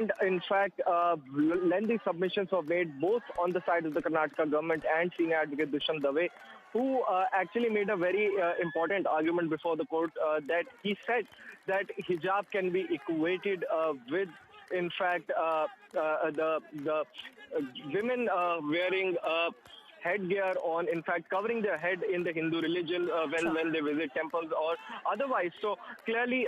And in fact, lengthy submissions were made both on the side of the Karnataka government and senior advocate Durand Cup, who actually made a very important argument before the court that he said that hijab can be equated with, in fact, the women wearing headgear on, in fact, covering their head in the Hindu religion when they visit temples or otherwise. So clearly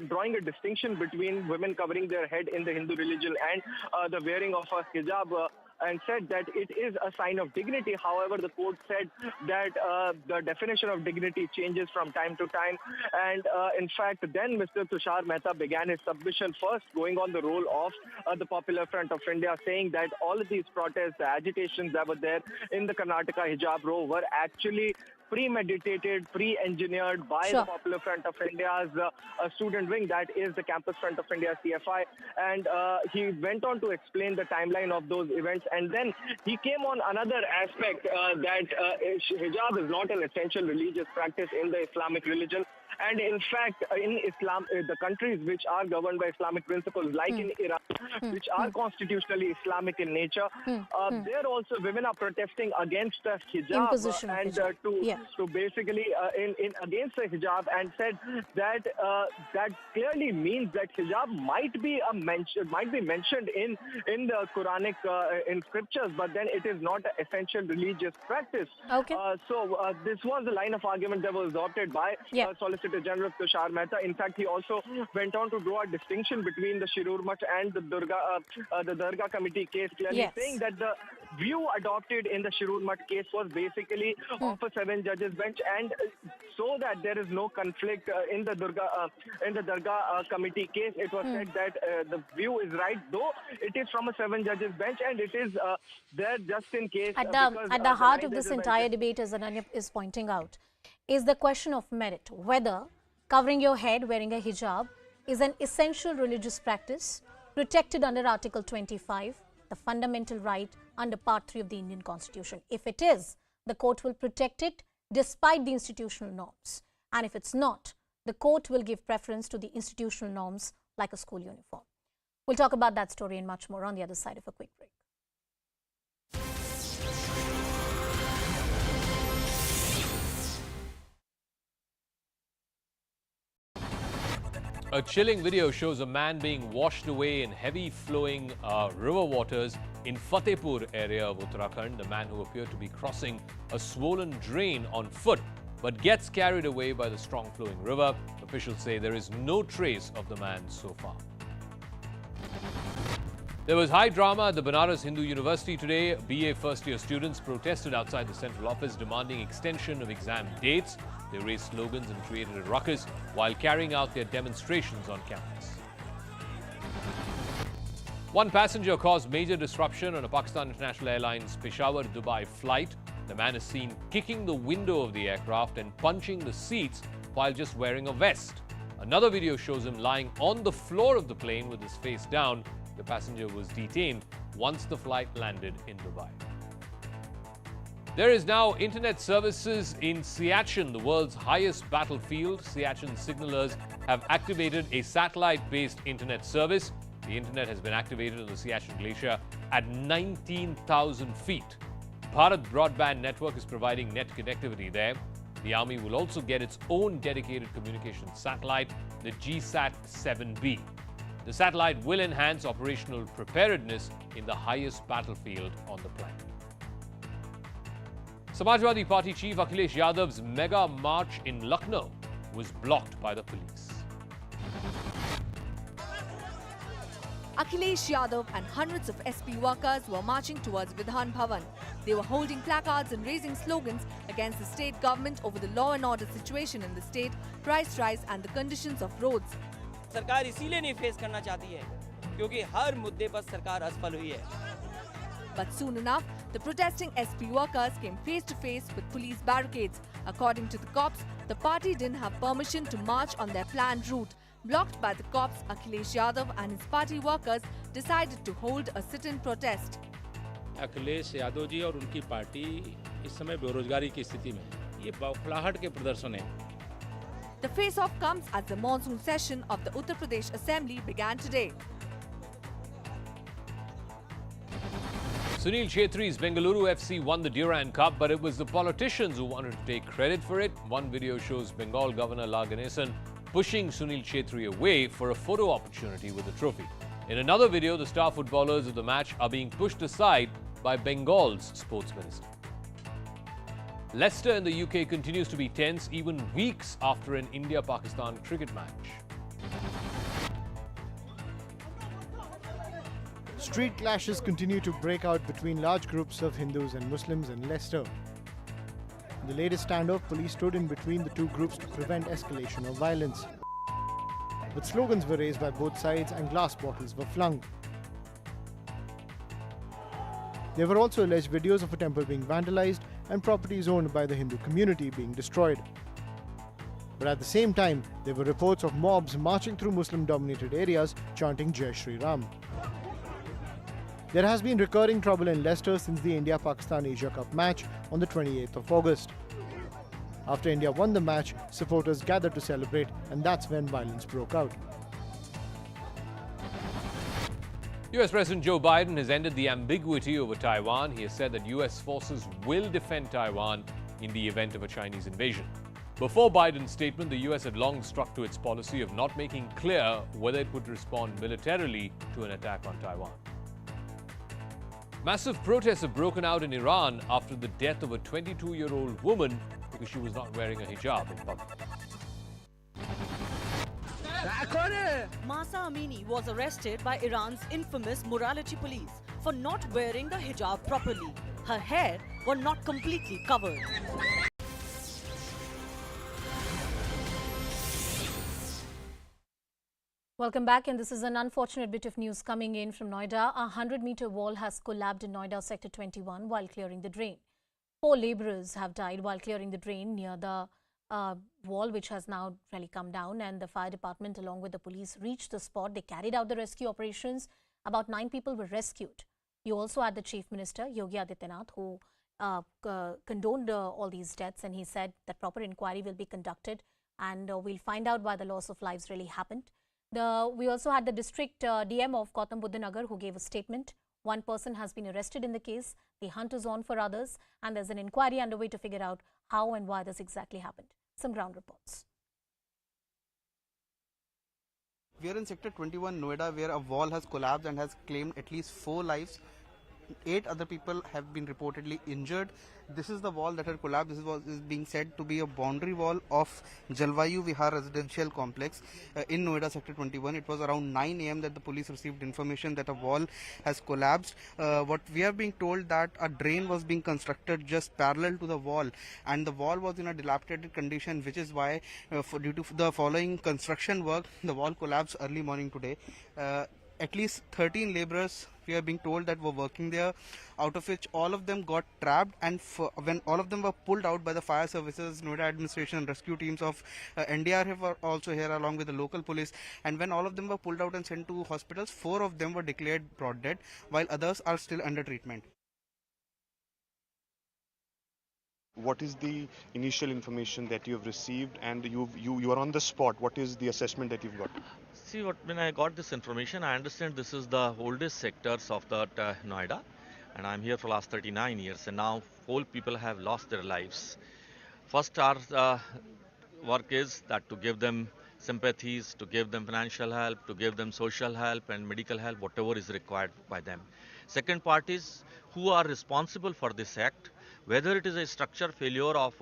drawing a distinction between women covering their head in the Hindu religion and the wearing of a hijab, and said that it is a sign of dignity. However, the court said that the definition of dignity changes from time to time. And in fact, then Mr. Tushar Mehta began his submission first, going on the role of the Popular Front of India, saying that all of these protests, the agitations that were there in the Karnataka hijab row were actually premeditated, pre-engineered by the Popular Front of India's student wing, that is the Campus Front of India, CFI. And he went on to explain the timeline of those events. And then he came on another aspect that hijab is not an essential religious practice in the Islamic religion. And in fact, in Islam, the countries which are governed by Islamic principles, like in Iran, which are constitutionally Islamic in nature, there also women are protesting against the hijab and to basically against the hijab, and said that that clearly means that hijab might be mentioned in the Quranic in scriptures, but then it is not an essential religious practice. Okay. So this was the line of argument that was adopted by Solicitor General Tushar Mehta. In fact, he also went on to draw a distinction between the Shirur Mutt and the Dargah Committee case, clearly saying that the view adopted in the Shirur Mutt case was basically of a 7-judges bench, and so that there is no conflict in the Dargah Committee case. It was said that the view is right, though it is from a 7-judges bench, and it is there just in case. At the heart of this entire debate, as Ananya is pointing out, is the question of merit, whether covering your head, wearing a hijab, is an essential religious practice protected under Article 25, the fundamental right under Part 3 of the Indian Constitution. If it is, the court will protect it despite the institutional norms. And if it's not, the court will give preference to the institutional norms like a school uniform. We'll talk about that story and much more on the other side of a quick break. A chilling video shows a man being washed away in heavy flowing river waters in Fatehpur area of Uttarakhand. The man who appeared to be crossing a swollen drain on foot but gets carried away by the strong flowing river. Officials say there is no trace of the man so far. There was high drama at the Banaras Hindu University today. BA first-year students protested outside the central office demanding extension of exam dates. They raised slogans and created a ruckus while carrying out their demonstrations on campus. One passenger caused major disruption on a Pakistan International Airlines Peshawar-Dubai flight. The man is seen kicking the window of the aircraft and punching the seats while just wearing a vest. Another video shows him lying on the floor of the plane with his face down. The passenger was detained once the flight landed in Dubai. There is now internet services in Siachen, the world's highest battlefield. Siachen signalers have activated a satellite-based internet service. The internet has been activated on the Siachen Glacier at 19,000 feet. Bharat Broadband Network is providing net connectivity there. The army will also get its own dedicated communications satellite, the GSAT-7B. The satellite will enhance operational preparedness in the highest battlefield on the planet. Samajwadi Party chief Akhilesh Yadav's mega march in Lucknow was blocked by the police. Akhilesh Yadav and hundreds of SP workers were marching towards Vidhan Bhavan. They were holding placards and raising slogans against the state government over the law and order situation in the state, price rise and the conditions of roads. सरकार इसीलिए नहीं face करना चाहती है क्योंकि हर मुद्दे पर सरकार असफल हुई है. But soon enough, the protesting SP workers came face to face with police barricades. According to the cops, the party didn't have permission to march on their planned route. Blocked by the cops, Akhilesh Yadav and his party workers decided to hold a sit-in protest. Akhilesh Yadav ji और उनकी party इस समय बेरोजगारी की स्थिति में ये बौखलाहट के प्रदर्शन है. The face-off comes as the monsoon session of the Uttar Pradesh Assembly began today. Sunil Chhetri's Bengaluru FC won the Durand Cup, but it was the politicians who wanted to take credit for it. One video shows Bengal Governor La Ganesan pushing Sunil Chhetri away for a photo opportunity with the trophy. In another video, the star footballers of the match are being pushed aside by Bengal's sports minister. Leicester in the UK continues to be tense even weeks after an India-Pakistan cricket match. Street clashes continue to break out between large groups of Hindus and Muslims in Leicester. In the latest standoff, police stood in between the two groups to prevent escalation of violence. But slogans were raised by both sides and glass bottles were flung. There were also alleged videos of a temple being vandalized and properties owned by the Hindu community being destroyed. But at the same time, there were reports of mobs marching through Muslim-dominated areas chanting Jai Shri Ram. There has been recurring trouble in Leicester since the India-Pakistan Asia Cup match on the 28th of August. After India won the match, supporters gathered to celebrate, and that's when violence broke out. US President Joe Biden has ended the ambiguity over Taiwan. He has said that US forces will defend Taiwan in the event of a Chinese invasion. Before Biden's statement, the US had long stuck to its policy of not making clear whether it would respond militarily to an attack on Taiwan. Massive protests have broken out in Iran after the death of a 22-year-old woman because she was not wearing a hijab in public. Mahsa Amini was arrested by Iran's infamous morality police for not wearing the hijab properly. Her hair was not completely covered. Welcome back, and this is an unfortunate bit of news coming in from Noida. A 100-meter wall has collapsed in Noida Sector 21 while clearing the drain. 4 labourers have died while clearing the drain near the wall, which has now really come down, and the fire department along with the police reached the spot. They carried out the rescue operations. About 9 people were rescued. You also had the Chief Minister, Yogi Adityanath, who condoned all these deaths, and he said that proper inquiry will be conducted and we'll find out why the loss of lives really happened. We also had the district DM of Gautam Buddha Nagar who gave a statement. 1 person has been arrested in the case. The hunt is on for others, and there's an inquiry underway to figure out how and why this exactly happened. Some ground reports. We are in Sector 21, Noida, where a wall has collapsed and has claimed at least 4 lives. 8 other people have been reportedly injured. This is the wall that had collapsed. This is being said to be a boundary wall of Jalvayu Vihar residential complex in Noida Sector 21. It was around 9 AM that the police received information that a wall has collapsed. What we are being told that a drain was being constructed just parallel to the wall, and the wall was in a dilapidated condition, which is why due to the following construction work, the wall collapsed early morning today. At least 13 laborers, we are being told, that were working there, out of which all of them got trapped, and when all of them were pulled out by the fire services, Noida administration and rescue teams of NDRF were also here along with the local police, and when all of them were pulled out and sent to hospitals, 4 of them were declared brought dead, while others are still under treatment. What is the initial information that you have received, and you are on the spot? What is the assessment that you've got? See, when I got this information, I understand this is the oldest sectors of the Noida, and I'm here for last 39 years, and now 4 people have lost their lives. First, our work is that to give them sympathies, to give them financial help, to give them social help and medical help, whatever is required by them. Second part is who are responsible for this act, whether it is a structure failure of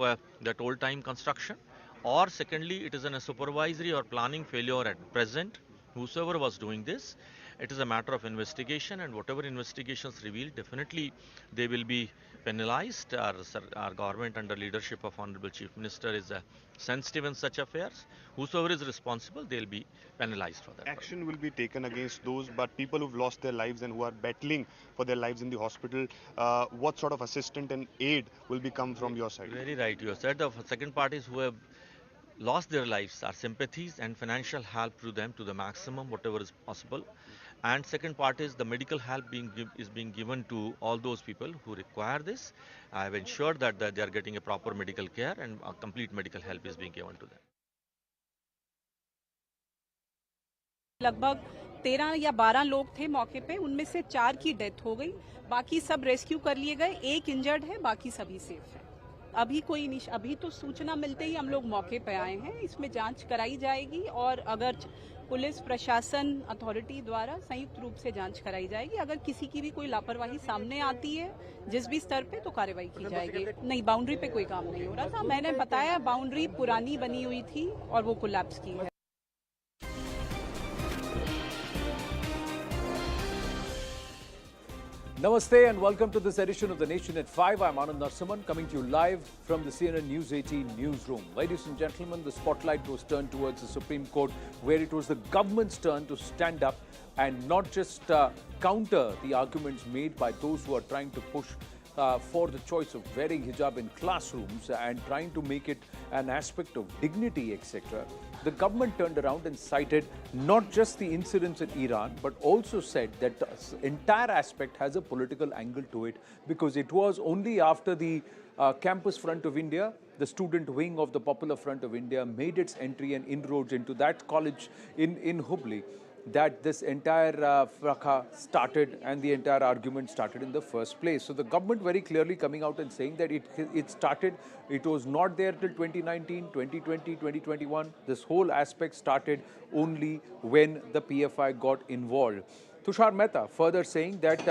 that old time construction, or secondly it is a supervisory or planning failure at present. Whosoever was doing this, it is a matter of investigation, and whatever investigations reveal, definitely they will be penalized. Our government under leadership of Honorable Chief Minister is sensitive in such affairs. Whosoever is responsible, they will be penalized for that. Action will be taken against those, but people who've lost their lives and who are battling for their lives in the hospital, what sort of assistance and aid will be come from your side? Very right, you have said. The second part is who have lost their lives, our sympathies and financial help to them to the maximum, whatever is possible. And second part is the medical help is being given to all those people who require this. I have ensured that they are getting a proper medical care, and a complete medical help is being given to them. लगभग 13 या 12 लोग थे मौके पे, उनमें से 4 की death हो गई, बाकी सब रेस्क्यू कर लिए गए, एक इंजर्ड है, बाकी सभी सेफ है। अभी तो सूचना मिलते ही हम लोग मौके पे आए हैं, इसमें जांच कराई जाएगी और अगर पुलिस प्रशासन अथॉरिटी द्वारा संयुक्त रूप से जांच कराई जाएगी। अगर किसी की भी कोई लापरवाही सामने आती है जिस भी स्तर पे, तो कार्रवाई की जाएगी। नहीं, बाउंड्री पे कोई काम नहीं हो रहा था, मैंने बताया बाउंड्री पुरानी बनी हुई थी और वो कोलैप्स की है। Namaste and welcome to this edition of The Nation at 5. I'm Anand Narsaman coming to you live from the CNN News 18 newsroom. Ladies and gentlemen, the spotlight was turned towards the Supreme Court, where it was the government's turn to stand up and not just counter the arguments made by those who are trying to push for the choice of wearing hijab in classrooms and trying to make it an aspect of dignity, etc. The government turned around and cited not just the incidents in Iran, but also said that the entire aspect has a political angle to it, because it was only after the Campus Front of India, the student wing of the Popular Front of India, made its entry and inroads into that college in Hubli, that this entire fracas started and the entire argument started in the first place. So the government very clearly coming out and saying that it started, it was not there till 2019, 2020, 2021. This whole aspect started only when the PFI got involved. Tushar Mehta further saying that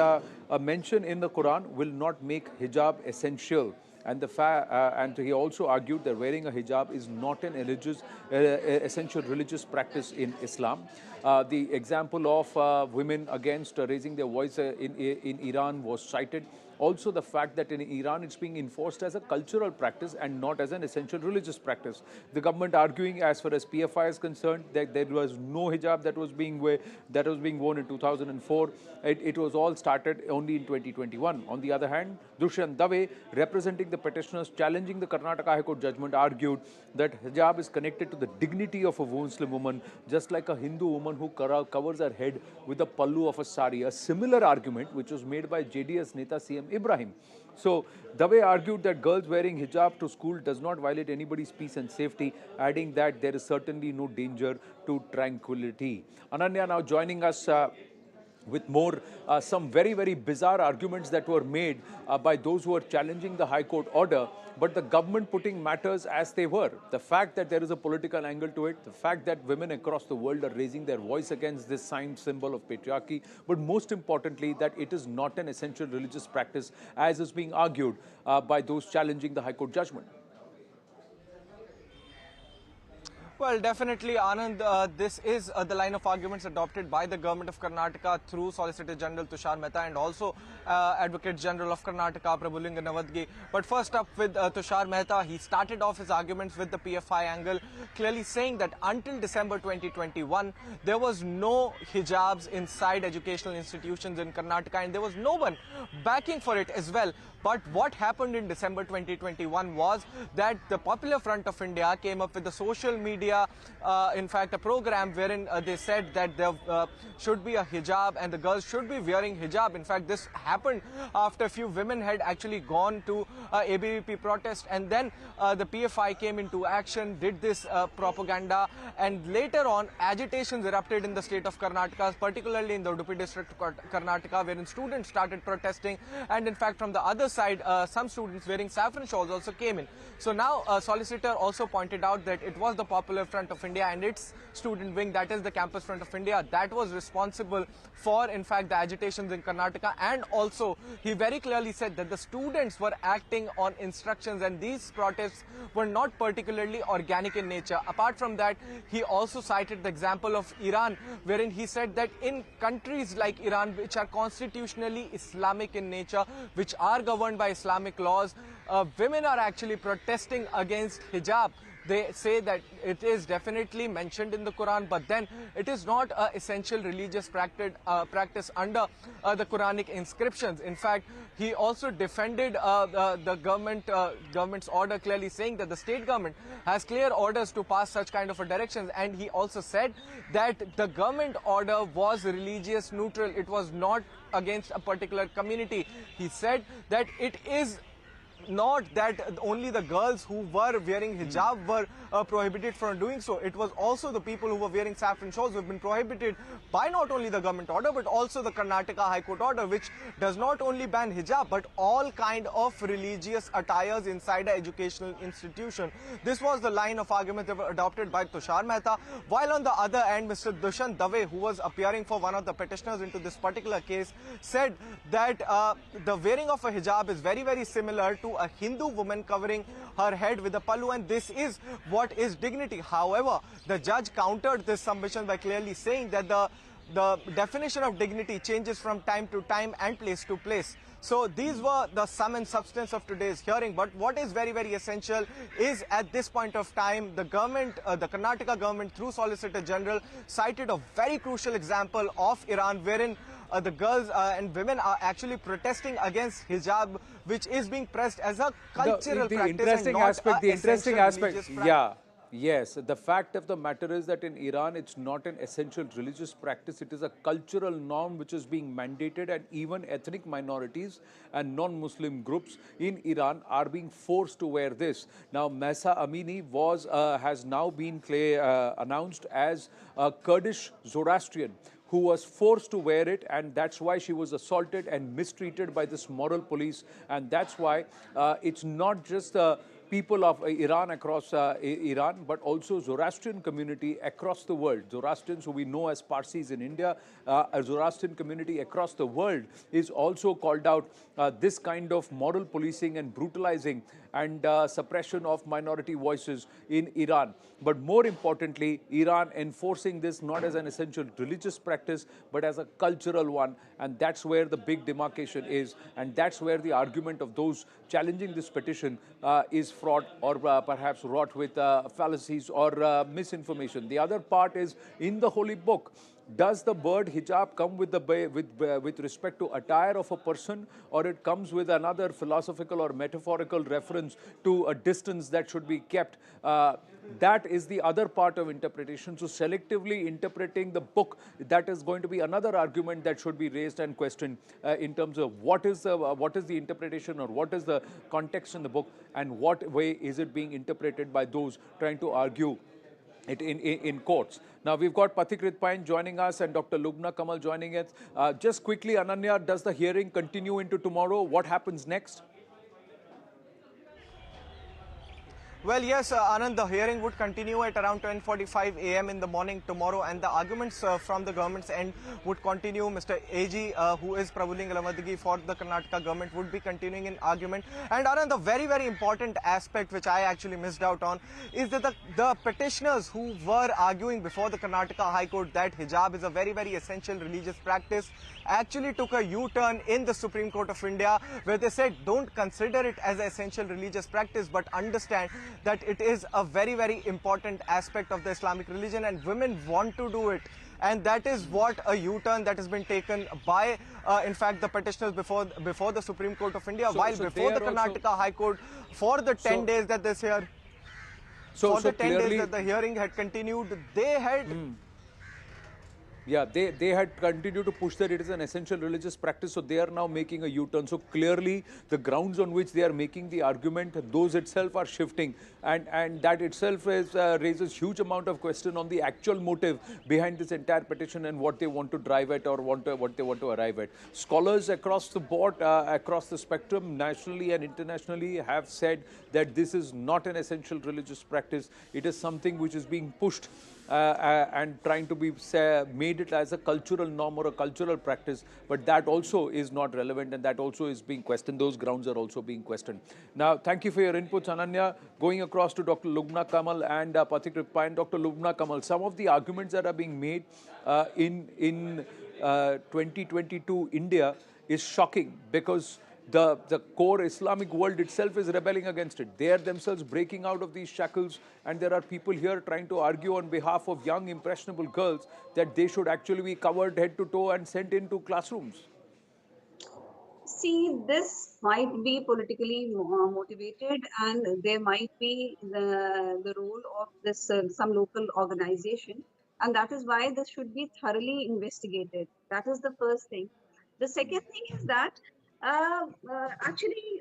a mention in the Quran will not make hijab essential. And he also argued that wearing a hijab is not an essential religious practice in Islam. The example of women against raising their voice in Iran was cited. Also the fact that in Iran it's being enforced as a cultural practice and not as an essential religious practice. The government arguing, as far as PFI is concerned, that there was no hijab that was being worn in 2004. It was all started only in 2021. On the other hand, Durand Cup, representing the petitioners challenging the Karnataka High Court judgment, argued that hijab is connected to the dignity of a Muslim woman, just like a Hindu woman who covers her head with the pallu of a sari. A similar argument which was made by JDS Neta CM Ibrahim. So Dave argued that girls wearing hijab to school does not violate anybody's peace and safety, adding that there is certainly no danger to tranquility. Ananya now joining us with more, some very, very bizarre arguments that were made by those who are challenging the High Court order, but the government putting matters as they were. The fact that there is a political angle to it, the fact that women across the world are raising their voice against this sign symbol of patriarchy, but most importantly that it is not an essential religious practice as is being argued by those challenging the High Court judgment. Well, definitely, Anand, this is the line of arguments adopted by the government of Karnataka through Solicitor General Tushar Mehta and also Advocate General of Karnataka, Prabhulinga Navadgi. But first up with Tushar Mehta, he started off his arguments with the PFI angle, clearly saying that until December 2021, there was no hijabs inside educational institutions in Karnataka and there was no one backing for it as well. But what happened in December 2021 was that the Popular Front of India came up with the social media, in fact, a program wherein they said that there should be a hijab and the girls should be wearing hijab. In fact, this happened after a few women had actually gone to ABVP protest, and then the PFI came into action, did this propaganda, and later on agitations erupted in the state of Karnataka, particularly in the Udupi district of Karnataka, wherein students started protesting, and in fact from the other side, some students wearing saffron shawls also came in. So now solicitor also pointed out that it was the Popular Front of India and its student wing, that is the Campus Front of India, that was responsible for in fact the agitations in Karnataka. And also he very clearly said that the students were acting on instructions and these protests were not particularly organic in nature. Apart from that, he also cited the example of Iran, wherein he said that in countries like Iran, which are constitutionally Islamic in nature, which are governed by Islamic laws, women are actually protesting against hijab. They say that it is definitely mentioned in the Quran, but then it is not an essential religious practice under the Quranic inscriptions. In fact, he also defended the government's order, clearly saying that the state government has clear orders to pass such kind of a direction. And he also said that the government order was religious neutral. It was not against a particular community. He said that it is not that only the girls who were wearing hijab were prohibited from doing so. It was also the people who were wearing saffron shawls who have been prohibited by not only the government order but also the Karnataka High Court order, which does not only ban hijab but all kind of religious attires inside an educational institution. This was the line of argument that were adopted by Tushar Mehta, while on the other end, Mr. Durand Cup, who was appearing for one of the petitioners into this particular case, said that the wearing of a hijab is very, very similar to a Hindu woman covering her head with a pallu, and this is what is dignity. However, the judge countered this submission by clearly saying that the definition of dignity changes from time to time and place to place. So these were the sum and substance of today's hearing. But what is very, very essential is at this point of time, the government, the Karnataka government through Solicitor General cited a very crucial example of Iran, wherein the girls and women are actually protesting against hijab, which is being pressed as a cultural practice and not the interesting aspect, religious practice. yeah. Yes, the fact of the matter is that in Iran, it's not an essential religious practice. It is a cultural norm which is being mandated, and even ethnic minorities and non-Muslim groups in Iran are being forced to wear this. Now, Mahsa Amini has now been announced as a Kurdish Zoroastrian who was forced to wear it, and that's why she was assaulted and mistreated by this moral police. And that's why it's not just people of Iran across Iran, but also Zoroastrian community across the world. Zoroastrians, who we know as Parsis in India, a Zoroastrian community across the world is also called out this kind of moral policing and brutalizing and suppression of minority voices in Iran. But more importantly, Iran enforcing this not as an essential religious practice, but as a cultural one. And that's where the big demarcation is. And that's where the argument of those challenging this petition is fraught or perhaps wrought with fallacies or misinformation. The other part is in the holy book. Does the word hijab come with respect to attire of a person, or it comes with another philosophical or metaphorical reference to a distance that should be kept? That is the other part of interpretation. So selectively interpreting the book, that is going to be another argument that should be raised and questioned in terms of what is the interpretation or what is the context in the book, and what way is it being interpreted by those trying to argue it in courts. Now, we've got Pathikrit Pain joining us and Dr. Lubna Kamal joining us. Just quickly, Ananya, does the hearing continue into tomorrow? What happens next? Well, yes, Anand, the hearing would continue at around 10:45 a.m. in the morning tomorrow, and the arguments from the government's end would continue. Mr. AG, who is Prabhuling Alamadagi for the Karnataka government, would be continuing in argument. And Anand, the very, very important aspect which I actually missed out on is that the petitioners who were arguing before the Karnataka High Court that hijab is a very, very essential religious practice actually took a U-turn in the Supreme Court of India, where they said don't consider it as an essential religious practice, but understand that it is a very, very important aspect of the Islamic religion and women want to do it. And that is what a U-turn that has been taken by, in fact, the petitioners before the Supreme Court of India, while before the Karnataka High Court, for the 10 days that this year, for the 10 days that the hearing had continued, they had... Yeah, they had continued to push that it is an essential religious practice, so they are now making a U-turn. So clearly, the grounds on which they are making the argument, those itself are shifting, and that itself raises huge amount of question on the actual motive behind this entire petition and what they want to drive at or what they want to arrive at. Scholars across the board, across the spectrum, nationally and internationally, have said that this is not an essential religious practice. It is something which is being pushed and trying to be made it as a cultural norm or a cultural practice, but that also is not relevant and that also is being questioned. Those grounds are also being questioned. Now, thank you for your inputs, Ananya. Going across to Dr. Lubna Kamal and Pathikrit Pain. Dr. Lubna Kamal, some of the arguments that are being made in 2022 India is shocking, because the core Islamic world itself is rebelling against it. They are themselves breaking out of these shackles, and there are people here trying to argue on behalf of young, impressionable girls that they should actually be covered head to toe and sent into classrooms. See, this might be politically motivated, and there might be the role of this some local organization, and that is why this should be thoroughly investigated. That is the first thing. The second thing is that actually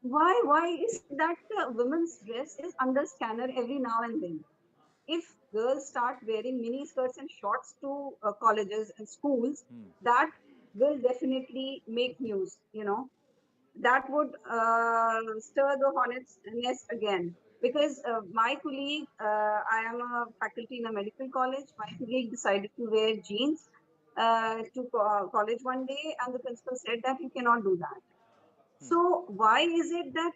Why is it that women's dress is under scanner every now and then? If girls start wearing mini skirts and shorts to colleges and schools, that will definitely make news. That would stir the hornet's nest again. Because my colleague, I am a faculty in a medical college, my colleague decided to wear jeans to college one day, and the principal said that you cannot do that. So why is it that,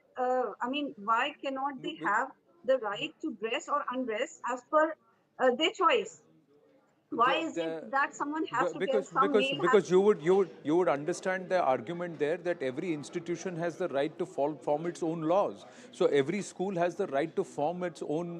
why cannot they have the right to dress or undress as per their choice? Why is it that someone has to tell some male has because you would understand the argument there that every institution has the right to form its own laws. So every school has the right to form its own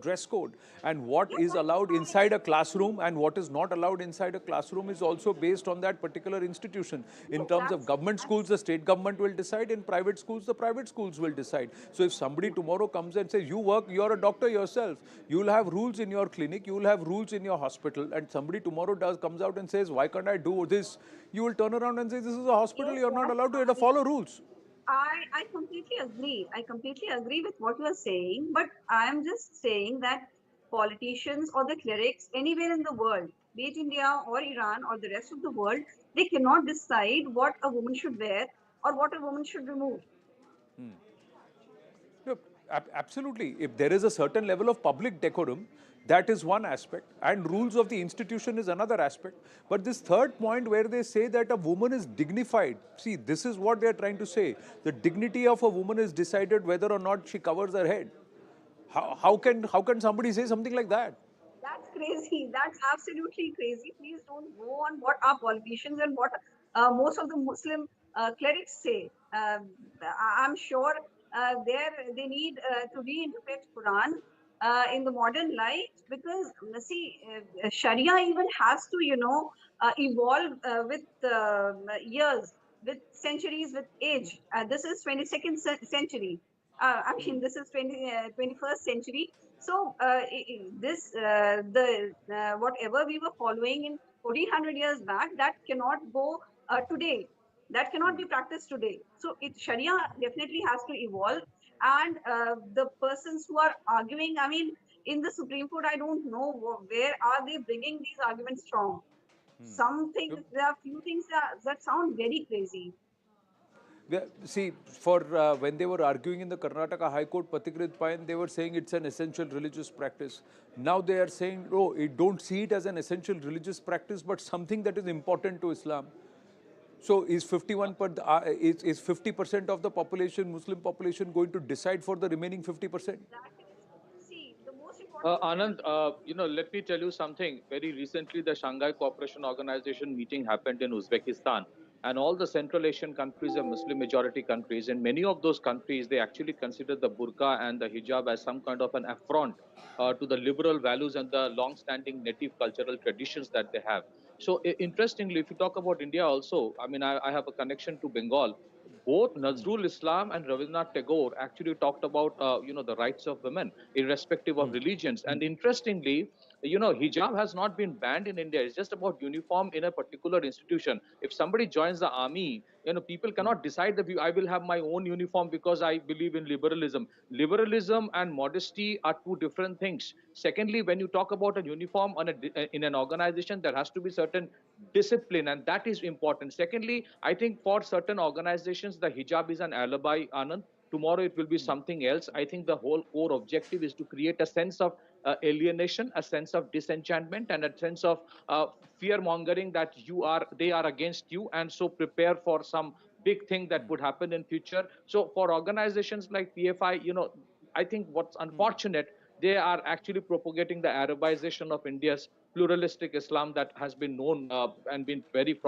dress code, and what is allowed inside a classroom and what is not allowed inside a classroom is also based on that particular institution. In terms of government schools, the state government will decide. In private schools, the private schools will decide. So if somebody tomorrow comes and says, you're a doctor yourself, you will have rules in your clinic, you will have rules in your hospital, and somebody tomorrow comes out and says, why can't I do this? You will turn around and say, this is a hospital, you're not allowed to follow rules. I completely agree. I completely agree with what you are saying, but I am just saying that politicians or the clerics anywhere in the world, be it India or Iran or the rest of the world, they cannot decide what a woman should wear or what a woman should remove. No, absolutely. If there is a certain level of public decorum, that is one aspect, and rules of the institution is another aspect. But this third point where they say that a woman is dignified, see, this is what they are trying to say. The dignity of a woman is decided whether or not she covers her head. How can somebody say something like that? That's crazy. That's absolutely crazy. Please don't go on what our politicians and what most of the Muslim clerics say. I'm sure they need to reinterpret Quran in the modern light, because see, Sharia even has to evolve with years, with centuries, with age. This is 22nd century. This is 21st century. So this the whatever we were following in 1400 years back, that cannot go today. That cannot be practiced today. So Sharia definitely has to evolve, and the persons who are arguing, in the Supreme Court, I don't know where are they bringing these arguments from. Some things, there are few things that sound very crazy. See, for when they were arguing in the Karnataka High Court, Patikrit Payan, they were saying it's an essential religious practice. Now they are saying, oh, don't see it as an essential religious practice, but something that is important to Islam. So is 50% of the population, Muslim population, going to decide for the remaining 50%? Anand, let me tell you something. Very recently, the Shanghai Cooperation Organization meeting happened in Uzbekistan, and all the Central Asian countries are Muslim majority countries. In many of those countries, they actually consider the burqa and the hijab as some kind of an affront to the liberal values and the long-standing native cultural traditions that they have. So, interestingly, if you talk about India also, I have a connection to Bengal. Both Nazrul Islam and Rabindranath Tagore actually talked about, the rights of women, irrespective of religions. And interestingly, hijab has not been banned in India. It's just about uniform in a particular institution. If somebody joins the army, people cannot decide that I will have my own uniform because I believe in liberalism. Liberalism and modesty are two different things. Secondly, when you talk about a uniform in an organization, there has to be certain discipline, and that is important. Secondly, I think for certain organizations, the hijab is an alibi, Anand. Tomorrow it will be something else. I think the whole core objective is to create a sense of alienation, a sense of disenchantment, and a sense of fear mongering that they are against you, and so prepare for some big thing that would happen in future. So for organizations like PFI, I think what's unfortunate, they are actually propagating the Arabization of India's pluralistic Islam that has been known and been very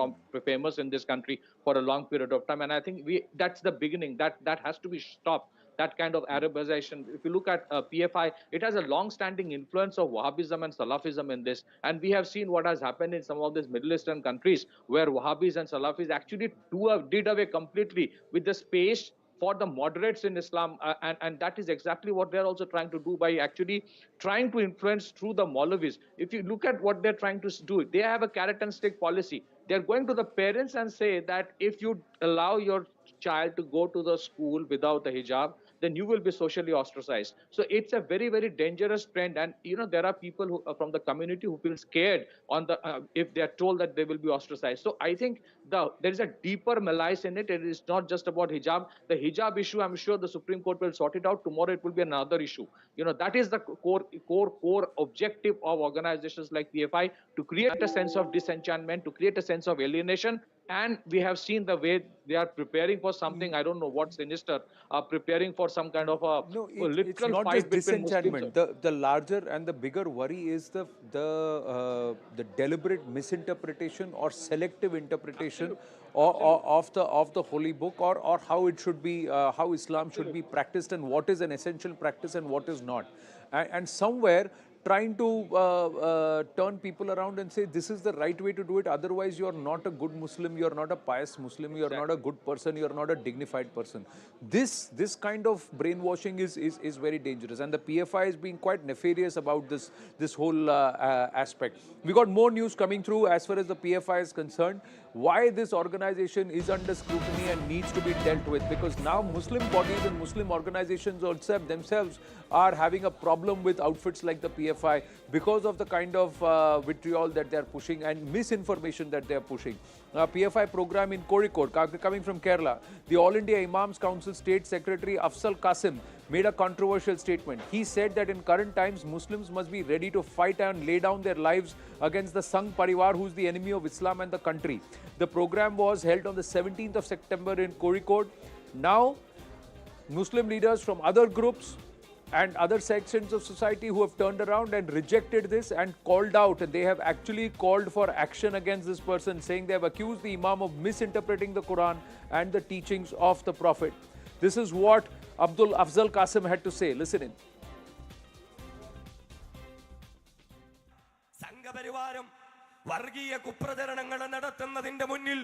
famous in this country for a long period of time. And I think that's the beginning. That has to be stopped. That kind of Arabization. If you look at PFI, it has a long-standing influence of Wahhabism and Salafism in this. And we have seen what has happened in some of these Middle Eastern countries where Wahhabis and Salafis actually did away completely with the space for the moderates in Islam, and that is exactly what they're also trying to do by actually trying to influence through the Maulavis. If you look at what they're trying to do, they have a carrot and stick policy. They're going to the parents and say that if you allow your child to go to the school without the hijab, then you will be socially ostracized. So it's a very, very dangerous trend. And there are people who from the community who feel scared on the if they are told that they will be ostracized. So I think there is a deeper malice in it. It is not just about hijab. The hijab issue, I'm sure the Supreme Court will sort it out. Tomorrow it will be another issue. That is the core objective of organizations like PFI, to create a sense of disenchantment, to create a sense of alienation. And we have seen the way they are preparing for something, I don't know what, sinister, preparing for some kind of a literal it's not fight just between disenchantment. Muslims. The larger and the bigger worry is the deliberate misinterpretation or selective interpretation of the holy book, or how it should be, how Islam should be practiced, and what is an essential practice and what is not. And somewhere trying to turn people around and say this is the right way to do it, otherwise you are not a good Muslim, you are not a pious Muslim, you are not a good person, you are not a dignified person. This kind of brainwashing is very dangerous, and the PFI is being quite nefarious about this whole aspect. We got more news coming through as far as the PFI is concerned, why this organization is under scrutiny and needs to be dealt with, because now Muslim bodies and Muslim organizations also themselves are having a problem with outfits like the PFI because of the kind of vitriol that they are pushing and misinformation that they are pushing. PFI program in Kozhikode, coming from Kerala, the All India Imams Council State Secretary Afzal Qasim made a controversial statement. He said that in current times, Muslims must be ready to fight and lay down their lives against the Sangh Parivar, who is the enemy of Islam and the country. The program was held on the 17th of September in Kozhikode. Now, Muslim leaders from other groups and other sections of society who have turned around and rejected this and called out, and they have actually called for action against this person, saying they have accused the Imam of misinterpreting the Quran and the teachings of the Prophet. This is what Afzal Qasim had to say. Listen in. വർഗീയ കുപ്രചരണങ്ങൾ നടത്തുന്നതിന്റെ മുന്നിൽ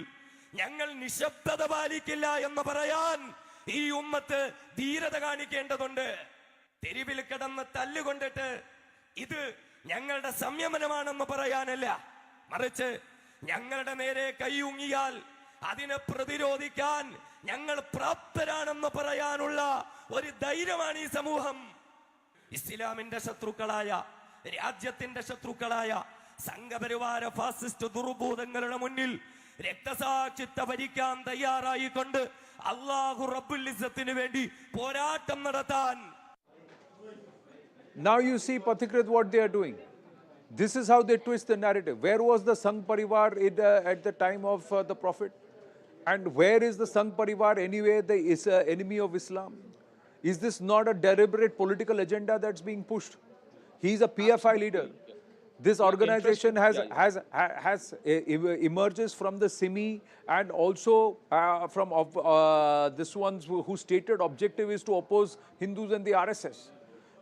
ഞങ്ങൾ നിശബ്ദത പാലിക്കില്ല എന്ന് പറയാൻ ഈ ഉമ്മത്ത് ധീരത കാണിക്കേണ്ടതുണ്ട്. തെരുവിൽ കിടന്ന് തല്ലുകൊണ്ടിട്ട് ഇത് ഞങ്ങളുടെ സംയമനമാണെന്ന് പറയാനല്ല, മറിച്ച് ഞങ്ങളുടെ നേരെ കൈയൂങ്ങിയാൽ അതിനെ പ്രതിരോധിക്കാൻ ഞങ്ങൾ പ്രാപ്തരാണെന്ന് പറയാനുള്ള ഒരു ധൈര്യമാണ് ഈ സമൂഹം. ഇസ്ലാമിന്റെ ശത്രുക്കളായ, രാജ്യത്തിന്റെ ശത്രുക്കളായ സംഘപരിവാര ഫാസിസ്റ്റ് ദുർഭൂതങ്ങളുടെ മുന്നിൽ രക്തസാക്ഷിത്വ ഭരിക്കാൻ തയ്യാറായിക്കൊണ്ട് അല്ലാഹു റബ്ബുൽ ഇസ്സത്തിന് വേണ്ടി പോരാട്ടം നടത്താൻ. Now you see, Pathikrit, what they are doing. This is how they twist the narrative. Where was the Sangh Parivar at the time of the Prophet? And where is the Sangh Parivar anyway, the enemy of Islam? Is this not a deliberate political agenda that's being pushed? He is a PFI leader. This organization emerges from the Simi and also from this one's whose stated objective is to oppose Hindus and the RSS.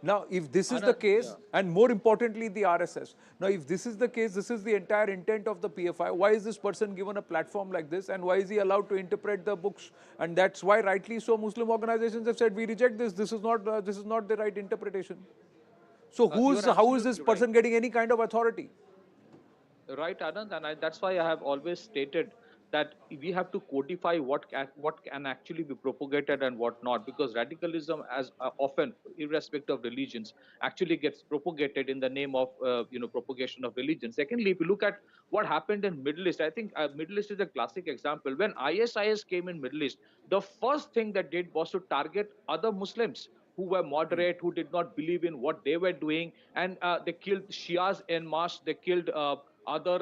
Now, if this is the case, and more importantly, the RSS. Now, if this is the case, this is the entire intent of the PFI. Why is this person given a platform like this, and why is he allowed to interpret the books? And that's why, rightly so, Muslim organizations have said, we reject this. This is not the right interpretation. So, how is this person getting any kind of authority? Right, Anand, and that's why I have always stated that we have to codify what can actually be propagated and what not, because radicalism, as often, irrespective of religions, actually gets propagated in the name of propagation of religion. Secondly, if you look at what happened in Middle East, I think Middle East is a classic example. When ISIS came in Middle East, the first thing they did was to target other Muslims who were moderate, who did not believe in what they were doing, and they killed Shias en masse. They killed other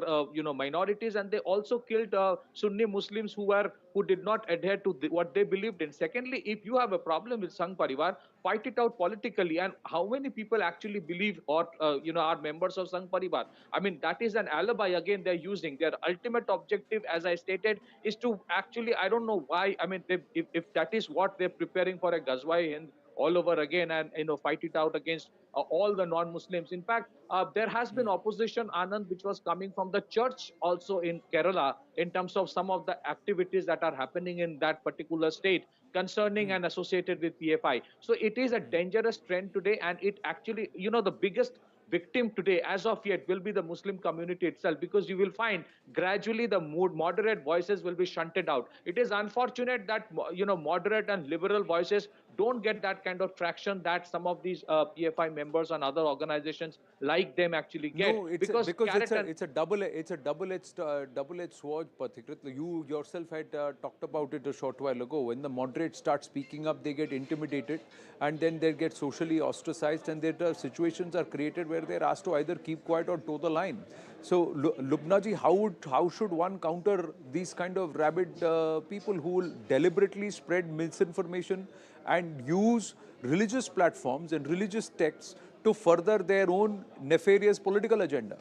minorities, and they also killed Sunni Muslims who did not adhere to what they believed in. Secondly, if you have a problem with Sangh Parivar, fight it out politically. And how many people actually believe or are members of Sangh Parivar? I mean, that is an alibi again they're using. Their ultimate objective, as I stated, is to actually, I don't know why, I mean, if that is what they're preparing for a Ghazwa Hind all over again and fight it out against all the non-Muslims. In fact, there has been opposition, Anand, which was coming from the church also in Kerala in terms of some of the activities that are happening in that particular state concerning and associated with PFI. So it is a dangerous trend today, and it actually, the biggest victim today as of yet will be the Muslim community itself, because you will find gradually the moderate voices will be shunted out. It is unfortunate that moderate and liberal voices don't get that kind of traction that some of these PFI members and other organizations like them actually get. No, Because it's a double-edged sword, Pathikrit. You yourself had talked about it a short while ago. When the moderates start speaking up, they get intimidated, and then they get socially ostracized, and their situations are created where they're asked to either keep quiet or toe the line. So, Lubnaji, how should one counter these kind of rabid people who will deliberately spread misinformation and use religious platforms and religious texts to further their own nefarious political agenda?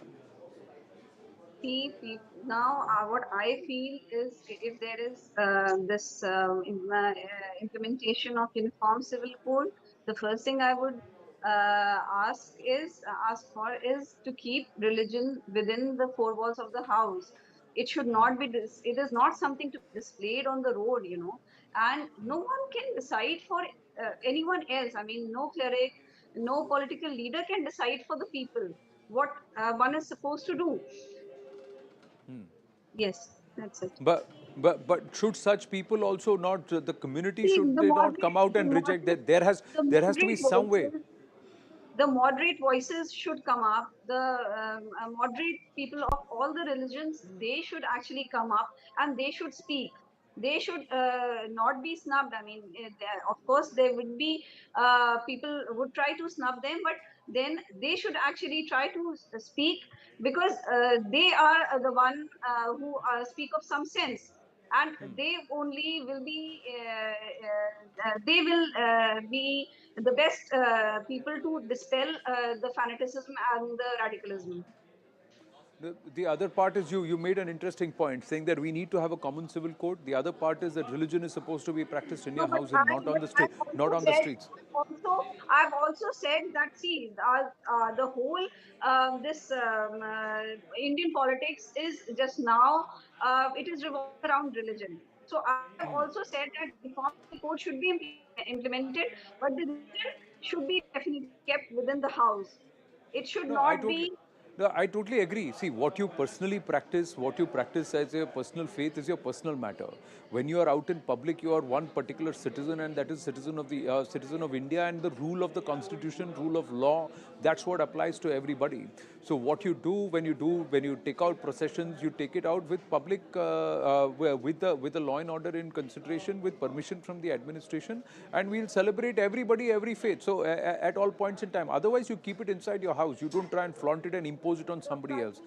See, now what I feel is, if there is this implementation of uniform civil code, the first thing I would ask for is to keep religion within the four walls of the house. It should not be it is not something to be displayed on the road, and no one can decide for anyone else. I mean, no cleric, no political leader can decide for the people what one is supposed to do. Yes, that's it. But should such people also not, the community, See, should they not come out and reject that? There has to be some way. The moderate voices should come up. The moderate people of all the religions, they should actually come up and they should speak. They should not be snubbed. I mean, of course, there would be people would try to snub them, but then they should actually try to speak, because they are the one who speak of some sense, and they only will be they will be the best people to dispel the fanaticism and the radicalism. The other part is you made an interesting point, saying that we need to have a common civil code. The other part is that religion is supposed to be practiced in No, your but house and not on the street, not on the streets. I've also said that, see, the whole this Indian politics is just now it is revolving around religion. So I've also said that uniform code should be implemented, but the religion should be definitely kept within the house. It should No, not be. I totally agree. See, what you personally practice, what you practice as your personal faith is your personal matter. When you are out in public, you are one particular citizen, and that is citizen of India, and the rule of the constitution, rule of law, that's what applies to everybody. So what you do when you take out processions, you take it out with public, with the law and order in consideration, with permission from the administration, and we'll celebrate everybody, every faith. So at all points in time. Otherwise, you keep it inside your house. You don't try and flaunt it and impose it on somebody else.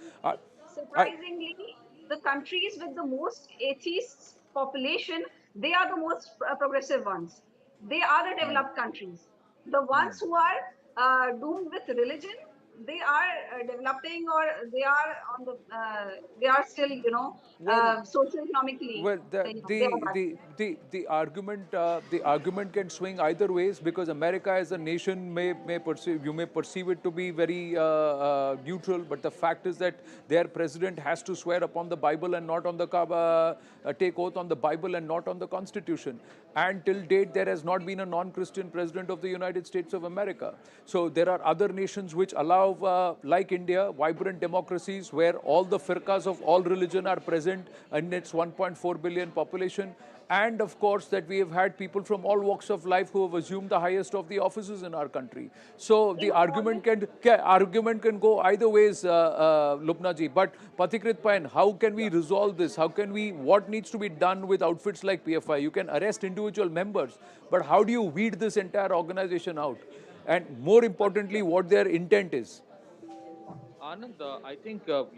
Surprisingly, the countries with the most atheists population, they are the most progressive ones. They are the developed countries. The ones who are doomed with religion, they are developing, or they are on the they are still, socio-economically. Well, They are bad. the argument can swing either ways, because America as a nation may perceive it to be very neutral, but the fact is that their president has to swear upon the Bible and not on the take oath on the Bible and not on the Constitution. And till date, there has not been a non-Christian president of the United States of America. So there are other nations which allow, like India, vibrant democracies where all the firqas of all religion are present in its 1.4 billion population. And of course, that we have had people from all walks of life who have assumed the highest of the offices in our country. So the argument can go either ways, Lubnaji. But Pathikrit Payan, how can we resolve this? What needs to be done with outfits like PFI? You can arrest individual members, but how do you weed this entire organization out? And more importantly, what their intent is. Anand, I think, the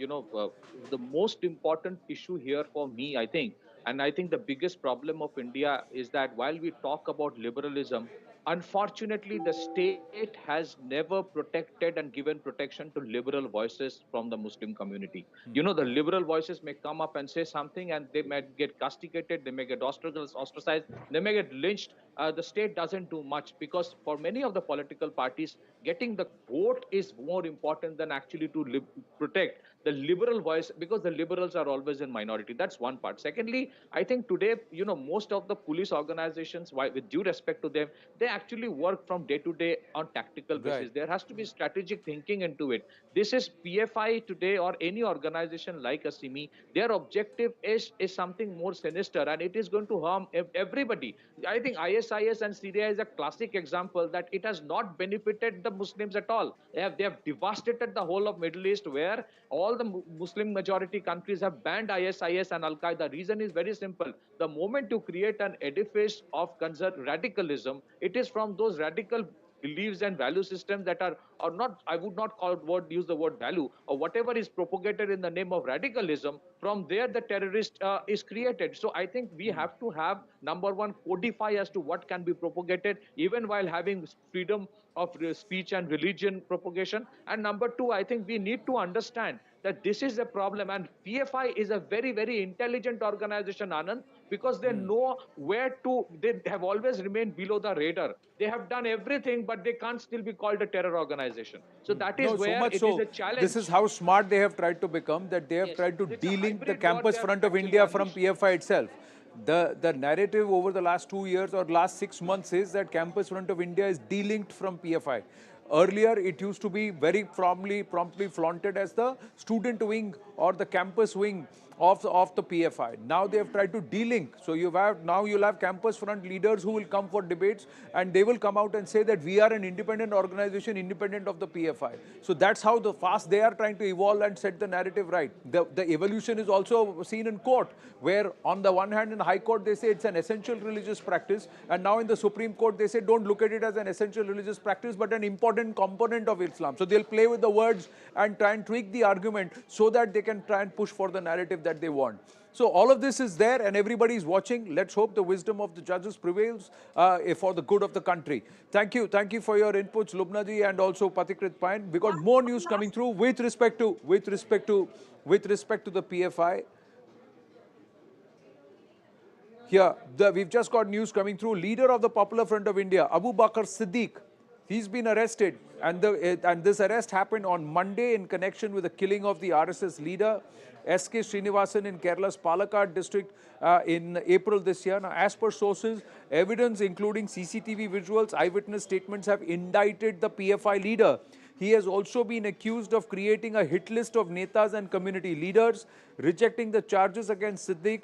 most important issue here for me, I think, and I think the biggest problem of India is that while we talk about liberalism, Unfortunately, the state has never protected and given protection to liberal voices from the Muslim community. You know, the liberal voices may come up and say something and they might get castigated, they may get ostracized, they may get lynched. The state doesn't do much because for many of the political parties, getting the vote is more important than actually to protect the liberal voice, because the liberals are always in minority. That's one part. Secondly, I think today, you know, most of the police organizations, with due respect to them, they actually work from day to day on tactical basis. Right. There has to be strategic thinking into it. This is PFI today, or any organization like ASIMI, their objective is something more sinister, and it is going to harm everybody. I think ISIS and Syria is a classic example that it has not benefited the Muslims at all. They have devastated the whole of Middle East, where all the Muslim majority countries have banned ISIS and Al Qaeda. Reason is very simple. The moment you create an edifice of radicalism, it is from those radical beliefs and value systems that are not, I would not use the word value, or whatever is propagated in the name of radicalism, from there the terrorist is created. So I think we have to have, number one, codify as to what can be propagated, even while having freedom of speech and religion propagation. And number two, I think we need to understand that this is a problem, and PFI is a very, very intelligent organization, Anand, because they know where to, they have always remained below the radar. They have done everything, but they can't still be called a terror organization. So that is where it is a challenge. This is how smart they have tried to become, that they have tried to delink the campus front of India from PFI itself. The narrative over the last 2 years or last 6 months is that campus front of India is delinked from PFI. Earlier, it used to be very promptly flaunted as the student wing or the campus wing of the PFI. Now they have tried to delink. So you'll have campus front leaders who will come for debates, and they will come out and say that we are an independent organization, independent of the PFI. So that's how fast they are trying to evolve and set the narrative right. The evolution is also seen in court, where on the one hand in High Court they say it's an essential religious practice, and now in the Supreme Court they say don't look at it as an essential religious practice but an important component of Islam. So they'll play with the words and try and tweak the argument so that they can try and push for the narrative that they want. So all of this is there and everybody is watching. Let's hope the wisdom of the judges prevails for the good of the country. Thank you for your inputs, Lubna ji, and also Patikrit Payan. We got more news coming through with respect to the PFI. Here, we've just got news coming through. Leader of the Popular Front of India, Abu Bakr Siddiq, he's been arrested, and this arrest happened on Monday in connection with the killing of the RSS leader, S.K. Srinivasan, in Kerala's Palakkad district in April this year. Now, as per sources, evidence including CCTV visuals, eyewitness statements have indicted the PFI leader. He has also been accused of creating a hit list of netas and community leaders. Rejecting the charges against Siddiq,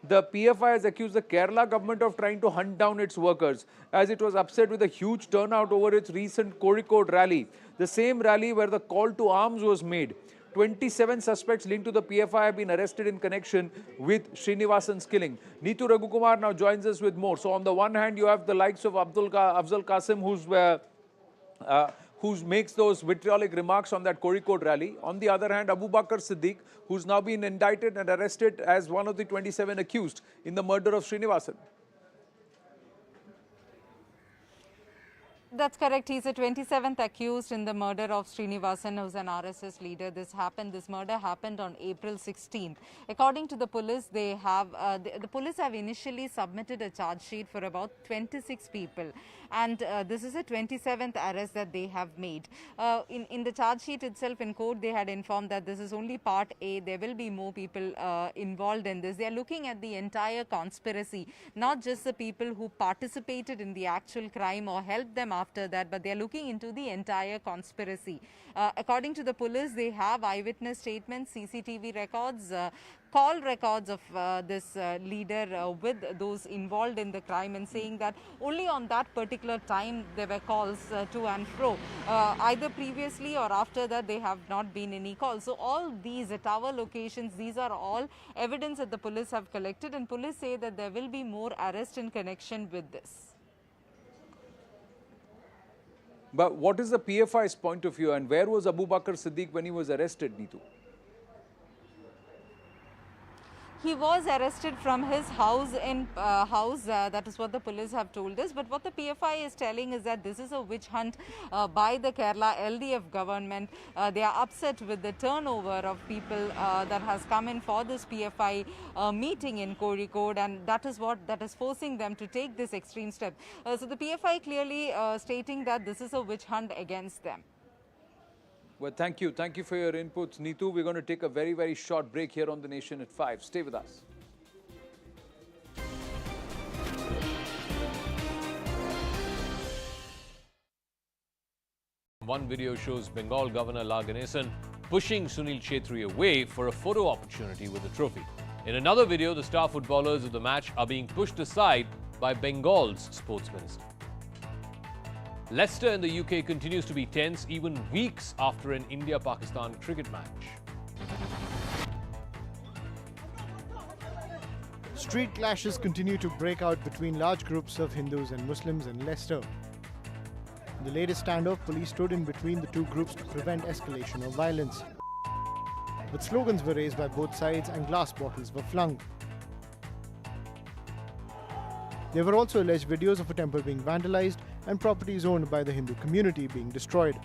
the PFI has accused the Kerala government of trying to hunt down its workers, as it was upset with a huge turnout over its recent Kozhikode rally, the same rally where the call to arms was made. 27 suspects linked to the PFI have been arrested in connection with Srinivasan's killing. Neetu Raghukumar now joins us with more. So on the one hand, you have the likes of Afzal Qasim, who makes those vitriolic remarks on that Kozhikode rally. On the other hand, Abu Bakr Siddiq, who's now been indicted and arrested as one of the 27 accused in the murder of Srinivasan. That's correct. He's the 27th accused in the murder of Srinivasan, who's an RSS leader. This murder happened on April 16th. According to the police, the police have initially submitted a charge sheet for about 26 people. And this is a 27th arrest that they have made. In the charge sheet itself in court, they had informed that this is only part A. There will be more people involved in this. They are looking at the entire conspiracy, not just the people who participated in the actual crime or helped them after that, but they are looking into the entire conspiracy. According to the police, they have eyewitness statements, CCTV records, call records of this leader with those involved in the crime, and saying that only on that particular time there were calls to and fro. Either previously or after that there have not been any calls. So all these at our locations, these are all evidence that the police have collected, and police say that there will be more arrests in connection with this. But what is the PFI's point of view, and where was Abu Bakr Siddiq when he was arrested, Neetu? He was arrested from his house that is what the police have told us. But what the PFI is telling is that this is a witch hunt by the Kerala LDF government. They are upset with the turnover of people that has come in for this PFI meeting in Kozhikode, and that is forcing them to take this extreme step. So the PFI clearly stating that this is a witch hunt against them. Well, thank you. Thank you for your inputs, Neetu. We're going to take a very, very short break here on The Nation at 5. Stay with us. One video shows Bengal Governor La Ganesan pushing Sunil Chhetri away for a photo opportunity with the trophy. In another video, the star footballers of the match are being pushed aside by Bengal's sports minister. Leicester in the UK continues to be tense even weeks after an India-Pakistan cricket match. Street clashes continue to break out between large groups of Hindus and Muslims in Leicester. In the latest standoff, police stood in between the two groups to prevent escalation of violence. But slogans were raised by both sides and glass bottles were flung. There were also alleged videos of a temple being vandalized and properties owned by the Hindu community being destroyed.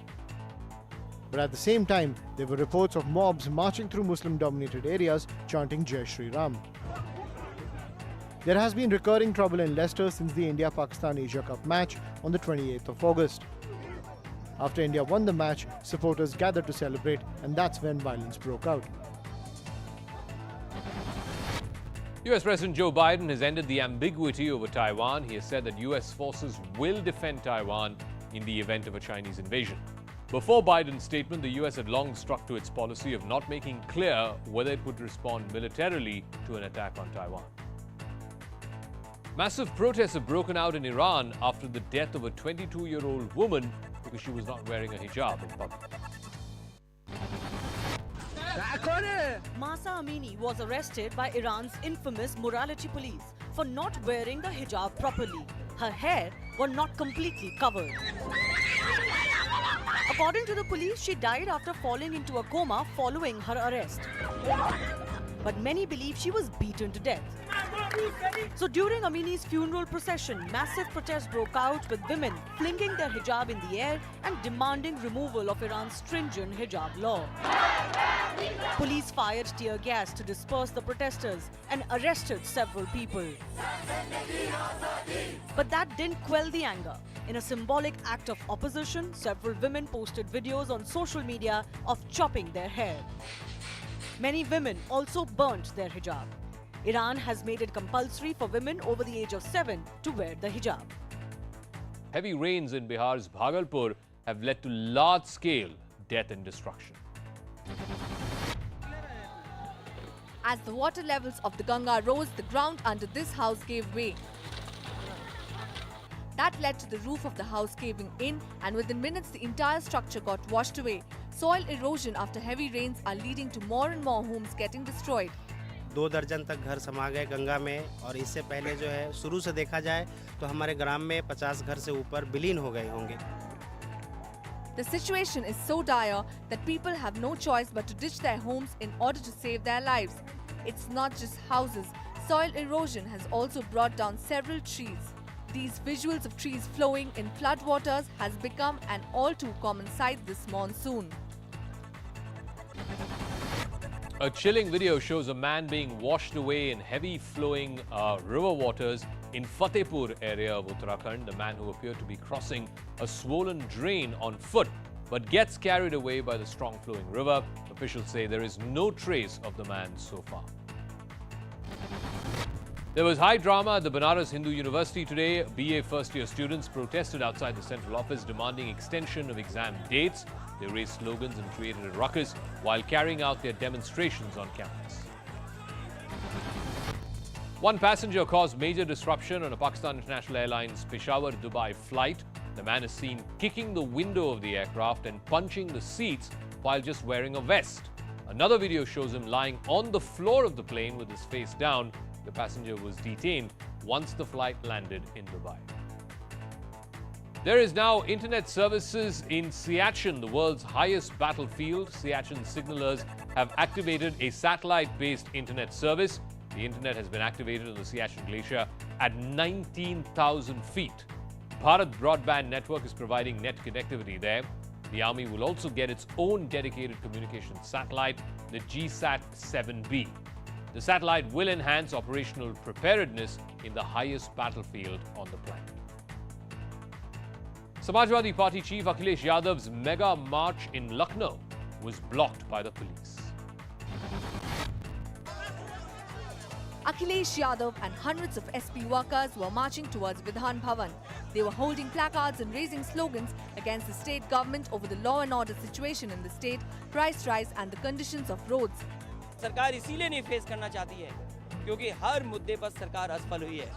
But at the same time, there were reports of mobs marching through Muslim-dominated areas chanting Jai Shri Ram. There has been recurring trouble in Leicester since the India-Pakistan Asia Cup match on the 28th of August. After India won the match, supporters gathered to celebrate, and that's when violence broke out. US President Joe Biden has ended the ambiguity over Taiwan. He has said that US forces will defend Taiwan in the event of a Chinese invasion. Before Biden's statement, the US had long stuck to its policy of not making clear whether it would respond militarily to an attack on Taiwan. Massive protests have broken out in Iran after the death of a 22-year-old woman because she was not wearing a hijab in public. Mahsa Amini was arrested by Iran's infamous morality police for not wearing the hijab properly. Her hair was not completely covered. According to the police, she died after falling into a coma following her arrest. But many believe she was beaten to death. So during Amini's funeral procession, massive protests broke out with women flinging their hijab in the air and demanding removal of Iran's stringent hijab law. Police fired tear gas to disperse the protesters and arrested several people. But that didn't quell the anger. In a symbolic act of opposition, several women posted videos on social media of chopping their hair. Many women also burnt their hijab. Iran has made it compulsory for women over the age of 7 to wear the hijab. Heavy rains in Bihar's Bhagalpur have led to large-scale death and destruction. As the water levels of the Ganga rose, the ground under this house gave way. That led to the roof of the house caving in, and within minutes the entire structure got washed away. Soil erosion after heavy rains are leading to more and more homes getting destroyed. 2 दर्जन तक घर समा गए गंगा में, और इससे पहले जो है शुरू से देखा जाए तो हमारे ग्राम में 50 घर से ऊपर विलीन हो गए होंगे. The situation is so dire that people have no choice but to ditch their homes in order to save their lives. It's not just houses. Soil erosion has also brought down several trees. These visuals of trees flowing in floodwaters has become an all too common sight this monsoon. A chilling video shows a man being washed away in heavy flowing river waters in Fatehpur area of Uttarakhand. The man who appeared to be crossing a swollen drain on foot but gets carried away by the strong flowing river. Officials say there is no trace of the man so far. There was high drama at the Banaras Hindu University today. BA first-year students protested outside the central office demanding extension of exam dates. They raised slogans and created a ruckus while carrying out their demonstrations on campus. One passenger caused major disruption on a Pakistan International Airlines Peshawar-Dubai flight. The man is seen kicking the window of the aircraft and punching the seats while just wearing a vest. Another video shows him lying on the floor of the plane with his face down. The passenger was detained once the flight landed in Dubai. There is now internet services in Siachen, the world's highest battlefield. Siachen signalers have activated a satellite-based internet service. The internet has been activated on the Siachen glacier at 19,000 feet. Bharat Broadband Network is providing net connectivity there. The army will also get its own dedicated communication satellite, the GSAT-7B. The satellite will enhance operational preparedness in the highest battlefield on the planet. Samajwadi Party chief Akhilesh Yadav's mega march in Lucknow was blocked by the police. Akhilesh Yadav and hundreds of SP workers were marching towards Vidhan Bhavan. They were holding placards and raising slogans against the state government over the law and order situation in the state, price rise and the conditions of roads. सरकार इसीलिए नहीं face करना चाहती है क्योंकि हर मुद्दे पर सरकार असफल हुई है.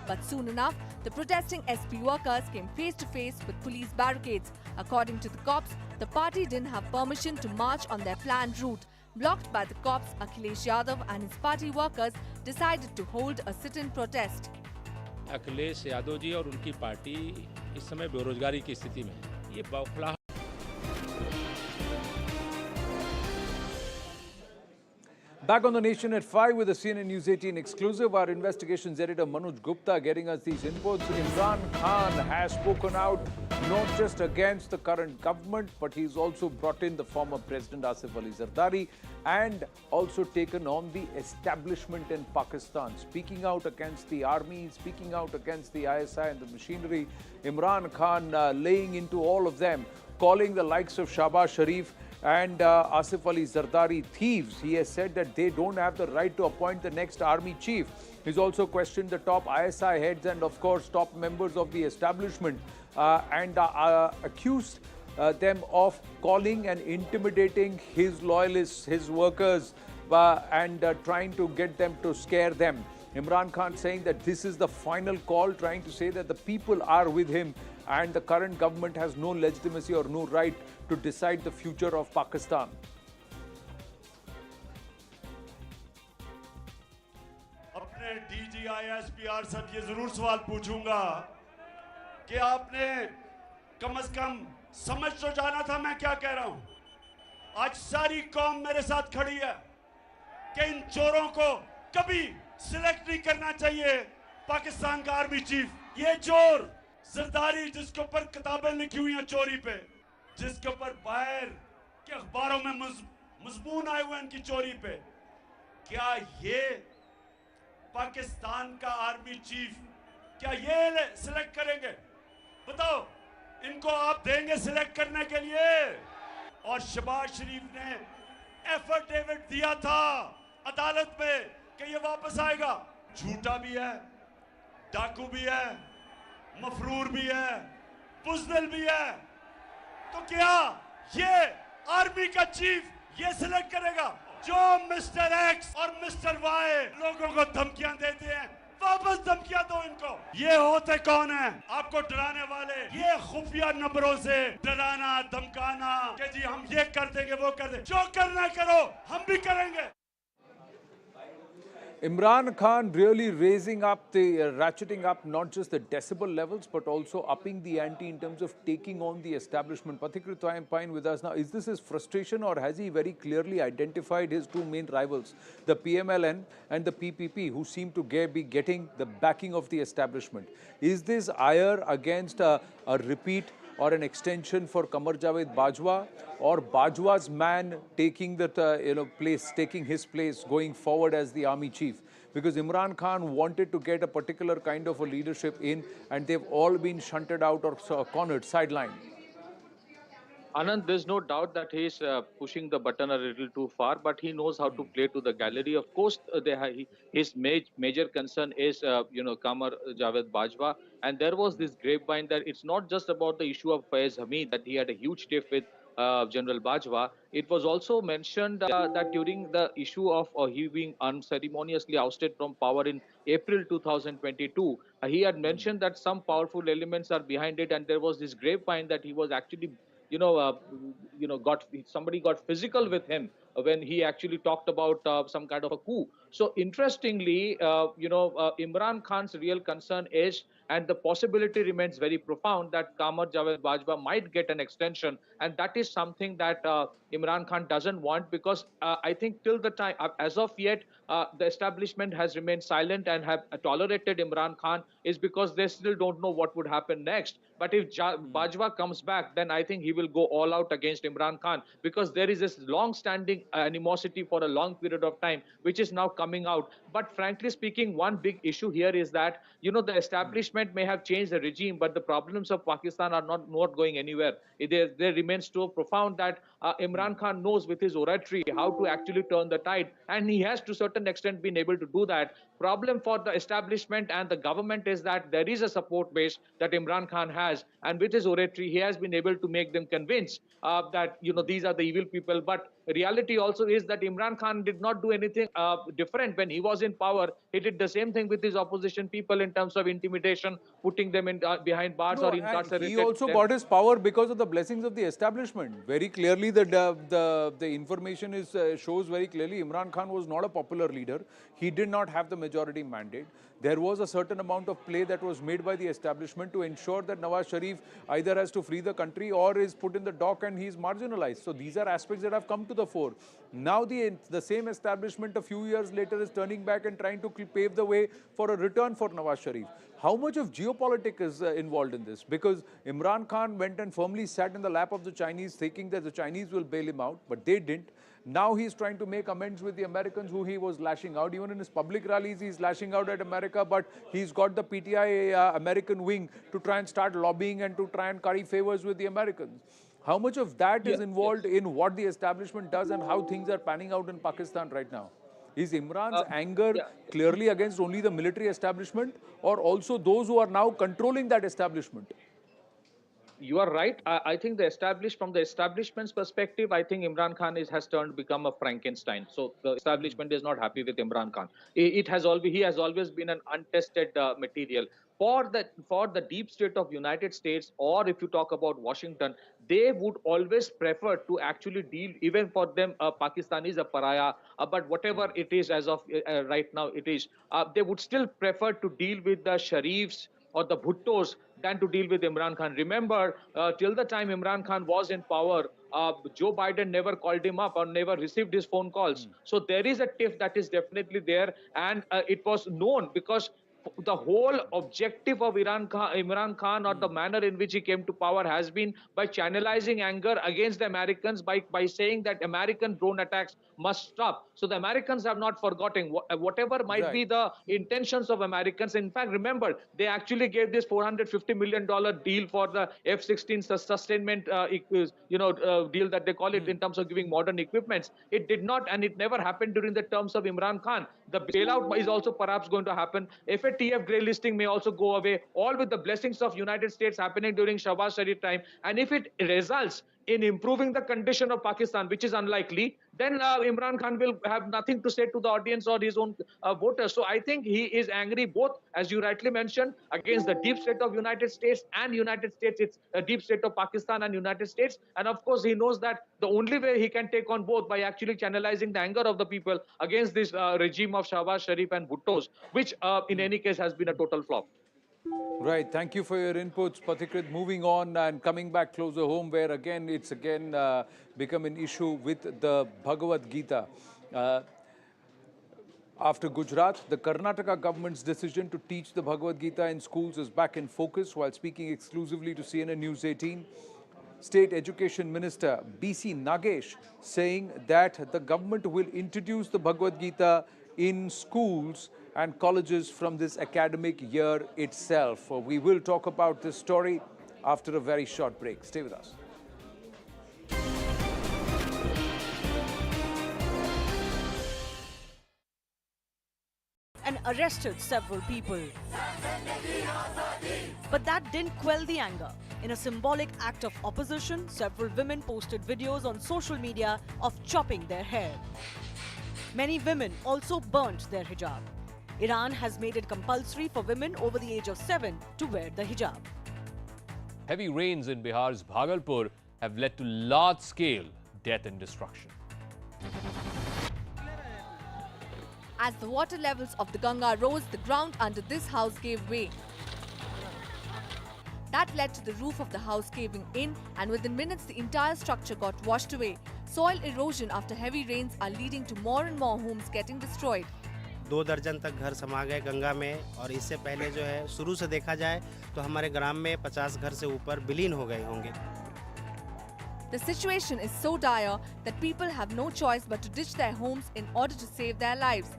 But soon enough, the protesting SP workers came face to face with police barricades. According to the cops, the party didn't have permission to march on their planned route. Blocked by the cops, Akhilesh Yadav and his party workers decided to hold a sit-in protest. Akhilesh Yadav ji और उनकी party इस समय बेरोजगारी की स्थिति में ये बौखलाहट। Back on the Nation at 5 with the CNN News 18 exclusive. Our investigations editor Manoj Gupta getting us these inputs. Imran Khan has spoken out not just against the current government, but he's also brought in the former President Asif Ali Zardari and also taken on the establishment in Pakistan. Speaking out against the army, speaking out against the ISI and the machinery. Imran Khan laying into all of them, calling the likes of Shahbaz Sharif and Asif Ali Zardari thieves. He has said that they don't have the right to appoint the next army chief. He's also questioned the top ISI heads and of course top members of the establishment and accused them of calling and intimidating his loyalists, his workers and trying to get them to scare them. Imran Khan saying that this is the final call, trying to say that the people are with him and the current government has no legitimacy or no right to decide the future of Pakistan. अपने DGI SPR से ये जरूर सवाल पूछूंगा कि आपने कम से कम समझ तो जाना था मैं क्या कह रहा हूं. आज सारी कौम मेरे साथ खड़ी है कि इन चोरों को कभी सिलेक्ट नहीं करना चाहिए पाकिस्तान का आर्मी चीफ. ये चोर जरदारी जिसके ऊपर किताबें लिखी हुई हैं चोरी पे, जिसके ऊपर बाहर के अखबारों में मजमून आए हुए हैं इनकी चोरी पे, क्या ये पाकिस्तान का आर्मी चीफ क्या ये सिलेक्ट करेंगे? बताओ, इनको आप देंगे सिलेक्ट करने के लिए? और शहबाज शरीफ ने एफिडेविट दिया था अदालत में कि ये वापस आएगा. झूठा भी है, डाकू भी है, मफरूर भी है, बुज़दिल भी है. तो क्या ये आर्मी का चीफ ये सिलेक्ट करेगा? जो मिस्टर एक्स और मिस्टर वाई लोगों को धमकियां देते हैं, वापस धमकियां दो इनको. ये होते कौन है आपको डराने वाले? ये खुफिया नंबरों से डराना धमकाना कि जी हम ये कर देंगे वो कर देंगे. जो करना करो, हम भी करेंगे. Imran Khan really raising up ratcheting up not just the decibel levels, but also upping the ante in terms of taking on the establishment. Pathikrit Pine with us now. Is this his frustration or has he very clearly identified his two main rivals, the PMLN and the PPP, who seem to be getting the backing of the establishment? Is this ire against a repeat or an extension for Qamar Javed Bajwa, or Bajwa's man taking that taking his place going forward as the army chief? Because Imran Khan wanted to get a particular kind of a leadership in, and they've all been shunted out or cornered, sidelined. Anand, there's no doubt that he's pushing the button a little too far, but he knows how to play to the gallery. Of course, his major concern is, Qamar Javed Bajwa. And there was this grapevine that it's not just about the issue of Faiz Hamid, that he had a huge tiff with General Bajwa. It was also mentioned that during the issue of he being unceremoniously ousted from power in April 2022, he had mentioned that some powerful elements are behind it, and there was this grapevine that he was actually somebody got physical with him when he actually talked about some kind of a coup. So interestingly, Imran Khan's real concern is, and the possibility remains very profound, that Qamar Javed Bajwa might get an extension, and that is something that Imran Khan doesn't want, because I think till the time, as of yet, the establishment has remained silent and have tolerated Imran Khan, is because they still don't know what would happen next. But if Bajwa comes back, then I think he will go all out against Imran Khan, because there is this long-standing animosity for a long period of time, which is now coming out. But frankly speaking, one big issue here is that, the establishment may have changed the regime, but the problems of Pakistan are not going anywhere. They remain so profound that Imran Khan knows with his oratory how to actually turn the tide, and he has to a certain extent been able to do that. Problem for the establishment and the government is that there is a support base that Imran Khan has, and with his oratory, he has been able to make them convinced that these are the evil people. But reality also is that Imran Khan did not do anything different when he was in power. He did the same thing with his opposition people in terms of intimidation, putting them in behind bars or incarcerated. He also got his power because of the blessings of the establishment. Very clearly, the information shows very clearly Imran Khan was not a popular leader. He did not have the majority mandate. There was a certain amount of play that was made by the establishment to ensure that Nawaz Sharif either has to flee the country or is put in the dock and he is marginalized. So these are aspects that have come to the fore. Now the same establishment a few years later is turning back and trying to pave the way for a return for Nawaz Sharif. How much of geopolitics is involved in this? Because Imran Khan went and firmly sat in the lap of the Chinese thinking that the Chinese will bail him out, but they didn't. Now he's trying to make amends with the Americans who he was lashing out. Even in his public rallies, he's lashing out at America, but he's got the PTI American wing to try and start lobbying and to try and curry favors with the Americans. How much of that is involved in what the establishment does and how things are panning out in Pakistan right now? Is Imran's anger clearly against only the military establishment or also those who are now controlling that establishment? You are right. I think from the establishment's perspective, I think Imran Khan has become a Frankenstein. So the establishment is not happy with Imran Khan. He has always been an untested material. For the deep state of United States, or if you talk about Washington, they would always prefer to actually deal, even for them, Pakistan is a pariah, but whatever it is as of right now, it is. They would still prefer to deal with the Sharifs or the Bhuttos than to deal with Imran Khan. Remember, till the time Imran Khan was in power, Joe Biden never called him up or never received his phone calls. So there is a tiff that is definitely there, and it was known because the whole objective of Imran Khan or the manner in which he came to power has been by channelizing anger against the Americans by saying that American drone attacks must stop. So the Americans have not forgotten whatever might be the intentions of Americans. In fact, remember, they actually gave this $450 million deal for the F-16 sustainment deal that they call it in terms of giving modern equipments. It did not, and it never happened during the terms of Imran Khan. The bailout is also perhaps going to happen. FATF grey listing may also go away, all with the blessings of United States happening during Shahbaz Sharif time. And if it results in improving the condition of Pakistan, which is unlikely, then Imran Khan will have nothing to say to the audience or his own voters. So I think he is angry both, as you rightly mentioned, against the deep state of United States and United States. It's a deep state of Pakistan and United States. And of course, he knows that the only way he can take on both by actually channelizing the anger of the people against this regime of Shahbaz Sharif and Bhuttos, which in any case has been a total flop. Right. Thank you for your inputs, Pathikrit. Moving on and coming back closer home, where it's become an issue with the Bhagavad Gita. After Gujarat, the Karnataka government's decision to teach the Bhagavad Gita in schools is back in focus. While speaking exclusively to CNN News 18, State Education Minister B.C. Nagesh saying that the government will introduce the Bhagavad Gita in schools and colleges from this academic year itself. We will talk about this story after a very short break. Stay with us. And arrested several people. But that didn't quell the anger. In a symbolic act of opposition, several women posted videos on social media of chopping their hair. Many women also burnt their hijab. Iran has made it compulsory for women over the age of 7 to wear the hijab. Heavy rains in Bihar's Bhagalpur have led to large-scale death and destruction. As the water levels of the Ganga rose, the ground under this house gave way. That led to the roof of the house caving in, and within minutes the entire structure got washed away. Soil erosion after heavy rains are leading to more and more homes getting destroyed. 2 दर्जन तक घर समा गए गंगा में और इससे पहले जो है शुरू से देखा जाए तो हमारे ग्राम में 50 घर से ऊपर विलीन हो गए होंगे. The situation is so dire that people have no choice but to ditch their homes in order to save their lives.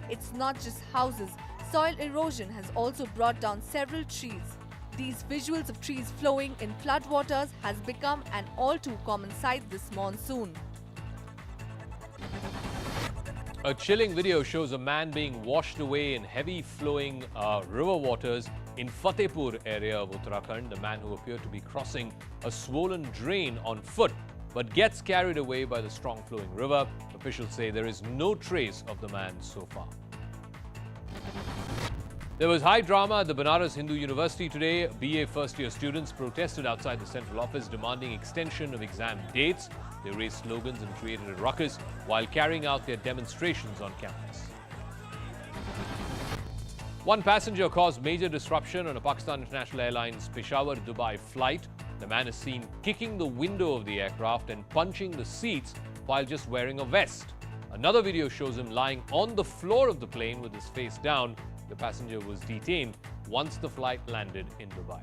It's not just houses. Soil erosion has also brought down several trees. These visuals of trees flowing in floodwaters has become an all too common sight this monsoon. A chilling video shows a man being washed away in heavy flowing river waters in Fatehpur area of Uttarakhand. The man who appeared to be crossing a swollen drain on foot but gets carried away by the strong flowing river. Officials say there is no trace of the man so far. There was high drama at the Banaras Hindu University today. BA first-year students protested outside the central office demanding extension of exam dates. They raised slogans and created a ruckus while carrying out their demonstrations on campus. One passenger caused major disruption on a Pakistan International Airlines Peshawar-Dubai flight. The man is seen kicking the window of the aircraft and punching the seats while just wearing a vest. Another video shows him lying on the floor of the plane with his face down. The passenger was detained once the flight landed in Dubai.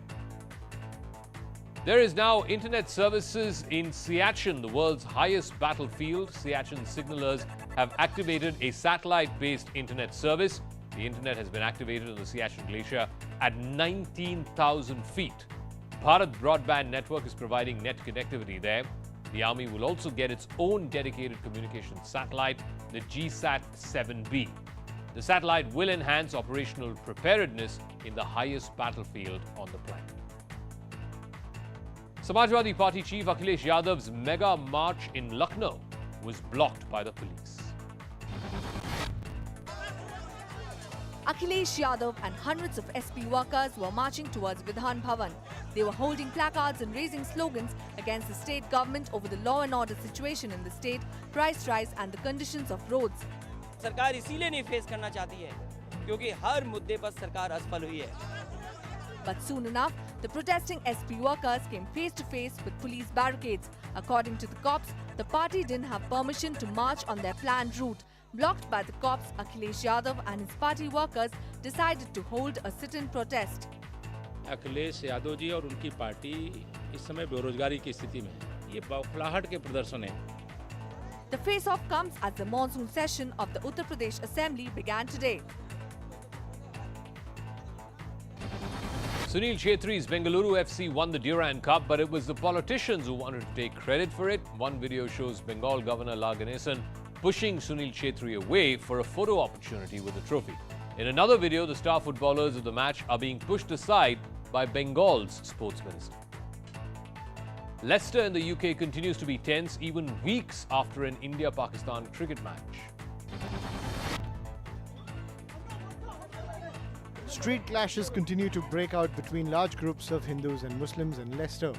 There is now internet services in Siachen, the world's highest battlefield. Siachen signalers have activated a satellite-based internet service. The internet has been activated on the Siachen Glacier at 19,000 feet. Bharat Broadband Network is providing net connectivity there. The army will also get its own dedicated communication satellite, the GSAT-7B. The satellite will enhance operational preparedness in the highest battlefield on the planet. Samajwadi Party chief Akhilesh Yadav's mega march in Lucknow was blocked by the police. Akhilesh Yadav and hundreds of SP workers were marching towards Vidhan Bhavan. They were holding placards and raising slogans against the state government over the law and order situation in the state, price rise and the conditions of roads. सरकार इसीलिए नहीं face करना चाहती है क्योंकि हर मुद्दे पर सरकार असफल हुई है. But soon enough, the protesting SP workers came face to face with police barricades. According to the cops, the party didn't have permission to march on their planned route. Blocked by the cops, Akhilesh Yadav and his party workers decided to hold a sit-in protest. Akhilesh Yadav ji और उनकी party इस समय बेरोजगारी की स्थिति में ये बौखलाहट के प्रदर्शन है. The face-off comes as the monsoon session of the Uttar Pradesh Assembly began today. Sunil Chhetri's Bengaluru FC won the Durand Cup, but it was the politicians who wanted to take credit for it. One video shows Bengal Governor La Ganesan pushing Sunil Chhetri away for a photo opportunity with the trophy. In another video, the star footballers of the match are being pushed aside by Bengal's sports minister. Leicester in the UK continues to be tense even weeks after an India-Pakistan cricket match. Street clashes continue to break out between large groups of Hindus and Muslims in Leicester.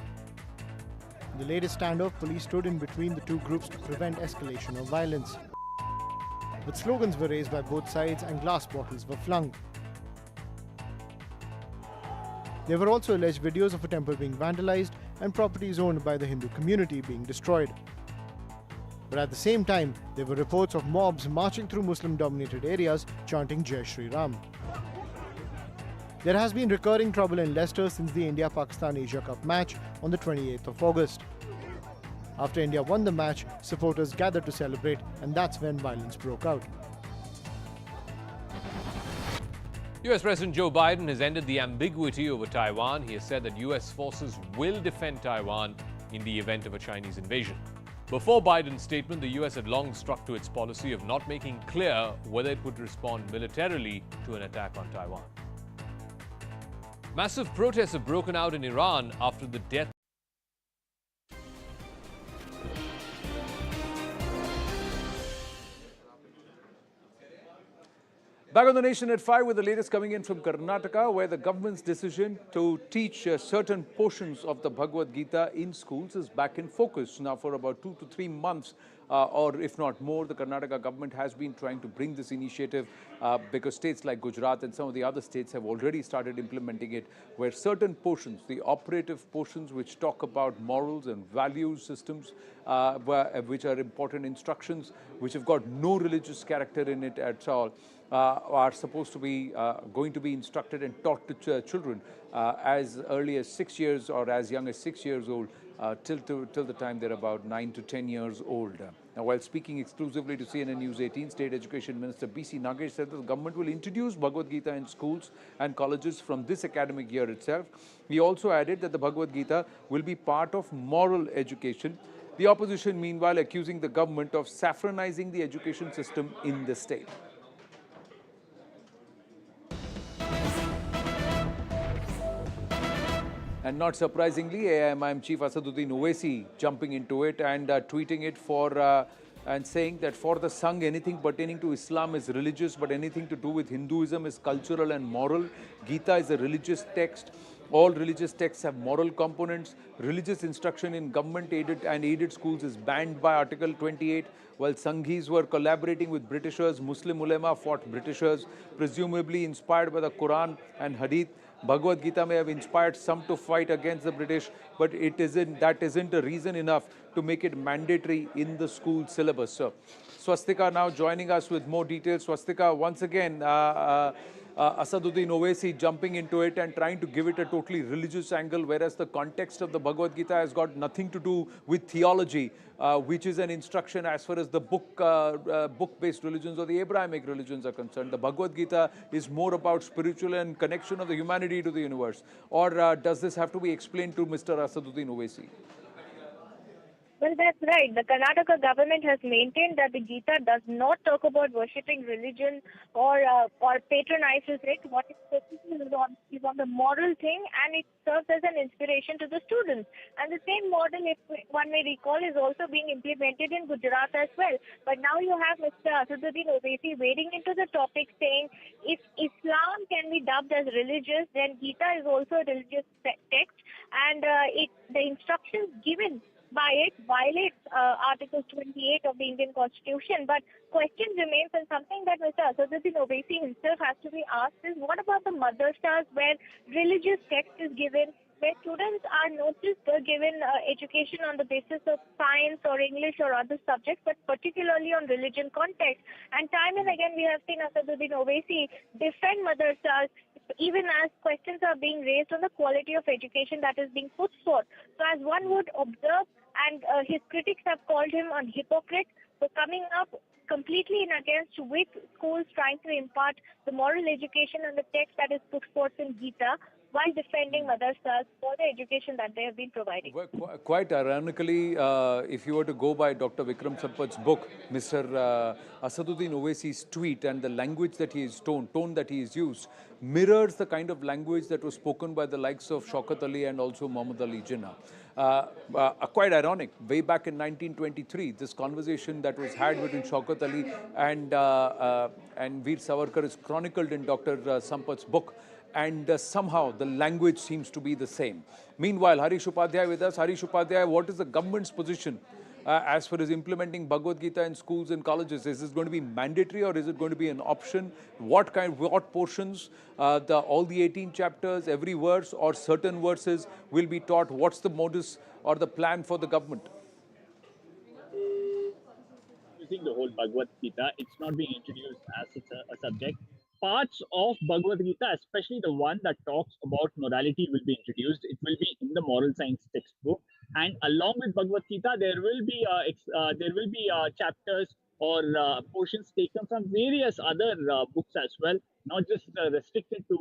In the latest standoff, police stood in between the two groups to prevent escalation of violence. But slogans were raised by both sides and glass bottles were flung. There were also alleged videos of a temple being vandalized and properties owned by the Hindu community being destroyed. But at the same time, there were reports of mobs marching through Muslim-dominated areas chanting Jai Shri Ram. There has been recurring trouble in Leicester since the India-Pakistan Asia Cup match on the 28th of August. After India won the match, supporters gathered to celebrate, and that's when violence broke out. US President Joe Biden has ended the ambiguity over Taiwan. He has said that US forces will defend Taiwan in the event of a Chinese invasion. Before Biden's statement, the US had long stuck to its policy of not making clear whether it would respond militarily to an attack on Taiwan. Massive protests have broken out in Iran after the death Back on the Nation at 5 with the latest coming in from Karnataka, where the government's decision to teach certain portions of the Bhagavad Gita in schools is back in focus. Now, for about 2 to 3 months, or if not more, the Karnataka government has been trying to bring this initiative because states like Gujarat and some of the other states have already started implementing it, where certain portions, the operative portions which talk about morals and value systems, which are important instructions, which have got no religious character in it at all, are supposed to be going to be instructed and taught to children as early as 6 years or as young as 6 years old till the time they're about 9 to 10 years old. Now, while speaking exclusively to CNN News 18, State Education Minister B.C. Nagesh said that the government will introduce Bhagavad Gita in schools and colleges from this academic year itself. He also added that the Bhagavad Gita will be part of moral education. The opposition, meanwhile, accusing the government of saffronizing the education system in the state. And not surprisingly, AIMIM Chief Asaduddin Owaisi jumping into it and tweeting it and saying that for the Sangh, anything pertaining to Islam is religious, but anything to do with Hinduism is cultural and moral. Gita is a religious text. All religious texts have moral components. Religious instruction in government-aided and aided schools is banned by Article 28. While Sanghis were collaborating with Britishers, Muslim ulema fought Britishers, presumably inspired by the Quran and Hadith. Bhagavad Gita may have inspired some to fight against the British, but that isn't a reason enough to make it mandatory in the school syllabus. So, Swastika now joining us with more details. Swastika, once again, Asaduddin Owaisi jumping into it and trying to give it a totally religious angle, whereas the context of the Bhagavad Gita has got nothing to do with theology, which is an instruction as far as the book-based religions or the Abrahamic religions are concerned. The Bhagavad Gita is more about spiritual and connection of the humanity to the universe. Or does this have to be explained to Mr. Asaduddin Owaisi? Well, that's right. The Karnataka government has maintained that the Gita does not talk about worshipping religion or patronizes it. What it focuses is on the moral thing, and it serves as an inspiration to the students. And the same model, if one may recall, is also being implemented in Gujarat as well. But now you have Mr. Asaduddin Owaisi wading into the topic, saying if Islam can be dubbed as religious, then Gita is also a religious text, and the instructions given by it violates Article 28 of the Indian Constitution. But question remains, and something that Mr. Asaduddin Owaisi himself has to be asked is, what about the madrasas where religious text is given, where students are not just given education on the basis of science or English or other subjects, but particularly on religion context. And time and again we have seen Asaduddin Owaisi defend madrasas, even as questions are being raised on the quality of education that is being put forth. So as one would observe, and his critics have called him a hypocrite for coming up completely in against with schools trying to impart the moral education and the text that is put forth in Gita, while defending madrasas for the education that they have been providing. Well, quite ironically, if you were to go by Dr. Vikram Sampat's book, Mr. Asaduddin Owaisi's tweet and the language that he is tone that he is used mirrors the kind of language that was spoken by the likes of Shaukat Ali and also Muhammad Ali Jinnah. Quite ironic, way back in 1923, this conversation that was had between Shaukat Ali and Veer Savarkar is chronicled in Dr. Sampat's book. And somehow the language seems to be the same. Meanwhile, Harish Upadhyay with us. Harish Upadhyay, what is the government's position as far as implementing Bhagavad Gita in schools and colleges? Is this going to be mandatory or is it going to be an option? What portions, all the 18 chapters, every verse or certain verses will be taught? What's the modus or the plan for the government? Using the whole Bhagavad Gita, it's not being introduced as a subject. Parts of Bhagavad Gita, especially the one that talks about morality, will be introduced. It will be in the moral science textbook, and along with Bhagavad Gita, there will be chapters or portions taken from various other books as well, not just restricted to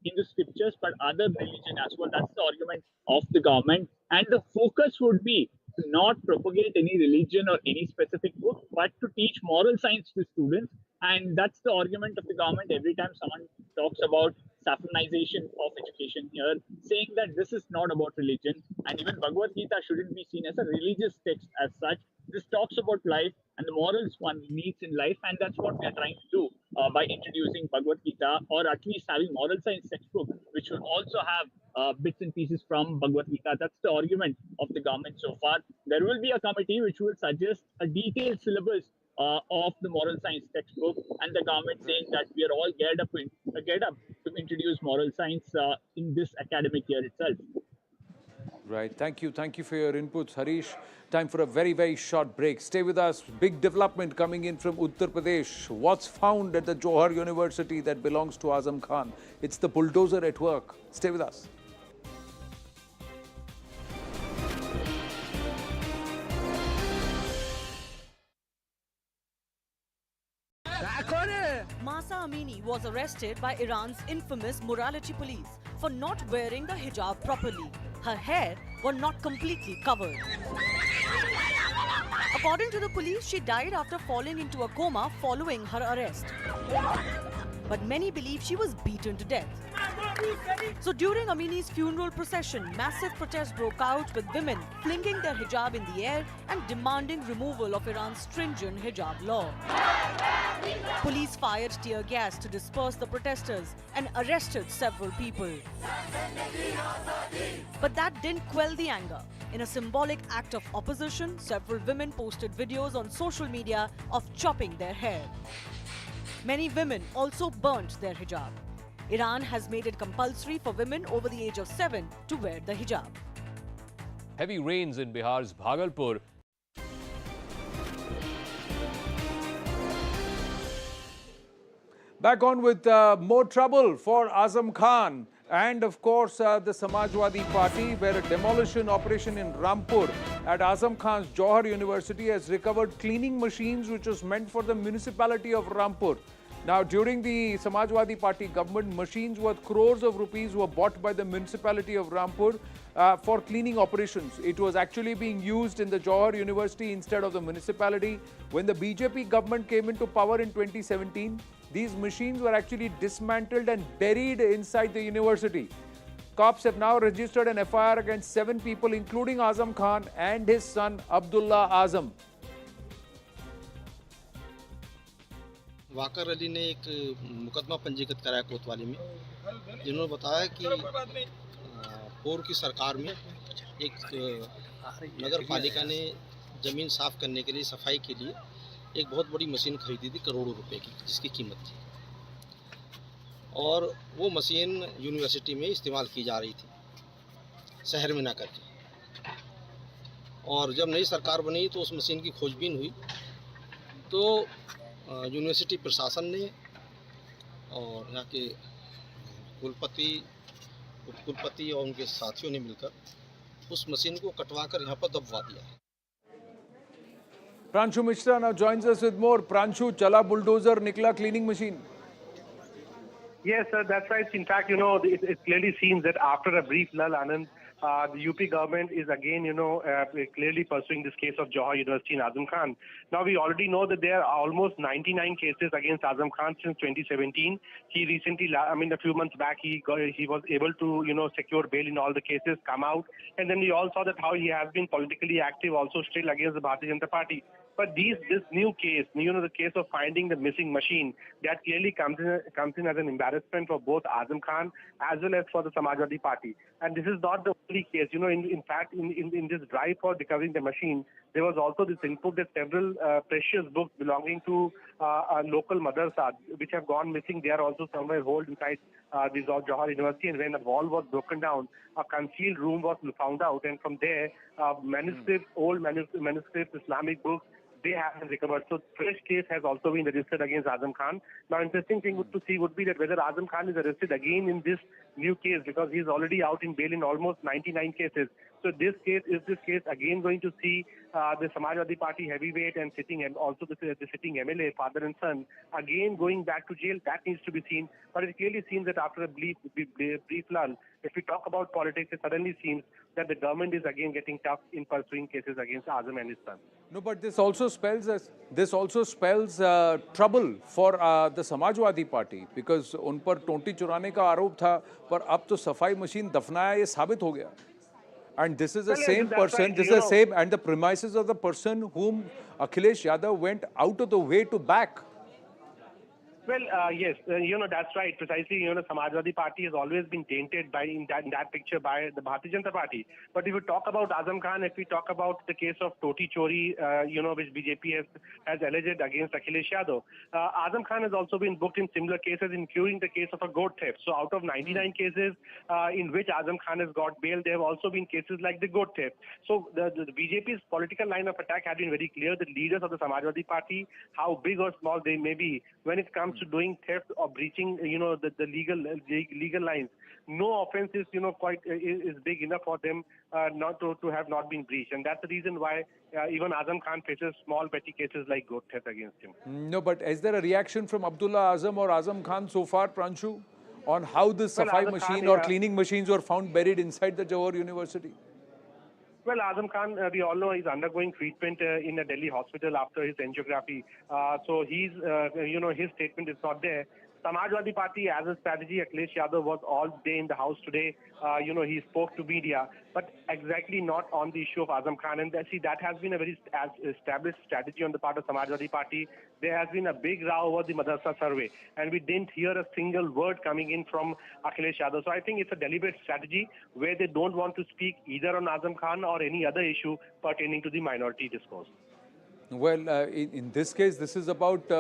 Hindu scriptures, but other religion as well. That's the argument of the government, and the focus would be to not propagate any religion or any specific book, but to teach moral science to students. And that's the argument of the government every time someone talks about saffronization of education here, saying that this is not about religion. And even Bhagavad Gita shouldn't be seen as a religious text as such. This talks about life and the morals one needs in life, and that's what we are trying to do. by introducing Bhagavad Gita, or at least having moral science textbook, which would also have bits and pieces from Bhagavad Gita. That's the argument of the government so far. There will be a committee which will suggest a detailed syllabus of the moral science textbook, and the government saying that we are all geared up to introduce moral science in this academic year itself. Right. Thank you. Thank you for your inputs, Harish. Time for a very, very short break. Stay with us. Big development coming in from Uttar Pradesh. What's found at the Johar University that belongs to Azam Khan? It's the bulldozer at work. Stay with us. Mahsa Amini was arrested by Iran's infamous morality police for not wearing the hijab properly. Her hair was not completely covered. According to the police, she died after falling into a coma following her arrest. But many believe she was beaten to death. So during Amini's funeral procession, massive protests broke out with women flinging their hijab in the air and demanding removal of Iran's stringent hijab law. Police fired tear gas to disperse the protesters and arrested several people. But that didn't quell the anger. In a symbolic act of opposition, several women posted videos on social media of chopping their hair. Many women also burnt their hijab. Iran has made it compulsory for women over the age of 7 to wear the hijab. Heavy rains in Bihar's Bhagalpur. Back on with more trouble for Azam Khan and, of course, the Samajwadi Party, where a demolition operation in Rampur at Azam Khan's Johar University has recovered cleaning machines which was meant for the municipality of Rampur. Now, during the Samajwadi Party government, machines worth crores of rupees were bought by the municipality of Rampur for cleaning operations. It was actually being used in the Johar University instead of the municipality. When the BJP government came into power in 2017, these machines were actually dismantled and buried inside the university. Cops have now registered an FIR against 7 people, including Azam Khan and his son Abdullah Azam. Walker Ali ने एक मुकदमा पंजीकृत कराया कोतवाली में, जिन्होंने बताया कि पूर्व की सरकार में एक नगर पालिका ने ज़मीन साफ करने के लिए, सफाई के लिए एक बहुत बड़ी मशीन खरीदी थी करोड़ों रुपए की, जिसकी कीमत थी, और वो मशीन यूनिवर्सिटी में इस्तेमाल की जा रही थी, शहर में ना करके। और जब नई सरकार बनी तो उस मशीन की खोजबीन हुई, तो यूनिवर्सिटी प्रशासन ने और यहाँ के कुलपति, उपकुलपति और उनके साथियों ने मिलकर उस मशीन को कटवाकर यहाँ पर दबवा दिया है। Pranshu Mishra now joins us with more. Pranshu, chala bulldozer, nikla cleaning machine. Yes, sir, that's right. In fact, it clearly seems that after a brief lull, Anand, the UP government is again, clearly pursuing this case of Johar University and Azam Khan. Now, we already know that there are almost 99 cases against Azam Khan since 2017. He recently, a few months back, he was able to, secure bail in all the cases, come out. And then we all saw that how he has been politically active, also still against the Bharatiya Janata Party. But this new case, the case of finding the missing machine, that clearly comes in as an embarrassment for both Azam Khan as well as for the Samajwadi Party. And this is not the only case. In fact, in this drive for recovering the machine, there was also this input that several precious books belonging to a local madrasa, which have gone missing, they are also somewhere held inside this Johar University. And when the wall was broken down, a concealed room was found out, and from there, old manuscripts, Islamic books, they have been recovered. So fresh case has also been registered against Azam Khan. Now, interesting thing to see would be that whether Azam Khan is arrested again in this new case, because he is already out in bail in almost 99 cases. So this case again going to see the Samajwadi Party heavyweight and also the sitting MLA, father and son, again going back to jail? That needs to be seen. But it clearly seems that after a brief lull, if we talk about politics, it suddenly seems that the government is again getting tough in pursuing cases against Azam and his son. No, but this also spells trouble for the Samajwadi Party, because उन पर टोंटी चुराने का आरोप था, पर अब तो सफाई मशीन दफनाया ये साबित हो गया. And this is the same person, this is the same, and the premises of the person whom Akhilesh Yadav went out of the way to back. Well, yes, that's right. Precisely, Samajwadi Party has always been tainted in that picture by the Bharatiya Janata Party. But if we talk about Azam Khan, if we talk about the case of Toti Chori, which BJP has alleged against Akhilesh Yadav, Azam Khan has also been booked in similar cases, including the case of a goat theft. So out of 99 cases in which Azam Khan has got bail, there have also been cases like the goat theft. So the BJP's political line of attack had been very clear. The leaders of the Samajwadi Party, how big or small they may be, when it comes to doing theft or breaching, the legal lines, no offense is, is big enough for them not to have not been breached, and that's the reason why even Azam Khan faces small petty cases like goat theft against him. No, but is there a reaction from Abdullah Azam or Azam Khan so far, Pranshu, on how this Safai machine or cleaning machines were found buried inside the Johor University? Well, Azam Khan, we all know he's undergoing treatment in a Delhi hospital after his angiography. So he's, his statement is not there. Samajwadi Party, as a strategy, Akhilesh Yadav was all day in the house today. He spoke to media, but exactly not on the issue of Azam Khan. And see, that has been a very established strategy on the part of Samajwadi Party. There has been a big row over the Madrasa survey, and we didn't hear a single word coming in from Akhilesh Yadav. So I think it's a deliberate strategy where they don't want to speak either on Azam Khan or any other issue pertaining to the minority discourse. Well, in this case, this is about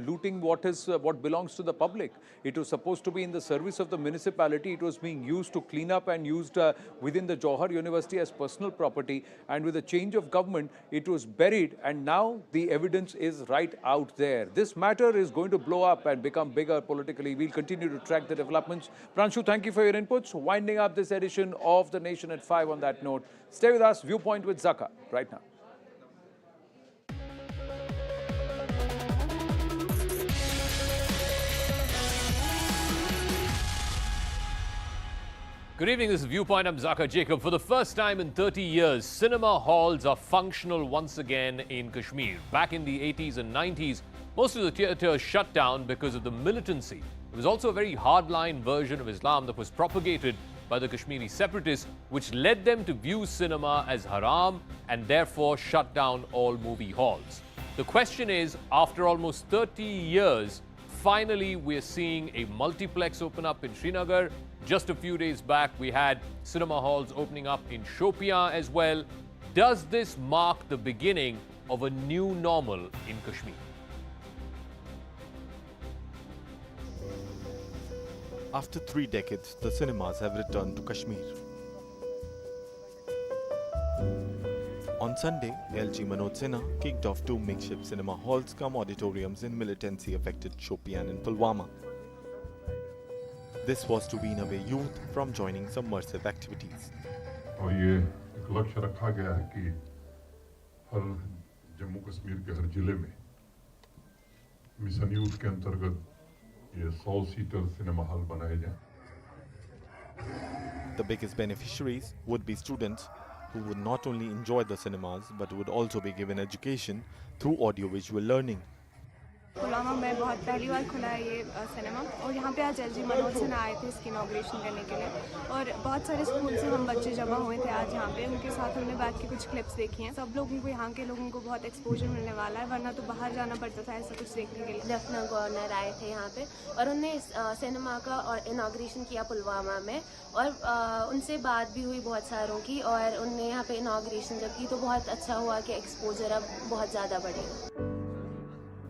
looting what belongs to the public. It was supposed to be in the service of the municipality. It was being used to clean up and used within the Johor University as personal property. And with the change of government, it was buried. And now the evidence is right out there. This matter is going to blow up and become bigger politically. We'll continue to track the developments. Pranshu, thank you for your inputs. Winding up this edition of The Nation at 5 on that note. Stay with us. Viewpoint with Zaka right now. Good evening, this is Viewpoint. I'm Zaka Jacob. For the first time in 30 years, cinema halls are functional once again in Kashmir. Back in the 80s and 90s, most of the theatres shut down because of the militancy. It was also a very hardline version of Islam that was propagated by the Kashmiri separatists, which led them to view cinema as haram and therefore shut down all movie halls. The question is, after almost 30 years, finally we're seeing a multiplex open up in Srinagar. Just a few days back, we had cinema halls opening up in Shopian as well. Does this mark the beginning of a new normal in Kashmir? After 3 decades, the cinemas have returned to Kashmir. On Sunday, LG Manoj Sinha kicked off 2 makeshift cinema halls cum auditoriums in militancy-affected Shopian and Pulwama. This was to wean away youth from joining subversive activities. और ये एक लक्ष्य रखा गया है कि हर जम्मू कश्मीर के हर जिले में मिशन यूथ के अंतर्गत ये 100 सीटर सिनेमा हॉल बनाए जाएं. The biggest beneficiaries would be students who would not only enjoy the cinemas but would also be given education through audiovisual learning. Pulwama में बहुत पहली बार खुला है ये सिनेमा और यहाँ पे आज एलजी मनोज सिन्हा आए थे इसकी इनॉग्रेशन करने के लिए और बहुत सारे स्कूल से हम बच्चे जमा हुए थे आज यहाँ पे. उनके साथ हमने बैठ के कुछ क्लिप्स देखी हैं. सब लोगों को यहाँ के लोगों को बहुत एक्सपोजर मिलने वाला है, वरना तो बाहर जाना पड़ता था ऐसा कुछ देखने के लिए. लेफ्टिनेंट गवर्नर आए थे यहाँ पे और उन्होंने सिनेमा का और इनॉग्रेशन किया पुलवामा में और उनसे बात भी हुई बहुत सारों की और उनने यहाँ पे इनॉग्रेशन जब की तो बहुत अच्छा हुआ कि एक्सपोजर अब बहुत ज़्यादा बढ़ेगा.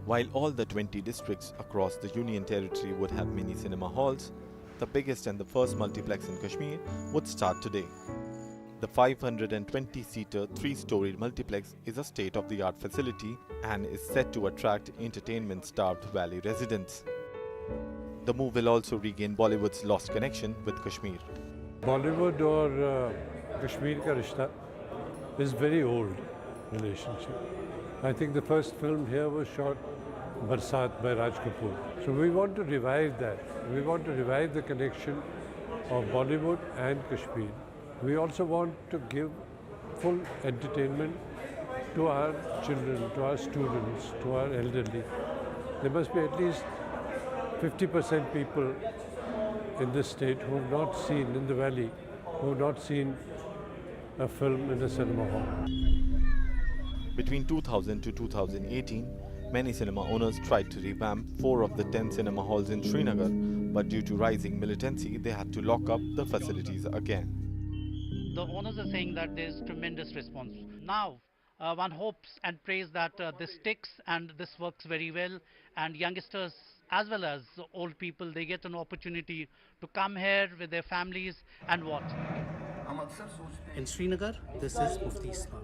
While all the 20 districts across the Union Territory would have mini cinema halls, the biggest and the first multiplex in Kashmir would start today. The 520-seater, 3-storied multiplex is a state-of-the-art facility and is set to attract entertainment-starved valley residents. The move will also regain Bollywood's lost connection with Kashmir. Bollywood और Kashmir का रिश्ता is very old relationship. I think the first film here was shot Barsat by Raj Kapoor. So we want to revive that. We want to revive the connection of Bollywood and Kashmir. We also want to give full entertainment to our children, to our students, to our elderly. There must be at least 50% people in this state who have not seen, in the valley, who have not seen a film in a cinema hall. Between 2000 to 2018, Many cinema owners tried to revamp 4 of the 10 cinema halls in Srinagar, but due to rising militancy, they had to lock up the facilities again. The owners are saying that there's tremendous response. Now, one hopes and prays that this sticks and this works very well, and youngsters as well as old people, they get an opportunity to come here with their families and watch. In Srinagar, this is Mufti Islam.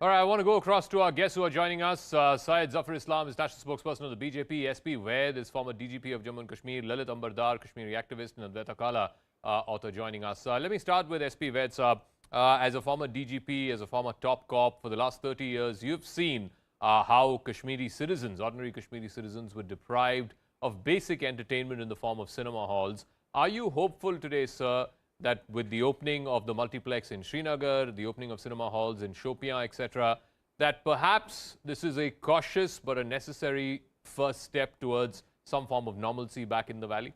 All right, I want to go across to our guests who are joining us. Syed Zafar Islam is national spokesperson of the BJP. SP Vaid is former DGP of Jammu and Kashmir. Lalit Ambardar, Kashmiri activist, and Advaita Kala, author, joining us. Let me start with SP Vaid, sir. As a former DGP, as a former top cop, for the last 30 years, you've seen how Kashmiri citizens, ordinary Kashmiri citizens, were deprived of basic entertainment in the form of cinema halls. Are you hopeful today, sir, that with the opening of the multiplex in Srinagar, the opening of cinema halls in Shopian, etc., that perhaps this is a cautious but a necessary first step towards some form of normalcy back in the valley?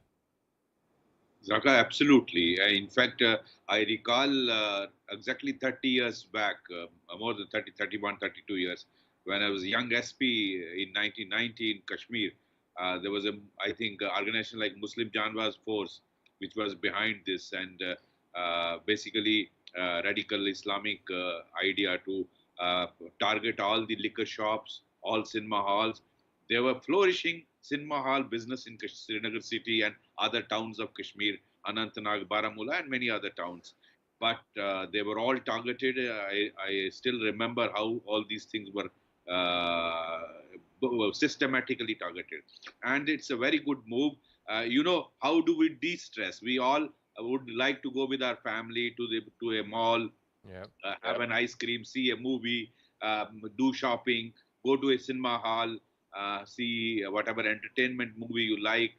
Zaka, absolutely. In fact, I recall exactly 30 years back, more than 30, 31, 32 years, when I was a young SP in 1990 in Kashmir. There was I think, organization like Muslim Janwaz Force, which was behind this, and basically radical Islamic idea to target all the liquor shops, all cinema halls. They were flourishing cinema hall business in Srinagar city and other towns of Kashmir, Anantnag, Baramulla, and many other towns. But they were all targeted. I still remember how all these things were systematically targeted. And it's a very good move. How do we de-stress? We all would like to go with our family to a mall, have an ice cream, see a movie, do shopping, go to a cinema hall, see whatever entertainment movie you like.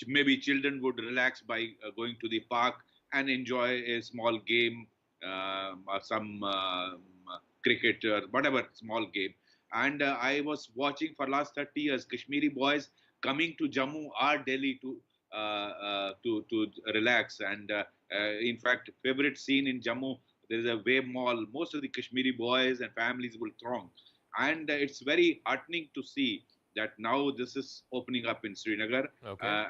Maybe children would relax by going to the park and enjoy a small game, or some cricket or whatever small game. And I was watching for last 30 years Kashmiri boys coming to Jammu or Delhi to relax. And in fact, favorite scene in Jammu, there is a wave mall. Most of the Kashmiri boys and families will throng. And it's very heartening to see that now this is opening up in Srinagar. Okay.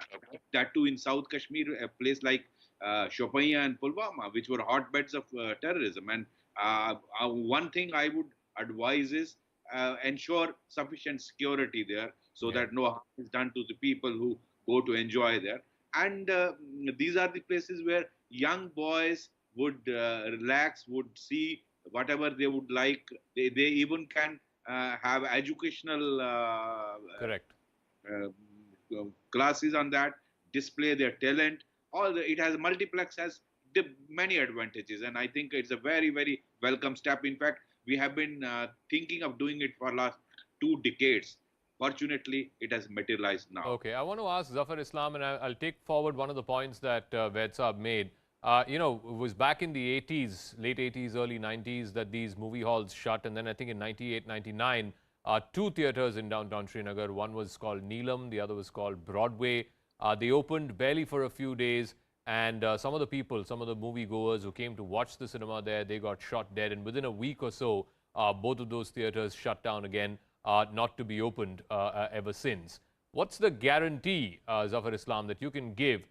That too in South Kashmir, a place like Shopian and Pulwama, which were hotbeds of terrorism. And one thing I would advise is ensure sufficient security there, so that no harm is done to the people who go to enjoy there. And these are the places where young boys would relax, would see whatever they would like. They even can have educational classes on that, display their talent. It has multiplex has many advantages, and I think it's a very, very welcome step. In fact, we have been thinking of doing it for last 2 decades. Fortunately, it has materialized now. Okay, I want to ask Zafar Islam, and I'll take forward one of the points that Vaid Saab made. It was back in the 80s, late 80s, early 90s, that these movie halls shut. And then I think in 98, 99, 2 theatres in downtown Srinagar. One was called Neelam, the other was called Broadway. They opened barely for a few days. And some of the people, some of the moviegoers who came to watch the cinema there, they got shot dead. And within a week or so, both of those theatres shut down again, not to be opened ever since. What's the guarantee, Zafar Islam, that you can give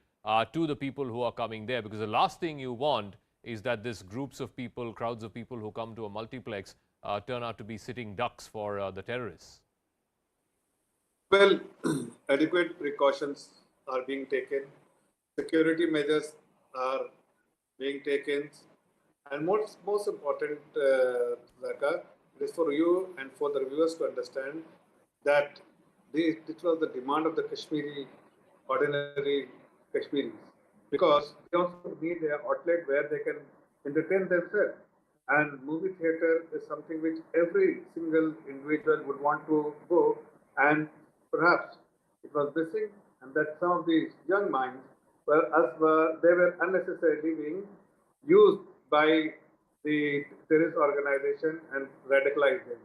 to the people who are coming there? Because the last thing you want is that this groups of people, crowds of people who come to a multiplex turn out to be sitting ducks for the terrorists. Well, adequate precautions are being taken. Security measures are being taken. And most important, Zaka, it is for you and for the viewers to understand that this was the demand of the ordinary Kashmiris, because they also need an outlet where they can entertain themselves. And movie theatre is something which every single individual would want to go, and perhaps it was missing, and that some of these young minds they were unnecessarily being used by the terrorist organization and radicalized them.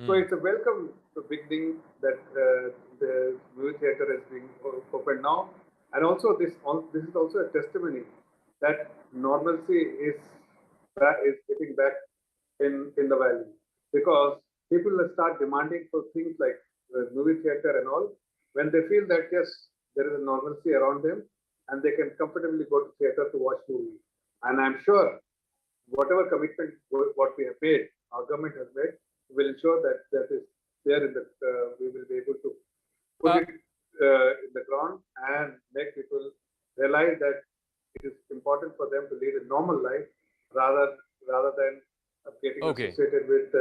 So it's a welcome beginning that the movie theatre is being opened now. And also this is also a testimony that normalcy is getting back in the valley, because people will start demanding for things like movie theater and all, when they feel that yes, there is a normalcy around them and they can comfortably go to theater to watch movies. And I'm sure whatever commitment what we have made, our government has made, will ensure that that is there in the, we will be able to put it in the ground and make people realize that it is important for them to lead a normal life rather than getting associated with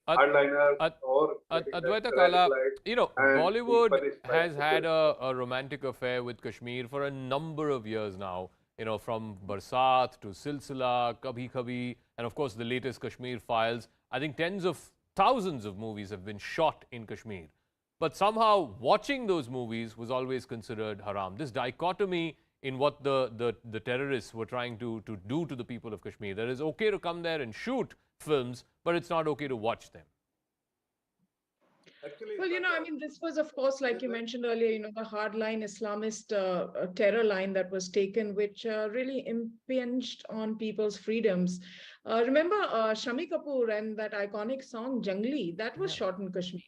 hardliners or Advaita Kala, you know, Bollywood has had a romantic affair with Kashmir for a number of years now. You know, from Barsat to Silsila, Kabhi Kabhi, and of course the latest Kashmir Files. I think tens of thousands of movies have been shot in Kashmir. But somehow watching those movies was always considered haram. This dichotomy in what the terrorists were trying to do to the people of Kashmir. That it's okay to come there and shoot films, but it's not okay to watch them. Well, you know, I mean, this was, of course, like you mentioned earlier, you know, the hardline Islamist terror line that was taken, which really impinged on people's freedoms. Remember Shami Kapoor and that iconic song Jangli, that was shot in Kashmir.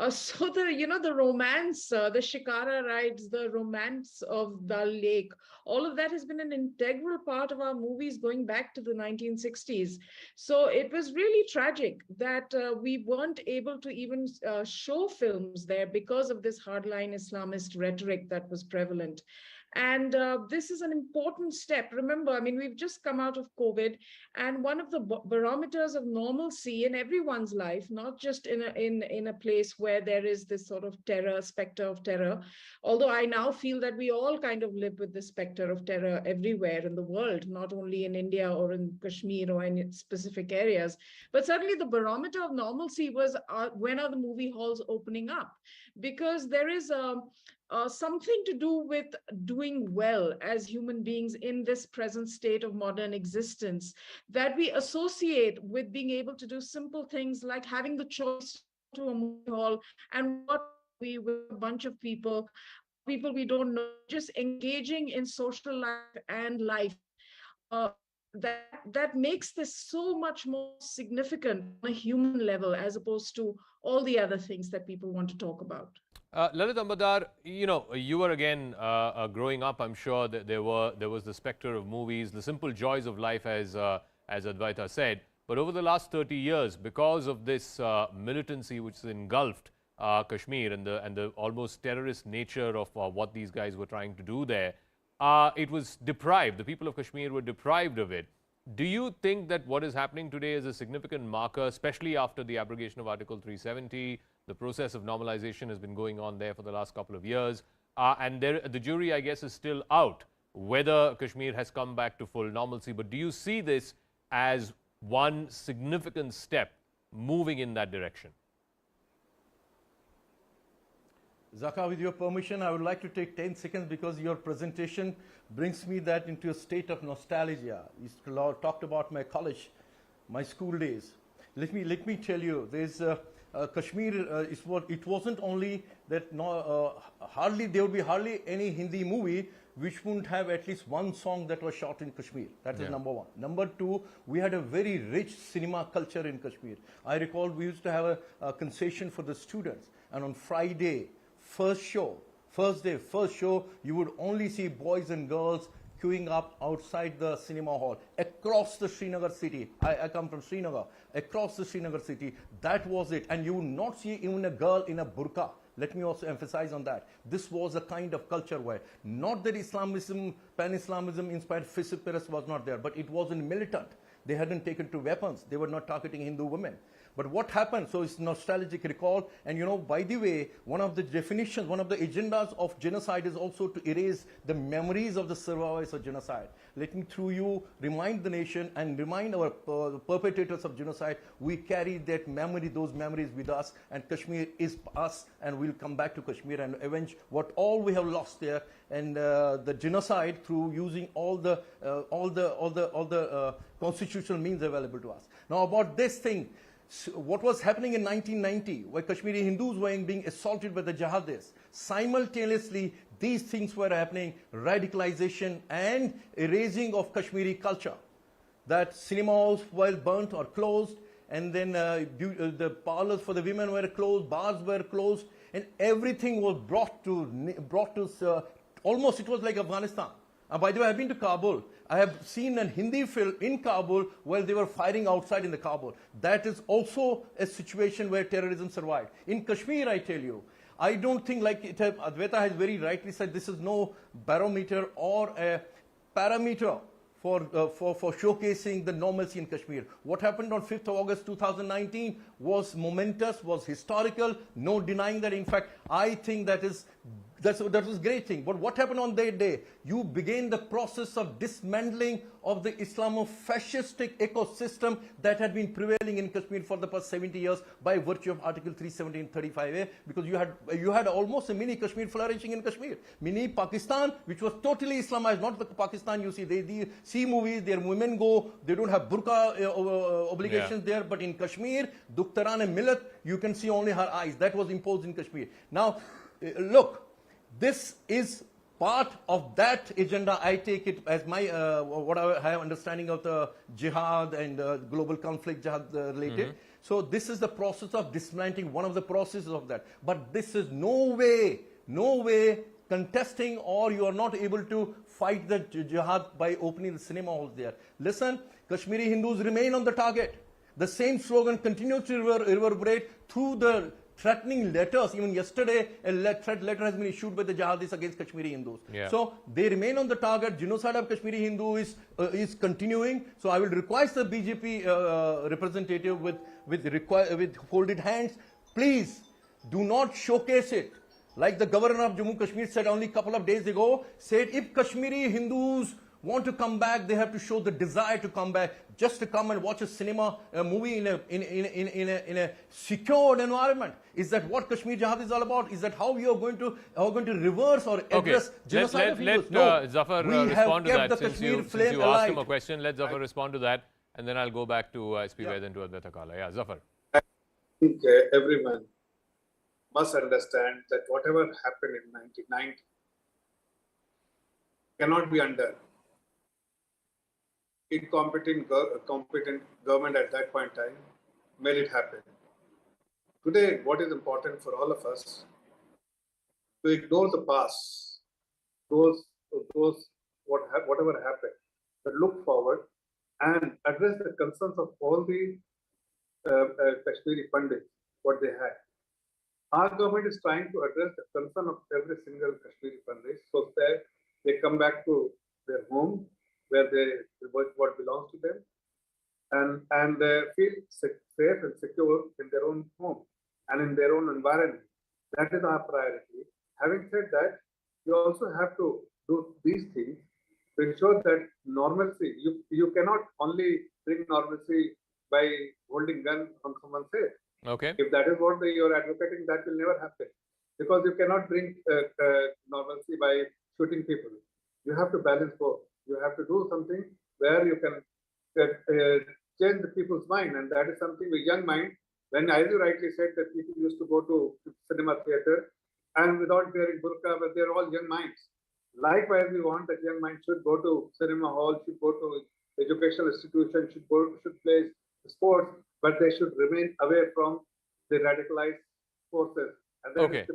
So the, you know, the romance, the Shikara rides, the romance of Dal Lake, all of that has been an integral part of our movies going back to the 1960s. So it was really tragic that we weren't able to even show films there because of this hardline Islamist rhetoric that was prevalent. And this is an important step. Remember, I mean, we've just come out of COVID, and one of the barometers of normalcy in everyone's life, not just in a place where there is this sort of terror, specter of terror, although I now feel that we all kind of live with the specter of terror everywhere in the world, not only in India or in Kashmir or in specific areas, but certainly the barometer of normalcy was when are the movie halls opening up? Because there is something to do with doing well as human beings in this present state of modern existence that we associate with being able to do simple things like having the choice to a movie hall and what we with a bunch of people we don't know, just engaging in social life and life. That makes this so much more significant on a human level as opposed to all the other things that people want to talk about. Lalit Ambadar, you know, you were again growing up. I'm sure that there was the specter of movies, the simple joys of life, as Advaita said. But over the last 30 years, because of this militancy which has engulfed Kashmir and the almost terrorist nature of what these guys were trying to do there, it was deprived. The people of Kashmir were deprived of it. Do you think that what is happening today is a significant marker, especially after the abrogation of Article 370? The process of normalization has been going on there for the last couple of years. And the jury, I guess, is still out whether Kashmir has come back to full normalcy. But do you see this as one significant step moving in that direction? Zaka, with your permission, I would like to take 10 seconds because your presentation brings me that into a state of nostalgia. You talked about my college, my school days. Let me tell you, there's Kashmir. It wasn't only that. There would be hardly any Hindi movie which wouldn't have at least one song that was shot in Kashmir. That is number one. Number two, we had a very rich cinema culture in Kashmir. I recall we used to have a concession for the students, and on Friday, first show, you would only see boys and girls queuing up outside the cinema hall across the Srinagar city. I come from Srinagar. Across the Srinagar city, that was it. And you would not see even a girl in a burqa. Let me also emphasize on that. This was a kind of culture where not that Islamism, pan-Islamism inspired Shivpora was not there, but it wasn't militant. They hadn't taken to weapons. They were not targeting Hindu women. But what happened? So it's nostalgic recall. And you know, by the way, one of the definitions, one of the agendas of genocide is also to erase the memories of the survivors of genocide. Let me, through you, remind the nation and remind our perpetrators of genocide, we carry that memory, those memories with us, and Kashmir is us, and we'll come back to Kashmir and avenge what all we have lost there, and the genocide through using all the constitutional means available to us. Now about this thing. So what was happening in 1990, where Kashmiri Hindus were being assaulted by the jihadis? Simultaneously, these things were happening, radicalization and erasing of Kashmiri culture. That cinema halls were burnt or closed, and then the parlors for the women were closed, bars were closed, and everything was brought to almost, it was like Afghanistan. By the way, I've been to Kabul. I have seen a Hindi film in Kabul where they were fighting outside in the Kabul. That is also a situation where terrorism survived. In Kashmir, I tell you, I don't think, like Advaita has very rightly said, this is no barometer or a parameter for showcasing the normalcy in Kashmir. What happened on 5th of August 2019 was momentous, was historical, no denying that. In fact, I think that was a great thing. But what happened on that day? You began the process of dismantling of the Islamo-fascistic ecosystem that had been prevailing in Kashmir for the past 70 years by virtue of Article 317-35A, because you had almost a mini Kashmir flourishing in Kashmir. Mini Pakistan, which was totally Islamized, not the Pakistan you see. They see movies, their women go, they don't have burqa obligations there, but in Kashmir, Dukhtaran and Millat, you can see only her eyes. That was imposed in Kashmir. Now, look, this is part of that agenda. I take it as my what I have understanding of the jihad and global conflict jihad related. So this is the process of dismantling, one of the processes of that. But this is no way contesting, or you are not able to fight the jihad by opening the cinema halls there. Listen, Kashmiri Hindus remain on the target. The same slogan continues to reverberate through the threatening letters. Even yesterday, a threat letter has been issued by the jihadis against Kashmiri Hindus. So they remain on the target. Genocide of Kashmiri Hindu is continuing. So I will request the BJP representative with folded hands, please do not showcase it. Like the governor of Jammu Kashmir said only a couple of days ago, said if Kashmiri Hindus want to come back, they have to show the desire to come back. Just to come and watch a movie in a secured environment. Is that what Kashmir Jihad is all about? Is that how we are going to reverse or address genocide of Hindus? Let Zafar respond to that. Since you asked him a question, let Zafar respond to that, and then I'll go back to SP Ved and to Advaita Kala. Yeah, Zafar. I think everyone must understand that whatever happened in 1990 cannot be undone. Incompetent government at that point in time made it happen. Today, what is important for all of us to ignore the past, whatever happened, but look forward and address the concerns of all the Kashmiri Pandits, what they had. Our government is trying to address the concern of every single Kashmiri Pandit so that they come back to their home, where what belongs to them, and feel safe and secure in their own home and in their own environment. That is our priority. Having said that, you also have to do these things to ensure that normalcy. You cannot only bring normalcy by holding gun on someone's head. Okay. If that is what you're advocating, that will never happen, because you cannot bring normalcy by shooting people. You have to balance both. You have to do something where you can change the people's mind, and that is something with young mind. When, as you rightly said, that people used to go to cinema theater and without wearing burqa, but they're all young minds. Likewise, we want that young minds should go to cinema hall, should go to educational institutions, should play sports, but they should remain away from the radicalized forces. And that will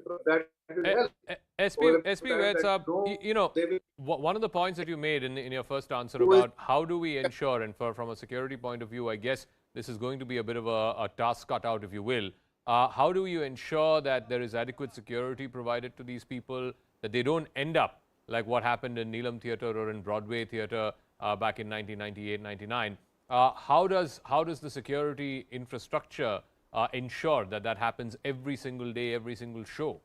help. SP Ved Sahab, you know, one of the points that you made in your first answer about how do we ensure, and from a security point of view, I guess this is going to be a bit of a task cut out, if you will. How do you ensure that there is adequate security provided to these people, that they don't end up like what happened in Neelam Theatre or in Broadway Theatre back in 1998-99? How does the security infrastructure ensure that happens every single day, every single show?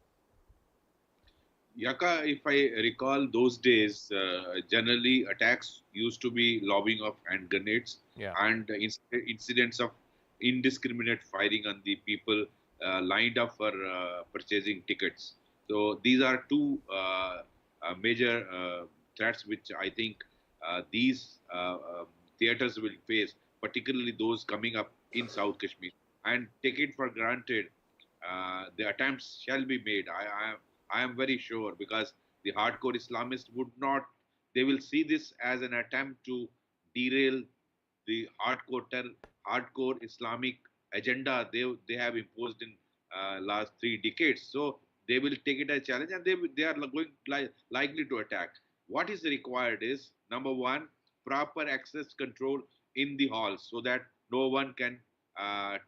Yaka, if I recall those days, generally attacks used to be lobbing of hand grenades and incidents of indiscriminate firing on the people lined up for purchasing tickets. So these are two major threats which I think these theatres will face, particularly those coming up in South Kashmir. And take it for granted, the attempts shall be made. I am very sure, because the hardcore Islamists would not, they will see this as an attempt to derail the hardcore hardcore Islamic agenda they have imposed in last 3 decades. So they will take it as a challenge, and they are likely to attack. What is required is, number one, proper access control in the halls so that no one can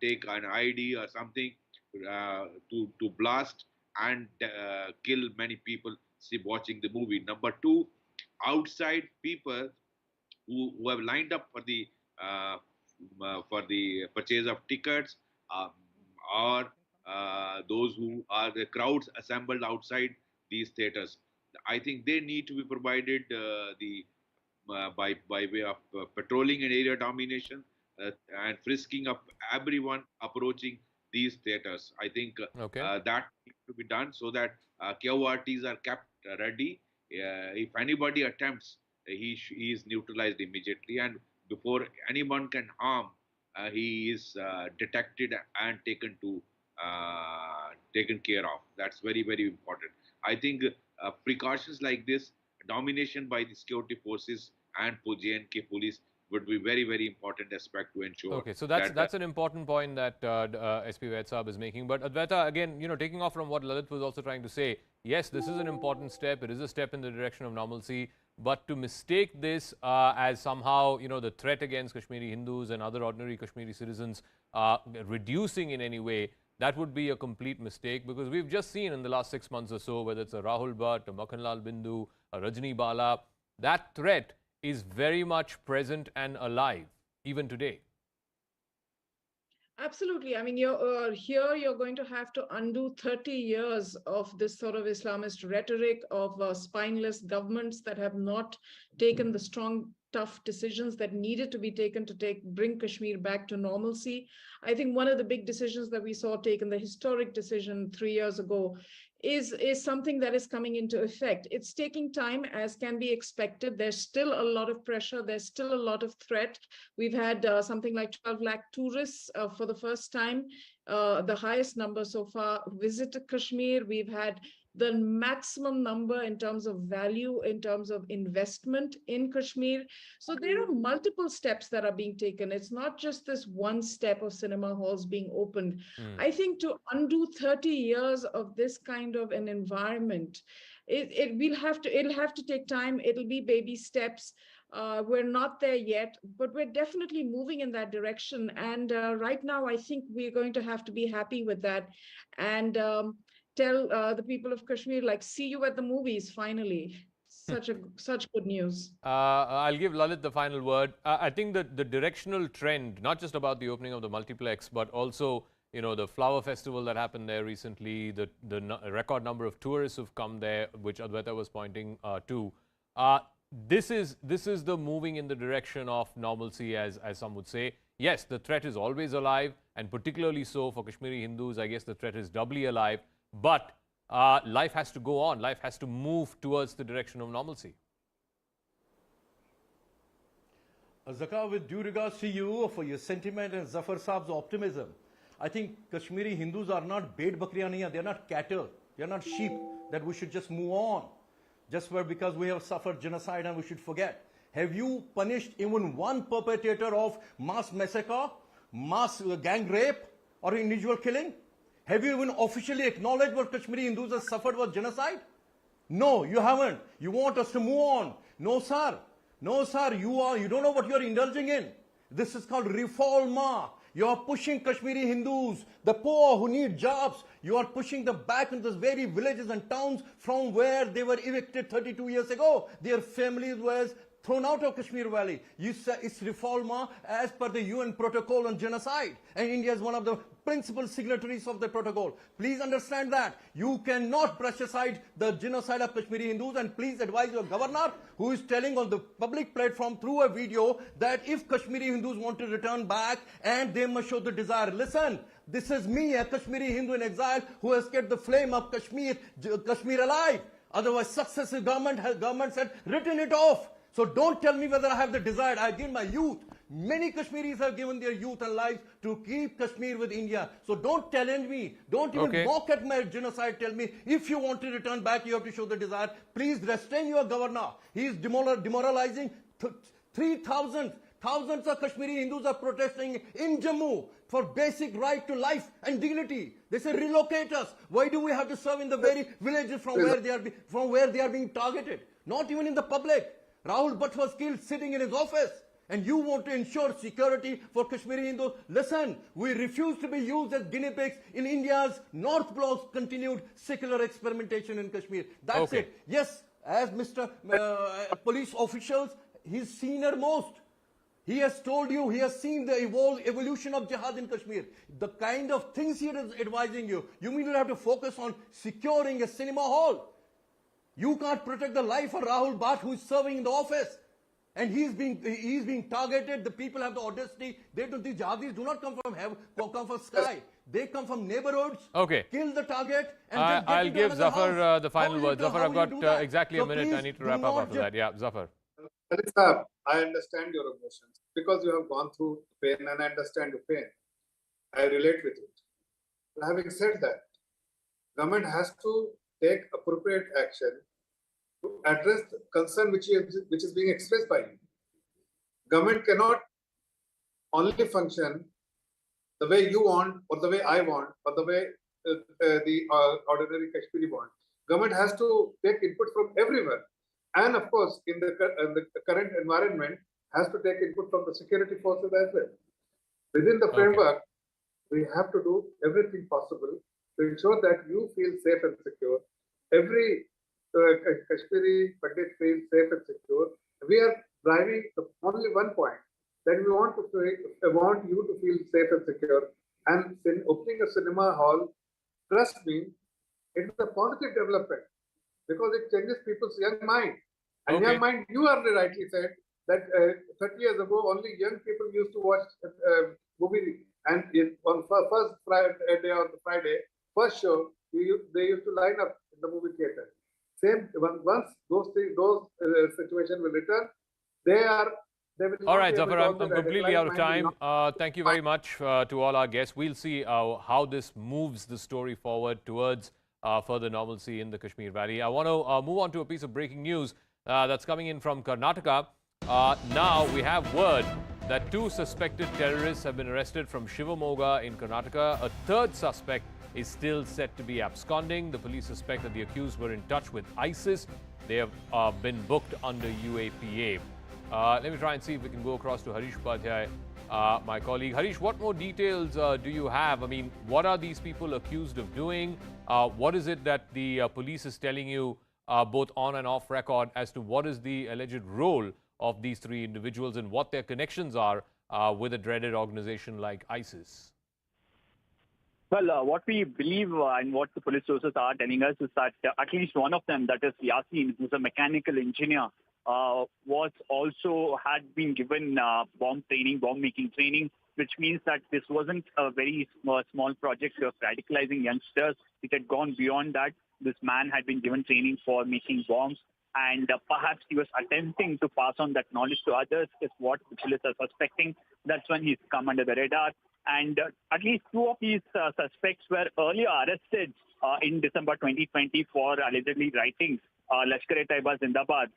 take an ID or something to blast and kill many people watching the movie. Number two, outside people who have lined up for the purchase of tickets, or those who are the crowds assembled outside these theaters. I think they need to be provided by way of patrolling and area domination and frisking up everyone approaching these theaters. I think that needs to be done so that KORTs are kept ready. If anybody attempts, he is neutralized immediately, and before anyone can harm, he is detected and taken care of. That's very, very important. I think precautions like this, domination by the security forces and JNK police, would be very, very important aspect to ensure. Okay, so that's an important point that SP Vaid Saab is making. But Advaita, again, taking off from what Lalit was also trying to say, yes, this is an important step. It is a step in the direction of normalcy. But to mistake this as somehow, the threat against Kashmiri Hindus and other ordinary Kashmiri citizens reducing in any way, that would be a complete mistake, because we've just seen in the last 6 months or so, whether it's a Rahul Bhatt, a Makhanlal Bindu, a Rajni Bala, that threat is very much present and alive even today. Absolutely. I mean, you're going to have to undo 30 years of this sort of Islamist rhetoric of spineless governments that have not taken the strong, tough decisions that needed to be taken to bring Kashmir back to normalcy. I think one of the big decisions that we saw taken, the historic decision 3 years ago, is something that is coming into effect. It's taking time, as can be expected. There's still a lot of pressure. There's still a lot of threat. We've had something like 12 lakh tourists for the first time, the highest number so far, visit Kashmir. We've had the maximum number in terms of value, in terms of investment in Kashmir. So there are multiple steps that are being taken. It's not just this one step of cinema halls being opened. I think to undo 30 years of this kind of an environment, it'll have to take time. It'll be baby steps. We're not there yet, but we're definitely moving in that direction. And right now, I think we're going to have to be happy with that. And tell the people of Kashmir, see you at the movies, finally. Such good news. I'll give Lalit the final word. I think that the directional trend, not just about the opening of the multiplex, but also, the flower festival that happened there recently, the record number of tourists who've come there, which Advaita was pointing to. This is the moving in the direction of normalcy, as some would say. Yes, the threat is always alive, and particularly so for Kashmiri Hindus. I guess the threat is doubly alive. But life has to go on. Life has to move towards the direction of normalcy. Zaka, with due regards to you for your sentiment and Zafar Saab's optimism, I think Kashmiri Hindus are not bed bakriyan nahi, they're not cattle, they're not sheep that we should just move on. Just because we have suffered genocide and we should forget. Have you punished even one perpetrator of mass massacre, mass gang rape, or individual killing? Have you even officially acknowledged what Kashmiri Hindus have suffered was genocide? No, you haven't. You want us to move on. No, sir. No, sir. You don't know what you're indulging in. This is called reforma. You are pushing Kashmiri Hindus, the poor who need jobs. You are pushing them back into those very villages and towns from where they were evicted 32 years ago. Their families were thrown out of Kashmir Valley. You say it's reforma as per the UN protocol on genocide. And India is one of the principal signatories of the protocol. Please understand that. You cannot brush aside the genocide of Kashmiri Hindus, and please advise your governor, who is telling on the public platform through a video that if Kashmiri Hindus want to return back, and they must show the desire. Listen, this is me, a Kashmiri Hindu in exile, who has kept the flame of Kashmir alive. Otherwise, successive governments had written it off. So don't tell me whether I have the desire. I give my youth. Many Kashmiris have given their youth and lives to keep Kashmir with India. So don't challenge me. Don't even mock at my genocide. Tell me, if you want to return back, you have to show the desire. Please restrain your governor. He is demoralizing 3,000 Thousands of Kashmiri Hindus are protesting in Jammu for basic right to life and dignity. They say relocate us. Why do we have to serve in the very villages from where they are being targeted? Not even in the public. Rahul Bhatt was killed sitting in his office. And you want to ensure security for Kashmiri Hindus? Listen, we refuse to be used as guinea pigs in India's North Block's continued secular experimentation in Kashmir. That's it. Yes, as Mr. Police officials, he's senior most. He has told you, he has seen the evolution of jihad in Kashmir. The kind of things he is advising you, you mean you have to focus on securing a cinema hall. You can't protect the life of Rahul Bhatt, who is serving in the office. And he's being targeted. The people have the audacity. These jihadis do not come from heaven, come from sky. They come from neighborhoods. Okay. Kill the target. And I'll give Zafar the final word. Zafar, I've got exactly a minute. Please, I need to wrap up after that. Yeah, Zafar. I understand your emotions because you have gone through pain and I understand your pain. I relate with it. But having said that, government has to take appropriate action to address the concern which is being expressed by you. Government cannot only function the way you want, or the way I want, or the way the ordinary Kashmiri want. Government has to take input from everywhere, and of course, in the current environment, has to take input from the security forces as well. Within the framework, we have to do everything possible to ensure that you feel safe and secure. Every Kashmiri Pandit feels safe and secure. We are driving only one point, that we want you to feel safe and secure. And in opening a cinema hall, trust me, it is a positive development because it changes people's young mind. And young mind, you are rightly said that 30 years ago, only young people used to watch movie, and on first Friday or the Friday, first show, they used to line up in the movie theater. Same once those situations will return, they will. All right, Zafar, I'm completely out of time. Thank you very much to all our guests. We'll see how this moves the story forward towards further normalcy in the Kashmir Valley. I want to move on to a piece of breaking news that's coming in from Karnataka. Now we have word that 2 suspected terrorists have been arrested from Shivpora in Karnataka. A third suspect is still said to be absconding. The police suspect that the accused were in touch with ISIS. They have been booked under UAPA. Let me try and see if we can go across to Harish Upadhyay, my colleague. Harish, what more details do you have? I mean, what are these people accused of doing? What is it that the police is telling you, both on and off record, as to what is the alleged role of these 3 individuals and what their connections are with a dreaded organization like ISIS? Well, what we believe and what the police sources are telling us is that at least one of them, that is Yasin, who's a mechanical engineer, had been given bomb making training, which means that this wasn't a very small project of radicalizing youngsters. It had gone beyond that. This man had been given training for making bombs, and perhaps he was attempting to pass on that knowledge to others, is what the police are suspecting. That's when he's come under the radar. And at least 2 of these suspects were earlier arrested in December 2020 for allegedly writing Lashkar-e-Taiba Zindabad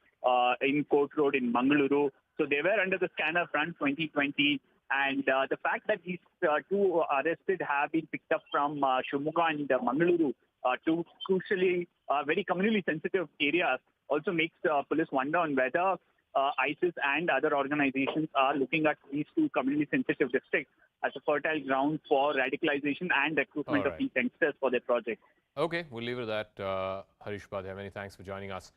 in Court Road in Mangaluru. So they were under the scanner front 2020. And the fact that these 2 arrested have been picked up from Shivpora and Mangaluru, 2 crucially very communally sensitive areas, also makes police wonder on whether ISIS and other organizations are looking at these 2 communally sensitive districts as a fertile ground for radicalization and recruitment of these youngsters for their project. Okay, we'll leave it at that. Harish Upadhyay, many thanks for joining us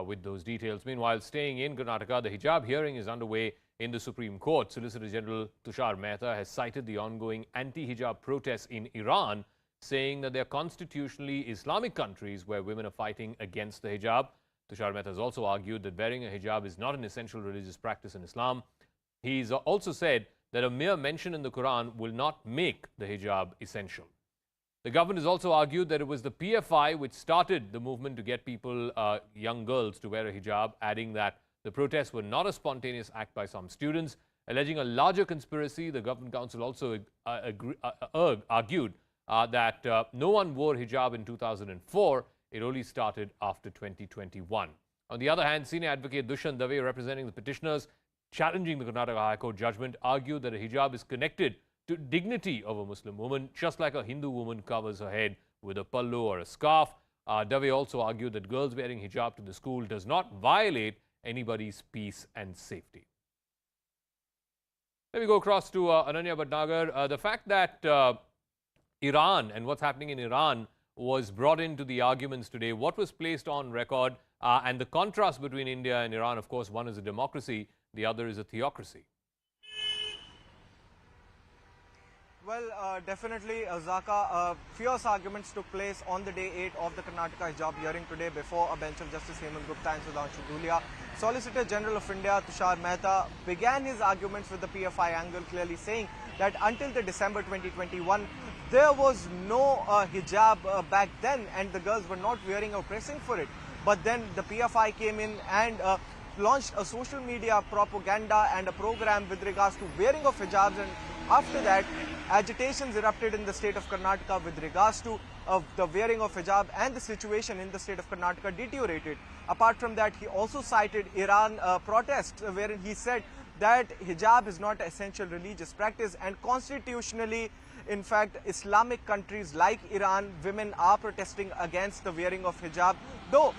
with those details. Meanwhile, staying in Karnataka, the hijab hearing is underway in the Supreme Court. Solicitor General Tushar Mehta has cited the ongoing anti-hijab protests in Iran, saying that they are constitutionally Islamic countries where women are fighting against the hijab. Tushar Mehta has also argued that wearing a hijab is not an essential religious practice in Islam. He's also said that a mere mention in the Quran will not make the hijab essential. The government has also argued that it was the PFI which started the movement to get people, young girls, to wear a hijab, adding that the protests were not a spontaneous act by some students. Alleging a larger conspiracy, the Government Council also argued that no one wore hijab in 2004. It only started after 2021. On the other hand, senior advocate Durand Cup, representing the petitioners, challenging the Karnataka High Court judgment argued that a hijab is connected to dignity of a Muslim woman, just like a Hindu woman covers her head with a pallu or a scarf. Dave also argued that girls wearing hijab to the school does not violate anybody's peace and safety. Let me go across to Ananya Bhatnagar. The fact that Iran and what's happening in Iran was brought into the arguments today. What was placed on record and the contrast between India and Iran? Of course, one is a democracy, the other is a theocracy. Well, definitely, Zaka, fierce arguments took place on the day 8 of the Karnataka Hijab hearing today before a bench of Justice Hemant Gupta and Sudhanshu Dhulia. Solicitor General of India, Tushar Mehta, began his arguments with the PFI angle, clearly saying that until the December 2021, there was no hijab back then and the girls were not wearing or pressing for it. But then the PFI came in and launched a social media propaganda and a program with regards to wearing of hijabs, and after that, agitations erupted in the state of Karnataka with regards to the wearing of hijab, and the situation in the state of Karnataka deteriorated. Apart from that, he also cited Iran protests, wherein he said that hijab is not an essential religious practice, and constitutionally, in fact, Islamic countries like Iran, women are protesting against the wearing of hijab, though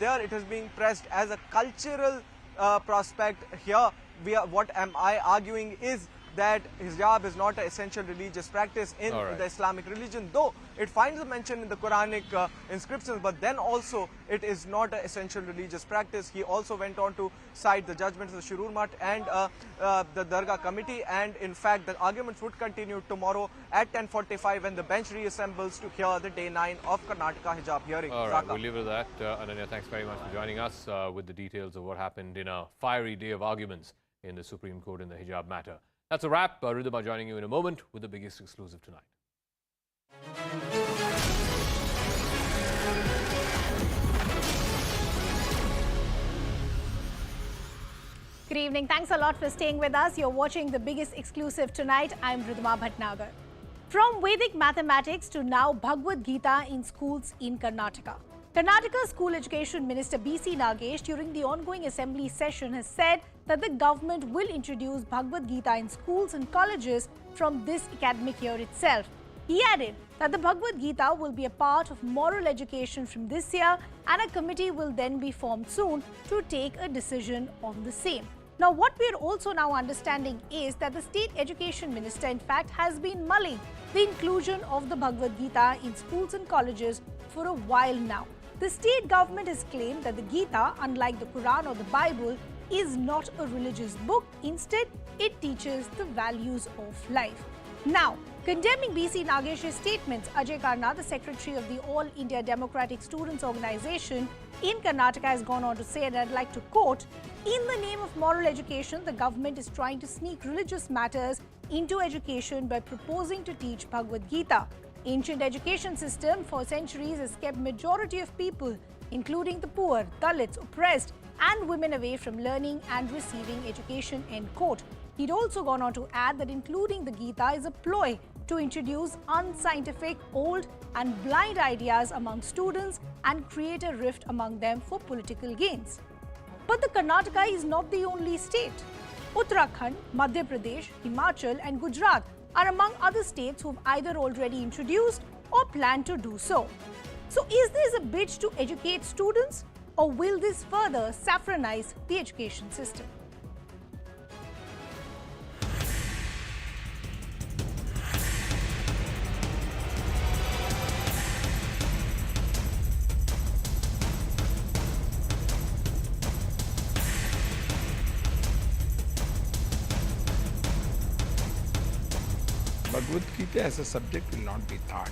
there it is being pressed as a cultural prospect. Here, what am I arguing is that hijab is not an essential religious practice in the Islamic religion, though it finds a mention in the Quranic inscriptions, but then also it is not an essential religious practice. He also went on to cite the judgments of the Shirur Mutt and the Dargah committee, and in fact the arguments would continue tomorrow at 10:45 when the bench reassembles to hear the day 9 of Karnataka Hijab hearing. All right, we'll leave it at that. Ananya, thanks very much for joining us with the details of what happened in a fiery day of arguments in the Supreme Court in the hijab matter. That's a wrap. Ridhima joining you in a moment with the biggest exclusive tonight. Good evening. Thanks a lot for staying with us. You're watching the biggest exclusive tonight. I'm Ridhima Bhatnagar. From Vedic mathematics to now Bhagavad Gita in schools in Karnataka. Karnataka School Education Minister B.C. Nagesh during the ongoing assembly session has said that the government will introduce Bhagavad Gita in schools and colleges from this academic year itself. He added that the Bhagavad Gita will be a part of moral education from this year, and a committee will then be formed soon to take a decision on the same. Now, what we are also now understanding is that the State Education Minister, in fact, has been mulling the inclusion of the Bhagavad Gita in schools and colleges for a while now. The state government has claimed that the Gita, unlike the Quran or the Bible, is not a religious book. Instead, it teaches the values of life. Now, condemning B.C. Nagesh's statements, Ajay Karna, the secretary of the All India Democratic Students Organization in Karnataka, has gone on to say, and I'd like to quote, "In the name of moral education, the government is trying to sneak religious matters into education by proposing to teach Bhagavad Gita. Ancient education system for centuries has kept majority of people, including the poor, Dalits, oppressed, and women away from learning and receiving education," end quote. He'd also gone on to add that including the Gita is a ploy to introduce unscientific, old and blind ideas among students and create a rift among them for political gains. But the Karnataka is not the only state. Uttarakhand, Madhya Pradesh, Himachal and Gujarat are among other states who have either already introduced or plan to do so. So is this a bid to educate students, or will this further saffronize the education system? Bhagavad Gita as a subject will not be taught.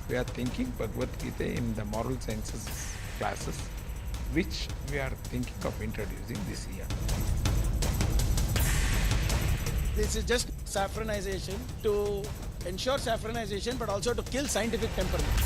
We are thinking Bhagavad Gita in the moral sciences classes, which we are thinking of introducing this year. This is just saffronization to ensure saffronization, but also to kill scientific temperament.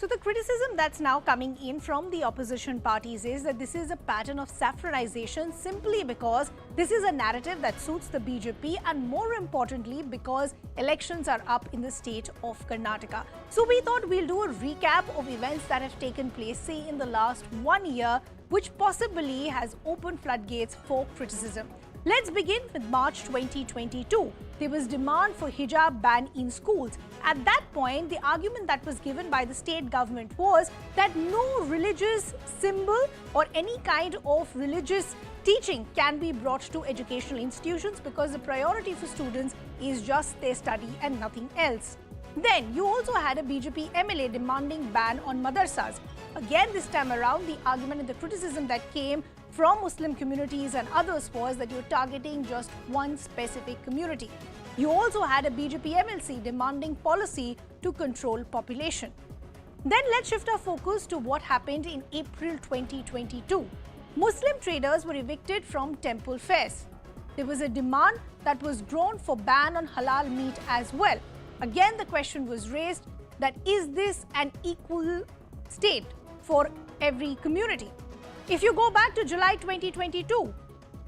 So the criticism that's now coming in from the opposition parties is that this is a pattern of saffronization simply because this is a narrative that suits the BJP and more importantly because elections are up in the state of Karnataka. So we thought we'll do a recap of events that have taken place, say in the last 1 year, which possibly has opened floodgates for criticism. Let's begin with March 2022. There was demand for hijab ban in schools. At that point, the argument that was given by the state government was that no religious symbol or any kind of religious teaching can be brought to educational institutions because the priority for students is just their study and nothing else. Then you also had a BJP MLA demanding ban on madrasas. Again, this time around, the argument and the criticism that came from Muslim communities and others was that you're targeting just one specific community. You also had a BJP MLC demanding policy to control population. Then let's shift our focus to what happened in April 2022. Muslim traders were evicted from temple fairs. There was a demand that was drawn for ban on halal meat as well. Again, the question was raised that is this an equal state for every community? If you go back to July 2022,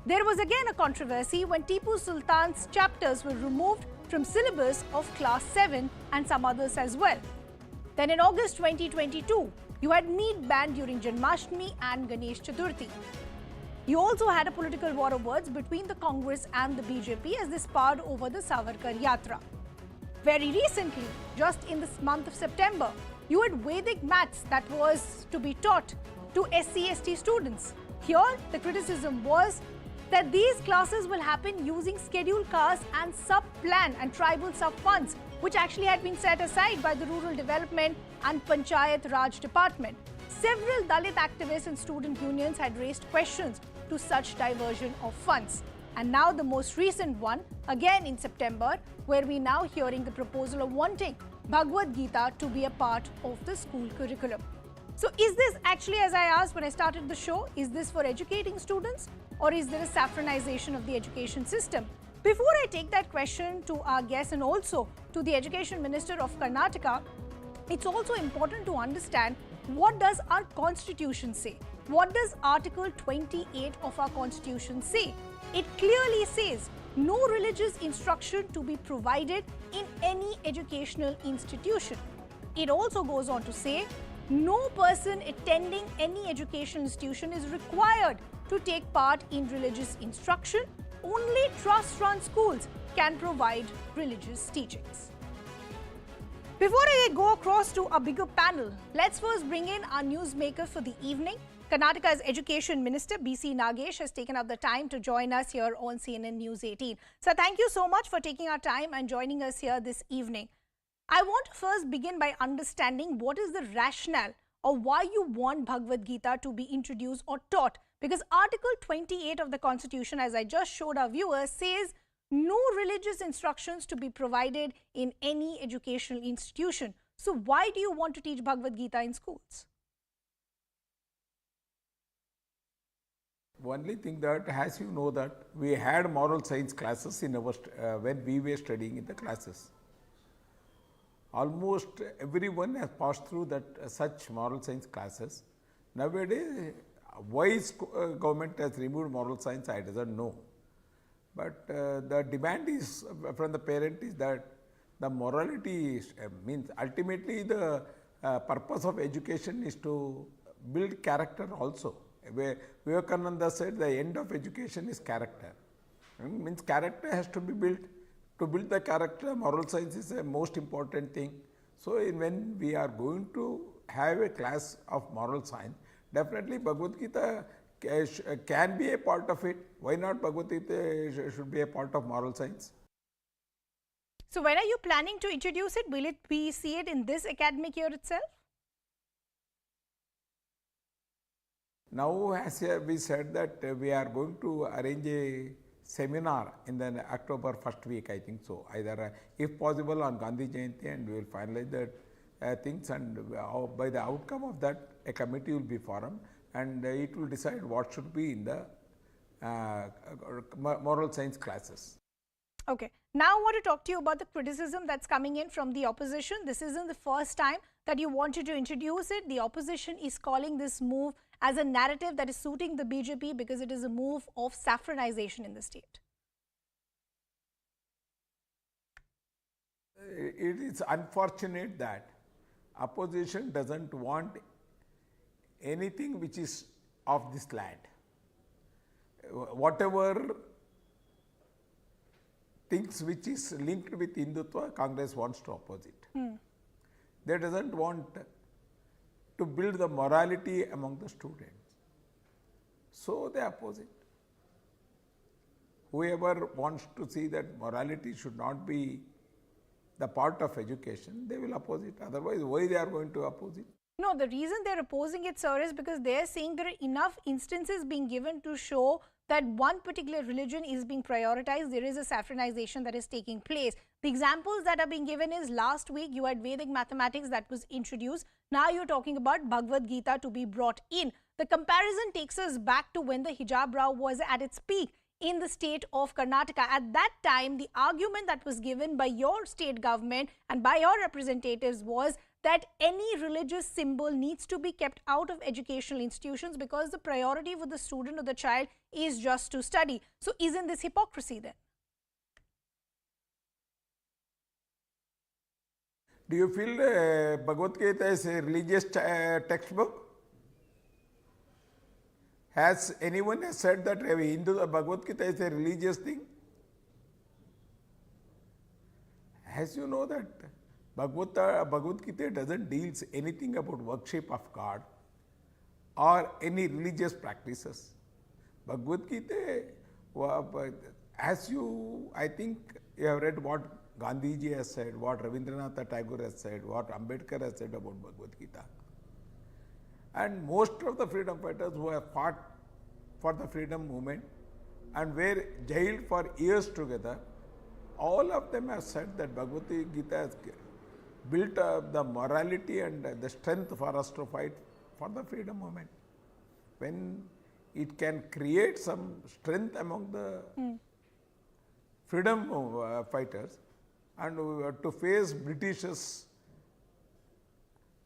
there was again a controversy when Tipu Sultan's chapters were removed from syllabus of class 7 and some others as well. Then in August 2022, you had meat ban during Janmashtami and Ganesh Chaturthi. You also had a political war of words between the Congress and the BJP as they sparred over the Savarkar Yatra. Very recently, just in this month of September, you had Vedic maths that was to be taught to SC/ST students. Here, the criticism was that these classes will happen using scheduled castes and sub-plan and tribal sub-funds, which actually had been set aside by the Rural Development and Panchayat Raj Department. Several Dalit activists and student unions had raised questions to such diversion of funds. And now the most recent one, again in September, where we're now hearing the proposal of wanting Bhagavad Gita to be a part of the school curriculum. So is this actually, as I asked when I started the show, is this for educating students or is there a saffronization of the education system? Before I take that question to our guest and also to the Education Minister of Karnataka, it's also important to understand what does our constitution say? What does Article 28 of our constitution say? It clearly says no religious instruction to be provided in any educational institution. It also goes on to say no person attending any educational institution is required to take part in religious instruction. Only trust-run schools can provide religious teachings. Before I go across to a bigger panel, let's first bring in our newsmaker for the evening. Karnataka's Education Minister B.C. Nagesh has taken up the time to join us here on CNN News 18. So thank you so much for taking our time and joining us here this evening. I want to first begin by understanding what is the rationale or why you want Bhagavad Gita to be introduced or taught. Because Article 28 of the Constitution, as I just showed our viewers, says no religious instructions to be provided in any educational institution. So why do you want to teach Bhagavad Gita in schools? Only thing that, as you know, that we had moral science classes in our when we were studying in the classes. Almost everyone has passed through that such moral science classes. Nowadays, why government has removed moral science, I don't know. But the demand is from the parent is that the morality is, means ultimately the purpose of education is to build character also. Where Vivekananda said the end of education is character. Means character has to be built. To build the character, moral science is a most important thing. So when we are going to have a class of moral science, definitely Bhagavad Gita can be a part of it. Why not Bhagavad Gita should be a part of moral science? So when are you planning to introduce it? Will it be see it in this academic year itself? Now, as we said that we are going to arrange a seminar in the October first week, I think so. Either if possible on Gandhi Jayanti, and we will finalize the things, and by the outcome of that, a committee will be formed and it will decide what should be in the moral science classes. Okay. Now I want to talk to you about the criticism that's coming in from the opposition. This isn't the first time that you wanted to introduce it. The opposition is calling this move as a narrative that is suiting the BJP because it is a move of saffronization in the state. It is unfortunate that opposition doesn't want anything which is of this land. Whatever things which is linked with Hindutva, Congress wants to oppose it. They doesn't want to build the morality among the students. So they oppose it. Whoever wants to see that morality should not be the part of education, they will oppose it. Otherwise, why they are going to oppose it? No, the reason they're opposing it, sir, is because they're saying there are enough instances being given to show that one particular religion is being prioritized. There is a saffronization that is taking place. The examples that are being given is last week you had Vedic mathematics that was introduced. Now you're talking about Bhagavad Gita to be brought in. The comparison takes us back to when the hijab row was at its peak in the state of Karnataka. At that time, the argument that was given by your state government and by your representatives was that any religious symbol needs to be kept out of educational institutions because the priority for the student or the child is just to study. So isn't this hypocrisy then? Do you feel Bhagavad Gita is a religious textbook? Has anyone said that Bhagavad Gita is a religious thing? As you know that Bhagavad Gita doesn't deal anything about worship of God or any religious practices. Bhagavad Gita, as you, I think you have read what Gandhiji has said, what Rabindranath Tagore has said, what Ambedkar has said about Bhagavad Gita. And most of the freedom fighters who have fought for the freedom movement and were jailed for years together, all of them have said that Bhagavad Gita has built up the morality and the strength for us to fight for the freedom movement. When it can create some strength among the freedom fighters and to face Britishers,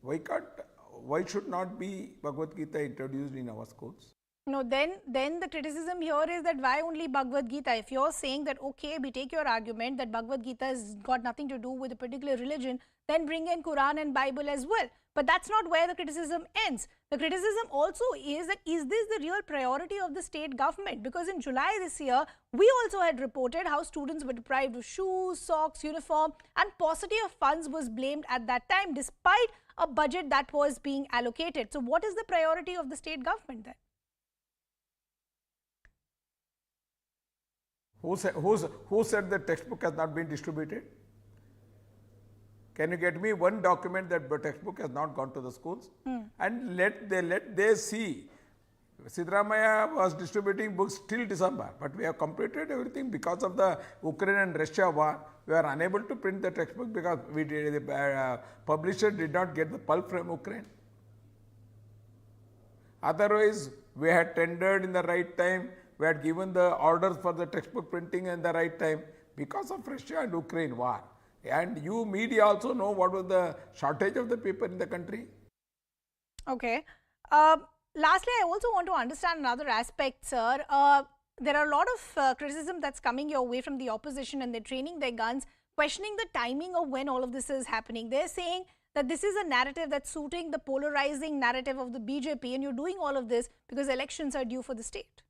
why should not be Bhagavad Gita introduced in our schools? No, then the criticism here is that why only Bhagavad Gita? If you're saying that, okay, we take your argument that Bhagavad Gita has got nothing to do with a particular religion, then bring in Quran and Bible as well. But that's not where the criticism ends. The criticism also is that is this the real priority of the state government? Because in July this year, we also had reported how students were deprived of shoes, socks, uniform, and paucity of funds was blamed at that time despite a budget that was being allocated. So what is the priority of the state government then? Who said the textbook has not been distributed? Can you get me one document that the textbook has not gone to the schools? And let they see. Siddaramaiah was distributing books till December, but we have completed everything because of the Ukraine and Russia war. We are unable to print the textbook because the publisher did not get the pulp from Ukraine. Otherwise, we had tendered in the right time. We had given the orders for the textbook printing in the right time because of Russia and Ukraine war. And you media also know what was the shortage of the paper in the country. Okay. Lastly, I also want to understand another aspect, sir. There are a lot of criticism that's coming your way from the opposition, and they're training their guns, questioning the timing of when all of this is happening. They're saying that this is a narrative that's suiting the polarizing narrative of the BJP, and you're doing all of this because elections are due for the state.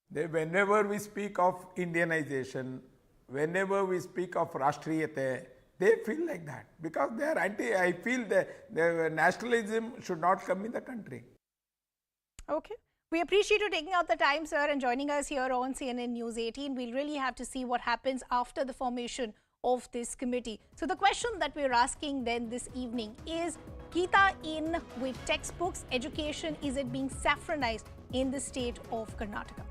Whenever we speak of Indianization, whenever we speak of Rashtriyate, they feel like that because they are anti. I feel that the nationalism should not come in the country. Okay. We appreciate you taking out the time, sir, and joining us here on CNN News 18. We'll really have to see what happens after the formation of this committee. So the question that we're asking then this evening is, Gita in with textbooks, education, is it being saffronized in the state of Karnataka?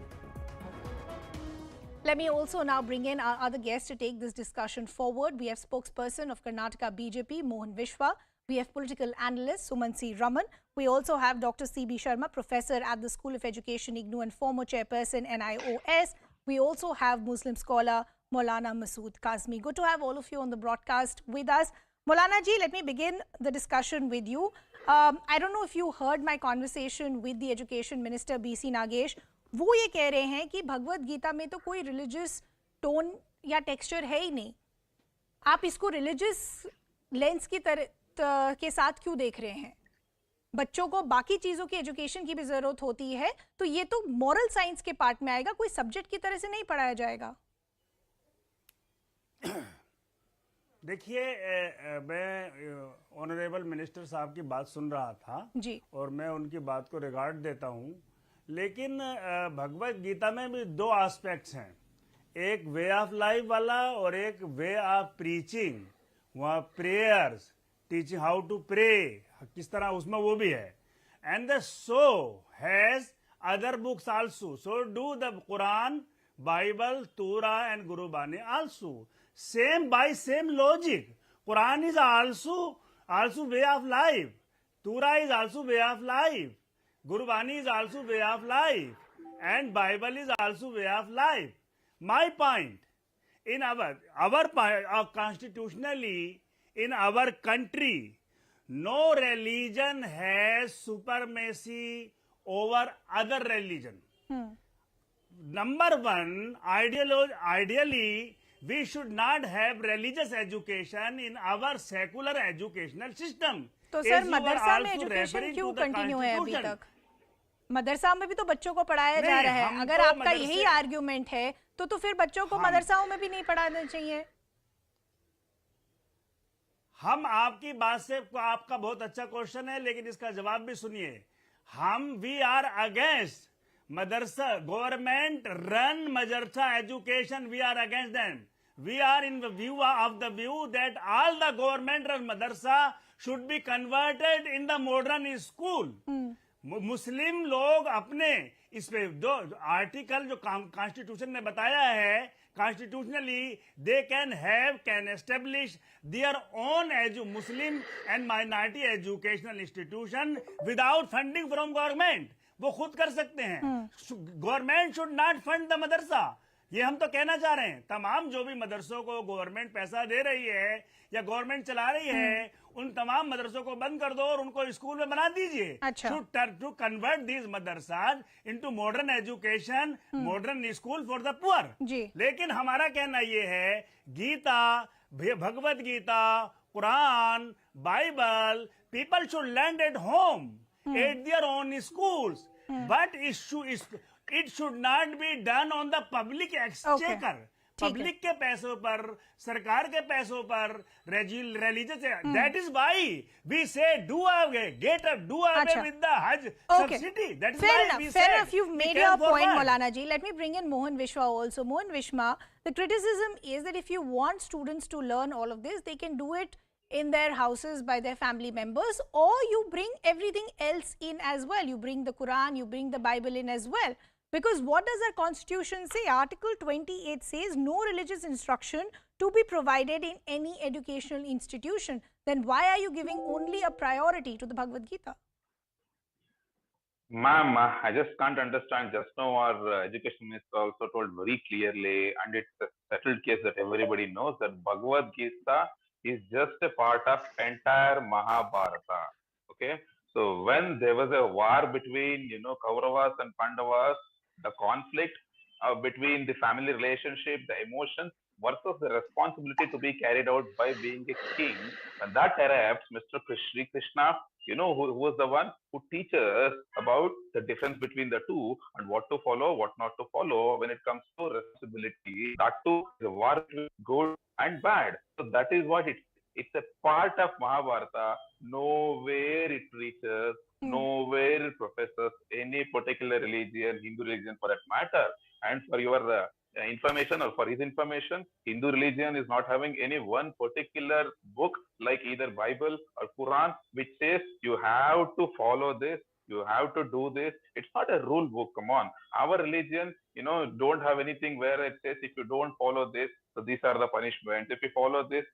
Let me also now bring in our other guests to take this discussion forward. We have spokesperson of Karnataka BJP, Mohan Vishwa. We have political analyst Sumansi Raman. We also have Dr. C.B. Sharma, professor at the School of Education, IGNOU, and former chairperson, NIOS. We also have Muslim scholar Maulana Masood Kazmi. Good to have all of you on the broadcast with us. Maulana ji, let me begin the discussion with you. I don't know if you heard my conversation with the Education Minister B.C. Nagesh. वो ये कह रहे हैं कि भगवत गीता में तो कोई religious tone या टेक्सचर है ही नहीं. आप इसको रिलीजियस लेंस की तरह के साथ क्यों देख रहे हैं? बच्चों को बाकी चीजों की एजुकेशन की भी जरूरत होती है, तो ये तो मॉरल साइंस के पार्ट में आएगा, कोई सब्जेक्ट की तरह से नहीं पढ़ाया जाएगा. देखिए, मैं ऑनरेबल मिनिस्टर साहब की बात सुन रहा था जी, और मैं उनकी बात को रिगार्ड देता हूं, लेकिन भगवत गीता में भी दो एस्पेक्ट्स हैं, एक वे ऑफ लाइफ वाला और एक वे ऑफ प्रीचिंग. वहाँ prayers, teaching how to pray, किस तरह, उसमें वो भी है. And the so has other books also, so do the Quran, Bible, Torah and Gurbani also. Same by same logic. Quran is also way of life. Torah is also way of life. Gurbani is also way of life. And Bible is also way of life. My point, in our constitutionally, in our country, no religion has supremacy over other religion. Number one, ideally, we should not have religious education in our secular educational system. तो sir मदरसा में education क्यों continue है अभी तक? मदरसा में भी तो बच्चों को पढ़ाया जा रहा है. अगर आपका यही आर्ग्यूमेंट है तो फिर बच्चों को मदरसाओं में भी नहीं पढ़ाना चाहिए. हम आपकी बात से, आपका बहुत अच्छा क्वेश्चन है, लेकिन इसका जवाब भी सुनिए. We are against Madrasa, government run madrasa education, we are against them. We are in the view that all the government run madrasa should be converted in the modern school. मुस्लिम लोग अपने इस पे दो आर्टिकल जो constitution ने बताया है, constitutionally they can establish their own Muslim and minority educational institution without funding from government. वो खुद कर सकते हैं. Government should not fund the madrasa. ये हम तो कहना चाह रहे हैं. तमाम जो भी मदरसों को गवर्नमेंट पैसा दे रही है या गवर्नमेंट चला रही है, उन तमाम मदरसों को बंद कर दो और उनको स्कूल में बना दीजिए. To convert these madrasas into modern education, modern school for the poor. लेकिन हमारा कहना ये है, Gita, Bhagavad Gita, Quran, Bible, people should learn at home, at their own schools, but it should not be done on the public exchequer. Public के पैसों पर, सरकार के पैसों पर, religious. That is why we say do away with the Hajj subsidy. That is why we say. Fair enough, you've made your point, Maulana ji. Let me bring in Mohan Vishwa also. Mohan Vishwa, the criticism is that if you want students to learn all of this, they can do it in their houses by their family members, or you bring everything else in as well. You bring the Quran, you bring the Bible in as well. Because what does our constitution say? Article 28 says no religious instruction to be provided in any educational institution. Then why are you giving only a priority to the Bhagavad Gita? Ma'am, I just can't understand. Just now our education minister also told very clearly, and it's a settled case that everybody knows, that Bhagavad Gita is just a part of entire Mahabharata. Okay, so when there was a war between Kauravas and Pandavas, the conflict between the family relationship, the emotions versus the responsibility to be carried out by being a king, when that arrives, Mr. Krishna, who was the one who teaches about the difference between the two and what to follow, what not to follow when it comes to responsibility. That too is a war between good and bad. So that is what it's a part of Mahabharata. Nowhere it preaches, nowhere it professes any particular religion, Hindu religion for that matter. And for your information, or for his information, Hindu religion is not having any one particular book like either Bible or Quran which says you have to follow this, you have to do this. It's not a rule book. Come on. Our religion, don't have anything where it says if you don't follow this, so these are the punishments. If you follow this,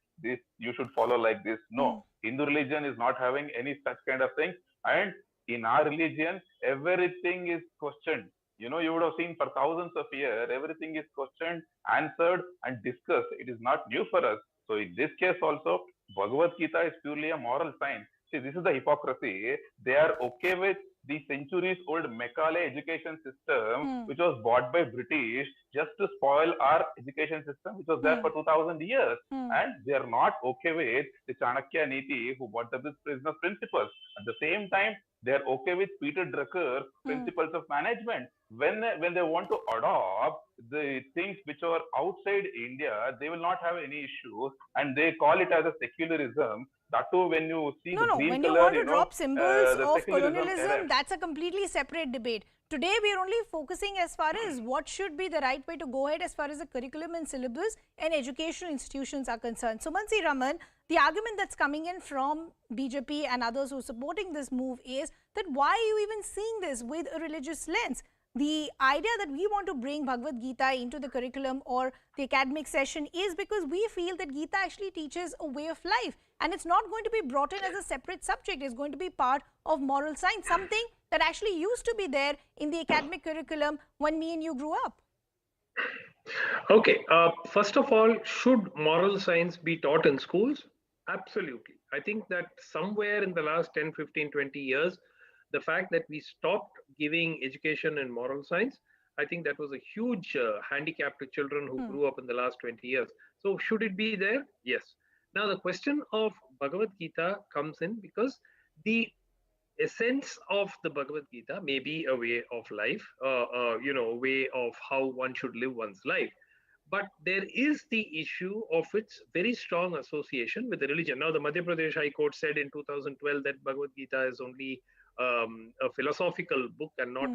you should follow like this. No. Hindu religion is not having any such kind of thing. And in our religion, everything is questioned. You would have seen for thousands of years, everything is questioned, answered, and discussed. It is not new for us. So in this case also, Bhagavad Gita is purely a moral science. See, this is the hypocrisy. They are okay with the centuries-old Macaulay education system, which was bought by British just to spoil our education system, which was there for 2000 years. And they are not okay with the Chanakya Niti, who brought up this business principles. At the same time, they are okay with Peter Drucker's principles of management. When they want to adopt the things which are outside India, they will not have any issues, and they call it as a secularism. That too, when you see the green when color, you want to drop symbols of colonialism, era. that's a completely separate debate. Today, we are only focusing as far as what should be the right way to go ahead as far as the curriculum and syllabus and educational institutions are concerned. Sumansi Raman, the argument that's coming in from BJP and others who are supporting this move is that why are you even seeing this with a religious lens? The idea that we want to bring Bhagavad Gita into the curriculum or the academic session is because we feel that Gita actually teaches a way of life, and it's not going to be brought in as a separate subject. It's going to be part of moral science, something that actually used to be there in the academic curriculum when me and you grew up. Okay, first of all, should moral science be taught in schools? Absolutely. I think that somewhere in the last 10, 15, 20 years, the fact that we stopped giving education in moral science, I think that was a huge handicap to children who grew up in the last 20 years. So should it be there? Yes. Now the question of Bhagavad Gita comes in because the essence of the Bhagavad Gita may be a way of life, a way of how one should live one's life. But there is the issue of its very strong association with the religion. Now the Madhya Pradesh High Court said in 2012 that Bhagavad Gita is only a philosophical book and not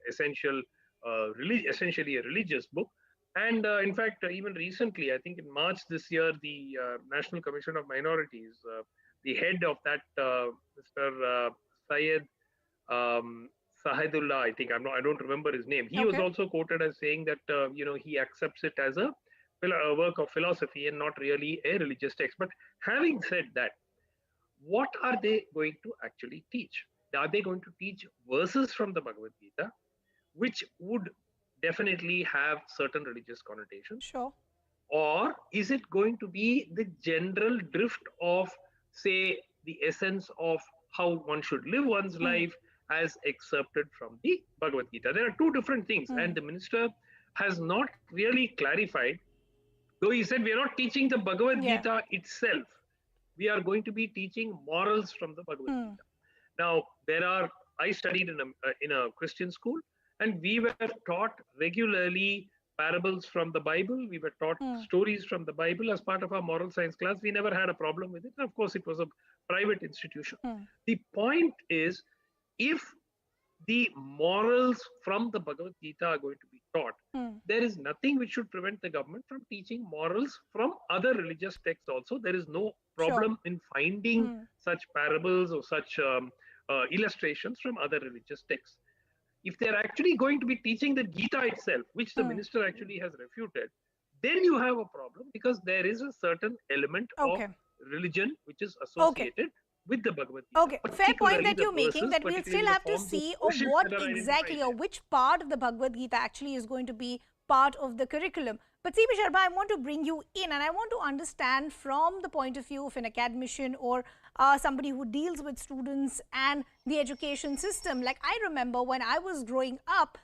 essentially a religious book. And in fact, even recently, I think in March this year, the National Commission of Minorities, the head of that, Mr. Syed Sahidullah, I think, I don't remember his name. He was also quoted as saying that, he accepts it as a work of philosophy and not really a religious text. But having said that, what are they going to actually teach? Are they going to teach verses from the Bhagavad Gita, which would definitely have certain religious connotations? Sure. Or is it going to be the general drift of, say, the essence of how one should live one's life as excerpted from the Bhagavad Gita? There are two different things, and the minister has not really clarified, though he said we are not teaching the Bhagavad Gita itself. We are going to be teaching morals from the Bhagavad Gita. Now, I studied in a Christian school, and we were taught regularly parables from the Bible. We were taught stories from the Bible as part of our moral science class. We never had a problem with it. And of course, it was a private institution. The point is, if the morals from the Bhagavad Gita are going to be taught, there is nothing which should prevent the government from teaching morals from other religious texts also. There is no problem in finding such parables or such illustrations from other religious texts. If they're actually going to be teaching the Gita itself, which the minister actually has refuted, then you have a problem because there is a certain element of religion which is associated with the Bhagavad Gita. Okay, fair point that you're making, that we'll still have to see what exactly or which part of the Bhagavad Gita actually is going to be part of the curriculum. But C.P. Sharma, I want to bring you in and I want to understand from the point of view of an academician or somebody who deals with students and the education system. Like I remember when I was growing up,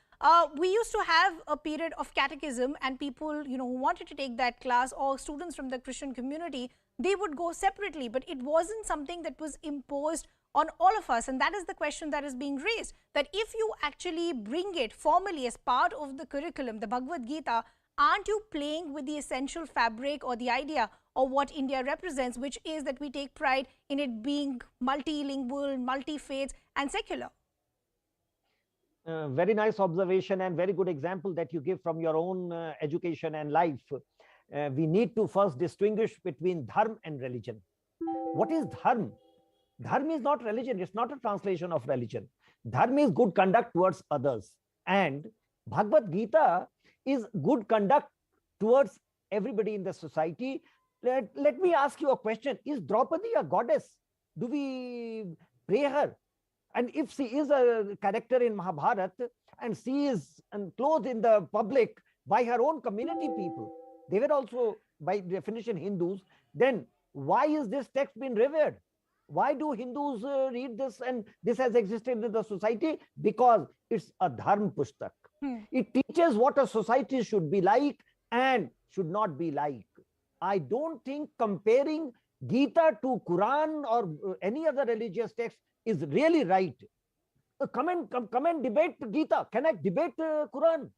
we used to have a period of catechism, and people, who wanted to take that class, or students from the Christian community, they would go separately, but it wasn't something that was imposed on all of us. And that is the question that is being raised, that if you actually bring it formally as part of the curriculum, the Bhagavad Gita, aren't you playing with the essential fabric or the idea of what India represents, which is that we take pride in it being multilingual, multi-faiths and secular? Very nice observation and very good example that you give from your own education and life. We need to first distinguish between dharma and religion. What is dharma? Dharma is not religion. It's not a translation of religion. Dharma is good conduct towards others. And Bhagavad Gita is good conduct towards everybody in the society. Let me ask you a question. Is Draupadi a goddess? Do we pray her? And if she is a character in Mahabharata and she is clothed in the public by her own community people, they were also by definition Hindus, then why is this text being revered? Why do Hindus read this and this has existed in the society? Because it's a dharma pustak. It teaches what a society should be like and should not be like. I don't think comparing Gita to Quran or any other religious text is really right. Come and debate Gita. Can I debate Quran?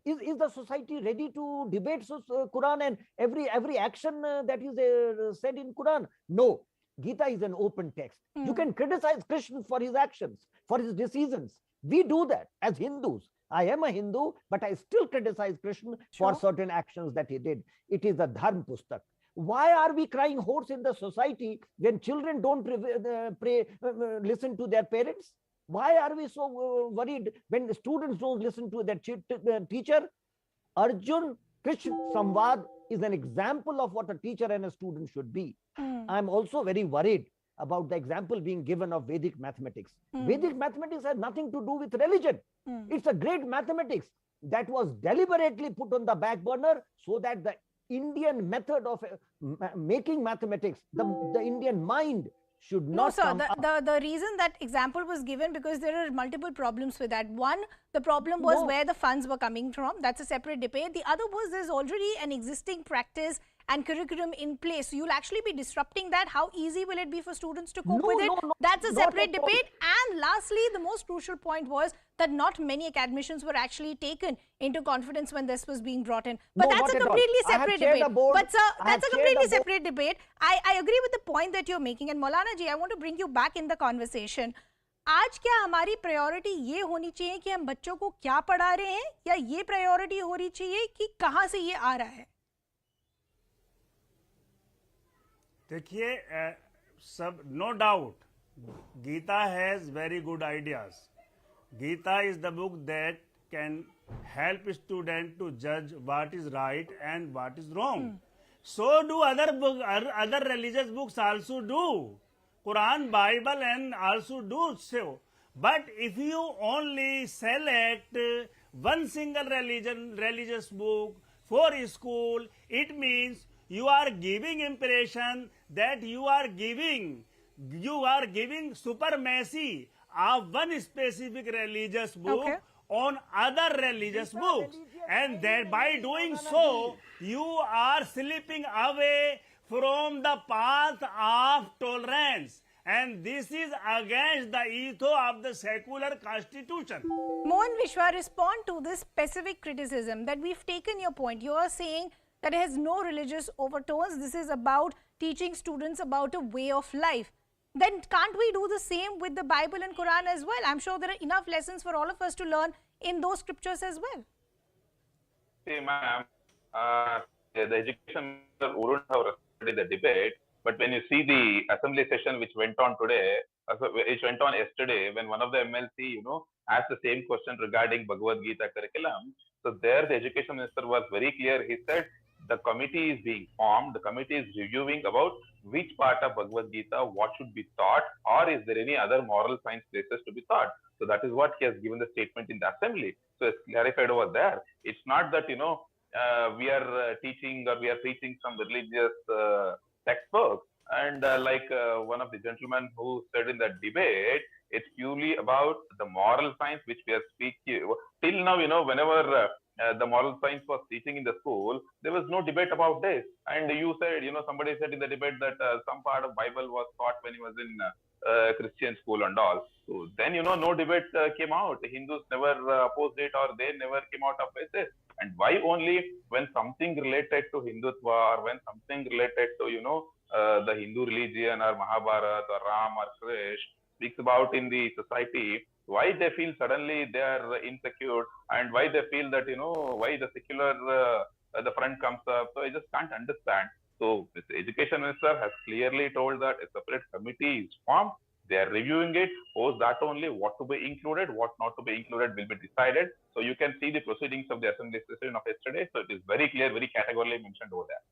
Is the society ready to debate Quran and every action that is said in Quran? No. Gita is an open text. You can criticize Krishna for his actions, for his decisions. We do that as Hindus. I am a Hindu, but I still criticize Krishna for certain actions that he did. It is a dharma pustak. Why are we crying horse in the society when children don't listen to their parents? Why are we so worried when the students don't listen to their teacher? Arjun Krishna Samvad is an example of what a teacher and a student should be. I'm also very worried about the example being given of Vedic mathematics. Vedic mathematics has nothing to do with religion. It's a great mathematics that was deliberately put on the back burner so that the Indian method of making mathematics, the Indian mind should not. No, sir. The reason that example was given because there are multiple problems with that. One, the problem was where the funds were coming from. That's a separate debate. The other was there's already an existing practice and curriculum in place. So you'll actually be disrupting that. How easy will it be for students to cope with it? That's a separate debate. And lastly, the most crucial point was that not many academicians were actually taken into confidence when this was being brought in. But that's a completely separate debate. But sir, that's a completely separate debate. I agree with the point that you're making. And Maulana ji, I want to bring you back in the conversation. आज क्या हमारी priority ये होनी चाहिए कि हम बच्चों को क्या पढ़ा रहे हैं या ये प्रायोरिटी होनी चाहिए कि कहाँ से ये आ रहा है? देखिए सब no doubt Gita has very good ideas. Gita is the book that can help student to judge what is right and what is wrong. So do other religious books also do. Quran, Bible and also do so. But if you only select one single religious book for school, it means you are giving impression that you are giving supremacy of one specific religious book on other religious books, and that by doing so you are slipping away from the path of tolerance, and this is against the ethos of the secular constitution. Mohan Vishwa, respond to this specific criticism that we've taken your point. You are saying that it has no religious overtones. This is about teaching students about a way of life. Then can't we do the same with the Bible and Quran as well? I'm sure there are enough lessons for all of us to learn in those scriptures as well. See, ma'am, the education minister wouldn't have responded the debate, but when you see the assembly session which went on today, which went on yesterday, when one of the MLC, asked the same question regarding Bhagavad Gita curriculum, so there the education minister was very clear. He said the committee is being formed, the committee is reviewing about which part of Bhagavad Gita, what should be taught, or is there any other moral science places to be taught. So that is what he has given the statement in the assembly. So it's clarified over there. It's not that, we are teaching or we are preaching some religious textbooks. And like one of the gentlemen who said in that debate, it's purely about the moral science which we are speaking. Till now, whenever the moral science was teaching in the school, there was no debate about this. And you said, somebody said in the debate that some part of Bible was taught when he was in Christian school and all. So then, no debate came out. The Hindus never opposed it, or they never came out of it. And why only when something related to Hindutva, or when something related to, the Hindu religion or Mahabharata or Ram or Krishna speaks about in the society, why they feel suddenly they are insecure, and why they feel that, why the secular, the front comes up. So I just can't understand. So the education minister has clearly told that a separate committee is formed. They are reviewing it. Post that only, what to be included, what not to be included will be decided. So you can see the proceedings of the assembly session of yesterday. So it is very clear, very categorically mentioned over there.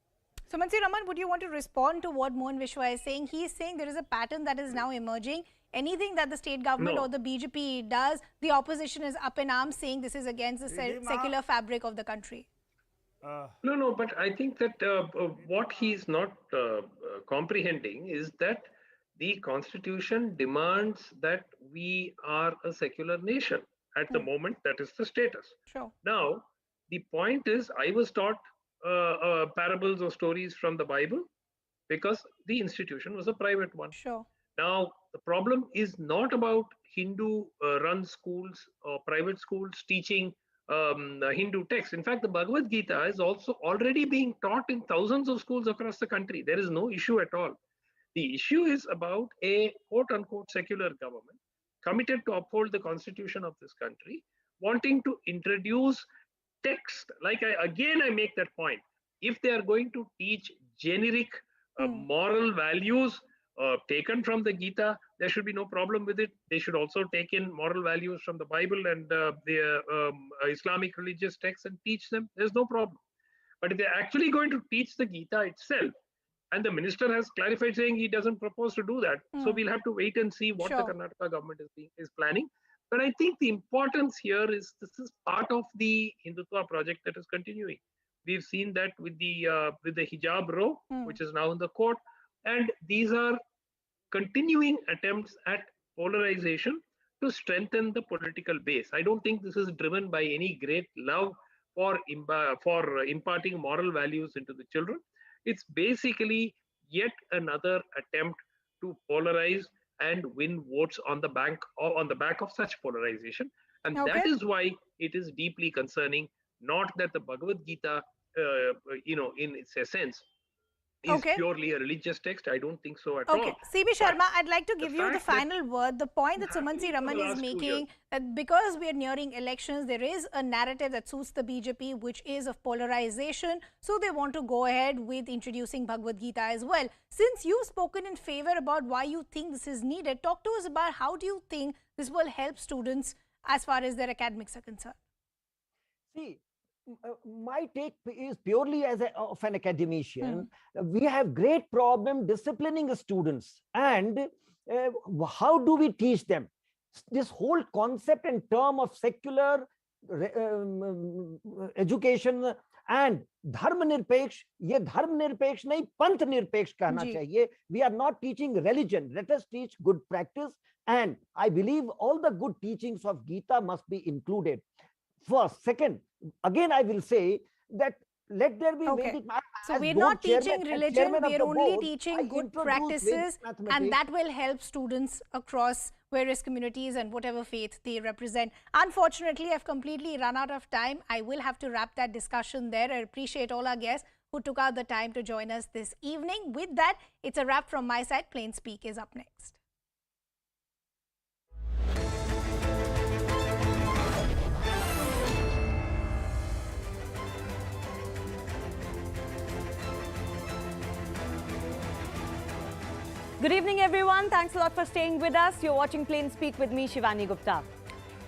Sumansi Raman, would you want to respond to what Mohan Vishwa is saying? He is saying there is a pattern that is now emerging. Anything that the state government or the BJP does, the opposition is up in arms saying this is against the secular fabric of the country. No, but I think that what he is not comprehending is that the constitution demands that we are a secular nation. At the moment, that is the status. Sure. Now, the point is, I was taught parables or stories from the Bible because the institution was a private one. Sure. Now, the problem is not about Hindu-run schools or private schools teaching Hindu texts. In fact, the Bhagavad Gita is also already being taught in thousands of schools across the country. There is no issue at all. The issue is about a quote-unquote secular government committed to uphold the constitution of this country, wanting to introduce text. Like I make that point. If they are going to teach generic moral values taken from the Gita, there should be no problem with it. They should also take in moral values from the Bible and the Islamic religious texts and teach them. There's no problem. But if they're actually going to teach the Gita itself, and the minister has clarified saying he doesn't propose to do that, so we'll have to wait and see what the Karnataka government is planning. But I think the importance here is this is part of the Hindutva project that is continuing. We've seen that with the Hijab row, which is now in the court, and these are continuing attempts at polarization to strengthen the political base. I don't think this is driven by any great love for imparting moral values into the children. It's basically yet another attempt to polarize and win votes on the back of such polarization, and that is why it is deeply concerning. Not that the Bhagavad Gita, in its essence, is purely a religious text. I don't think so at all. CB Sharma, I'd like to give you the final word. The point that Sumansi Raman is making, that because we are nearing elections, there is a narrative that suits the BJP, which is of polarization. So they want to go ahead with introducing Bhagavad Gita as well. Since you've spoken in favor about why you think this is needed, talk to us about how do you think this will help students as far as their academics are concerned? See, my take is purely as of an academician. We have great problem disciplining students, and how do we teach them? This whole concept and term of secular education and dharma nirpeksh, ye dharma nirpeksh nahi, panth nirpeksh कहना चाहिए. We are not teaching religion. Let us teach good practice, and I believe all the good teachings of Gita must be included. First. Second, again I will say that let there be Vedic. So we're not teaching religion, we are only teaching good practices, and that will help students across various communities and whatever faith they represent. Unfortunately, I've completely run out of time. I will have to wrap that discussion there. I appreciate all our guests who took out the time to join us this evening. With that, it's a wrap from my side. Plain Speak is up next. Good evening, everyone. Thanks a lot for staying with us. You're watching Plain Speak with me, Shivani Gupta.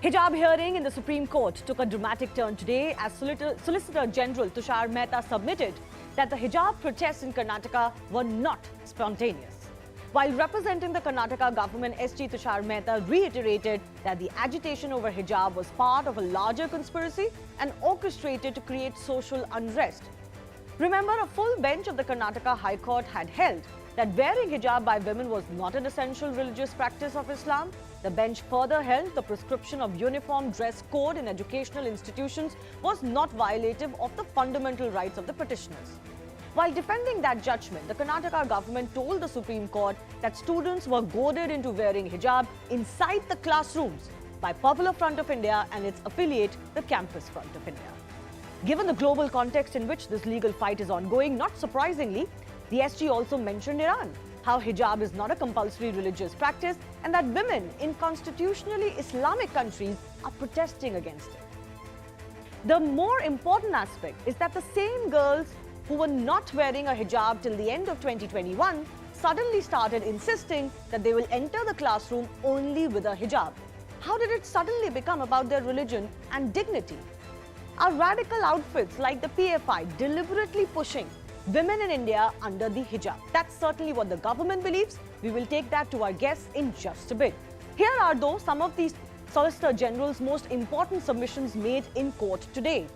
Hijab hearing in the Supreme Court took a dramatic turn today as Solicitor General Tushar Mehta submitted that the hijab protests in Karnataka were not spontaneous. While representing the Karnataka government, SG Tushar Mehta reiterated that the agitation over hijab was part of a larger conspiracy and orchestrated to create social unrest. Remember, a full bench of the Karnataka High Court had held that wearing hijab by women was not an essential religious practice of Islam. The bench further held the prescription of uniform dress code in educational institutions was not violative of the fundamental rights of the petitioners. While defending that judgment, the Karnataka government told the Supreme Court that students were goaded into wearing hijab inside the classrooms by Popular Front of India and its affiliate, the Campus Front of India. Given the global context in which this legal fight is ongoing, not surprisingly, the SG also mentioned Iran. how hijab is not a compulsory religious practice and that women in constitutionally Islamic countries are protesting against it. The more important aspect is that the same girls who were not wearing a hijab till the end of 2021 suddenly started insisting that they will enter the classroom only with a hijab. How did it suddenly become about their religion and dignity? Are radical outfits like the PFI deliberately pushing women in India under the hijab? That's certainly what the government believes. We will take that to our guests in just a bit. Here are, though, some of the Solicitor General's most important submissions made in court today.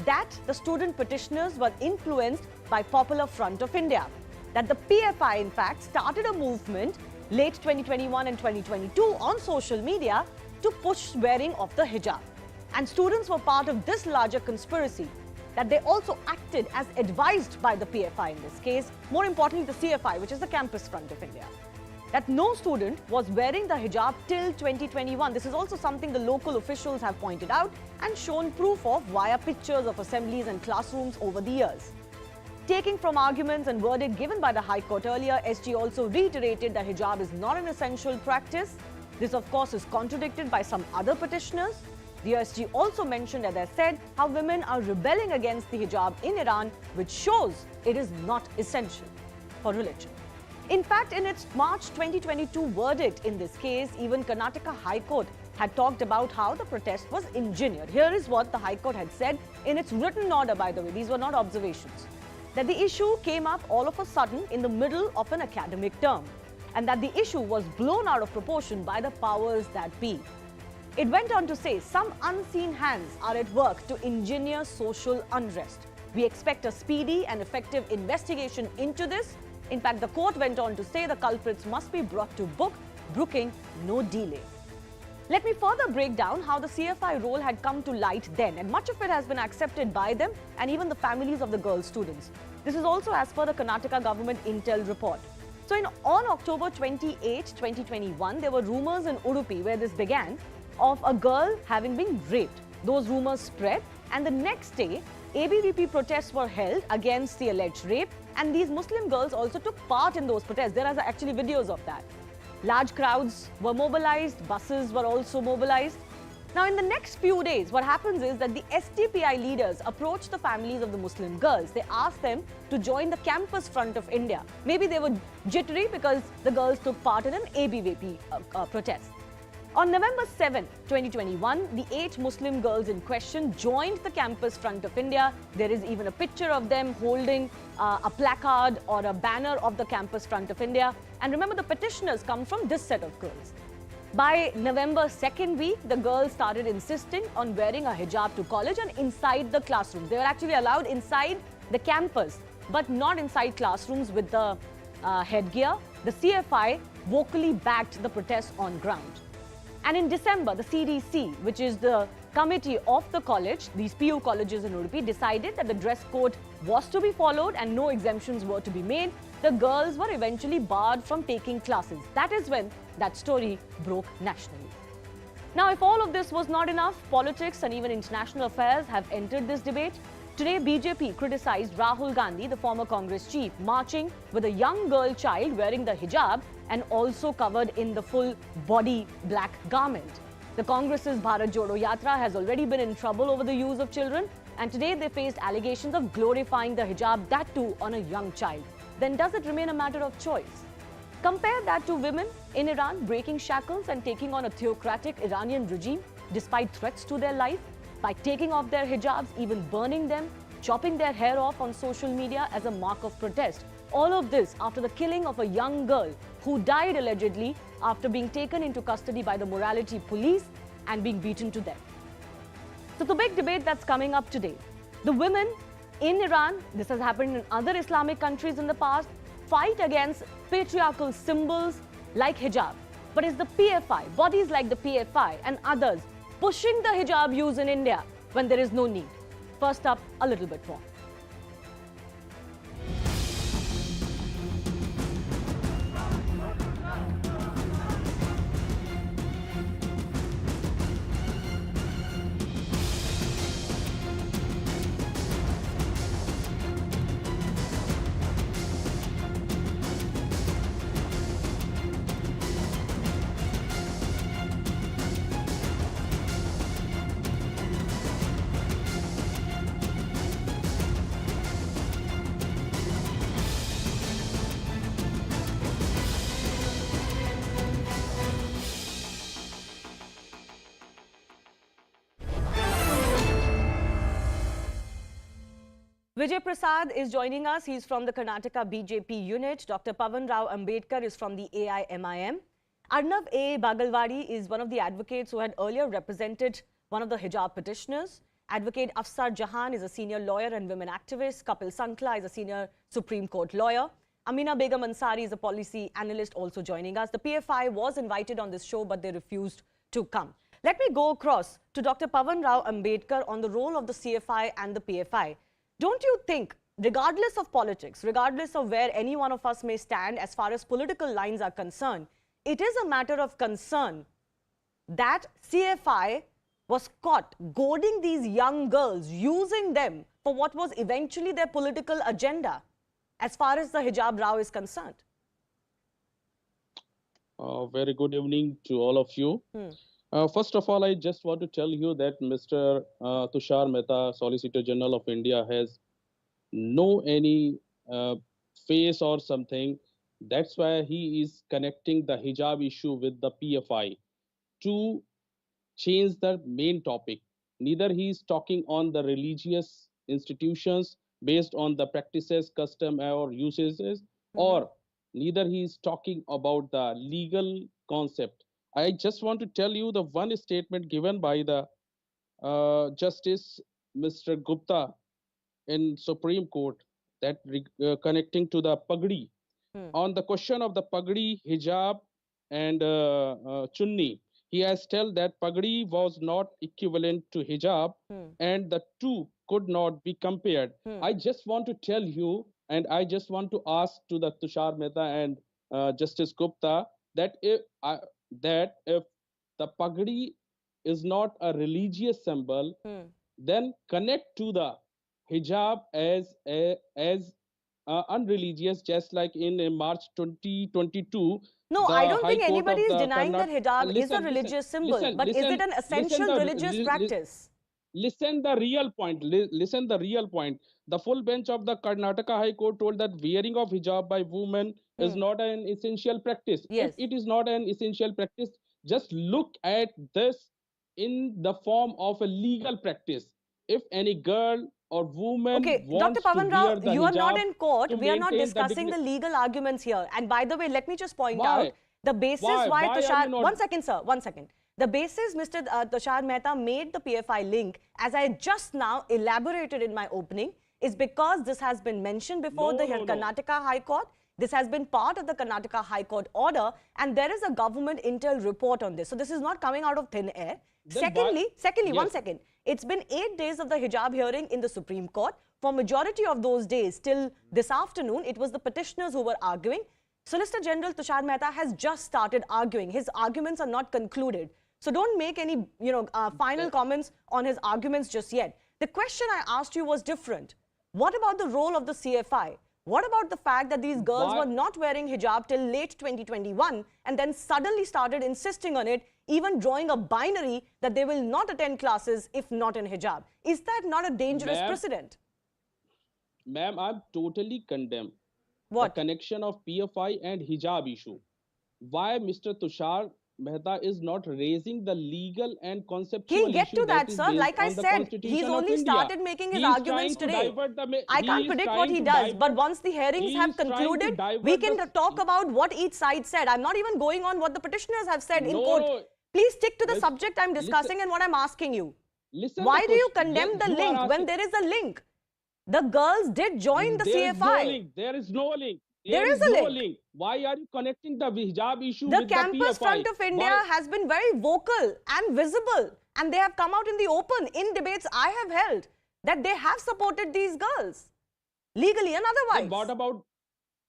That the student petitioners were influenced by Popular Front of India. That the PFI, in fact, started a movement late 2021 and 2022 on social media to push wearing of the hijab. And students were part of this larger conspiracy. That they also acted as advised by the PFI in this case, more importantly the CFI, which is the Campus Front of India. That no student was wearing the hijab till 2021. This is also something the local officials have pointed out and shown proof of via pictures of assemblies and classrooms over the years. Taking from arguments and verdict given by the High Court earlier, SG also reiterated that hijab is not an essential practice. This, of course, is contradicted by some other petitioners. The SG also mentioned, as I said, how women are rebelling against the hijab in Iran, which shows it is not essential for religion. In fact, in its March 2022 verdict in this case, even Karnataka High Court had talked about how the protest was engineered. Here is what the High Court had said in its written order, by the way. These were not observations. That the issue came up all of a sudden in the middle of an academic term, and that the issue was blown out of proportion by the powers that be. It went on to say some unseen hands are at work to engineer social unrest. We expect a speedy and effective investigation into this. In fact, the court went on to say the culprits must be brought to book, brooking no delay. Let me further break down how the CFI role had come to light then, and much of it has been accepted by them and even the families of the girl students. This is also as per the Karnataka government intel report. So on October 28, 2021, there were rumors in Udupi, where this began, of a girl having been raped. Those rumors spread, and the next day, ABVP protests were held against the alleged rape, and these Muslim girls also took part in those protests. There are actually videos of that. Large crowds were mobilized, buses were also mobilized. Now, in the next few days, what happens is that the STPI leaders approached the families of the Muslim girls. They asked them to join the Campus Front of India. Maybe they were jittery because the girls took part in an ABVP protest. On November 7, 2021, the 8 Muslim girls in question joined the Campus Front of India. There is even a picture of them holding a placard or a banner of the Campus Front of India. And remember, the petitioners come from this set of girls. By November 2nd week, the girls started insisting on wearing a hijab to college and inside the classroom. They were actually allowed inside the campus, but not inside classrooms with the headgear. The CFI vocally backed the protest on ground. And in December, the CDC, which is the committee of the college, these PU colleges in Udupi, decided that the dress code was to be followed and no exemptions were to be made. The girls were eventually barred from taking classes. That is when that story broke nationally. Now, if all of this was not enough, politics and even international affairs have entered this debate. Today, BJP criticized Rahul Gandhi, the former Congress chief, marching with a young girl child wearing the hijab and also covered in the full body black garment. The Congress's Bharat Jodo Yatra has already been in trouble over the use of children, and today they faced allegations of glorifying the hijab, that too on a young child. Then does it remain a matter of choice? Compare that to women in Iran breaking shackles and taking on a theocratic Iranian regime despite threats to their life, by taking off their hijabs, even burning them, chopping their hair off on social media as a mark of protest. All of this after the killing of a young girl who died allegedly after being taken into custody by the morality police and being beaten to death. So the big debate that's coming up today, the women in Iran, this has happened in other Islamic countries in the past, fight against patriarchal symbols like hijab. But is the PFI, bodies like the PFI and others, pushing the hijab use in India when there is no need? First up, a little bit more. Vijay Prasad is joining us. He's from the Karnataka BJP unit. Dr. Pavan Rao Ambedkar is from the AIMIM. Arnav A. Bagalwadi is one of the advocates who had earlier represented one of the hijab petitioners. Advocate Afsar Jahan is a senior lawyer and women activist. Kapil Sankla is a senior Supreme Court lawyer. Amina Begum Ansari is a policy analyst also joining us. The PFI was invited on this show, but they refused to come. Let me go across to Dr. Pavan Rao Ambedkar on the role of the CFI and the PFI. Don't you think, regardless of politics, regardless of where any one of us may stand as far as political lines are concerned, it is a matter of concern that CFI was caught goading these young girls, using them for what was eventually their political agenda, as far as the hijab row is concerned? Very good evening to all of you. First of all, I just want to tell you that Mr. Tushar Mehta, Solicitor General of India, has no any face or something. That's why he is connecting the hijab issue with the PFI to change the main topic. Neither he is talking on the religious institutions based on the practices, custom or usages, or neither he is talking about the legal concept. I just want to tell you the one statement given by the Justice Mr. Gupta in Supreme Court that connecting to the pagdi. On the question of the pagdi, hijab and chunni, he has told that pagdi was not equivalent to hijab and the two could not be compared. I just want to tell you, and I just want to ask to the Tushar Mehta and Justice Gupta that if the pagdi is not a religious symbol, then connect to the hijab as unreligious, just like in March 2022. No, I don't think anybody is denying that hijab is a religious symbol, but is it an essential religious practice? Listen the real point. Listen the real point. The full bench of the Karnataka High Court told that wearing of hijab by women is not an essential practice. Yes. If it is not an essential practice, just look at this in the form of a legal practice. If any girl or woman wants Dr. Pavan Rao, to wear the you are not hijab in court. to We are not maintain discussing the legal arguments here. And by the way, let me just point Why? out the basis Why? why Why are Tushar... you not- One second, sir. One second. The basis Mr. Tushar Mehta made the PFI link, as I just now elaborated in my opening, is because this has been mentioned before the Karnataka High Court. This has been part of the Karnataka High Court order, and there is a government intel report on this. So this is not coming out of thin air. Secondly, one second. It's been 8 days of the hijab hearing in the Supreme Court. For majority of those days, till this afternoon, it was the petitioners who were arguing. Solicitor General Tushar Mehta has just started arguing. His arguments are not concluded. So don't make any, final comments on his arguments just yet. The question I asked you was different. What about the role of the CFI? What about the fact that these girls were not wearing hijab till late 2021 and then suddenly started insisting on it, even drawing a binary that they will not attend classes if not in hijab? Is that not a dangerous precedent? Ma'am, I'm totally condemned. What? The connection of PFI and hijab issue. Why Mr. Tushar Mehta is not raising the legal and conceptual He'll get issue to that, is sir. based Like I on the said, Constitution he's of only India. started making his He is arguments trying to today. divert the I can't predict what he does, but once the hearings have concluded, we can talk about what each side said. I'm not even going on what the petitioners have said in court. Please stick to the subject I'm discussing and what I'm asking you. Why do you condemn the link when there is a link? The girls did join the CFI. There is no link. There is a link. Why are you connecting the hijab issue The with Campus the PFI? Front of India has been very vocal and visible, and they have come out in the open in debates I have held that they have supported these girls legally and otherwise.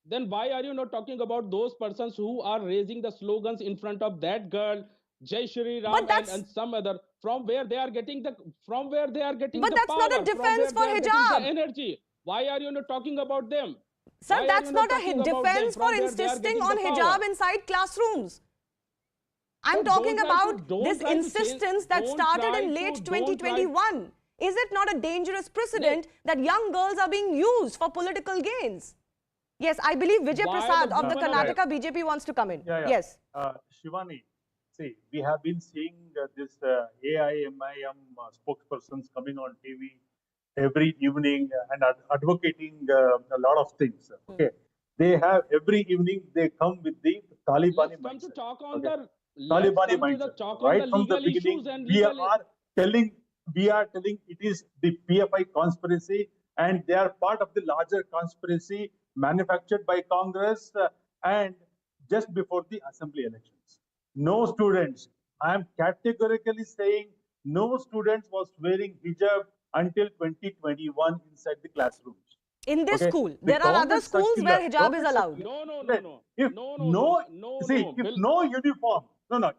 Then why are you not talking about those persons who are raising the slogans in front of that girl, Jai Shri Ram, and some other, from where they are getting the But the that's power, not a defense for from where they are getting hijab. the energy? Why are you not talking about them? Sir, Why are that's you not a talking about them defense from for where they are insisting getting on the hijab power? inside classrooms. I'm But talking don't try to- about don't this try to change- insistence that don't started try in to- late don't try- 2021. Is it not a dangerous precedent that young girls are being used for political gains? Yes, I believe Vijay Prasad of the Karnataka BJP wants to come in. Yes. Shivani, see, we have been seeing this AIMIM spokespersons coming on TV every evening and advocating a lot of things. Okay, they have every evening they come with the Talibani mindset. Talibani mindset. Right from the beginning, we are telling it is the PFI conspiracy, and they are part of the larger conspiracy manufactured by Congress and just before the assembly elections. No students. I am categorically saying no students was wearing hijab until 2021 inside the classrooms. In this school, there are other schools where hijab is allowed. If no uniform,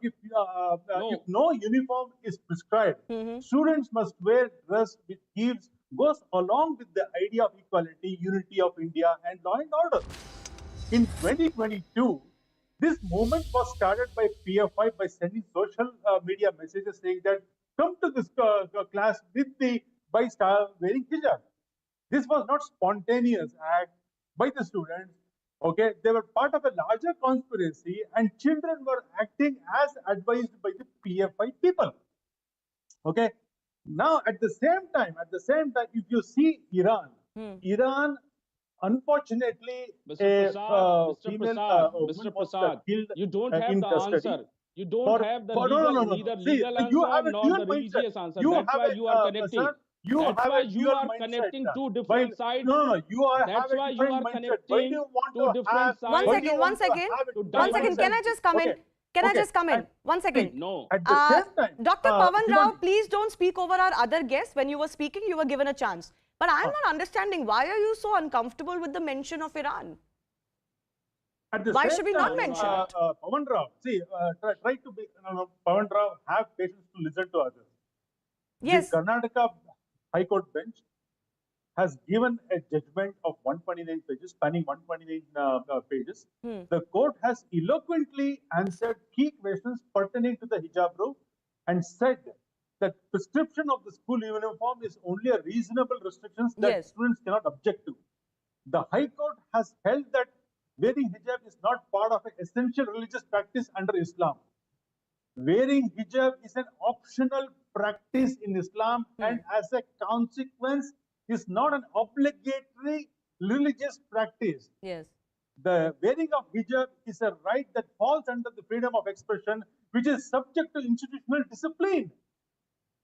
if no uniform is prescribed, students must wear dress which goes along with the idea of equality, unity of India, and law and order. In 2022, this movement was started by PFI by sending social media messages saying that come to this class by wearing hijab. This was not spontaneous act by the students. Okay, they were part of a larger conspiracy, and children were acting as advised by the PFI people. Okay, now at the same time, if you see Iran, unfortunately, Mr. female Mr. Prasad, killed you don't have in the custody. answer. You don't have the neither legal answer nor the religious answer. That's why you are connecting. That's why you are connecting two different sides. That's why you are connecting two different sides. One second. Can I just come in? Can I just come in? 1 second. No. At the same time, Dr. Pawan Rao, please don't speak over our other guests. When you were speaking, you were given a chance. But I'm not understanding, why are you so uncomfortable with the mention of Iran? Why should we not mention it? Pawan Rao, see, try to be, Pawan Rao, have patience to listen to others. Yes. The Karnataka High Court bench has given a judgment of 129 pages, spanning 129 pages. The court has eloquently answered key questions pertaining to the hijab rule and said that prescription of the school uniform is only a reasonable restriction that students cannot object to. The High Court has held that wearing hijab is not part of an essential religious practice under Islam. Wearing hijab is an optional practice in Islam, and as a consequence, is not an obligatory religious practice. Yes. The wearing of hijab is a right that falls under the freedom of expression, which is subject to institutional discipline.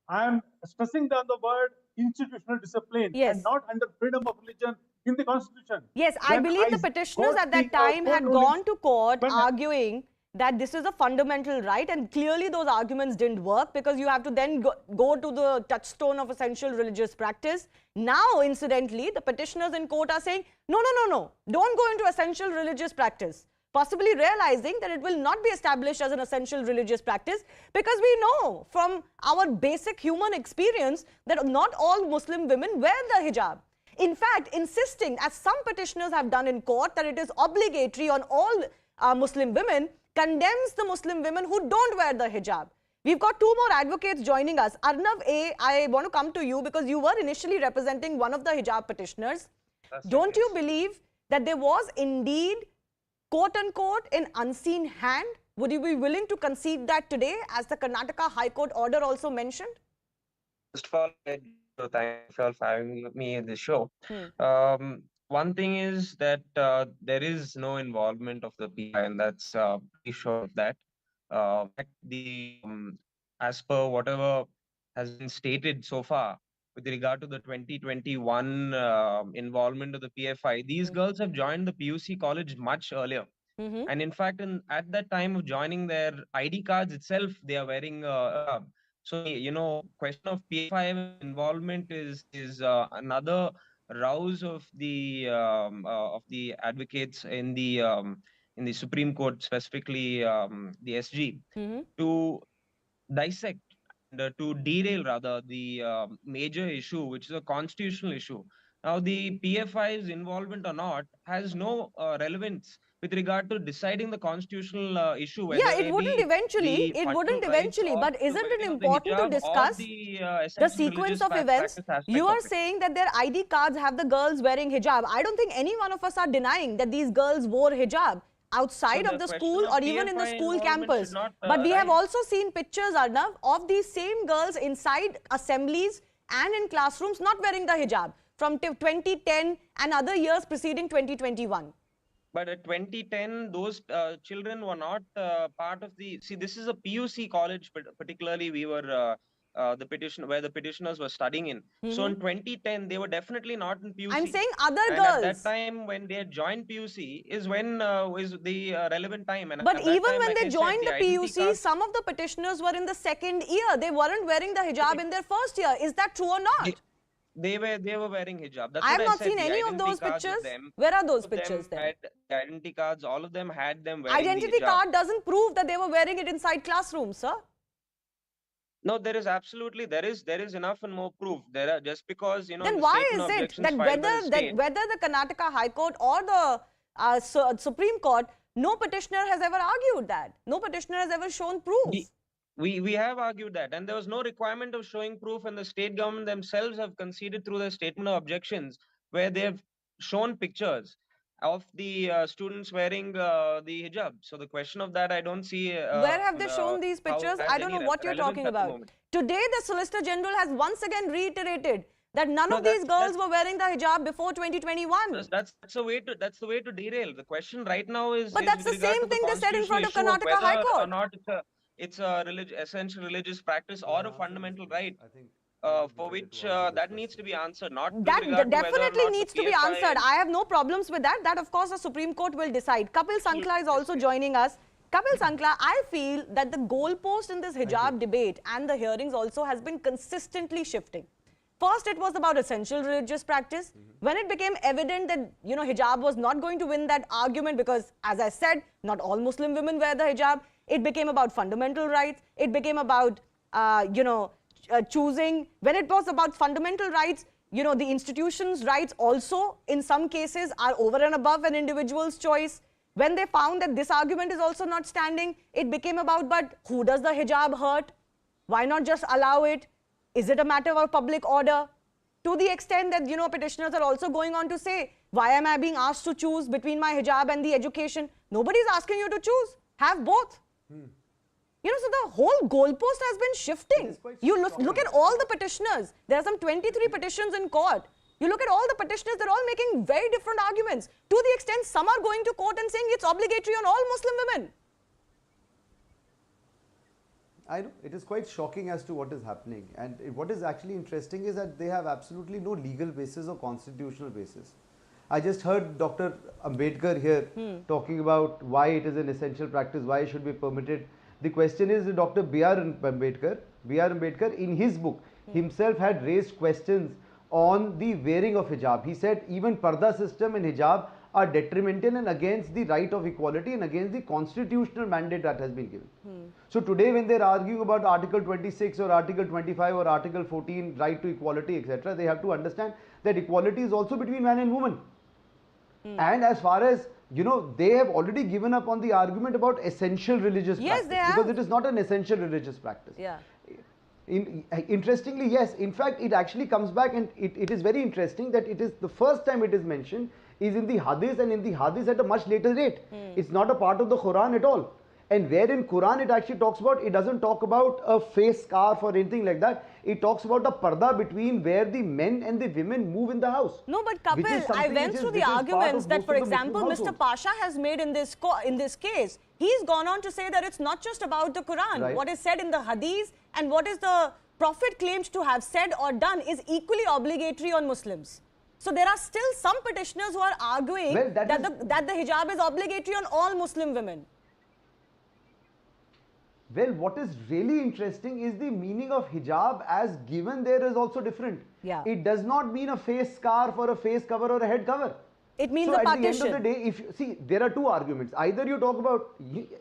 I am stressing down the word institutional discipline, and not under freedom of religion in the Constitution. Yes, I believe the petitioners at that time had gone to court arguing that this is a fundamental right, and clearly those arguments didn't work because you have to then go to the touchstone of essential religious practice. Now, incidentally, the petitioners in court are saying, no, don't go into essential religious practice, possibly realizing that it will not be established as an essential religious practice, because we know from our basic human experience that not all Muslim women wear the hijab. In fact, insisting, as some petitioners have done in court, that it is obligatory on all Muslim women, condemns the Muslim women who don't wear the hijab. We've got two more advocates joining us. Arnav A, I want to come to you because you were initially representing one of the hijab petitioners. Don't you believe that there was indeed, quote unquote, an unseen hand? Would you be willing to concede that today, as the Karnataka High Court order also mentioned? First of all, thank you for having me in this show. One thing is that there is no involvement of the PI, and that's pretty sure of that. As per whatever has been stated so far with regard to the 2021 involvement of the PFI, these girls have joined the PUC college much earlier. And in fact, at that time of joining, their ID cards itself, they are wearing so, question of PFI involvement is another rouse of the advocates in the Supreme Court, specifically the SG, to dissect and to derail rather the major issue, which is a constitutional issue. Now, the PFI's involvement or not has no relevance with regard to deciding the constitutional issue. Yeah, it wouldn't eventually, but isn't it important to discuss the sequence of events? You are saying that their ID cards have the girls wearing hijab. I don't think any one of us are denying that these girls wore hijab outside of the school or even in the school campus. But we have also seen pictures, Arnav, of these same girls inside assemblies and in classrooms not wearing the hijab from 2010 and other years preceding 2021. But at 2010, those children were not part of the. See, this is a PUC college, but particularly we were the petition where the petitioners were studying in. So in 2010, they were definitely not in PUC. I'm saying other and girls. At that time, when they had joined PUC, is when is the relevant time. And but even time, when like they joined the PUC, cards, some of the petitioners were in the second year. They weren't wearing the hijab in their first year. Is that true or not? They were wearing hijab. That's I have what not I said. seen any of those pictures. Where are those pictures then? Had the identity cards. All of them had them wearing identity the hijab. card doesn't prove that they were wearing it inside classrooms, sir. No, there is enough and more proof. There are just because Then why is it that whether the Karnataka High Court or the Supreme Court, no petitioner has ever argued that. No petitioner has ever shown proof. We have argued that, and there was no requirement of showing proof, and the state government themselves have conceded through their statement of objections, where they have shown pictures of the students wearing the hijab. So the question of that, I don't see. Where have they shown these pictures? I don't know what you're talking about. Today, the Solicitor General has once again reiterated that none of these girls were wearing the hijab before 2021. That's the way to derail. The question right now is. But that's the same thing they said in front of Karnataka High Court. Or not it's a essential religious practice or a fundamental right. For which that needs to be answered. That definitely needs to be answered. I have no problems with that. That, of course, the Supreme Court will decide. Kapil Sankla is also joining us. Kapil Sankla, I feel that the goalpost in this hijab debate and the hearings also has been consistently shifting. First, it was about essential religious practice. When it became evident that, hijab was not going to win that argument because, as I said, not all Muslim women wear the hijab. It became about fundamental rights. It became about, choosing. When it was about fundamental rights, the institution's rights also, in some cases, are over and above an individual's choice. When they found that this argument is also not standing, it became about, but who does the hijab hurt? Why not just allow it? Is it a matter of public order? To the extent that, petitioners are also going on to say, why am I being asked to choose between my hijab and the education? Nobody's asking you to choose. Have both. So the whole goalpost has been shifting. You look at all the petitioners. There are some 23 petitions in court. You look at all the petitioners, they're all making very different arguments. To the extent some are going to court and saying it's obligatory on all Muslim women. I know, it is quite shocking as to what is happening. And what is actually interesting is that they have absolutely no legal basis or constitutional basis. I just heard Dr. Ambedkar here talking about why it is an essential practice, why it should be permitted. The question is Dr. B.R. Ambedkar in his book himself had raised questions on the wearing of hijab. He said even parda system and hijab are detrimental and against the right of equality and against the constitutional mandate that has been given. So today when they are arguing about Article 26 or Article 25 or Article 14, right to equality, etc., they have to understand that equality is also between man and woman. And as far as they have already given up on the argument about essential religious practice. They have. Because it is not an essential religious practice. Yeah. Interestingly, yes, in fact, it actually comes back and it is very interesting that it is the first time it is mentioned is in the Hadith and in the Hadith at a much later date. It's not a part of the Quran at all. And where in Quran it actually talks about, it doesn't talk about a face scarf or anything like that. It talks about a parda between where the men and the women move in the house. No, but Kapil, I went through the arguments that, for example, Mr. Pasha has made in this case. He's gone on to say that it's not just about the Quran. Right. What is said in the Hadith and what is the Prophet claimed to have said or done is equally obligatory on Muslims. So there are still some petitioners who are arguing that the hijab is obligatory on all Muslim women. Well, what is really interesting is the meaning of hijab as given there is also different. Yeah. It does not mean a face scarf or a face cover or a head cover. It means so a partition. partition. At the end of the day, if you see, there are two arguments. Either you talk about,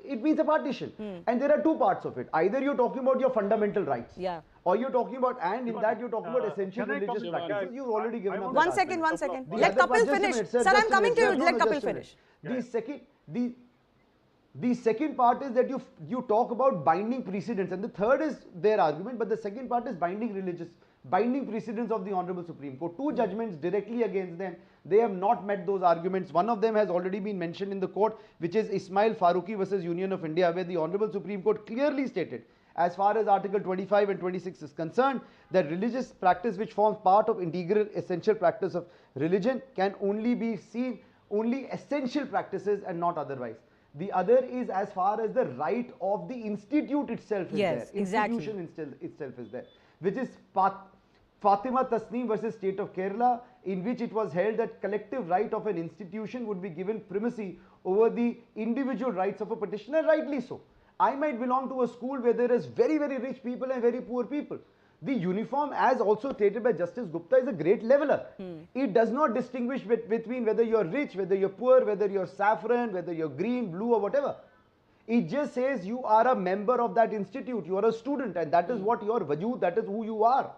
it means a partition. And there are two parts of it. Either you're talking about your fundamental rights. Yeah. Or you're talking about, and in that you're talking about essential religious practices. You've already given up. One second. Let Kapil finish. Sir, I'm coming to you. Let Kapil finish. The second part is that you talk about binding precedents, and the third is their argument, but the second part is binding precedents of the Honorable Supreme Court. Two judgments directly against them. They have not met those arguments. One of them has already been mentioned in the court, which is Ismail Faruqi versus Union of India, where the Honorable Supreme Court clearly stated, as far as Article 25 and 26 is concerned, that religious practice which forms part of integral essential practice of religion can only be seen only essential practices and not otherwise. The other is as far as the right of the institute itself is there. Institution itself is there, which is Fatima Tasneem versus State of Kerala, in which it was held that collective right of an institution would be given primacy over the individual rights of a petitioner, rightly so. I might belong to a school where there is very, very rich people and very poor people. The uniform, as also stated by Justice Gupta, is a great leveler. It does not distinguish between whether you're rich, whether you're poor, whether you're saffron, whether you're green, blue or whatever. It just says you are a member of that institute, you are a student, and that is what your vajood, that is who you are.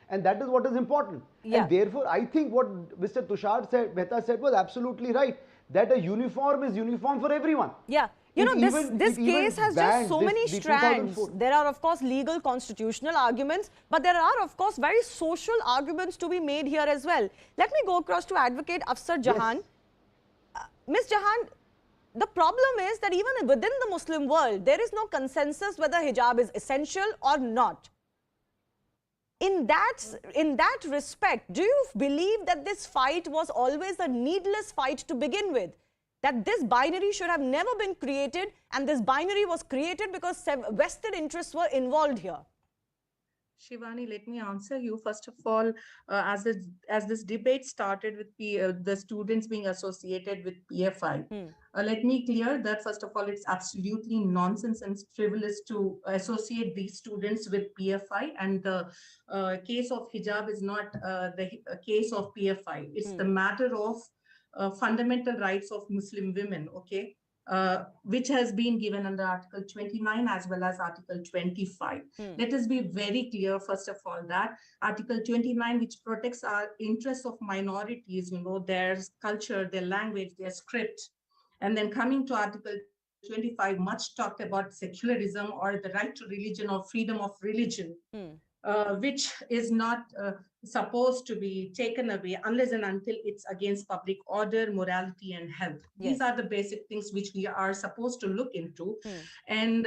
And that is what is important. And therefore, I think what Mr. Tushar Mehta said was absolutely right, that a uniform is uniform for everyone. Yeah. You know, this case has just so many strands. There are, of course, legal constitutional arguments, but there are, of course, very social arguments to be made here as well. Let me go across to Advocate Afsar Jahan. Ms. Jahan, the problem is that even within the Muslim world, there is no consensus whether hijab is essential or not. In that respect, do you believe that this fight was always a needless fight to begin with? That this binary should have never been created, and this binary was created because vested interests were involved here? Shivani, let me answer you. First of all, as this debate started with the students being associated with PFI, let me clear that, first of all, it's absolutely nonsense and frivolous to associate these students with PFI. And the case of hijab is not the case of PFI. It's the matter of fundamental rights of Muslim women, okay, which has been given under Article 29 as well as Article 25. Let us be very clear, first of all, that Article 29, which protects our interests of minorities, you know, their culture, their language, their script. And then coming to Article 25, much talked about secularism or the right to religion or freedom of religion. Which is not supposed to be taken away unless and until it's against public order, morality, and health. These are the basic things which we are supposed to look into. And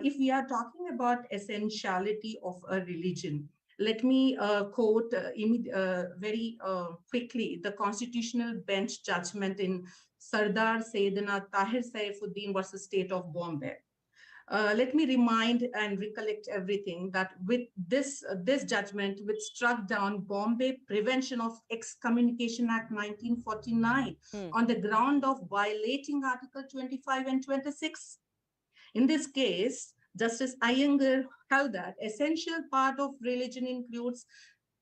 if we are talking about essentiality of a religion, let me quote very quickly the Constitutional Bench judgment in Sardar Sayyidina Tahir Saifuddin versus State of Bombay. Let me remind and recollect everything that with this judgment, which struck down Bombay Prevention of Excommunication Act 1949 on the ground of violating Article 25 and 26. In this case, Justice Iyengar held that essential part of religion includes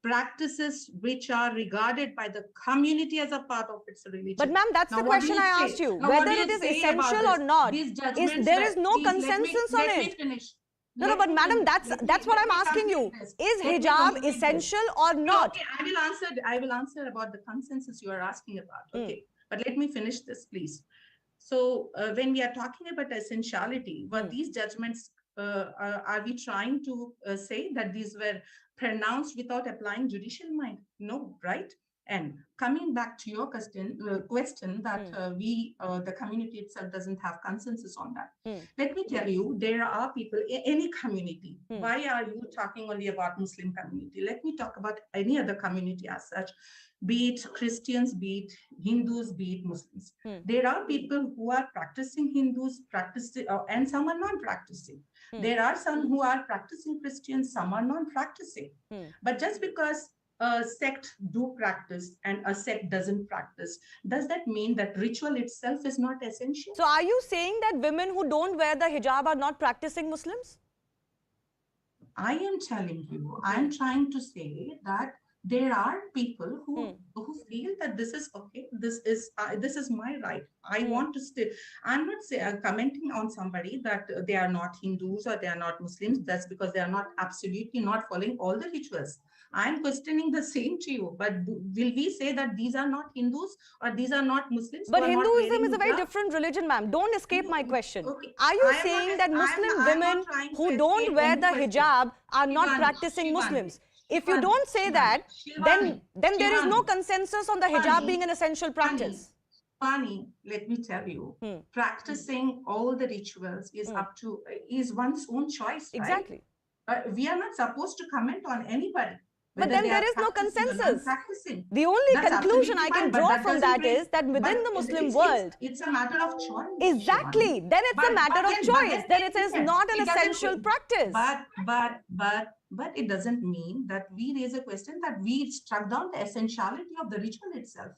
practices which are regarded by the community as a part of its religion. But ma'am, that's the question I asked you. Whether it is essential or not, there is no consensus on it. No, but madam, that's what I'm asking you. Is hijab essential or not? Okay, I will answer about the consensus you are asking about. Okay, but let me finish this, please. So when we are talking about essentiality, but these judgments, are we trying to say that these were pronounced without applying judicial mind? No, right? And coming back to your question that the community itself doesn't have consensus on that. Let me tell you, there are people in any community. Why are you talking only about Muslim community? Let me talk about any other community as such, be it Christians, be it Hindus, be it Muslims. There are people who are practicing Hindus, and some are non-practicing. There are some who are practicing Christians, some are non-practicing. But just because a sect do practice and a sect doesn't practice, does that mean that ritual itself is not essential? So are you saying that women who don't wear the hijab are not practicing Muslims? I am telling you, I am trying to say that there are people who feel that this is okay, this is my right. I want to stay. I'm not commenting on somebody that they are not Hindus or they are not Muslims. That's because they are not absolutely not following all the rituals. I'm questioning the same to you, but will we say that these are not Hindus or these are not Muslims? But Hinduism is a very different religion, ma'am. Don't escape my question. Okay. Are you saying that Muslim women who don't wear the hijab are not practicing Muslims? If you don't say that, then there is no consensus on the hijab being an essential practice. Pani, let me tell you, practicing all the rituals is is one's own choice, right? Exactly. We are not supposed to comment on anybody. But then there is no consensus. The only conclusion I can draw from that is that within the Muslim world, it's a matter of choice. Exactly. Then it's a matter of choice. Then it is not an essential practice. But it doesn't mean that we raise a question that we struck down the essentiality of the ritual itself.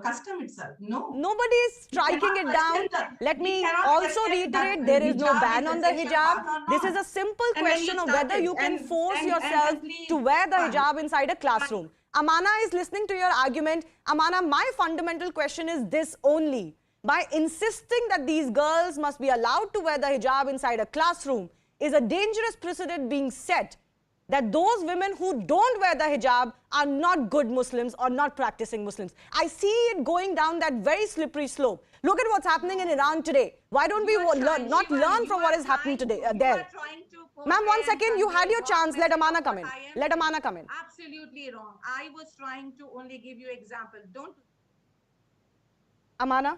Custom itself. No. Nobody is striking it down. Let me also reiterate, there is no ban on the hijab. This is a simple question of whether you can force yourself to wear the hijab inside a classroom. Amana is listening to your argument. Amana, my fundamental question is this only. By insisting that these girls must be allowed to wear the hijab inside a classroom is a dangerous precedent being set that those women who don't wear the hijab are not good Muslims or not practicing Muslims. I see it going down that very slippery slope. Look at what's happening in Iran today. Why don't we not learn from what is happening today there? Ma'am, 1 second, you had your chance. Let Amana come in. Let Amana come in. Absolutely wrong. I was trying to only give you example. Don't. Amana?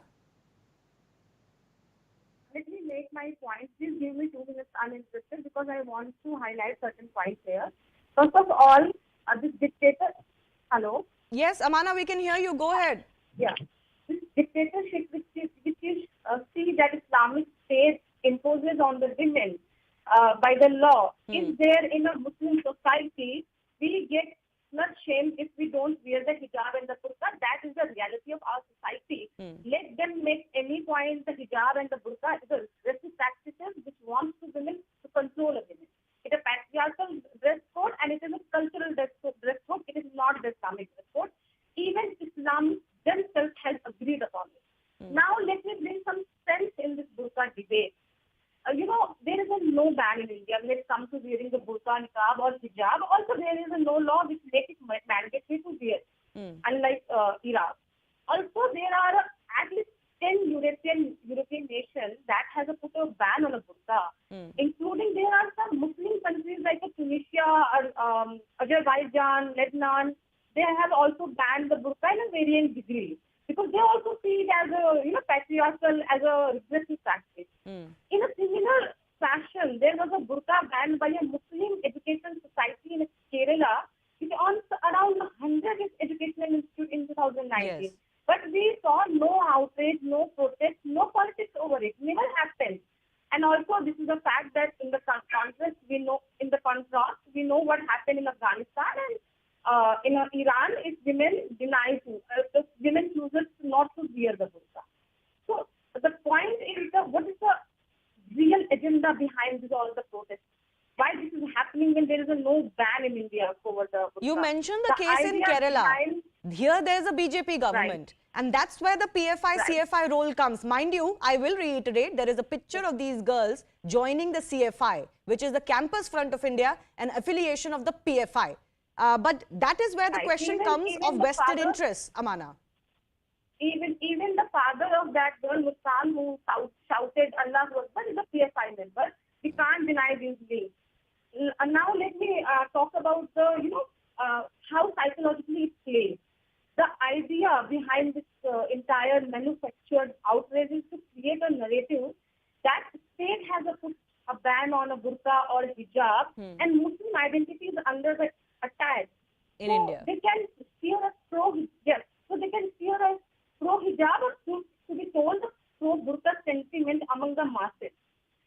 Let me make my point. Please give me 2 minutes uninterested because I want to highlight certain points here. First of all, this dictator... Hello? Yes, Amana, we can hear you. Go ahead. Yeah. This dictatorship which you see that Islamic State imposes on the women by the law, is there in a Muslim society, we get not shamed if we don't wear the hijab and the burqa. That is the reality of our society. Let them make any point the hijab and the burqa is a racist practices which wants to women to control a women. It is a patriarchal dress code and it is a cultural dress code. It is not the Islamic dress code. Even Islam themselves has agreed upon it. Now let me bring some sense in this burqa debate. There is no ban in India when it comes to wearing the burqa, niqab or hijab. Also, there is no law which makes it mandatory to wear, unlike Iraq. Also, there are at least 10 European nations that has put a ban on a burqa, including there are some Muslim countries like Tunisia, or, Azerbaijan, Lebanon. They have also banned the burqa in a varying degree, because they also see it as a patriarchal, as a regressive practice. In a similar fashion, there was a burqa ban by a Muslim education society in Kerala, which owns around 100 educational institutes in 2019. Yes. But we saw no outrage, no protest, no politics over it. Never happened. And also, this is a fact that in the contrast, we know what happened in Afghanistan and in Iran, if women women chooses not to wear the burqa. So the point is what is the real agenda behind all the protests? Why this is happening when there is no ban in India over the burqa? You mentioned the case in Kerala. Here there is a BJP government. Right. And that's where the PFI, CFI role comes. Mind you, I will reiterate, there is a picture of these girls joining the CFI, which is the Campus Front of India, an affiliation of the PFI. But that is where the question comes of vested interests, Amana. Even the father of that girl, Muskan, who shouted Allah Akbar, is a PFI member. We can't deny these names. Now let me talk about the, how psychologically it plays. The idea behind this entire manufactured outrage is to create a narrative that state has put a ban on a burqa or a hijab, and Muslim identity is under the attack. In India. They can steer us so they can steer us pro-hijab or to be told the pro-burqa sentiment among the masses.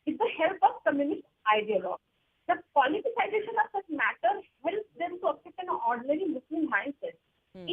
With the help of communist ideologues. The politicization of such matters helps them to affect an ordinary Muslim mindset. An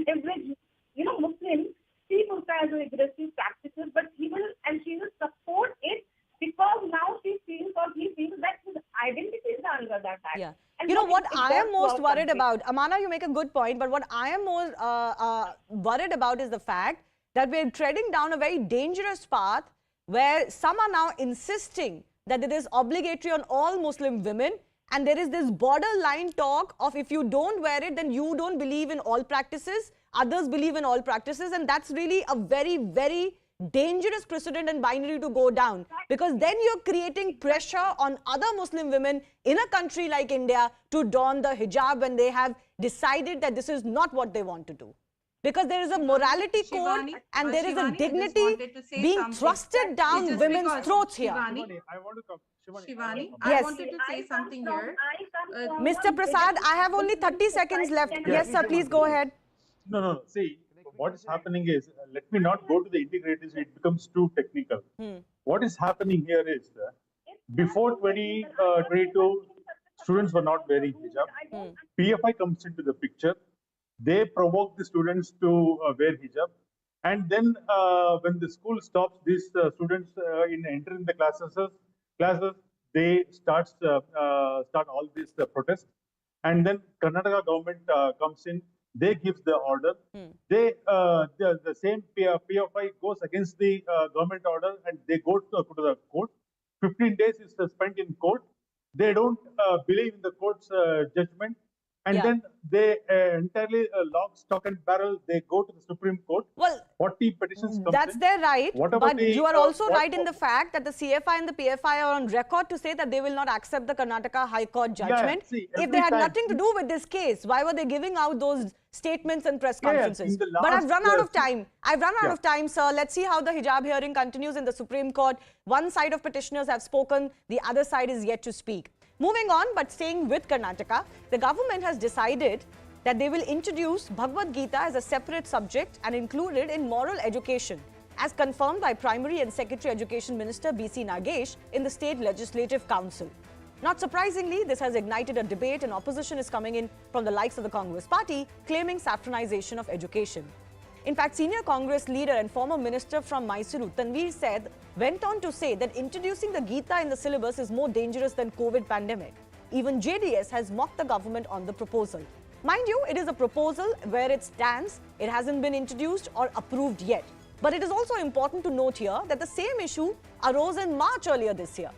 average, Muslim see burqa as aggressive practices, but she will support it because now she feels or he feels that his identity is under that attack. Yeah. What I am most worried about, Amana, you make a good point, but what I am more worried about is the fact that we are treading down a very dangerous path where some are now insisting that it is obligatory on all Muslim women, and there is this borderline talk of if you don't wear it, then you don't believe in all practices, others believe in all practices, and that's really a very, very dangerous precedent and binary to go down, because then you're creating pressure on other Muslim women in a country like India to don the hijab when they have decided that this is not what they want to do. Because there is a morality code and there is a dignity being thrusted down women's throats here. Shivani, I want to come. Shivani, Yes. I wanted to say something here. Mr. Prasad, I have only 30 seconds left. Yes, sir, please go ahead. No. See, what is happening is, let me not go to the integrity, it becomes too technical. What is happening here is, before 2022, students were not wearing hijab. PFI comes into the picture. They provoke the students to wear hijab. And then when the school stops these students in entering the classes, they start all these protests. And then Karnataka government comes in. They give the order. They the same PFI goes against the government order, and they go to the court. 15 days is spent in court. They don't believe in the court's judgment, and then they entirely lock, stock, and barrel. They go to the Supreme Court. Well, 40 petitions. That's their right. But you are also right in the fact that the CFI and the PFI are on record to say that they will not accept the Karnataka High Court judgment. If they had nothing to do with this case, why were they giving out those statements and press conferences? But I've run out of time. I've run out of time, sir. Let's see how the hijab hearing continues in the Supreme Court. One side of petitioners have spoken. The other side is yet to speak. Moving on, but staying with Karnataka, the government has decided that they will introduce Bhagavad Gita as a separate subject and include it in moral education, as confirmed by Primary and Secondary Education Minister B.C. Nagesh in the State Legislative Council. Not surprisingly, this has ignited a debate and opposition is coming in from the likes of the Congress party, claiming saffronization of education. In fact, senior Congress leader and former minister from Mysuru, Tanveer Said, went on to say that introducing the Gita in the syllabus is more dangerous than COVID pandemic. Even JDS has mocked the government on the proposal. Mind you, it is a proposal where it stands. It hasn't been introduced or approved yet. But it is also important to note here that the same issue arose in March earlier this year,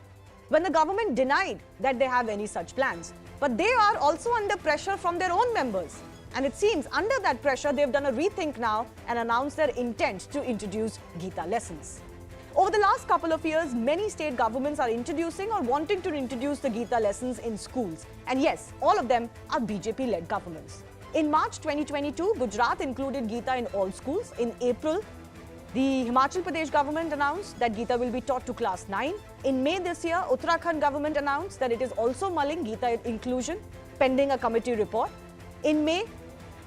when the government denied that they have any such plans. But they are also under pressure from their own members. And it seems under that pressure, they've done a rethink now and announced their intent to introduce Gita lessons. Over the last couple of years, many state governments are introducing or wanting to introduce the Gita lessons in schools. And yes, all of them are BJP-led governments. In March 2022, Gujarat included Gita in all schools. In April, the Himachal Pradesh government announced that Gita will be taught to class 9. In May this year, Uttarakhand government announced that it is also mulling Gita inclusion, pending a committee report. In May,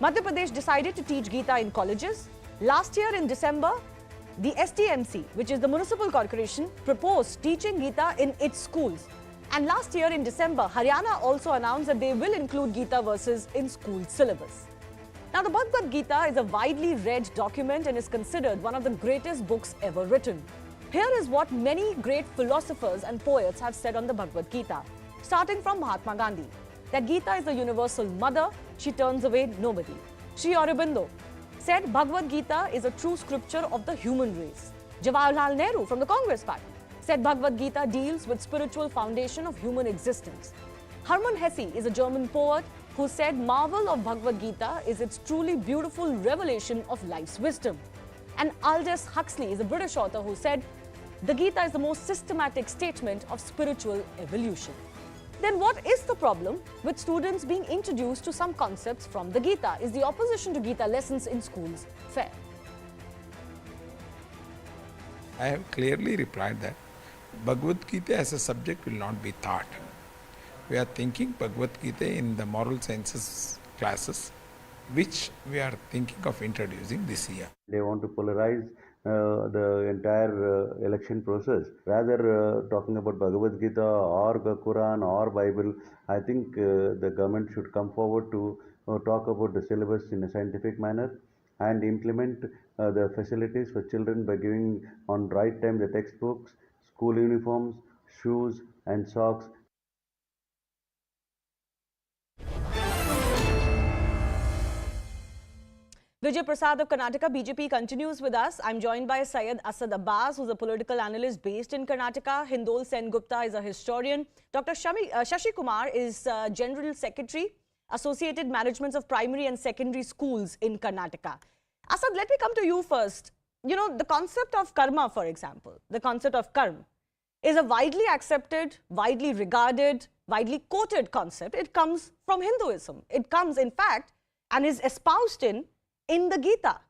Madhya Pradesh decided to teach Gita in colleges. Last year in December, the STMC, which is the municipal corporation, proposed teaching Gita in its schools. And last year in December, Haryana also announced that they will include Gita verses in school syllabus. Now, the Bhagavad Gita is a widely read document and is considered one of the greatest books ever written. Here is what many great philosophers and poets have said on the Bhagavad Gita, starting from Mahatma Gandhi, that Gita is the universal mother, she turns away nobody. Sri Aurobindo said Bhagavad Gita is a true scripture of the human race. Jawaharlal Nehru from the Congress party said Bhagavad Gita deals with spiritual foundation of human existence. Hermann Hesse is a German poet who said marvel of Bhagavad Gita is its truly beautiful revelation of life's wisdom. And Aldous Huxley is a British author who said the Gita is the most systematic statement of spiritual evolution. Then what is the problem with students being introduced to some concepts from the Gita? Is the opposition to Gita lessons in schools fair? I have clearly replied that Bhagavad Gita as a subject will not be taught. We are thinking Bhagavad Gita in the moral sciences classes, which we are thinking of introducing this year. They want to polarize the entire election process. Rather talking about Bhagavad Gita or the Quran or Bible, I think the government should come forward to talk about the syllabus in a scientific manner and implement the facilities for children by giving on right time the textbooks, school uniforms, shoes and socks. Vijay Prasad of Karnataka BJP continues with us. I'm joined by Syed Asad Abbas, who's a political analyst based in Karnataka. Hindol Sen Gupta is a historian. Dr. Shashi Kumar is General Secretary, Associated Managements of Primary and Secondary Schools in Karnataka. Asad, let me come to you first. You know, the concept of karma, for example, the concept of karma is a widely accepted, widely regarded, widely quoted concept. It comes from Hinduism. It comes, in fact, and is espoused in in the Gita?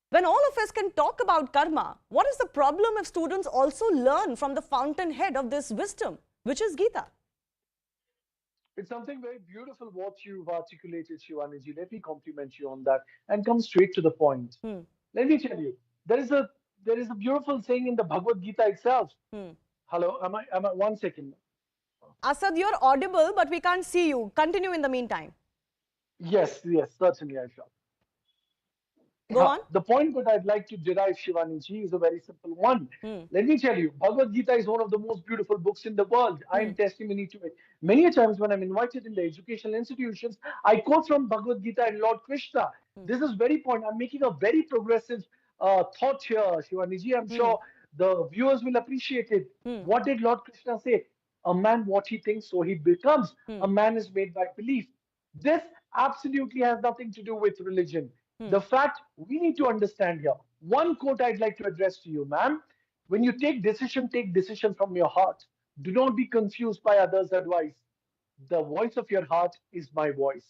When all of us can talk about karma, what is the problem if students also learn from the fountainhead of this wisdom, which is Gita? It's something very beautiful what you've articulated, Shivaniji. Let me compliment you on that and come straight to the point. Let me tell you, there is a beautiful saying in the Bhagavad Gita itself. Hello, am I 1 second? Asad, you're audible, but we can't see you. Continue in the meantime. Yes, certainly I shall. Go on. The point that I'd like to derive, Shivaniji, is a very simple one. Let me tell you, Bhagavad Gita is one of the most beautiful books in the world. I am testimony to it. Many a times when I'm invited in the educational institutions, I quote from Bhagavad Gita and Lord Krishna. This is very point. I'm making a very progressive thought here, Shivaniji. I'm sure the viewers will appreciate it. What did Lord Krishna say? A man, what he thinks, so he becomes. A man is made by belief. This absolutely has nothing to do with religion. The fact we need to understand here. One quote I'd like to address to you, ma'am. When you take decision from your heart. Do not be confused by others' advice. The voice of your heart is my voice.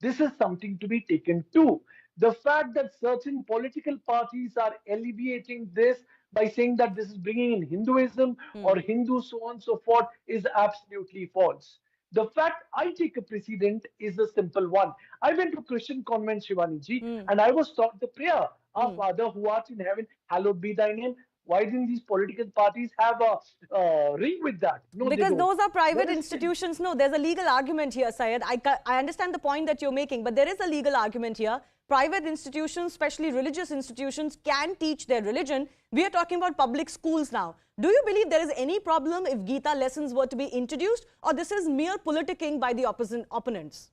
This is something to be taken too. The fact that certain political parties are alleviating this by saying that this is bringing in Hinduism or Hindu so on and so forth is absolutely false. The fact I take a precedent is a simple one. I went to Christian convent, Shivaniji, and I was taught the prayer, Our Father who art in heaven, hallowed be thy name. Why didn't these political parties have a ring with that? No, because those are private institutions. No, there's a legal argument here, Syed. I understand the point that you're making, but there is a legal argument here. Private institutions, especially religious institutions, can teach their religion. We are talking about public schools now. Do you believe there is any problem if Gita lessons were to be introduced, or this is mere politicking by the opponents?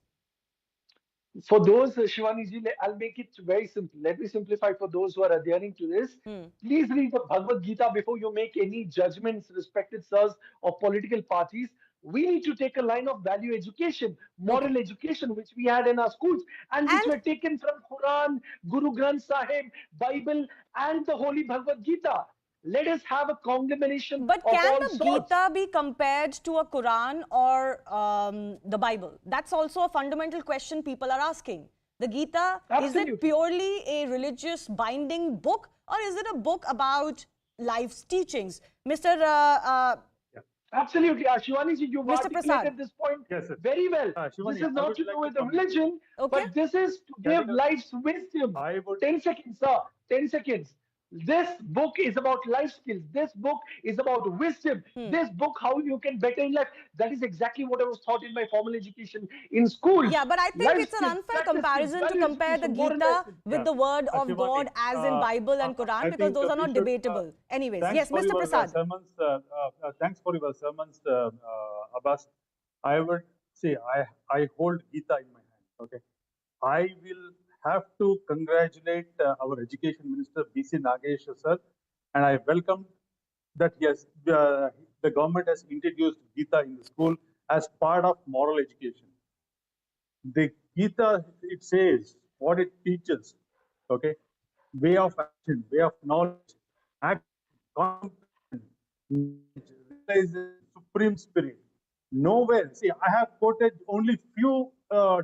For those, Shivaniji, I'll make it very simple. Let me simplify for those who are adhering to this. Please read the Bhagavad Gita before you make any judgments, respected sirs, of political parties. We need to take a line of value education, moral education, which we had in our schools, and which were taken from Quran, Guru Granth Sahib, Bible, and the Holy Bhagavad Gita. Let us have a conglomeration But of can all the sorts. Gita be compared to a Quran or the Bible? That's also a fundamental question people are asking. The Gita, is it purely a religious binding book, or is it a book about life's teachings? Mr. Absolutely. Shivaniji, you've articulated this point very well. Shivani, This is not to do with the religion, but this is to give life's wisdom. 10 seconds, sir. 10 seconds. This book is about life skills. This book is about wisdom. This book, how you can better in life. That is exactly what I was taught in my formal education in school. Yeah, but I think it's an unfair comparison to compare the Gita with the word of God as in Bible and Quran, because those are not debatable. Anyways, yes, Mr. Prasad. Thanks for your sermons, Abbas. I would say I hold Gita in my hand. Okay, I will have to congratulate our Education Minister B.C. Nagesh sir, and I welcome that yes, the government has introduced Gita in the school as part of moral education. The Gita, it says what it teaches, okay, way of action, way of knowledge, action, realization, supreme spirit. Nowhere, see, I have quoted only few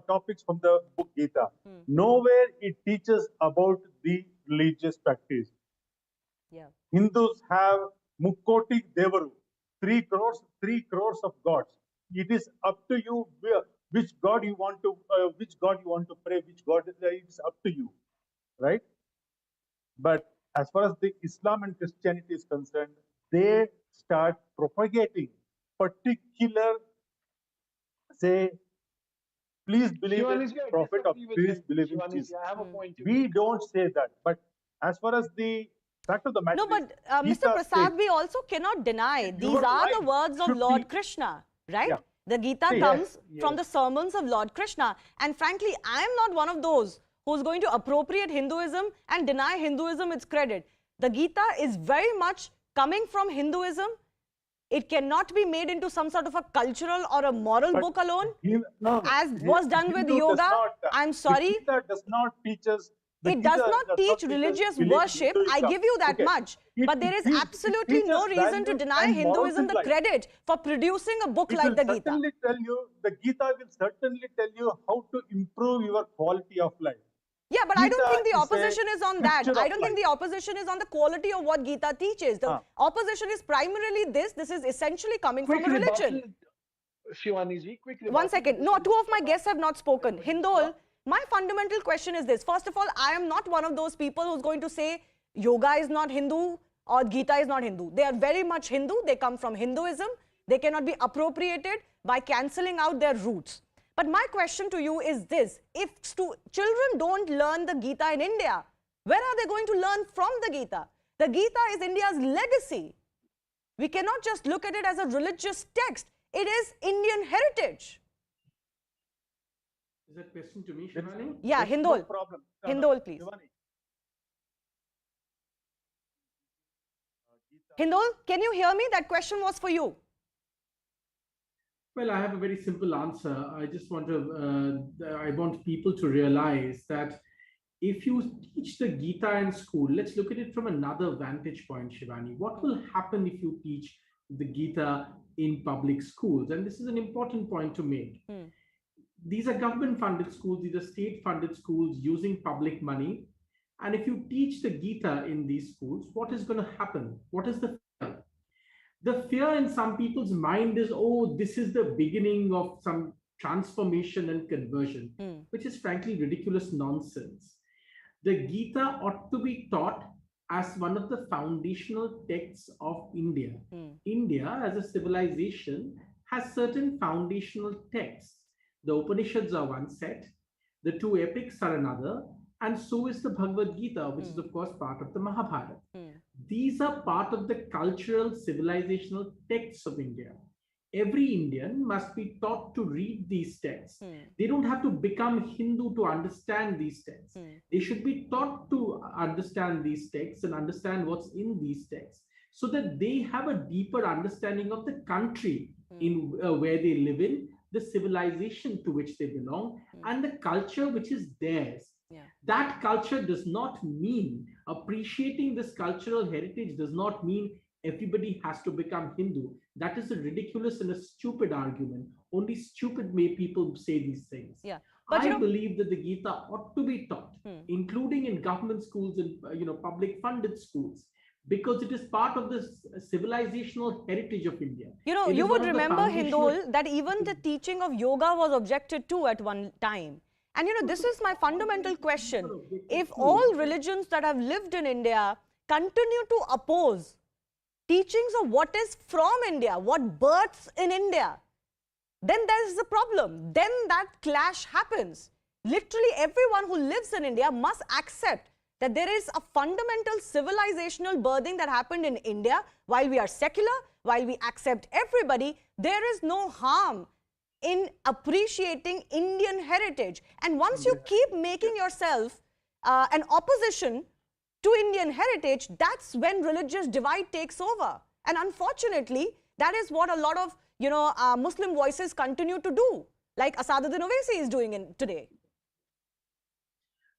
topics from the book Gita. Nowhere it teaches about the religious practice. Yeah. Hindus have Mukkoti Devaru, 3 crores of gods. It is up to you which god you want to pray, which god it's up to you, right? But as far as the Islam and Christianity is concerned, they start propagating particular, say, please believe in prophet or please believe in Jesus. We don't say that. But as far as the fact of the matter is, Mr. Prasad, we also cannot deny these are the words of Lord Krishna, right? Yeah. The Gita comes from the sermons of Lord Krishna. And frankly, I am not one of those who's going to appropriate Hinduism and deny Hinduism its credit. The Gita is very much coming from Hinduism. It cannot be made into some sort of a cultural or a moral book alone, as was done with yoga. I'm sorry. Gita does not teach us. It does not teach religious worship. I give you that much. But there is absolutely no reason to deny Hinduism the credit for producing a book like the Gita. The Gita will certainly tell you how to improve your quality of life. Yeah, but I don't Gita think the is a opposition is on that. picture I of don't think life. the opposition is on the quality of what Gita teaches. The opposition is primarily this. This is essentially coming Quick from a religion. rebuttal, Shivani ji, quick rebuttal. One second. No, two of my guests have not spoken. Hindol, my fundamental question is this. First of all, I am not one of those people who's going to say yoga is not Hindu or Gita is not Hindu. They are very much Hindu. They come from Hinduism. They cannot be appropriated by cancelling out their roots. But my question to you is this. If children don't learn the Gita in India, where are they going to learn from the Gita? The Gita is India's legacy. We cannot just look at it as a religious text. It is Indian heritage. Is that question to me, Shivani? Yeah, Hindol. No problem. Hindol, please. Shivani. Hindol, can you hear me? That question was for you. Well, I have a very simple answer. I just want to, I want people to realize that if you teach the Gita in school, let's look at it from another vantage point, Shivani. What will happen if you teach the Gita in public schools? And this is an important point to make. These are government-funded schools, these are state-funded schools using public money. And if you teach the Gita in these schools, what is going to happen? What is the fear? The fear in some people's mind is, oh, this is the beginning of some transformation and conversion, which is frankly ridiculous nonsense. The Gita ought to be taught as one of the foundational texts of India. India, as a civilization, has certain foundational texts. The Upanishads are one set, the two epics are another, and so is the Bhagavad Gita, which is of course part of the Mahabharata. These are part of the cultural civilizational texts of India. Every Indian must be taught to read these texts. They don't have to become Hindu to understand these texts. They should be taught to understand these texts and understand what's in these texts, so that they have a deeper understanding of the country in where they live in, the civilization to which they belong, and the culture which is theirs. That culture does not mean, appreciating this cultural heritage does not mean everybody has to become Hindu. That is a ridiculous and a stupid argument. Only stupid people say these things. But I believe that the Gita ought to be taught, including in government schools and public funded schools, because it is part of the civilizational heritage of India. You would remember, Hindol, that even the teaching of yoga was objected to at one time. And this is my fundamental question. If all religions that have lived in India continue to oppose teachings of what is from India, what births in India, then there is a problem. Then that clash happens. Literally everyone who lives in India must accept that there is a fundamental civilizational birthing that happened in India. While we are secular, while we accept everybody, there is no harm in appreciating Indian heritage. And once you keep making yourself an opposition to Indian heritage, that's when religious divide takes over. And unfortunately, that is what a lot of Muslim voices continue to do, like Asaduddin Owaisi is doing today.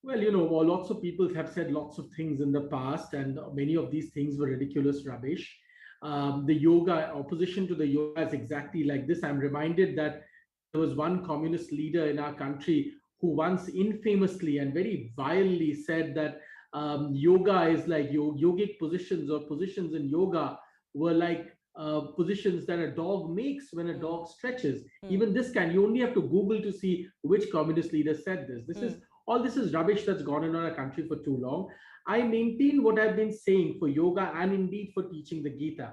Well, lots of people have said lots of things in the past, and many of these things were ridiculous rubbish. The yoga, opposition to the yoga is exactly like this. I'm reminded that there was one communist leader in our country who once infamously and very vilely said that yoga is like yogic positions, or positions in yoga were like positions that a dog makes when a dog stretches. Even this you only have to Google to see which communist leader said this. All this is rubbish that's gone on in our country for too long. I maintain what I've been saying for yoga and indeed for teaching the Gita.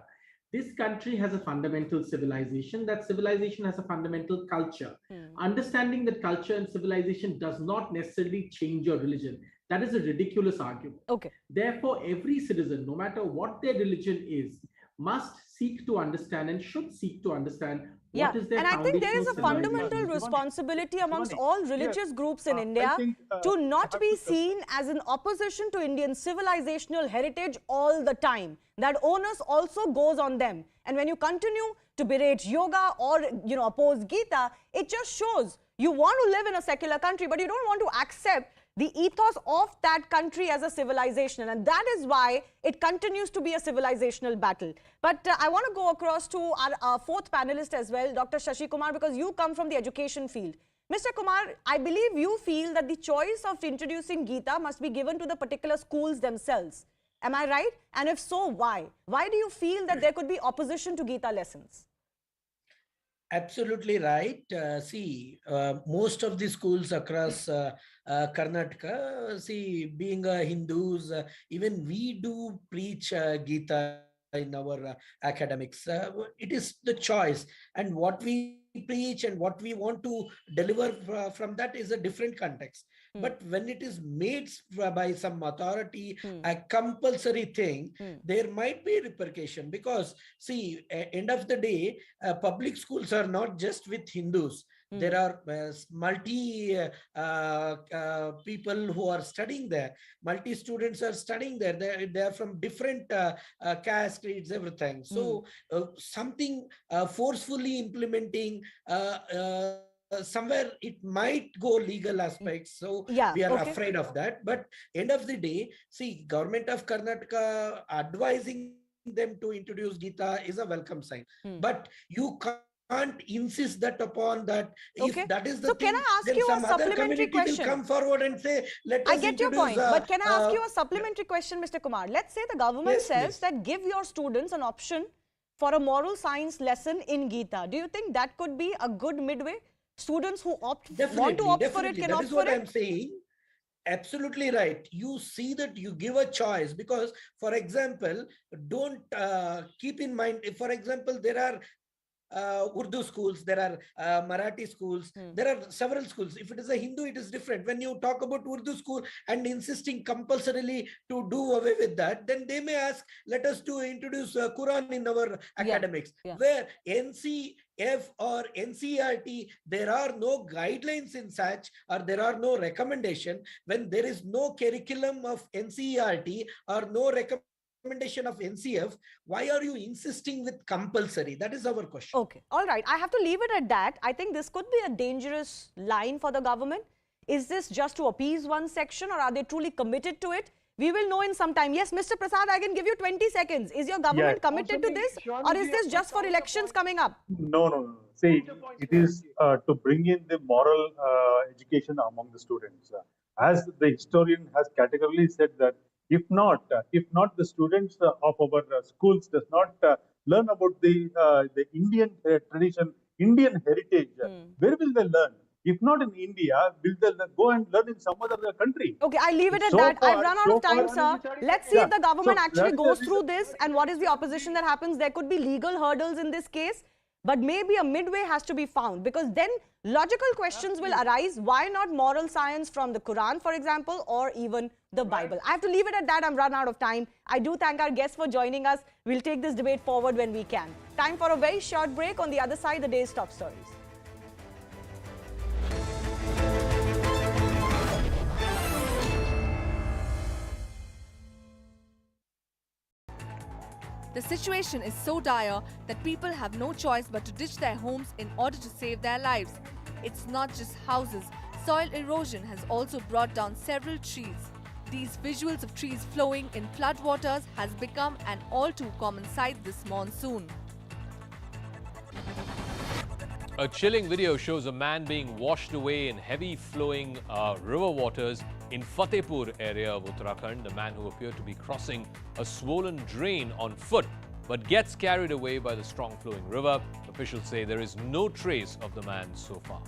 This country has a fundamental civilization. That civilization has a fundamental culture. Understanding that culture and civilization does not necessarily change your religion. That is a ridiculous argument. Therefore, every citizen, no matter what their religion is, must seek to understand and should seek to understand what is their and I think there is a foundational fundamental civilization. responsibility amongst all religious groups in India to not be seen as an opposition to Indian civilizational heritage all the time. That onus also goes on them. And when you continue to berate yoga or oppose Gita, it just shows you want to live in a secular country, but you don't want to accept the ethos of that country as a civilization. And that is why it continues to be a civilizational battle. But I want to go across to our fourth panelist as well, Dr. Shashi Kumar, because you come from the education field. Mr. Kumar, I believe you feel that the choice of introducing Gita must be given to the particular schools themselves. Am I right? And if so, why? Why do you feel that there could be opposition to Gita lessons? Absolutely right. Most of the schools across Karnataka, being Hindus, even we do preach Gita in our academics. It is the choice, and what we preach and what we want to deliver from that is a different context. But when it is made by some authority a compulsory thing, there might be repercussion, because end of the day, public schools are not just with Hindus. There are multi people who are studying there. Multi students are studying there. They are from different caste, creeds, everything. So something forcefully implementing somewhere it might go legal aspects. So we are afraid of that. But end of the day, government of Karnataka advising them to introduce Gita is a welcome sign. But you can't insist that upon that. If that is the thing, can I ask you some a other supplementary community question? will come forward and say, let us I get your point, but can I ask you a supplementary question, Mr. Kumar? Let's say the government says that give your students an option for a moral science lesson in Gita. Do you think that could be a good midway? Students who want to opt for it can opt for it? That is what I'm saying. Absolutely right. You see that you give a choice, because, for example, don't keep in mind, if, for example, there are Urdu schools, there are Marathi schools, there are several schools. If it is a Hindu, it is different. When you talk about Urdu school and insisting compulsorily to do away with that, then they may ask, let us to introduce Quran in our academics. Where NCF or NCERT, there are no guidelines in such, or there are no recommendation. When there is no curriculum of NCERT or no recommendation of NCF, why are you insisting with compulsory? That is our question. Okay, all right. I have to leave it at that. I think this could be a dangerous line for the government. Is this just to appease one section, or are they truly committed to it? We will know in some time. Yes, Mr. Prasad, I can give you 20 seconds. Is your government committed to this, or is this just for elections coming up? No. See, it is to bring in the moral education among the students. As the historian has categorically said that if not the students of our schools does not learn about the Indian tradition, Indian heritage, where will they learn? If not in India, will they go and learn in some other country? Okay, I leave it at that. I've run out of time, sir. Let's see if the government actually goes through this, and what is the opposition that happens. There could be legal hurdles in this case, but maybe a midway has to be found, because then logical questions will arise. Why not moral science from the Quran, for example, or even the Bible? I have to leave it at that. I'm run out of time. I do thank our guests for joining us. We'll take this debate forward when we can. Time for a very short break. On the other side, the day's top stories. The situation is so dire that people have no choice but to ditch their homes in order to save their lives. It's not just houses. Soil erosion has also brought down several trees. These visuals of trees flowing in floodwaters has become an all too common sight this monsoon. A chilling video shows a man being washed away in heavy flowing river waters in Fatehpur area of Uttarakhand. The man who appeared to be crossing a swollen drain on foot but gets carried away by the strong flowing river. Officials say there is no trace of the man so far.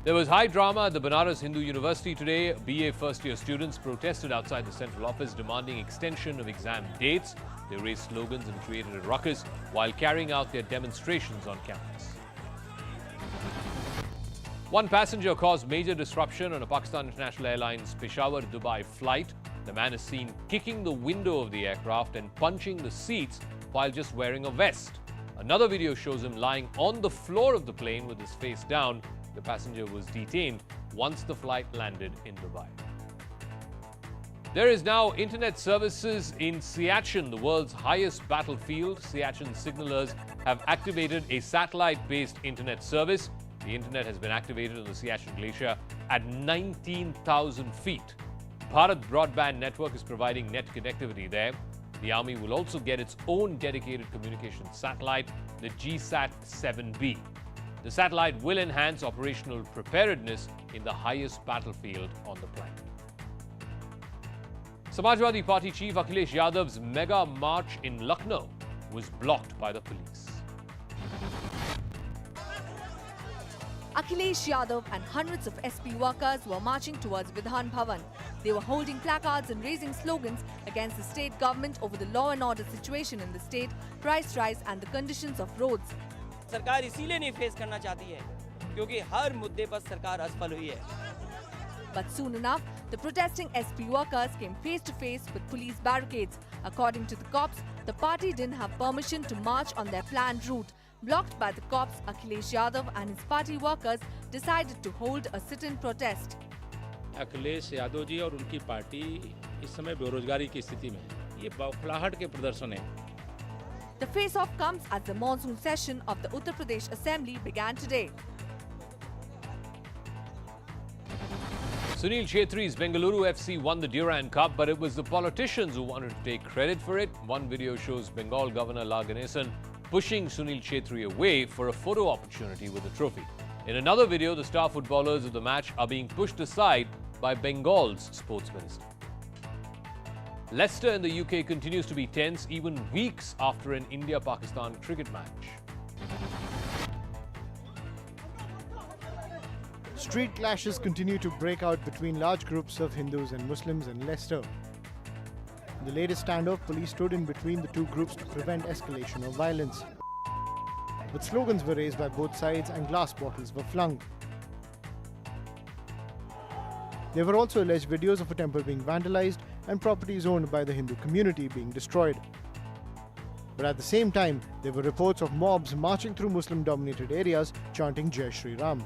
There was high drama at the Banaras Hindu University today. BA first-year students protested outside the central office demanding extension of exam dates. They raised slogans and created a ruckus while carrying out their demonstrations on campus. One passenger caused major disruption on a Pakistan International Airlines Peshawar-Dubai flight. The man is seen kicking the window of the aircraft and punching the seats while just wearing a vest. Another video shows him lying on the floor of the plane with his face down. The passenger was detained once the flight landed in Dubai. There is now internet services in Siachen, the world's highest battlefield. Siachen signalers have activated a satellite-based internet service. The internet has been activated on the Siachen Glacier at 19,000 feet. Bharat Broadband Network is providing net connectivity there. The army will also get its own dedicated communications satellite, the GSAT-7B. The satellite will enhance operational preparedness in the highest battlefield on the planet. Samajwadi Party chief Akhilesh Yadav's mega march in Lucknow was blocked by the police. Akhilesh Yadav and hundreds of SP workers were marching towards Vidhan Bhavan. They were holding placards and raising slogans against the state government over the law and order situation in the state, price rise and the conditions of roads. सरकार इसीलिए नहीं face करना चाहती है क्योंकि हर मुद्दे पर सरकार असफल हुई है. But soon enough, the protesting SP workers came face to face with police barricades. According to the cops, the party didn't have permission to march on their planned route. Blocked by the cops, Akhilesh Yadav and his party workers decided to hold a sit-in protest. Akhilesh Yadav ji और उनकी party इस समय बेरोजगारी की स्थिति में है. ये बौखलाहट के प्रदर्शन है. The face-off comes as the monsoon session of the Uttar Pradesh Assembly began today. Sunil Chhetri's Bengaluru FC won the Durand Cup, but it was the politicians who wanted to take credit for it. One video shows Bengal Governor La Ganesan pushing Sunil Chhetri away for a photo opportunity with the trophy. In another video, the star footballers of the match are being pushed aside by Bengal's sports minister. Leicester in the UK continues to be tense even weeks after an India-Pakistan cricket match. Street clashes continue to break out between large groups of Hindus and Muslims in Leicester. In the latest standoff, police stood in between the two groups to prevent escalation of violence. But slogans were raised by both sides and glass bottles were flung. There were also alleged videos of a temple being vandalized and properties owned by the Hindu community being destroyed. But at the same time, there were reports of mobs marching through Muslim-dominated areas chanting Jai Shri Ram.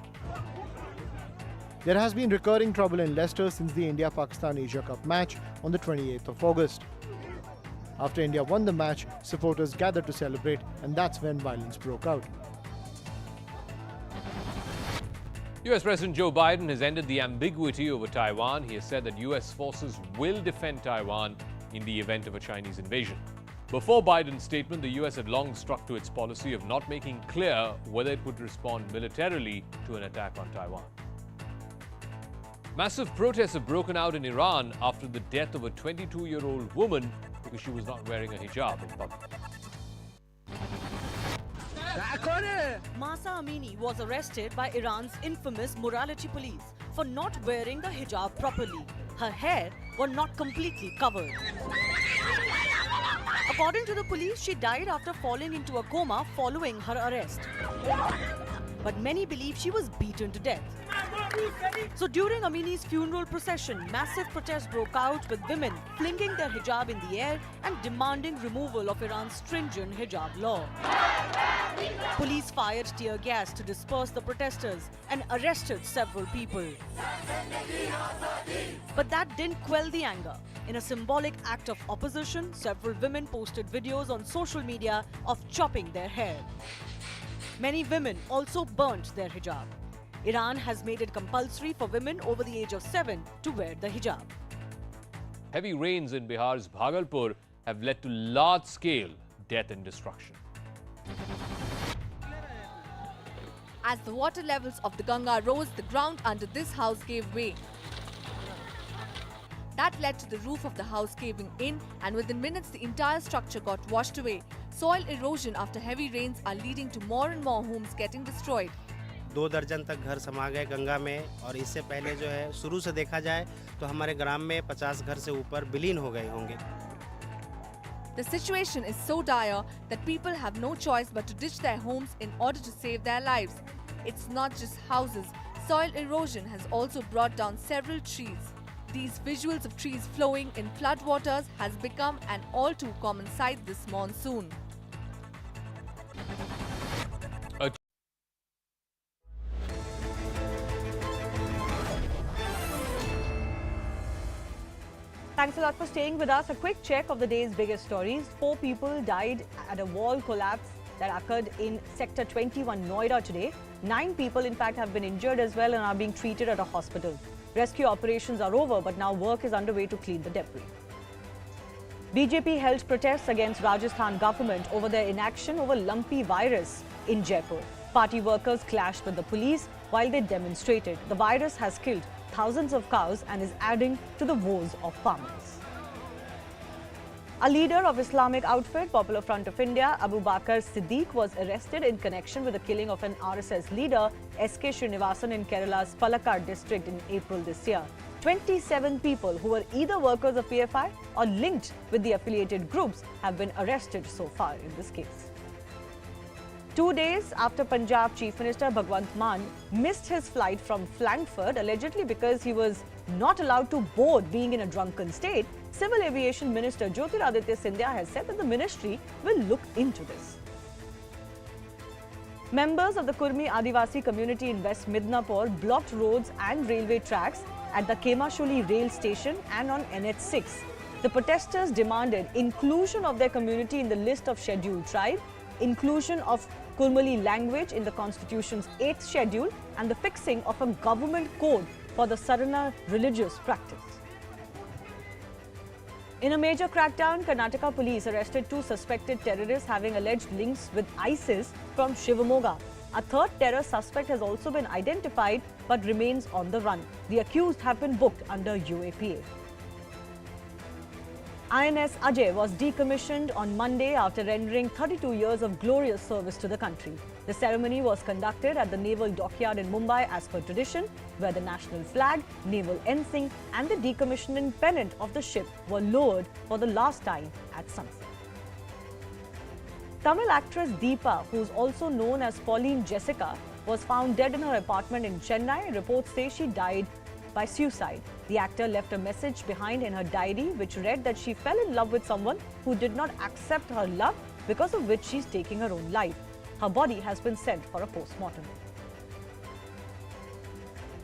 There has been recurring trouble in Leicester since the India-Pakistan Asia Cup match on the 28th of August. After India won the match, supporters gathered to celebrate, and that's when violence broke out. US President Joe Biden has ended the ambiguity over Taiwan. He has said that US forces will defend Taiwan in the event of a Chinese invasion. Before Biden's statement, the US had long stuck to its policy of not making clear whether it would respond militarily to an attack on Taiwan. Massive protests have broken out in Iran after the death of a 22-year-old woman because she was not wearing a hijab in public. Mahsa Amini was arrested by Iran's infamous morality police for not wearing the hijab properly. Her hair was not completely covered. According to the police, she died after falling into a coma following her arrest. But many believe she was beaten to death. So during Amini's funeral procession, massive protests broke out with women flinging their hijab in the air and demanding removal of Iran's stringent hijab law. Police fired tear gas to disperse the protesters and arrested several people. But that didn't quell the anger. In a symbolic act of opposition, several women posted videos on social media of chopping their hair. Many women also burnt their hijab. Iran has made it compulsory for women over the age of 7 to wear the hijab. Heavy rains in Bihar's Bhagalpur have led to large-scale death and destruction. As the water levels of the Ganga rose, the ground under this house gave way. That led to the roof of the house caving in, and within minutes the entire structure got washed away. Soil erosion after heavy rains are leading to more and more homes getting destroyed. 2 दर्जन तक घर समा गए गंगा में, और इससे पहले जो है शुरू से देखा जाए तो हमारे ग्राम में 50 घर से ऊपर विलीन हो गए होंगे. The situation is so dire that people have no choice but to ditch their homes in order to save their lives. It's not just houses. Soil erosion has also brought down several trees. These visuals of trees flowing in floodwaters has become an all too common sight this monsoon. Thanks a lot for staying with us. A quick check of the day's biggest stories. 4 people died at a wall collapse that occurred in Sector 21, Noida today. 9 people, in fact, have been injured as well and are being treated at a hospital. Rescue operations are over, but now work is underway to clean the debris. BJP held protests against Rajasthan government over their inaction over lumpy virus in Jaipur. Party workers clashed with the police while they demonstrated. The virus has killed thousands of cows and is adding to the woes of farmers. A leader of Islamic outfit, Popular Front of India, Abu Bakr Siddique, was arrested in connection with the killing of an RSS leader, SK Srinivasan, in Kerala's Palakkad district in April this year. 27 people who were either workers of PFI or linked with the affiliated groups have been arrested so far in this case. 2 days after Punjab Chief Minister Bhagwant Mann missed his flight from Frankfurt, allegedly because he was not allowed to board being in a drunken state, Civil Aviation Minister Jyotiraditya Scindia has said that the ministry will look into this. Members of the Kurmi Adivasi community in West Midnapur blocked roads and railway tracks at the Kemashuli rail station and on NH6. The protesters demanded inclusion of their community in the list of scheduled tribe, inclusion of Kurmali language in the constitution's 8th schedule, and the fixing of a government code for the Sarana religious practice. In a major crackdown, Karnataka police arrested 2 suspected terrorists having alleged links with ISIS from Shivamogga. A third terror suspect has also been identified but remains on the run. The accused have been booked under UAPA. INS Ajay was decommissioned on Monday after rendering 32 years of glorious service to the country. The ceremony was conducted at the Naval Dockyard in Mumbai as per tradition, where the national flag, naval ensign and the decommissioning pennant of the ship were lowered for the last time at sunset. Tamil actress Deepa, who is also known as Pauline Jessica, was found dead in her apartment in Chennai. Reports say she died by suicide. The actor left a message behind in her diary which read that she fell in love with someone who did not accept her love, because of which she is taking her own life. Her body has been sent for a post-mortem.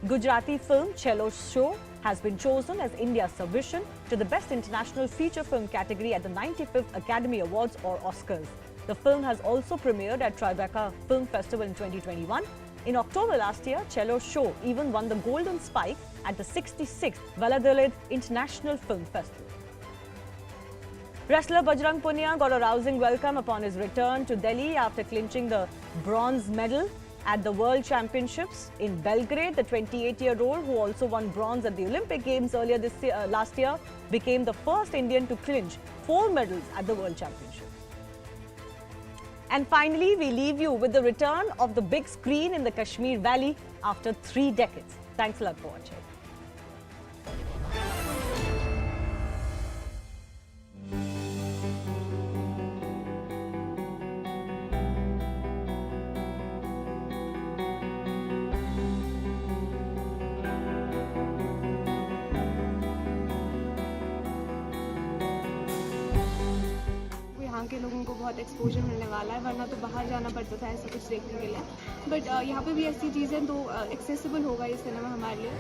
Gujarati film Cello Show has been chosen as India's submission to the Best International Feature Film category at the 95th Academy Awards or Oscars. The film has also premiered at Tribeca Film Festival in 2021. In October last year, Cello Show even won the Golden Spike at the 66th Valladolid International Film Festival. Wrestler Bajrang Punia got a rousing welcome upon his return to Delhi after clinching the bronze medal at the World Championships in Belgrade. The 28-year-old, who also won bronze at the Olympic Games earlier last year, became the first Indian to clinch 4 medals at the World Championships. And finally, we leave you with the return of the big screen in the Kashmir Valley after 3 decades. Thanks a lot for watching. के लोगों को बहुत exposure मिलने वाला है, वरना तो बाहर जाना पड़ता था ऐसा कुछ देखने के लिए, बट यहाँ पे भी ऐसी चीज़ें तो एक्सेसिबल होगा ये सिनेमा हमारे लिए।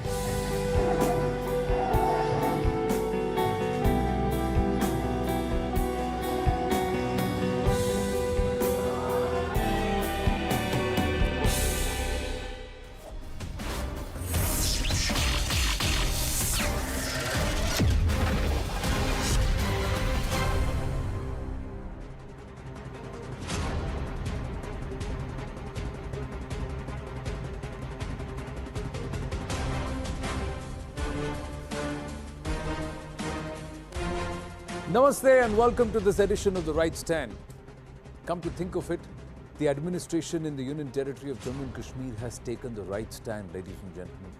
Namaste and welcome to this edition of The Right Stand. Come to think of it, the administration in the Union Territory of Jammu and Kashmir has taken the right stand, ladies and gentlemen,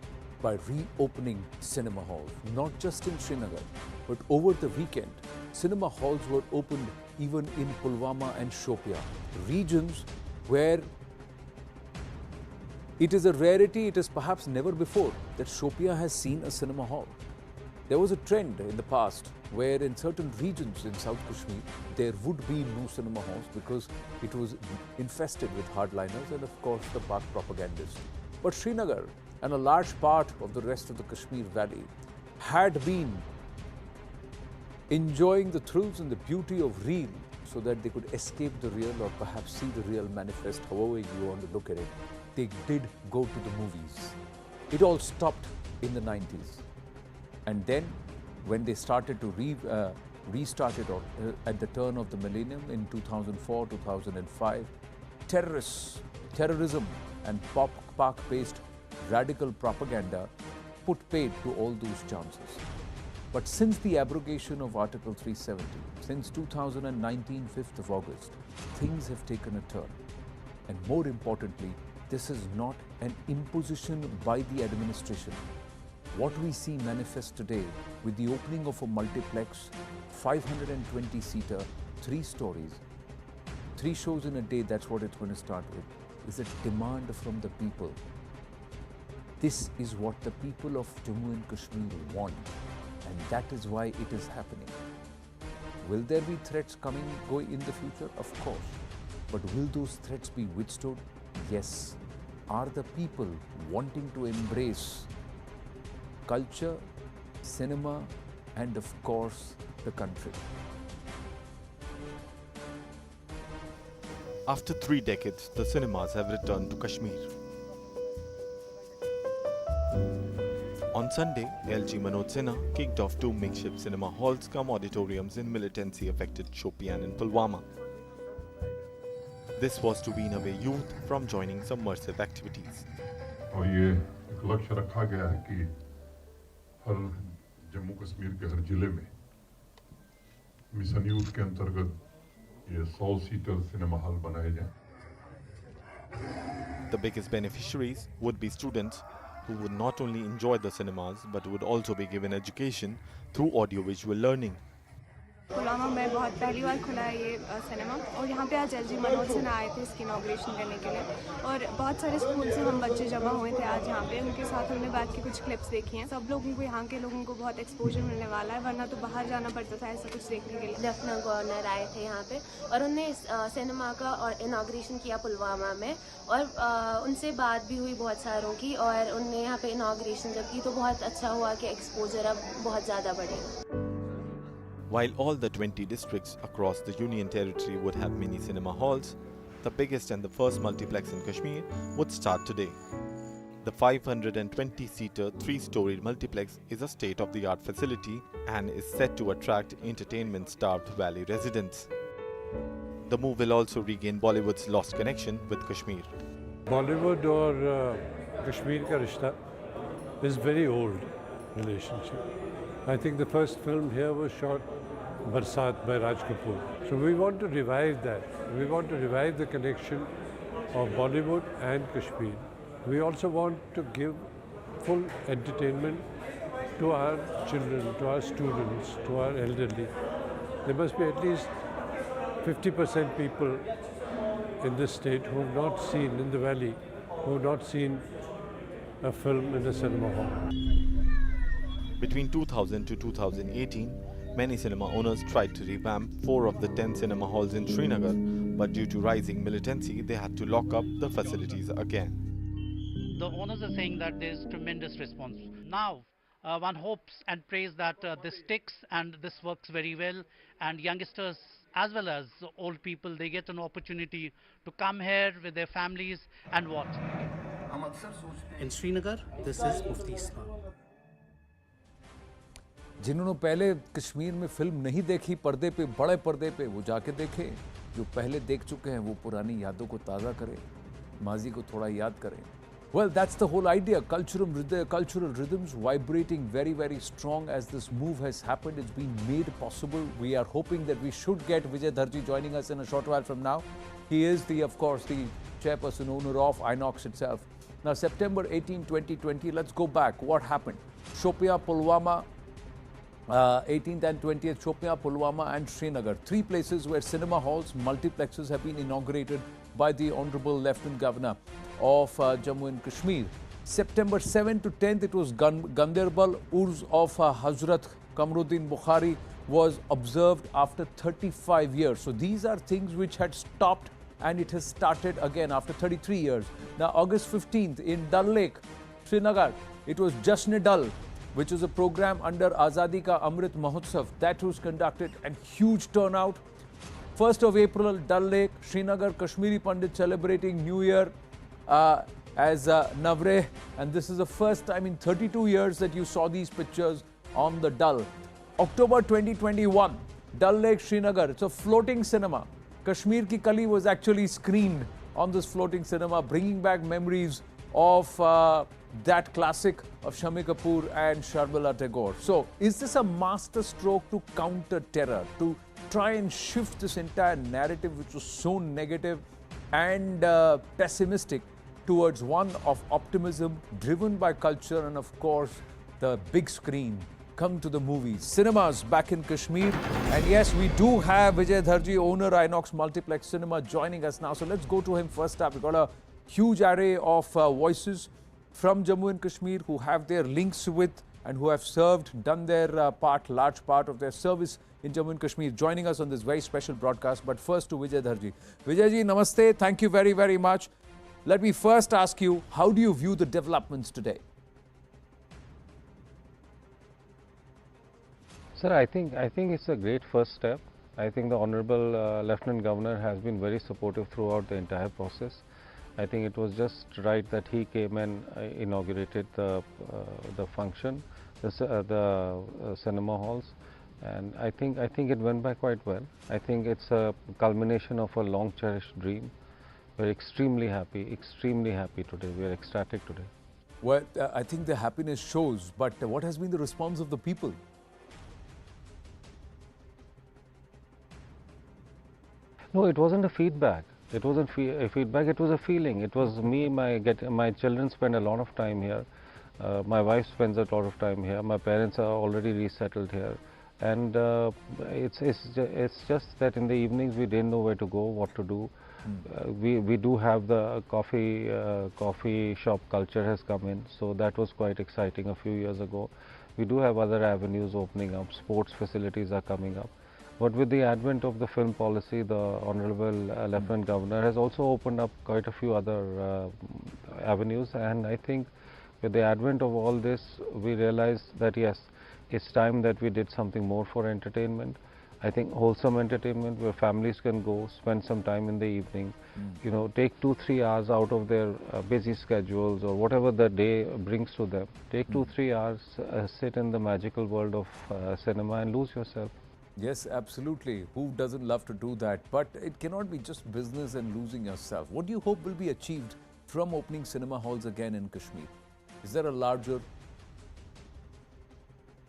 by reopening cinema halls. Not just in Srinagar, but over the weekend, cinema halls were opened even in Pulwama and Shopia, regions where it is a rarity, it is perhaps never before that Shopia has seen a cinema hall. There was a trend in the past where in certain regions in South Kashmir, there would be no cinema halls because it was infested with hardliners and of course the Pak propagandists. But Srinagar and a large part of the rest of the Kashmir Valley had been enjoying the thrills and the beauty of real so that they could escape the real or perhaps see the real manifest, however you want to look at it. They did go to the movies. It all stopped in the 90s. And then when they started to restarted at the turn of the millennium in 2004, 2005. Terrorism and Pak-based radical propaganda put paid to all those chances. But since the abrogation of Article 370, since 2019, 5th of August, things have taken a turn. And more importantly, this is not an imposition by the administration. What we see manifest today with the opening of a multiplex, 520-seater, 3 stories, 3 shows in a day, that's what it's going to start with, is a demand from the people. This is what the people of Jammu and Kashmir want, and that is why it is happening. Will there be threats going in the future? Of course. But will those threats be withstood? Yes. Are the people wanting to embrace culture, cinema, and of course, the country? After 3 decades, the cinemas have returned to Kashmir. On Sunday, LG Manoj Sinha kicked off 2 makeshift cinema halls cum auditoriums in militancy-affected Shopian and Pulwama. This was to wean away youth from joining subversive activities. और ये एक लक्ष्य रखा गया है कि हर जम्मू कश्मीर के हर जिले में मिशन यूथ के अंतर्गत ये 100 सीटर सिनेमा हॉल बनाए जाएं. The biggest beneficiaries would be students who would not only enjoy the cinemas but would also be given education through audiovisual learning. Pulwama में बहुत पहली बार खुला है ये सिनेमा और यहाँ पे आज एलजी मनोज सिन्हा आए थे इसकी इनॉग्रेशन करने के लिए और बहुत सारे स्कूल से हम बच्चे जमा हुए थे आज यहाँ पे उनके साथ हमने बैठ के कुछ क्लिप्स देखी हैं. सब लोगों को यहाँ के लोगों को बहुत एक्सपोजर मिलने वाला है वरना तो बाहर जाना पड़ता था ऐसा कुछ देखने के लिए. लेफ्टिनेंट गवर्नर आए थे यहाँ पे और उन्होंने सिनेमा का और इनॉग्रेशन किया पुलवामा में और उनसे बात भी हुई बहुत सारों की और उनने यहाँ पे इनॉग्रेशन जब की तो बहुत अच्छा हुआ कि एक्सपोजर अब बहुत ज़्यादा बढ़ेगा. While all the 20 districts across the Union Territory would have mini cinema halls, the biggest and the first multiplex in Kashmir would start today. The 520-seater, 3-storied multiplex is a state-of-the-art facility and is set to attract entertainment-starved valley residents. The move will also regain Bollywood's lost connection with Kashmir. Bollywood और Kashmir का रिश्ता is very old relationship. I think the first film here was shot Barsat by Raj Kapoor. So we want to revive that. We want to revive the connection of Bollywood and Kashmir. We also want to give full entertainment to our children, to our students, to our elderly. There must be at least 50% people in this state who have not seen, in the valley, who have not seen a film in a cinema hall. Between 2000 to 2018, many cinema owners tried to revamp 4 of the 10 cinema halls in Srinagar, but due to rising militancy, they had to lock up the facilities again. The owners are saying that there is tremendous response. Now, one hopes and prays that this sticks and this works very well, and youngsters as well as old people, they get an opportunity to come here with their families and watch. In Srinagar, this is Mufti Islam. जिन्होंने पहले कश्मीर में film नहीं देखी पर्दे पे, बड़े पर्दे पे, वो जाके देखे. जो पहले देख चुके हैं वो पुरानी यादों को ताज़ा करें, माजी को थोड़ा याद करें. Well, that's the whole idea. Cultural rhythms vibrating very, very strong as this move has happened. It's been made possible. We are hoping that we should get Vijay Dharji joining us in a short while from now. He is of course, the chairperson owner of Inox itself. Now, September 18, 2020, let's go back. What happened? Shopian, Pulwama, 18th and 20th, Shopian, Pulwama and Srinagar. 3 places where cinema halls, multiplexes have been inaugurated by the Honorable Lieutenant Governor of Jammu and Kashmir. September 7 to 10th, it was Ganderbal. Urs of Hazrat Kamruddin Bukhari was observed after 35 years. So these are things which had stopped and it has started again after 33 years. Now, August 15th in Dal Lake, Srinagar, it was Jashn Dal, which is a program under Azadi Ka Amrit Mahotsav that was conducted and huge turnout. 1st of April, Dal Lake, Srinagar, Kashmiri Pandit celebrating New Year as Navreh, and this is the first time in 32 years that you saw these pictures on the Dal. October 2021, Dal Lake, Srinagar. It's a floating cinema. Kashmir Ki Kali was actually screened on this floating cinema, bringing back memories of that classic of Shami Kapoor and Sharbala Tagore. So, is this a master stroke to counter terror, to try and shift this entire narrative which was so negative and pessimistic towards one of optimism, driven by culture and of course the big screen? Come to the movies. Cinemas back in Kashmir. And yes, we do have Vijay Dharji, owner Inox Multiplex Cinema, joining us now. So let's go to him first up. We've got a huge array of voices from Jammu and Kashmir who have their links with and who have served, done their large part of their service in Jammu and Kashmir, joining us on this very special broadcast. But first to Vijay Dharji. Vijay ji, namaste. Thank you very, very much. Let me first ask you, how do you view the developments today? Sir, I think it's a great first step. I think the Honorable Lieutenant Governor has been very supportive throughout the entire process. I think it was just right that he came and inaugurated the function, the cinema halls, and I think it went by quite well. I think it's a culmination of a long cherished dream. We're extremely happy today. We are ecstatic today. Well, I think the happiness shows, but what has been the response of the people? No, it wasn't a feedback. It wasn't a feedback. It was a feeling. It was me. My children spend a lot of time here. My wife spends a lot of time here. My parents are already resettled here, and it's just that in the evenings we didn't know where to go, what to do. We do have the coffee shop culture has come in, so that was quite exciting a few years ago. We do have other avenues opening up. Sports facilities are coming up. But with the advent of the film policy, the Honorable Lieutenant Governor has also opened up quite a few other avenues, and I think with the advent of all this, we realized that yes, it's time that we did something more for entertainment. I think wholesome entertainment where families can go, spend some time in the evening, you know, take 2-3 hours out of their busy schedules or whatever the day brings to them. Take 2-3 hours, sit in the magical world of cinema and lose yourself. Yes, absolutely. Who doesn't love to do that? But it cannot be just business and losing yourself. What do you hope will be achieved from opening cinema halls again in Kashmir? Is there a larger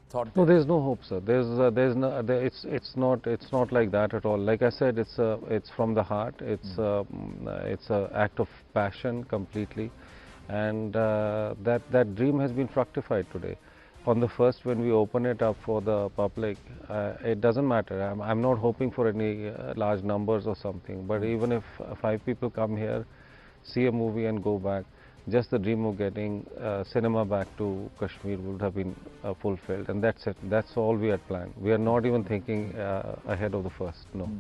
thought? No, there's no hope, sir. It's not like that at all. Like I said, it's from the heart. It's an act of passion completely, and that dream has been fructified today. On the first, when we open it up for the public, it doesn't matter. I'm not hoping for any large numbers or something, but even if 5 people come here, see a movie and go back, just the dream of getting cinema back to Kashmir would have been fulfilled, and that's it. That's all we had planned. We are not even thinking ahead of the first, no.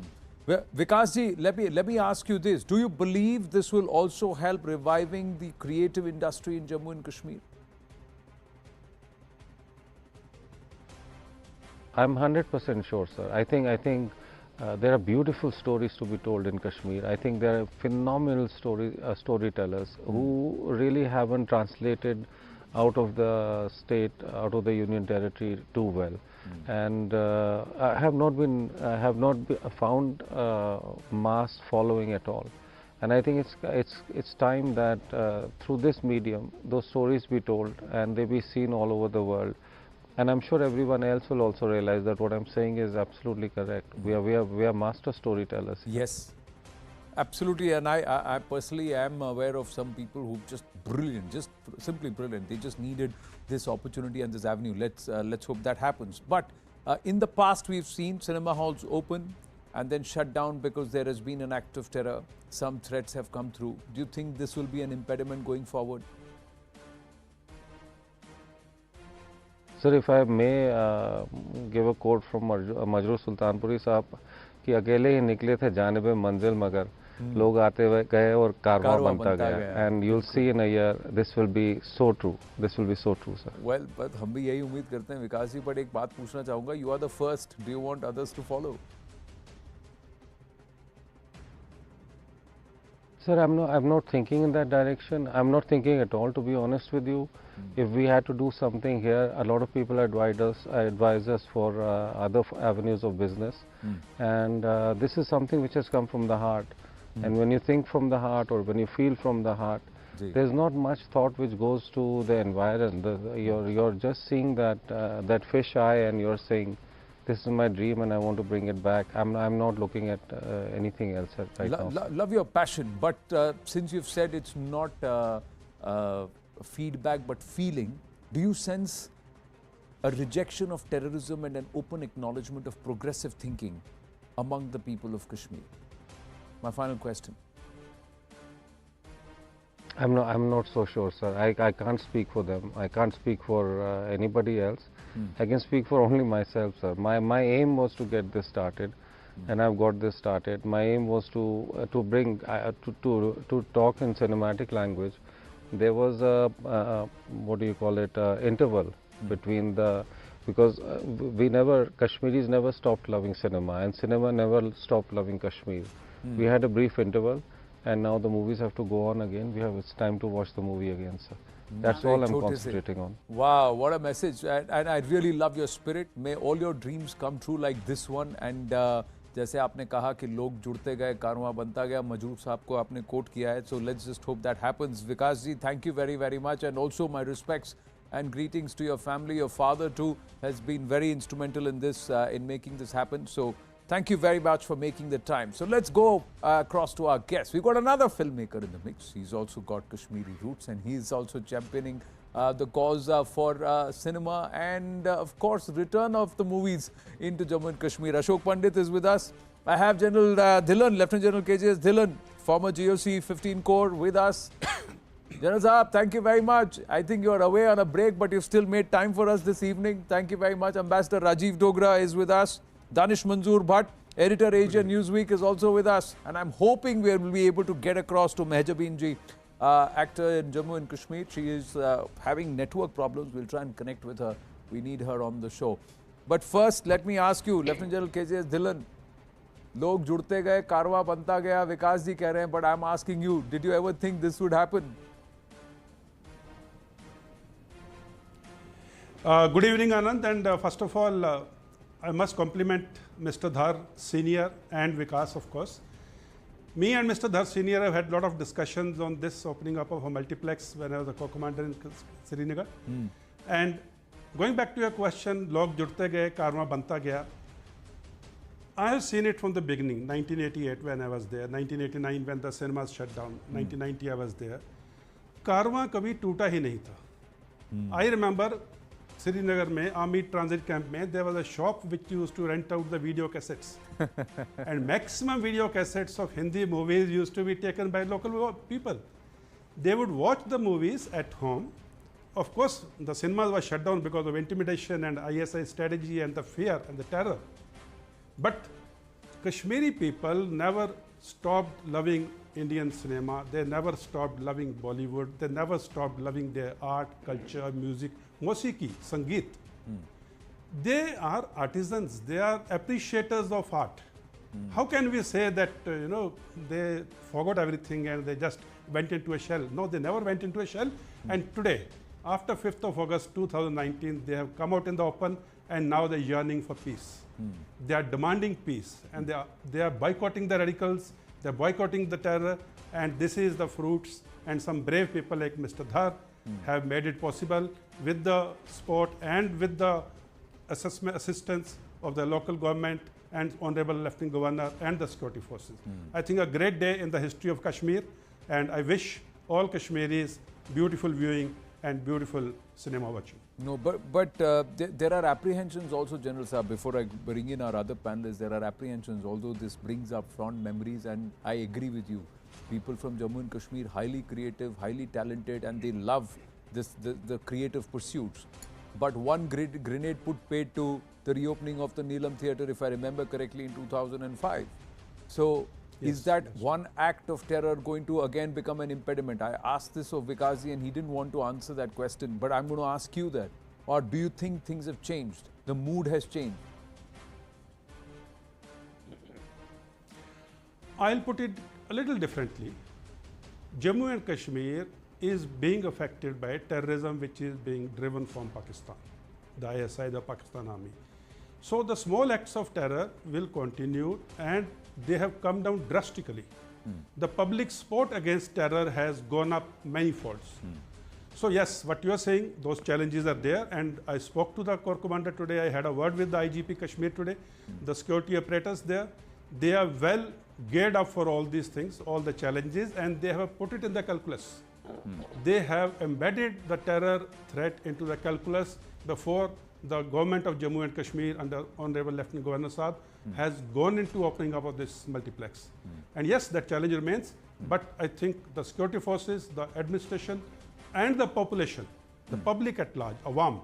Well, Vikas ji, let me ask you this. Do you believe this will also help reviving the creative industry in Jammu and Kashmir? I'm 100% sure, sir. I think there are beautiful stories to be told in Kashmir. I think there are phenomenal storytellers who really haven't translated out of the state, out of the union territory too well, and I have not found mass following at all. And I think it's time that through this medium, those stories be told and they be seen all over the world. And I'm sure everyone else will also realize that what I'm saying is absolutely correct. We are master storytellers. Yes, absolutely. And I personally am aware of some people who just brilliant, just simply brilliant. They just needed this opportunity and this avenue. Let's hope that happens. But in the past, we've seen cinema halls open and then shut down because there has been an act of terror. Some threats have come through. Do you think this will be an impediment going forward? Sir, if I may give a quote from Majroor Sultanpuri Sahab, कि अकेले ही निकले थे जानिबे मंजिल मगर लोग आते हुए गए और कारवां बनता गया. And you'll see in a year this will be so true. This will be so true, sir. Well, but हम भी यही उम्मीद करते हैं विकास जी. But एक बात पूछना चाहूँगा. You are the first. Do you want others to follow? Sir, I'm not thinking in that direction. I'm not thinking at all, to be honest with you. If we had to do something here, a lot of people advise us for other avenues of business, and this is something which has come from the heart. And when you think from the heart, or when you feel from the heart, there's not much thought which goes to the environment. You're just seeing that that fish eye, and you're saying, this is my dream and I want to bring it back. I'm not looking at anything else right now. Love your passion, but since you've said it's not feedback but feeling, do you sense a rejection of terrorism and an open acknowledgement of progressive thinking among the people of Kashmir? My final question. I'm not so sure, sir. I can't speak for them. I can't speak for anybody else. I can speak for only myself, sir. My aim was to get this started, and I've got this started. My aim was to bring to talk in cinematic language. There was a what do you call it, interval between the, because Kashmiris never stopped loving cinema, and cinema never stopped loving Kashmir. We had a brief interval, and now the movies have to go on again. It's time to watch the movie again, sir. That's all I'm concentrating on. Wow, what a message. And I really love your spirit. May all your dreams come true like this one. And जैसे आपने कहा कि लोग जुड़ते गए, कारवां बनता गया, मजरूर साहब को आपने कोट किया है. So let's just hope that happens. Vikas ji, thank you very, very much. And also my respects and greetings to your family. Your father too has been very instrumental in this, in making this happen. So thank you very much for making the time. So let's go across to our guest. We've got another filmmaker in the mix. He's also got Kashmiri roots, and he's also championing the cause for cinema and, of course, return of the movies into Jammu and Kashmir. Ashok Pandit is with us. I have General Dhillon, Lieutenant General KJS Dhillon, former GOC 15 Corps, with us. General Saab, thank you very much. I think you're away on a break, but you've still made time for us this evening. Thank you very much. Ambassador Rajiv Dogra is with us. Danish Manzoor Bhatt, editor Asia Newsweek, is also with us, and I'm hoping we will be able to get across to Mehjabeen ji, actor in Jammu and Kashmir. She is having network problems. We'll try and connect with her. We need her on the show. But first, let me ask you, Lieutenant General KJS Dhillon, लोग जुड़ते गए, कारवां बनता गया, विकास जी कह रहे हैं, but I'm asking you, did you ever think this would happen? Good evening, Anand, and first of all, I must compliment Mr. Dhar Senior and Vikas, of course. Me and Mr. Dhar Senior have had a lot of discussions on this opening up of a multiplex when I was a co-commander in Srinagar. And going back to your question, log judte gaye, karma banta gaya. I have seen it from the beginning, 1988 when I was there, 1989 when the cinemas shut down, 1990 I was there. Karma kabhi toota hi nahi tha. I remember Srinagar mein, Army Transit Camp mein, there was a shop which used to rent out the video cassettes. And maximum video cassettes of Hindi movies used to be taken by local people. They would watch the movies at home. Of course, the cinemas were shut down because of intimidation and ISI strategy and the fear and the terror. But Kashmiri people never stopped loving Indian cinema. They never stopped loving Bollywood. They never stopped loving their art, culture, music, Mosiki, Sangeet. They are artisans. They are appreciators of art. How can we say that, they forgot everything and they just went into a shell? No, they never went into a shell. And today, after 5th of August 2019, they have come out in the open and now they're yearning for peace. They are demanding peace and they are boycotting the radicals, they're boycotting the terror, and this is the fruits, and some brave people like Mr. Dhar have made it possible with the support and with the assistance of the local government and Honorable Lieutenant Governor and the security forces. I think a great day in the history of Kashmir, and I wish all Kashmiris beautiful viewing and beautiful cinema watching. No, but there are apprehensions also, General Saab, before I bring in our other panelists, there are apprehensions, although this brings up fond memories, and I agree with you. People from Jammu and Kashmir, highly creative, highly talented, and they love the creative pursuits. But one grenade put paid to the reopening of the Neelam Theatre, if I remember correctly, in 2005. So, is that one act of terror going to again become an impediment? I asked this of Vikasji and he didn't want to answer that question, but I'm going to ask you that. Or do you think things have changed? The mood has changed? I'll put it a little differently. Jammu and Kashmir is being affected by terrorism which is being driven from Pakistan, the ISI, the Pakistan Army. So the small acts of terror will continue and they have come down drastically. The public support against terror has gone up many folds. So yes, what you are saying, those challenges are there, and I spoke to the Corps Commander today. I had a word with the IGP Kashmir today. The security apparatus there, they are well geared up for all these things, all the challenges, and they have put it in the calculus. They have embedded the terror threat into the calculus before the government of Jammu and Kashmir under Honorable Lieutenant Governor Saab has gone into opening up of this multiplex. And yes, that challenge remains, but I think the security forces, the administration, and the population, the public at large, Awam,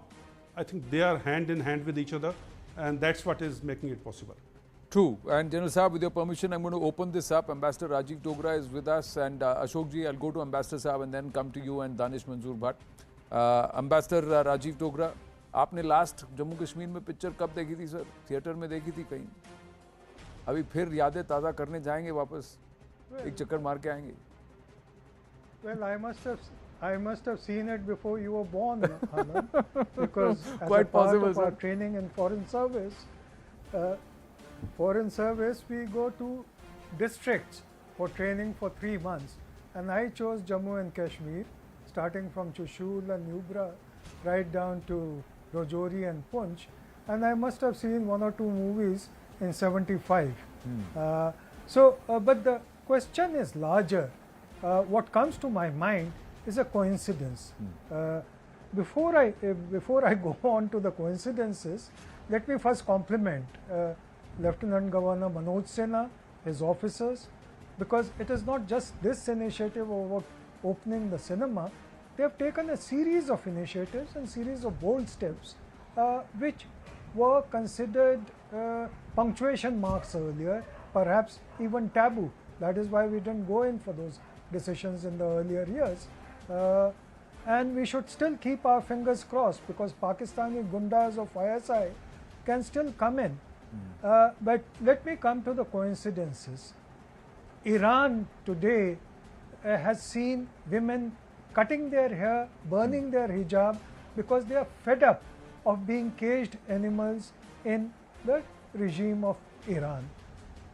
I think they are hand in hand with each other, and that's what is making it possible. True. And General Saab, with your permission, I'm going to open this up. Ambassador Rajiv Dogra is with us, and Ashok ji, I'll go to Ambassador Saab and then come to you and Danish Manzoor Bhatt. Ambassador Rajiv Dogra, आपने last Jammu Kashmir में picture कब देखी थी sir? Theatre में देखी थी कहीं? अभी फिर यादें ताज़ा करने जाएंगे वापस? एक चक्कर मार के आएंगे? Well, I must have seen it before you were born, Anand, because as Quite a part possible, of our sir. training in foreign service, we go to districts for training for 3 months, and I chose Jammu and Kashmir, starting from Chushul and Nubra, right down to Rajouri and Punch, and I must have seen 1 or 2 movies in '75. But the question is larger. What comes to my mind is a coincidence. Before I go on to the coincidences, let me first compliment Lieutenant Governor Manoj Sinha, his officers, because it is not just this initiative of opening the cinema. They have taken a series of initiatives and series of bold steps which were considered punctuation marks earlier, perhaps even taboo. That is why we didn't go in for those decisions in the earlier years. And we should still keep our fingers crossed, because Pakistani gundas of ISI can still come in. But let me come to the coincidences. Iran today has seen women cutting their hair, burning their hijab, because they are fed up of being caged animals in the regime of Iran.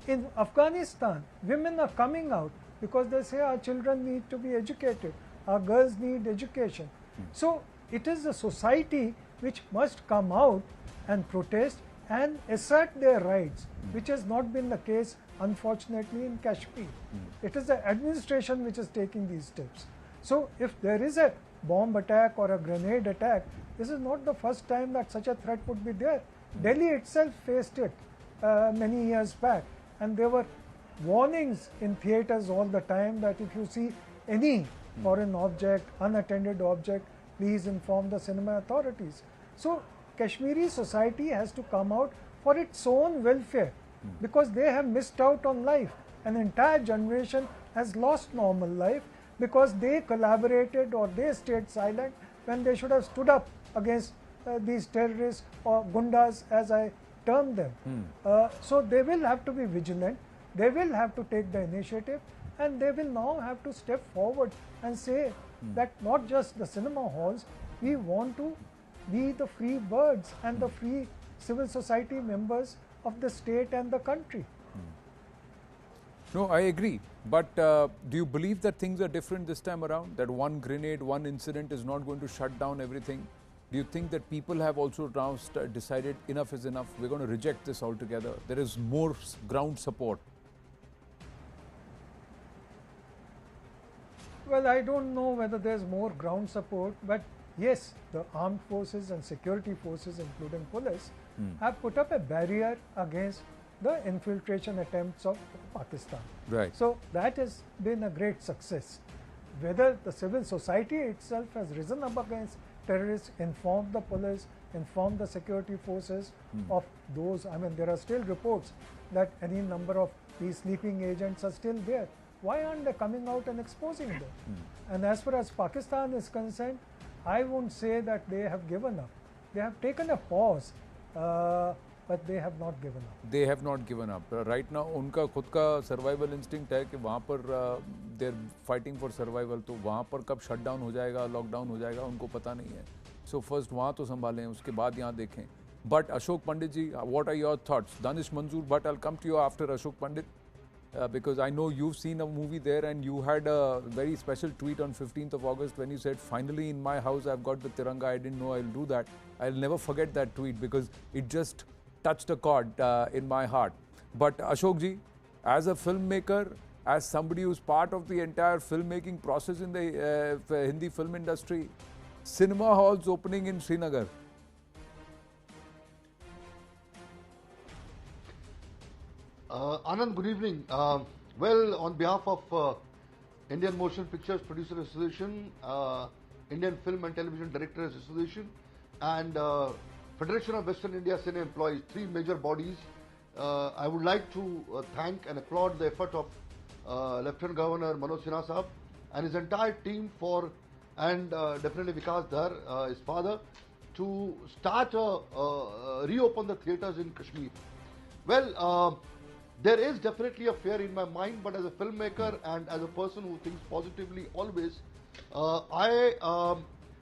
In Afghanistan, women are coming out because they say our children need to be educated, our girls need education. So it is a society which must come out and protest and assert their rights, which has not been the case, unfortunately, in Kashmir. It is the administration which is taking these steps. So if there is a bomb attack or a grenade attack, this is not the first time that such a threat would be there. Delhi itself faced it many years back, and there were warnings in theatres all the time that if you see any foreign object, unattended object, please inform the cinema authorities. So Kashmiri society has to come out for its own welfare, because they have missed out on life. An entire generation has lost normal life because they collaborated or they stayed silent when they should have stood up against these terrorists or gundas, as I term them. So they will have to be vigilant, they will have to take the initiative, and they will now have to step forward and say that not just the cinema halls, we want to be the free birds and the free civil society members of the state and the country. No, I agree. But do you believe that things are different this time around? That one grenade, one incident is not going to shut down everything? Do you think that people have also now decided enough is enough? We're going to reject this altogether. There is more ground support. Well, I don't know whether there's more ground support, but yes, the armed forces and security forces, including police, have put up a barrier against the infiltration attempts of Pakistan. Right. So that has been a great success. Whether the civil society itself has risen up against terrorists, informed the police, informed the security forces of those. I mean, there are still reports that any number of these sleeping agents are still there. Why aren't they coming out and exposing them? And as far as Pakistan is concerned, I won't say that they have given up. They have taken a pause but they have not given up. They have not given up. Right now, उनका खुद का survival instinct है कि वहाँ पर they're fighting for survival. तो वहाँ पर कब shutdown हो जाएगा, lockdown हो जाएगा, उनको पता नहीं है. So first वहाँ तो संभालें, उसके बाद यहाँ देखें. But Ashok Pandit ji, what are your thoughts? Danish Manzoor, but I'll come to you after Ashok Pandit. Because I know you've seen a movie there and you had a very special tweet on 15th of August when you said, finally in my house I've got the Tiranga, I didn't know I'll do that. I'll never forget that tweet because it just touched a chord in my heart. But Ashok ji, as a filmmaker, as somebody who's part of the entire filmmaking process in the Hindi film industry, cinema halls opening in Srinagar. Anand, good evening. Well, on behalf of Indian Motion Pictures Producers Association, Indian Film and Television Directors Association, and Federation of Western India Cine Employees, three major bodies, I would like to thank and applaud the effort of Lieutenant Governor Manoj Sahab and his entire team and definitely Vikas Dhar, his father, to start reopen the theatres in Kashmir. Well, there is definitely a fear in my mind, but as a filmmaker and as a person who thinks positively always,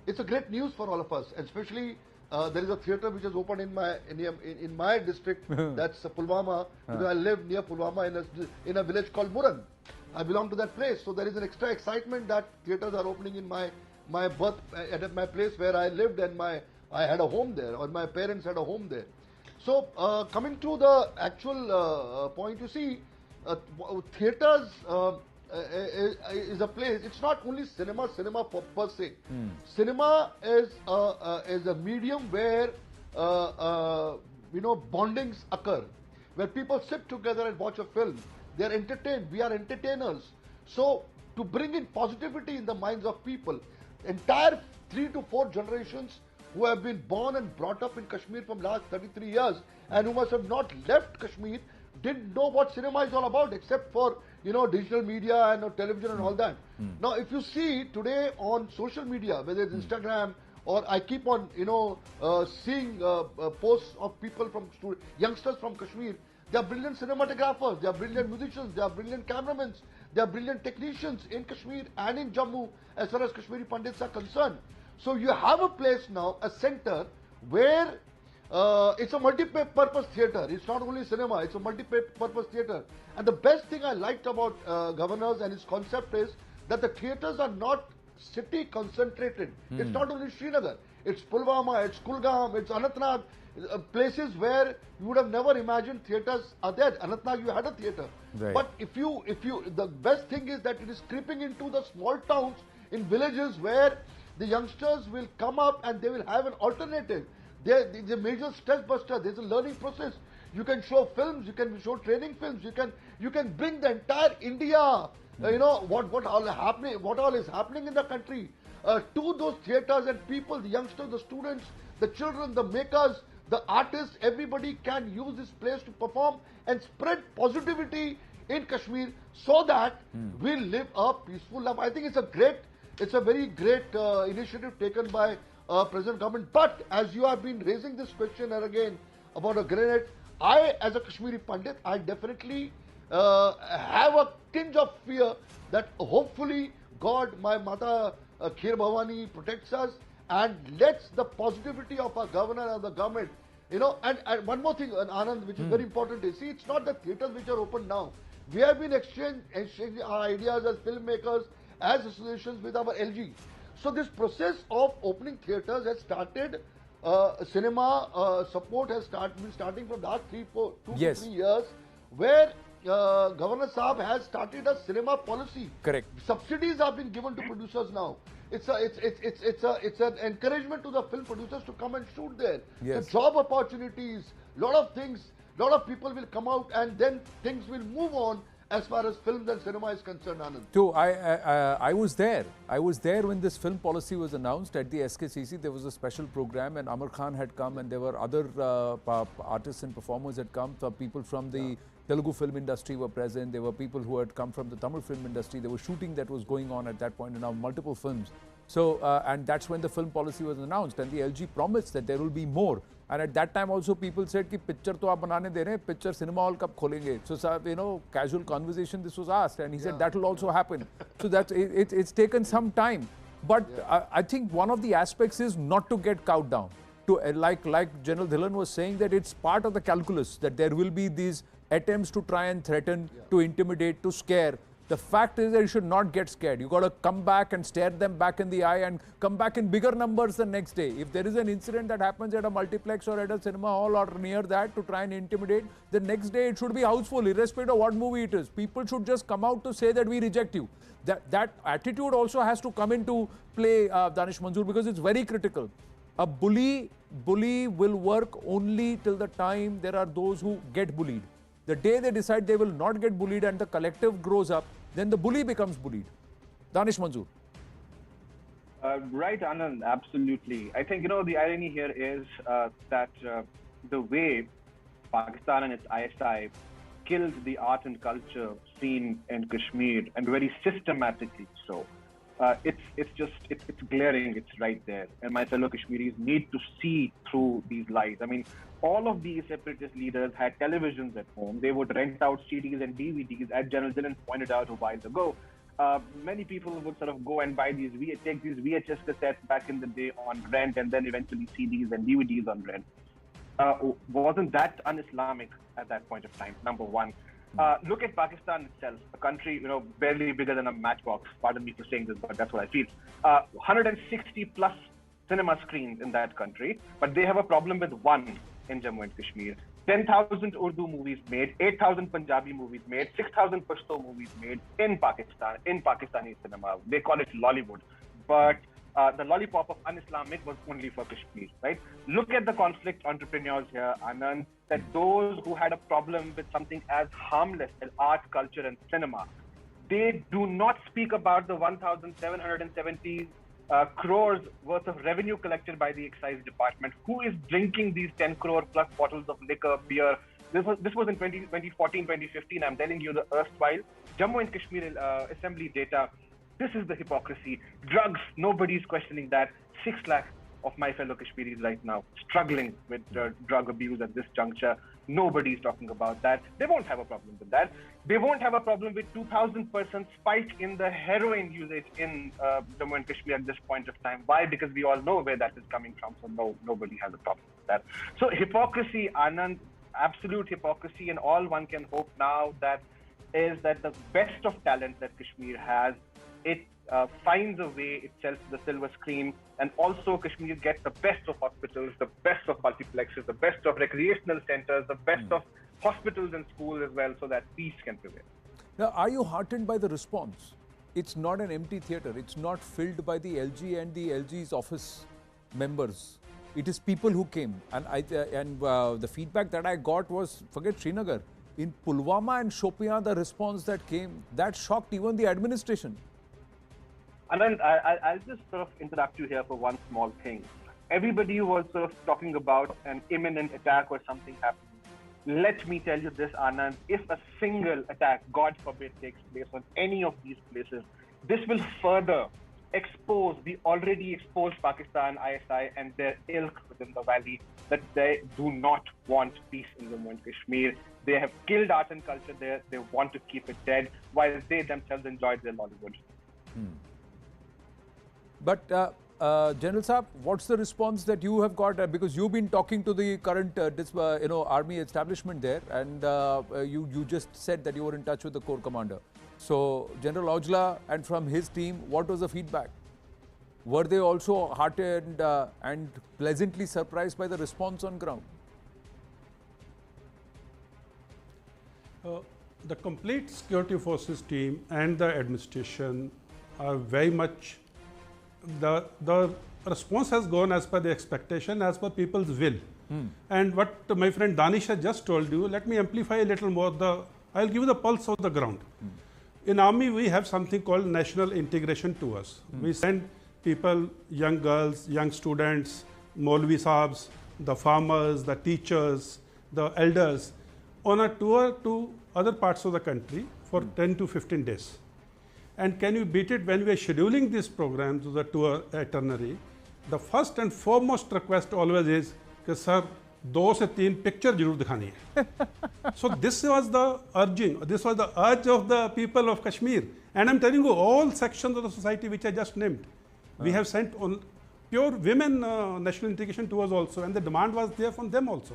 it's a great news for all of us. Especially there is a theatre which is opened in my district. That's Pulwama, because I live near Pulwama in a village called Muran. I belong to that place, so there is an extra excitement that theatres are opening in my birth at my place where I lived, and I had a home there, or my parents had a home there. So, coming to the actual point, you see, theatres is a place. It's not only cinema per se. Cinema is a medium where bondings occur, where people sit together and watch a film. They are entertained. We are entertainers. So, to bring in positivity in the minds of people, entire 3 to 4 generations who have been born and brought up in Kashmir from last 33 years and who must have not left Kashmir didn't know what cinema is all about, except for digital media and television and all that. Now, if you see today on social media, whether it's Instagram or I keep on seeing posts of people from youngsters from Kashmir, they are brilliant cinematographers, they are brilliant musicians, they are brilliant cameramen, they are brilliant technicians in Kashmir and in Jammu as far as Kashmiri Pandits are concerned. So you have a place now, a center, where it's a multi-purpose theatre. It's not only cinema, it's a multi-purpose theatre. And the best thing I liked about Governors and his concept is that the theatres are not city concentrated. It's not only Srinagar, it's Pulwama, it's Kulgam, it's Anantnag, places where you would have never imagined theatres are there. Anantnag, you had a theatre. Right. But the best thing is that it is creeping into the small towns in villages where the youngsters will come up and they will have an alternative. There's a major stress buster. There's a learning process. You can show films. You can show training films. You can bring the entire India. What all is happening in the country to those theatres and people, the youngsters, the students, the children, the makers, the artists. Everybody can use this place to perform and spread positivity in Kashmir so that we live a peaceful life. I think it's a very great initiative taken by present government. But as you have been raising this question and again about a grenade, I, as a Kashmiri Pandit, I definitely have a tinge of fear that hopefully God, my Mata Kher Bhavani, protects us and lets the positivity of our governor and the government. And one more thing, Anand, which is very important is, see, it's not the theatres which are open now. We have been exchanging our ideas as filmmakers, as associations with our LG. So this process of opening theatres has started, cinema support has been starting from last 2 to 3 years, where Governor Saab has started a cinema policy. Correct. Subsidies have been given to producers now. It's an encouragement to the film producers to come and shoot there. Yes. The job opportunities, lot of things, lot of people will come out and then things will move on as far as films and cinema is concerned, Anand. So I was there. I was there when this film policy was announced at the SKCC. There was a special program and Imran Khan had come and there were other artists and performers had come. People from the Telugu film industry were present. There were people who had come from the Tamil film industry. There was shooting that was going on at that point and now multiple films. So, and that's when the film policy was announced and the LG promised that there will be more. And at that time also people said कि picture तो आप बनाने दे रहे हैं, picture cinema hall कब खोलेंगे? So you know, casual conversation this was asked, and he said that will also happen. So that's it's taken some time, but I think one of the aspects is not to get cowed down. To like General Dhillon was saying, that it's part of the calculus that there will be these attempts to try and threaten, to intimidate, to scare. The fact is that you should not get scared. You got to come back and stare them back in the eye and come back in bigger numbers the next day. If there is an incident that happens at a multiplex or at a cinema hall or near that to try and intimidate, the next day it should be houseful, irrespective of what movie it is. People should just come out to say that we reject you. That attitude also has to come into play, Danish Manzoor, because it's very critical. A bully will work only till the time there are those who get bullied. The day they decide they will not get bullied and the collective grows up, then the bully becomes bullied. Danish Manzoor. Right, Anand, absolutely. I think, the irony here is that the way Pakistan and its ISI killed the art and culture scene in Kashmir, and very systematically so. It's glaring, it's right there. And my fellow Kashmiris need to see through these lies. I mean, all of these separatist leaders had televisions at home. They would rent out CDs and DVDs, as General Dhillon pointed out a while ago. Many people would sort of go and buy take these VHS cassettes back in the day on rent, and then eventually CDs and DVDs on rent. Wasn't that un-Islamic at that point of time? Number one. Look at Pakistan itself, a country, barely bigger than a matchbox. Pardon me for saying this, but that's what I feel. 160 plus cinema screens in that country, but they have a problem with one in Jammu and Kashmir. 10,000 Urdu movies made, 8,000 Punjabi movies made, 6,000 Pashto movies made in Pakistan, in Pakistani cinema. They call it Lollywood. But the lollipop of un-Islamic was only for Kashmir, right? Look at the conflict entrepreneurs here, Anand, that those who had a problem with something as harmless as art, culture, and cinema, they do not speak about the 1,770 crores worth of revenue collected by the excise department. Who is drinking these 10 crore plus bottles of liquor, beer? This was in 2014, 2015. I'm telling you, the erstwhile Jammu and Kashmir assembly data. This is the hypocrisy. Drugs, nobody's questioning that. 6 lakh of my fellow Kashmiris right now struggling with drug abuse at this juncture. Nobody's talking about that. They won't have a problem with that. They won't have a problem with 2,000% spike in the heroin usage in Jammu and Kashmir at this point of time. Why? Because we all know where that is coming from. So nobody has a problem with that. So hypocrisy, Anand, absolute hypocrisy, and all one can hope now is that the best of talent that Kashmir has, it finds a way itself to the silver screen, and also Kashmir gets the best of hospitals, the best of multiplexes, the best of recreational centers, the best of hospitals and schools as well, so that peace can prevail. Now, are you heartened by the response? It's not an empty theatre. It's not filled by the LG and the LG's office members. It is people who came, and the feedback that I got was, forget Srinagar, in Pulwama and Shopian, the response that came, that shocked even the administration. Anand, I'll just sort of interrupt you here for one small thing. Everybody was sort of talking about an imminent attack or something happening. Let me tell you this, Anand, if a single attack, God forbid, takes place on any of these places, this will further expose the already exposed Pakistan ISI and their ilk within the valley, that they do not want peace in Jammu and Kashmir. They have killed art and culture there. They want to keep it dead, while they themselves enjoyed their Lollywood. But General Saab, what's the response that you have got? Because you've been talking to the current army establishment there, and you just said that you were in touch with the Corps Commander. So General Aujla and from his team, what was the feedback? Were they also heartened and pleasantly surprised by the response on ground? The complete security forces team and the administration are very much, the response has gone as per the expectation, as per people's will. And what my friend Danish has just told you, let me amplify a little more. I'll give you the pulse of the ground. In army, we have something called national integration tours. We send people, young girls, young students, Maulvi Saabs, the farmers, the teachers, the elders, on a tour to other parts of the country for 10 to 15 days. And can you beat it, when we are scheduling these programs, the tour itinerary, the first and foremost request always is, कि sir 2 से 3 picture जरूर दिखानी है. So this was the urging, this was the urge of the people of Kashmir. And I'm telling you, all sections of the society which I just named, we have sent on pure women national integration tours also, and the demand was there from them also.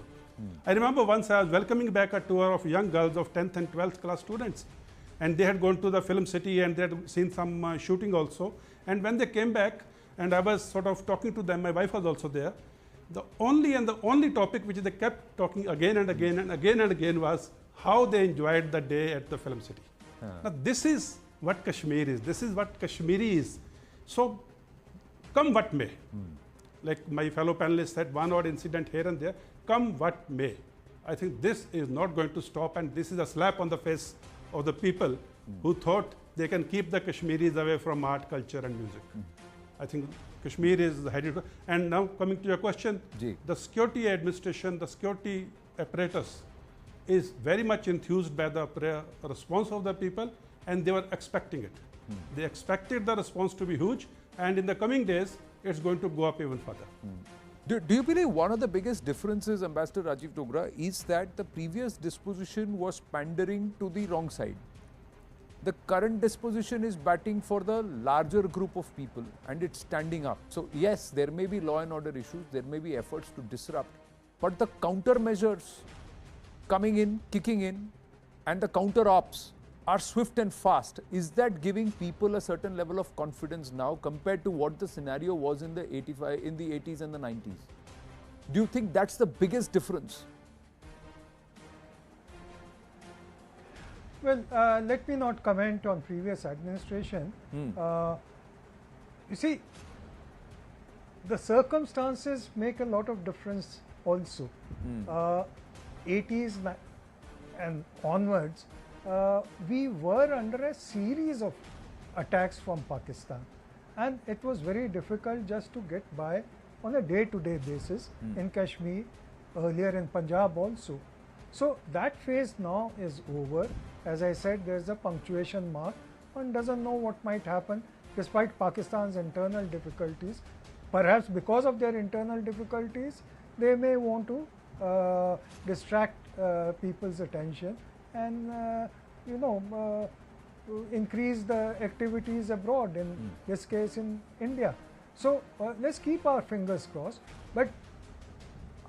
I remember once I was welcoming back a tour of young girls of 10th and 12th class students, and they had gone to the film city and they had seen some shooting also. And when they came back, and I was sort of talking to them, my wife was also there, the only topic which they kept talking again and again and again and again was how they enjoyed the day at the film city. Now this is what Kashmir is, this is what Kashmiri is. So come what may, like my fellow panelists said, one odd incident here and there, come what may. I think this is not going to stop, and this is a slap on the face of the people who thought they can keep the Kashmiris away from art, culture and music. I think Kashmir is headed. And now coming to your question, the security administration, the security apparatus is very much enthused by the response of the people, and they were expecting it. They expected the response to be huge, and in the coming days, it's going to go up even further. Do you believe one of the biggest differences, Ambassador Rajiv Dogra, is that the previous disposition was pandering to the wrong side? The current disposition is batting for the larger group of people, and it's standing up. So yes, there may be law and order issues, there may be efforts to disrupt, but the countermeasures coming in, kicking in, and the counter ops are swift and fast. Is that giving people a certain level of confidence now compared to what the scenario was in the 80s and the 90s? Do you think that's the biggest difference? Well, let me not comment on previous administration. You see, the circumstances make a lot of difference also. 80s and onwards, we were under a series of attacks from Pakistan, and it was very difficult just to get by on a day-to-day basis in Kashmir, earlier in Punjab also. So that phase now is over. As I said, there's a punctuation mark. One doesn't know what might happen despite Pakistan's internal difficulties. Perhaps because of their internal difficulties, they may want to distract people's attention and increase the activities abroad, in this case in India. So let's keep our fingers crossed. But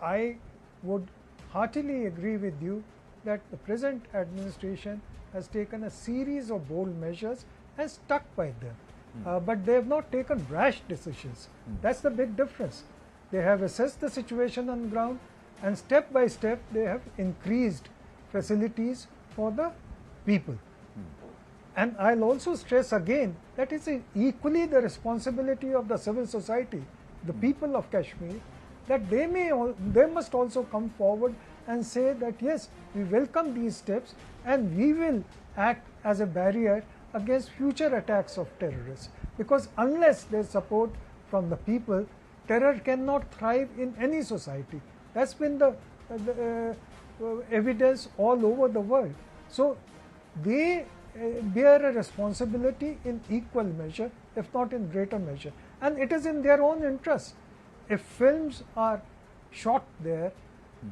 I would heartily agree with you that the present administration has taken a series of bold measures and stuck by them. But they have not taken rash decisions. That's the big difference. They have assessed the situation on the ground, and step by step they have increased facilities for the people. And I'll also stress again that it's equally the responsibility of the civil society, the people of Kashmir, that they must also come forward and say that yes, we welcome these steps and we will act as a barrier against future attacks of terrorists. Because unless there's support from the people, terror cannot thrive in any society. That's been the evidence all over the world. So they bear a responsibility in equal measure, if not in greater measure. And it is in their own interest. If films are shot there,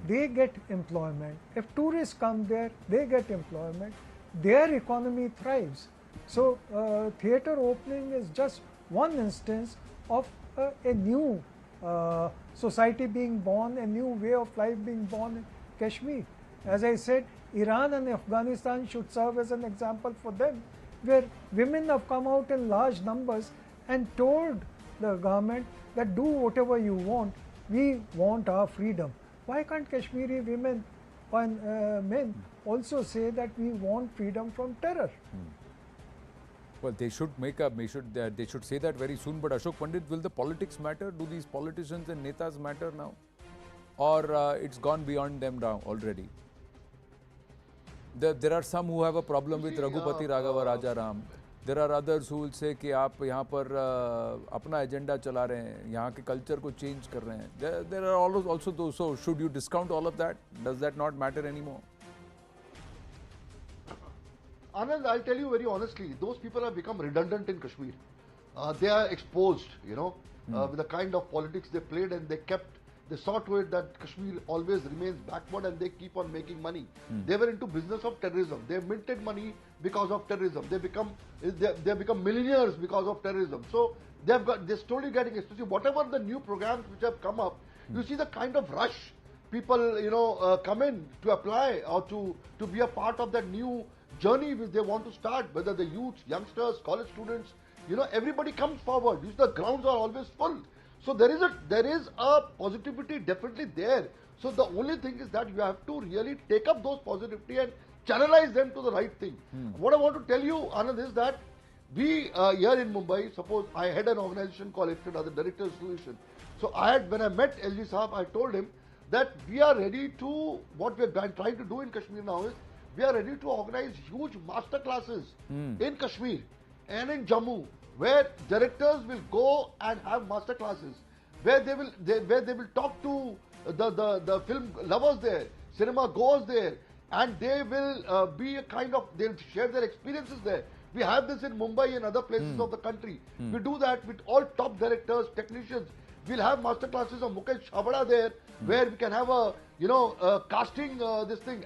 they get employment. If tourists come there, they get employment. Their economy thrives. So theatre opening is just one instance of a new society being born, a new way of life being born in Kashmir. As I said, Iran and Afghanistan should serve as an example for them, where women have come out in large numbers and told the government that do whatever you want, we want our freedom. Why can't Kashmiri women and men also say that we want freedom from terror? Well, they should they should say that very soon. But Ashok Pandit, will the politics matter? Do these politicians and netas matter now, or it's gone beyond them now already? There are some who have a problem with Raghupati Raghava Rajaram. There are others who will say कि आप यहाँ पर अपना agenda चला रहे हैं, यहाँ के कल्चर को चेंज कर रहे हैं. There are also those. So should you discount all of that? Does that not matter anymore? Anand, I'll tell you very honestly, those people have become redundant in Kashmir. They are exposed, with the kind of politics they played, and they kept They saw to it that Kashmir always remains backward and they keep on making money. They were into business of terrorism. They minted money because of terrorism. They become millionaires because of terrorism. So they're slowly getting, especially whatever the new programs which have come up, you see the kind of rush people come in to apply or to be a part of that new journey which they want to start, whether the youth, youngsters, college students, everybody comes forward. The grounds are always full. So there is a positivity definitely there. So the only thing is that you have to really take up those positivity and channelize them to the right thing. What I want to tell you, Anand, is that we here in Mumbai, suppose I had an organization called IFTED as a director's solution. So when I met LG Saab, I told him that we are ready to, what we are trying to do in Kashmir now is, we are ready to organize huge master classes in Kashmir and in Jammu, where directors will go and have master classes, where they will talk to the film lovers there, cinema goers there, and they will be a kind of, they'll share their experiences there. We have this in Mumbai and other places of the country. We do that with all top directors, technicians. We'll have master classes of Mukesh Chabada there, where we can have a casting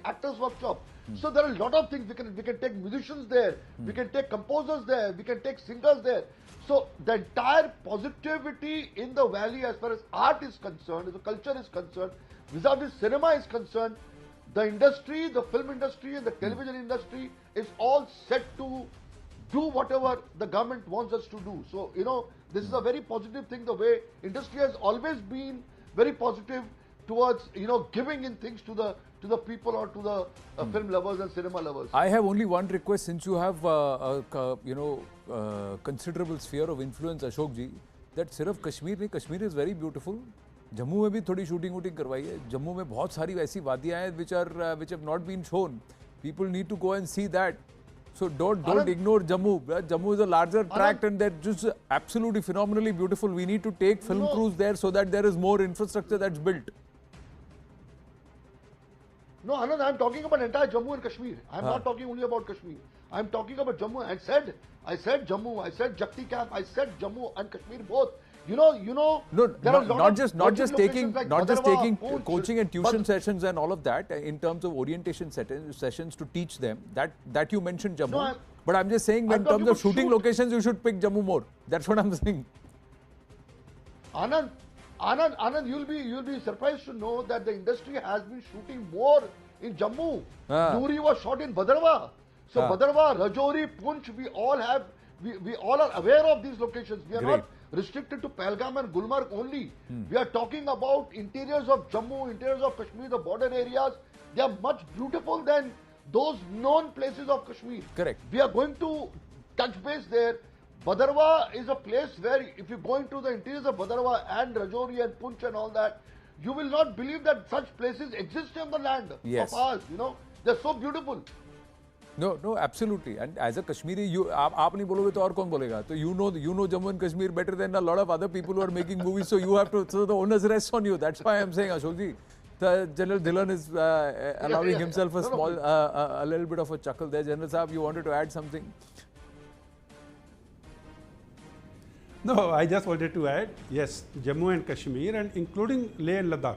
actors workshop. So there are a lot of things. We can take musicians there, we can take composers there, we can take singers there. So the entire positivity in the valley as far as art is concerned, as the culture is concerned, vis-a-vis cinema is concerned, the industry, the film industry and the television industry is all set to do whatever the government wants us to do. So, this is a very positive thing. The way industry has always been very positive towards, giving in things to the people or to the film lovers and cinema lovers. I have only one request, since you have considerable sphere of influence, Ashok ji, that सिर्फ कश्मीर नहीं, Kashmir is very beautiful. Jammu में भी थोड़ी shooting वूटिंग करवाई है. जम्मू में बहुत सारी वैसी वादियाँ हैं which have not been shown. People need to go and see that. So don't ignore Jammu. Jammu is a larger tract and they're just absolutely phenomenally beautiful. We need to take film crews there so that there is more infrastructure that's built. No, Anand, I'm talking about entire Jammu and Kashmir. I'm not talking only about Kashmir. I'm talking about Jammu. I said Jammu, I said Jakti Camp, I said Jammu and Kashmir both. No, there are not just taking Poonch, coaching and tuition sessions and all of that in terms of orientation sessions to teach them. That you mentioned Jammu. No, but I'm just saying, in terms of shooting locations, you should pick Jammu more. That's what I'm saying. Anand, you'll be surprised to know that the industry has been shooting more in Jammu. Duri was shot in Bhadarwah. So Bhadarwah, Rajouri, Poonch, we all are aware of these locations. We are not restricted to Pahalgam and Gulmarg only. We are talking about interiors of Jammu, interiors of Kashmir, the border areas. They are much beautiful than those known places of Kashmir. Correct. We are going to touch base there. Bhadarwah is a place where if you go into the interiors of Bhadarwah and Rajouri and Poonch and all that, you will not believe that such places exist in the land of ours. They're so beautiful. No, absolutely. And as a Kashmiri, आप नहीं बोलोगे तो और कौन बोलेगा? So you know Jammu and Kashmir better than a lot of other people who are making movies. So so the onus rests on you. That's why I'm saying, Ashok ji, the General Dhillon is allowing himself a little bit of a chuckle there. General Saab, you wanted to add something? No, I just wanted to add, yes, Jammu and Kashmir and including Leh and Ladakh.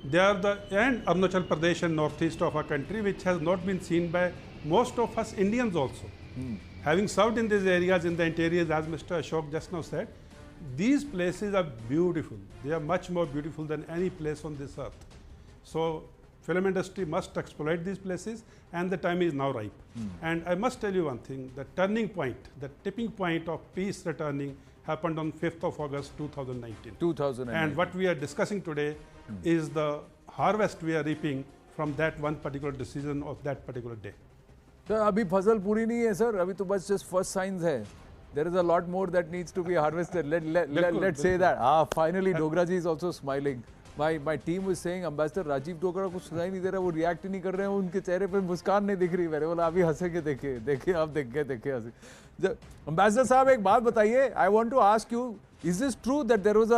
They are and Arunachal Pradesh and northeast of our country, which has not been seen by most of us Indians also. Having served in these areas in the interiors, as Mr. Ashok just now said, these places are beautiful. They are much more beautiful than any place on this earth. So film industry must exploit these places and the time is now ripe. And I must tell you one thing, the turning point, the tipping point of peace returning happened on 5th of August 2019. And what we are discussing today is the harvest we are reaping from that one particular decision of that particular day. So, अभी फसल पूरी नहीं है sir. अभी तो बस just first signs है. There is a lot more that needs to be harvested. Let's say that. Finally, Dogra ji is also smiling. My team was saying Ambassador Rajiv Dogra को सुनाई नहीं दे रहा, वो react नहीं कर रहे हैं, उनके चेहरे पे मुस्कान नहीं दिख रही. मैंने बोला अभी हंसेंगे, देखिए आप देखिए हंसे. Ambassador साहब एक बात बताइए. I want to ask you, is this true that there was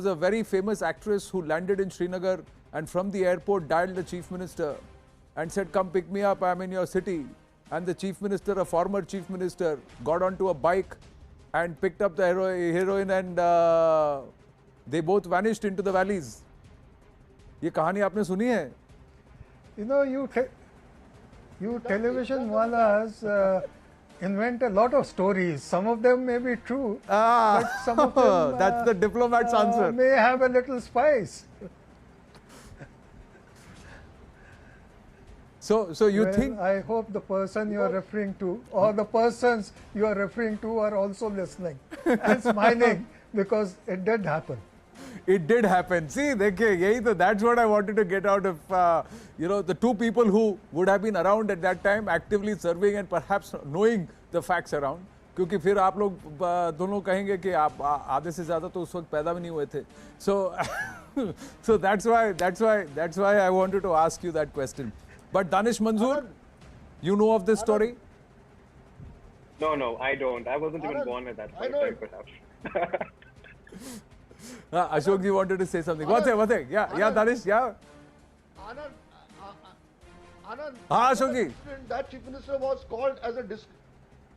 a very famous actress who landed in Srinagar and from the airport dialed the chief minister and said, "Come pick me up, I'm in your city." And the chief minister, a former chief minister, got onto a bike and picked up the heroine and they both vanished into the valleys. ये कहानी आपने सुनी है? You know, you television walas invent a lot of stories. Some of them may be true, but some of them that's the diplomat's answer. May have a little spice. So you think? I hope the person you are referring to, or the persons you are referring to, are also listening and smiling because it did happen. It did happen. See, that's what I wanted to get out of, the two people who would have been around at that time, actively serving and perhaps knowing the facts around. क्योंकि फिर आप लोग दोनों कहेंगे कि आप आधे से ज़्यादा तो उस वक्त पैदा भी नहीं हुए थे. So that's why I wanted to ask you that question. But Danish Manzoor, you know of this story? No, I don't. I wasn't even born at that point in time, perhaps. Ashok ji wanted to say something. What's it? Yeah, Danish, yeah. Anand, Ashok ji. That chief minister was called as a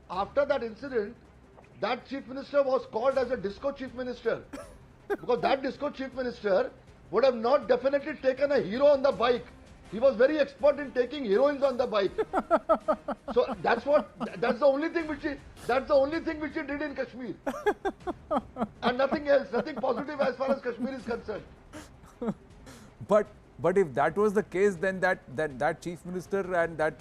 after that incident, that chief minister was called as a disco chief minister. Because that disco chief minister would have not definitely taken a hero on the bike. He was very expert in taking heroines on the bike. So that's the only thing which he did in Kashmir. And nothing else, nothing positive as far as Kashmir is concerned. But if that was the case, then that chief minister and that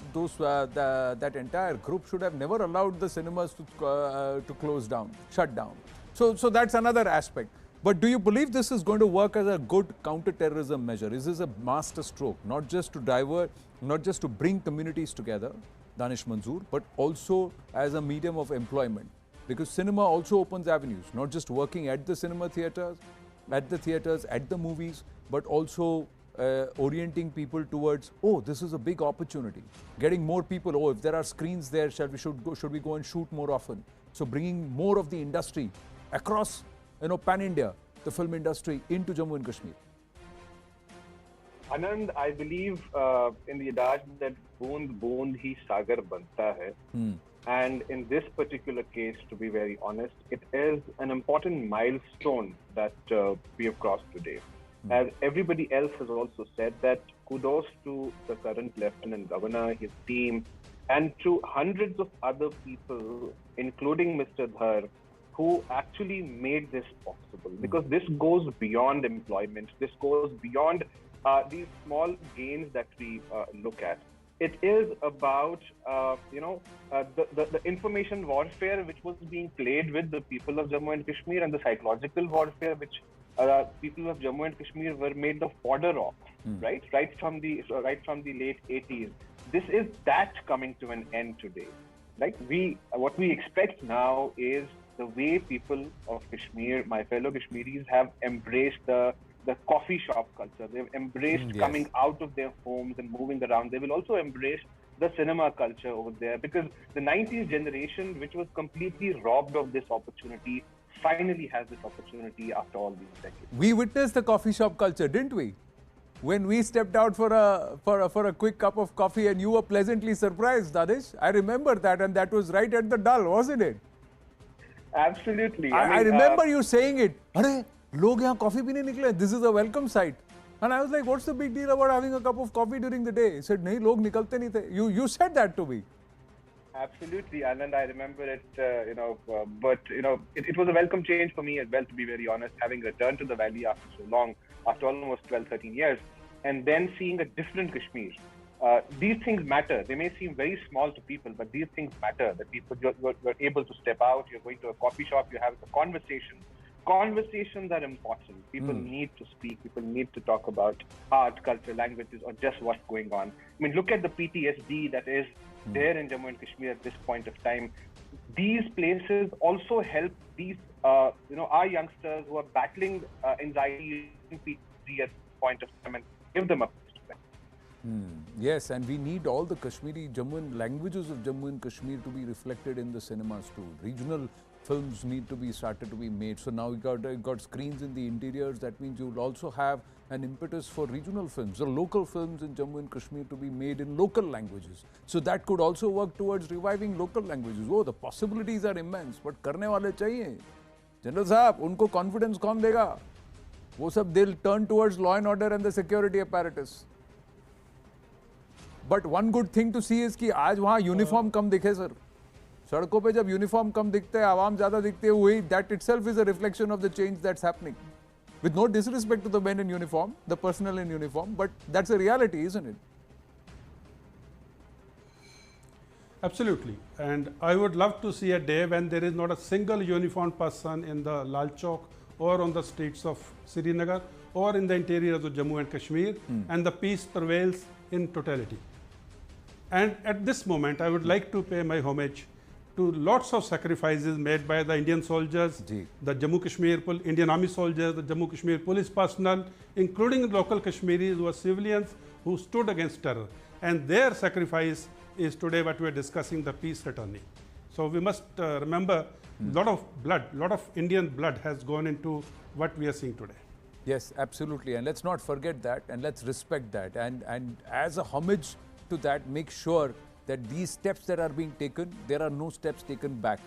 entire group should have never allowed the cinemas to close down, shut down. So that's another aspect. But do you believe this is going to work as a good counter-terrorism measure? Is this a master stroke, not just to divert, not just to bring communities together, Danish Manzoor, but also as a medium of employment? Because cinema also opens avenues, not just working at the cinema theatres, at the movies, but also orienting people towards, oh, this is a big opportunity. Getting more people, oh, if there are screens there, should we go and shoot more often? So bringing more of the industry across, pan-India, the film industry into Jammu and Kashmir. Anand, I believe in the adage that boond boond hi sagar banta hai. And in this particular case, to be very honest, it is an important milestone that we have crossed today. As everybody else has also said, that kudos to the current Lieutenant Governor, his team, and to hundreds of other people, including Mr. Dhar, who actually made this possible. Because this goes beyond employment. This goes beyond these small gains that we look at. It is about, the information warfare which was being played with the people of Jammu and Kashmir, and the psychological warfare which people of Jammu and Kashmir were made the fodder of, right? Right from the late 80s. This is that coming to an end today, right? What we expect now is the way people of Kashmir, my fellow Kashmiris, have embraced the coffee shop culture. They've embraced coming out of their homes and moving around. They will also embrace the cinema culture over there, because the 90s generation, which was completely robbed of this opportunity, finally has this opportunity after all these decades. We witnessed the coffee shop culture, didn't we? When we stepped out for a quick cup of coffee, and you were pleasantly surprised, Danish. I remember that, and that was right at the Dal, wasn't it? Absolutely. I remember you saying it. Arey, log yahan coffee pine nikle. This is a welcome sight. And I was like, what's the big deal about having a cup of coffee during the day? He said, nahi, log nikalte nahi the. You said that to me. Absolutely, Anand. I remember it, but it was a welcome change for me as well, to be very honest, having returned to the valley after so long, after almost 12, 13 years, and then seeing a different Kashmir. These things matter. They may seem very small to people, but these things matter. That you're able to step out, you're going to a coffee shop, you have a conversation. Conversations are important. People need to speak. People need to talk about art, culture, languages, or just what's going on. I mean, look at the PTSD that is there in Jammu and Kashmir at this point of time. These places also help these, our youngsters who are battling anxiety and PTSD at this point of time, and give them a place to play. Yes, and we need all the Kashmiri languages of Jammu and Kashmir to be reflected in the cinemas too. Regional films need to be started to be made. So now we got screens in the interiors. That means you will also have an impetus for regional films or local films in Jammu and Kashmir to be made in local languages. So that could also work towards reviving local languages. Oh, the possibilities are immense, but करने वाले चाहिए. General साहब, उनको confidence कौन देगा? वो सब they'll turn towards law and order and the security apparatus. But one good thing to see is कि आज वहाँ यूनिफॉर्म कम दिखे सर. सड़कों पे जब यूनिफॉर्म कम दिखते हैं, आवाम ज़्यादा दिखते हुए, that itself is a reflection of the change that's happening. With no disrespect to the men in uniform, the personnel in uniform, but that's a reality, isn't it? Absolutely. And I would love to see a day when there is not a single uniformed person in the Lal Chowk or on the streets of Srinagar or in the interior of Jammu and Kashmir, and the peace prevails in totality. And at this moment, I would like to pay my homage to lots of sacrifices made by the Indian soldiers, the Jammu Kashmir Indian Army soldiers, the Jammu Kashmir police personnel, including local Kashmiris who are civilians who stood against terror. And their sacrifice is today what we are discussing, the peace returning. So we must remember lot of blood, lot of Indian blood has gone into what we are seeing today. Yes, absolutely. And let's not forget that, and let's respect that. And as a homage to that, make sure that these steps that are being taken, there are no steps taken back.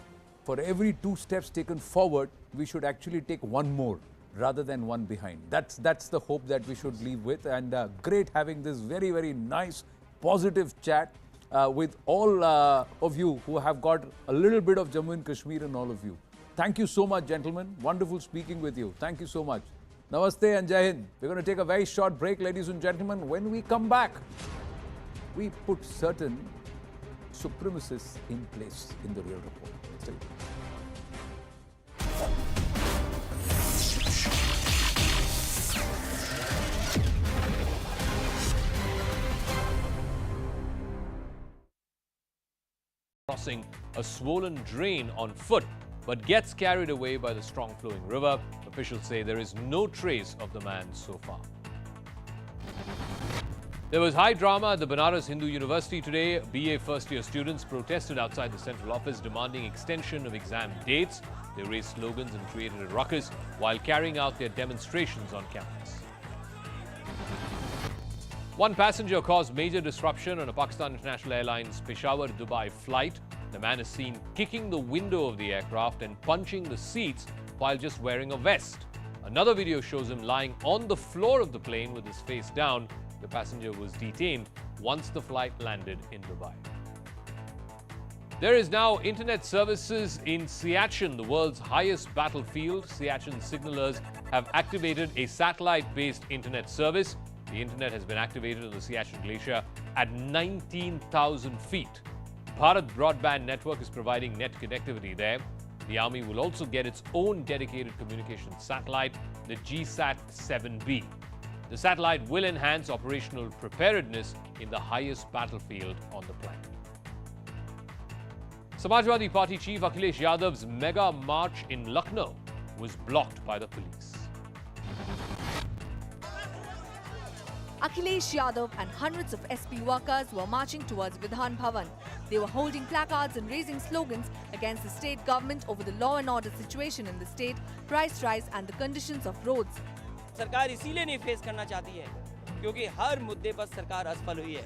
For every 2 steps taken forward, we should actually take 1 more rather than 1 behind. That's the hope that we should leave with. And great having this very, very nice, positive chat with all of you who have got a little bit of Jammu and Kashmir in all of you. Thank you so much, gentlemen. Wonderful speaking with you. Thank you so much. Namaste and Jai Hind. We're going to take a very short break, ladies and gentlemen. When we come back, we put certain supremacists in place in the real report. Stay with us. Crossing a swollen drain on foot, but gets carried away by the strong flowing river. Officials say there is no trace of the man so far. There was high drama at the Banaras Hindu University today. BA first-year students protested outside the central office demanding extension of exam dates. They raised slogans and created a ruckus while carrying out their demonstrations on campus. One passenger caused major disruption on a Pakistan International Airlines Peshawar-Dubai flight. The man is seen kicking the window of the aircraft and punching the seats while just wearing a vest. Another video shows him lying on the floor of the plane with his face down. The passenger was detained once the flight landed in Dubai. There is now internet services in Siachen, the world's highest battlefield. Siachen signalers have activated a satellite-based internet service. The internet has been activated on the Siachen Glacier at 19,000 feet. Bharat Broadband Network is providing net connectivity there. The army will also get its own dedicated communication satellite, the GSAT-7B. The satellite will enhance operational preparedness in the highest battlefield on the planet. Samajwadi Party chief Akhilesh Yadav's mega march in Lucknow was blocked by the police. Akhilesh Yadav and hundreds of SP workers were marching towards Vidhan Bhavan. They were holding placards and raising slogans against the state government over the law and order situation in the state, price rise and the conditions of roads. सरकार इसीलिए नहीं face करना चाहती है क्योंकि हर मुद्दे पर सरकार असफल हुई है.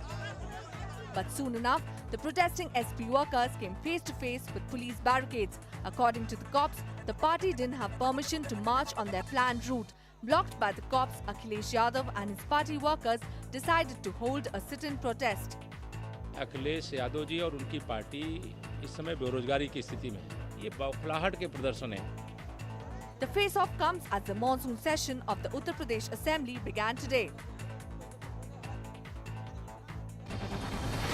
But soon enough, the protesting SP workers came face to face with police barricades. According to the cops, the party didn't have permission to march on their planned route. Blocked by the cops, Akhilesh Yadav and his party workers decided to hold a sit-in protest. Akhilesh Yadav ji और उनकी party इस समय बेरोजगारी की स्थिति में ये बौखलाहट के प्रदर्शन है. The face-off comes as the monsoon session of the Uttar Pradesh Assembly began today.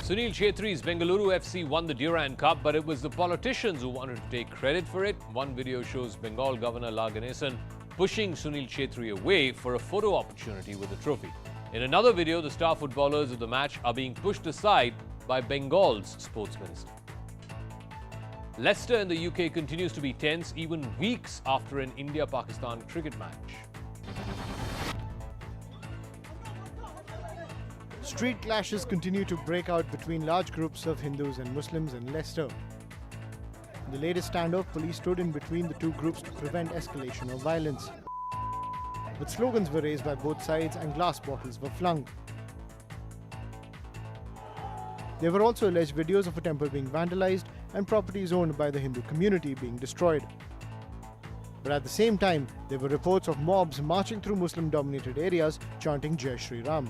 Sunil Chhetri's Bengaluru FC won the Durand Cup, but it was the politicians who wanted to take credit for it. One video shows Bengal Governor La Ganesan pushing Sunil Chhetri away for a photo opportunity with the trophy. In another video, the star footballers of the match are being pushed aside by Bengal's sports minister. Leicester in the UK continues to be tense even weeks after an India-Pakistan cricket match. Street clashes continue to break out between large groups of Hindus and Muslims in Leicester. In the latest standoff, police stood in between the two groups to prevent escalation of violence. But slogans were raised by both sides and glass bottles were flung. There were also alleged videos of a temple being vandalized and properties owned by the Hindu community being destroyed. But at the same time, there were reports of mobs marching through Muslim-dominated areas chanting Jai Shri Ram.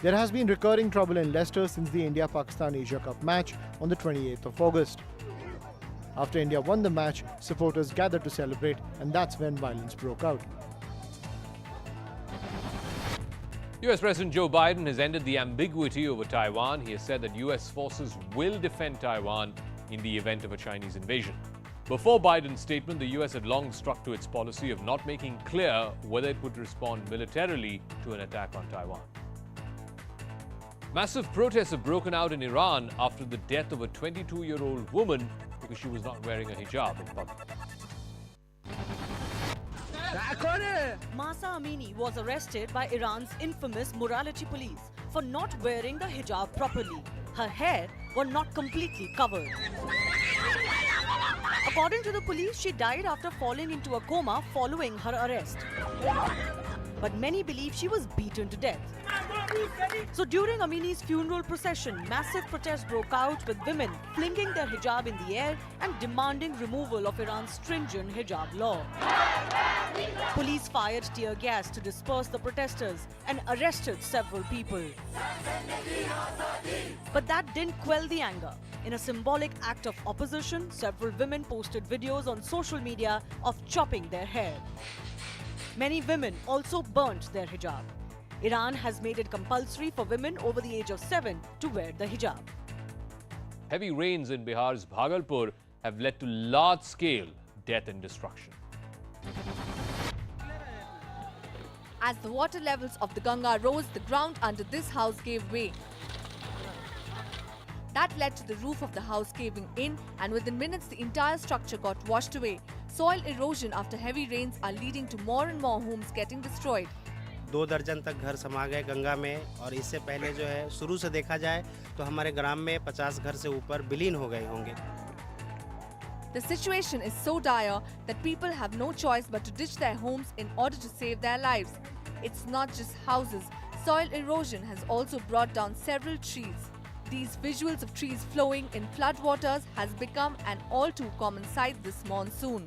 There has been recurring trouble in Leicester since the India-Pakistan Asia Cup match on the 28th of August. After India won the match, supporters gathered to celebrate, and that's when violence broke out. US President Joe Biden has ended the ambiguity over Taiwan. He has said that US forces will defend Taiwan in the event of a Chinese invasion. Before Biden's statement, the US had long stuck to its policy of not making clear whether it would respond militarily to an attack on Taiwan. Massive protests have broken out in Iran after the death of a 22-year-old woman because she was not wearing a hijab in public. Mahsa Amini was arrested by Iran's infamous morality police for not wearing the hijab properly. Her hair was not completely covered. According to the police, she died after falling into a coma following her arrest. But many believe she was beaten to death. So during Amini's funeral procession, massive protests broke out with women flinging their hijab in the air and demanding removal of Iran's stringent hijab law. Police fired tear gas to disperse the protesters and arrested several people. But that didn't quell the anger. In a symbolic act of opposition, several women posted videos on social media of chopping their hair. Many women also burnt their hijab. Iran has made it compulsory for women over the age of 7 to wear the hijab. Heavy rains in Bihar's Bhagalpur have led to large-scale death and destruction. As the water levels of the Ganga rose, the ground under this house gave way. That led to the roof of the house caving in, and within minutes the entire structure got washed away. Soil erosion after heavy rains are leading to more and more homes getting destroyed. 2 दर्जन तक घर समा गए गंगा में, और इससे पहले जो है शुरू से देखा जाए तो हमारे ग्राम में 50 घर से ऊपर विलीन हो गए होंगे. The situation is so dire that people have no choice but to ditch their homes in order to save their lives. It's not just houses. Soil erosion has also brought down several trees. These visuals of trees flowing in floodwaters has become an all too common sight this monsoon.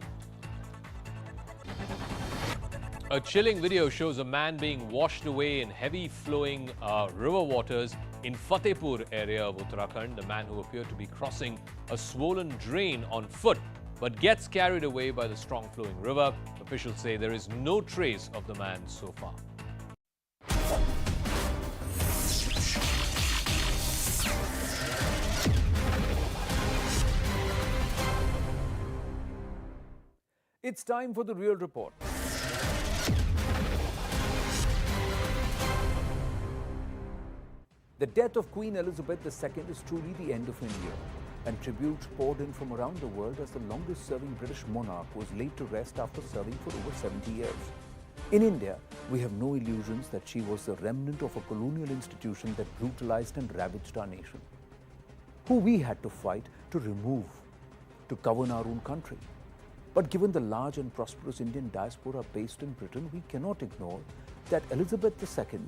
A chilling video shows a man being washed away in heavy flowing river waters in Fatehpur area of Uttarakhand. The man who appeared to be crossing a swollen drain on foot but gets carried away by the strong flowing river. Officials say there is no trace of the man so far. It's time for the real report. The death of Queen Elizabeth II is truly the end of India, and tributes poured in from around the world as the longest-serving British monarch was laid to rest after serving for over 70 years. In India, we have no illusions that she was the remnant of a colonial institution that brutalized and ravaged our nation, who we had to fight to remove, to govern our own country. But given the large and prosperous Indian diaspora based in Britain, we cannot ignore that Elizabeth II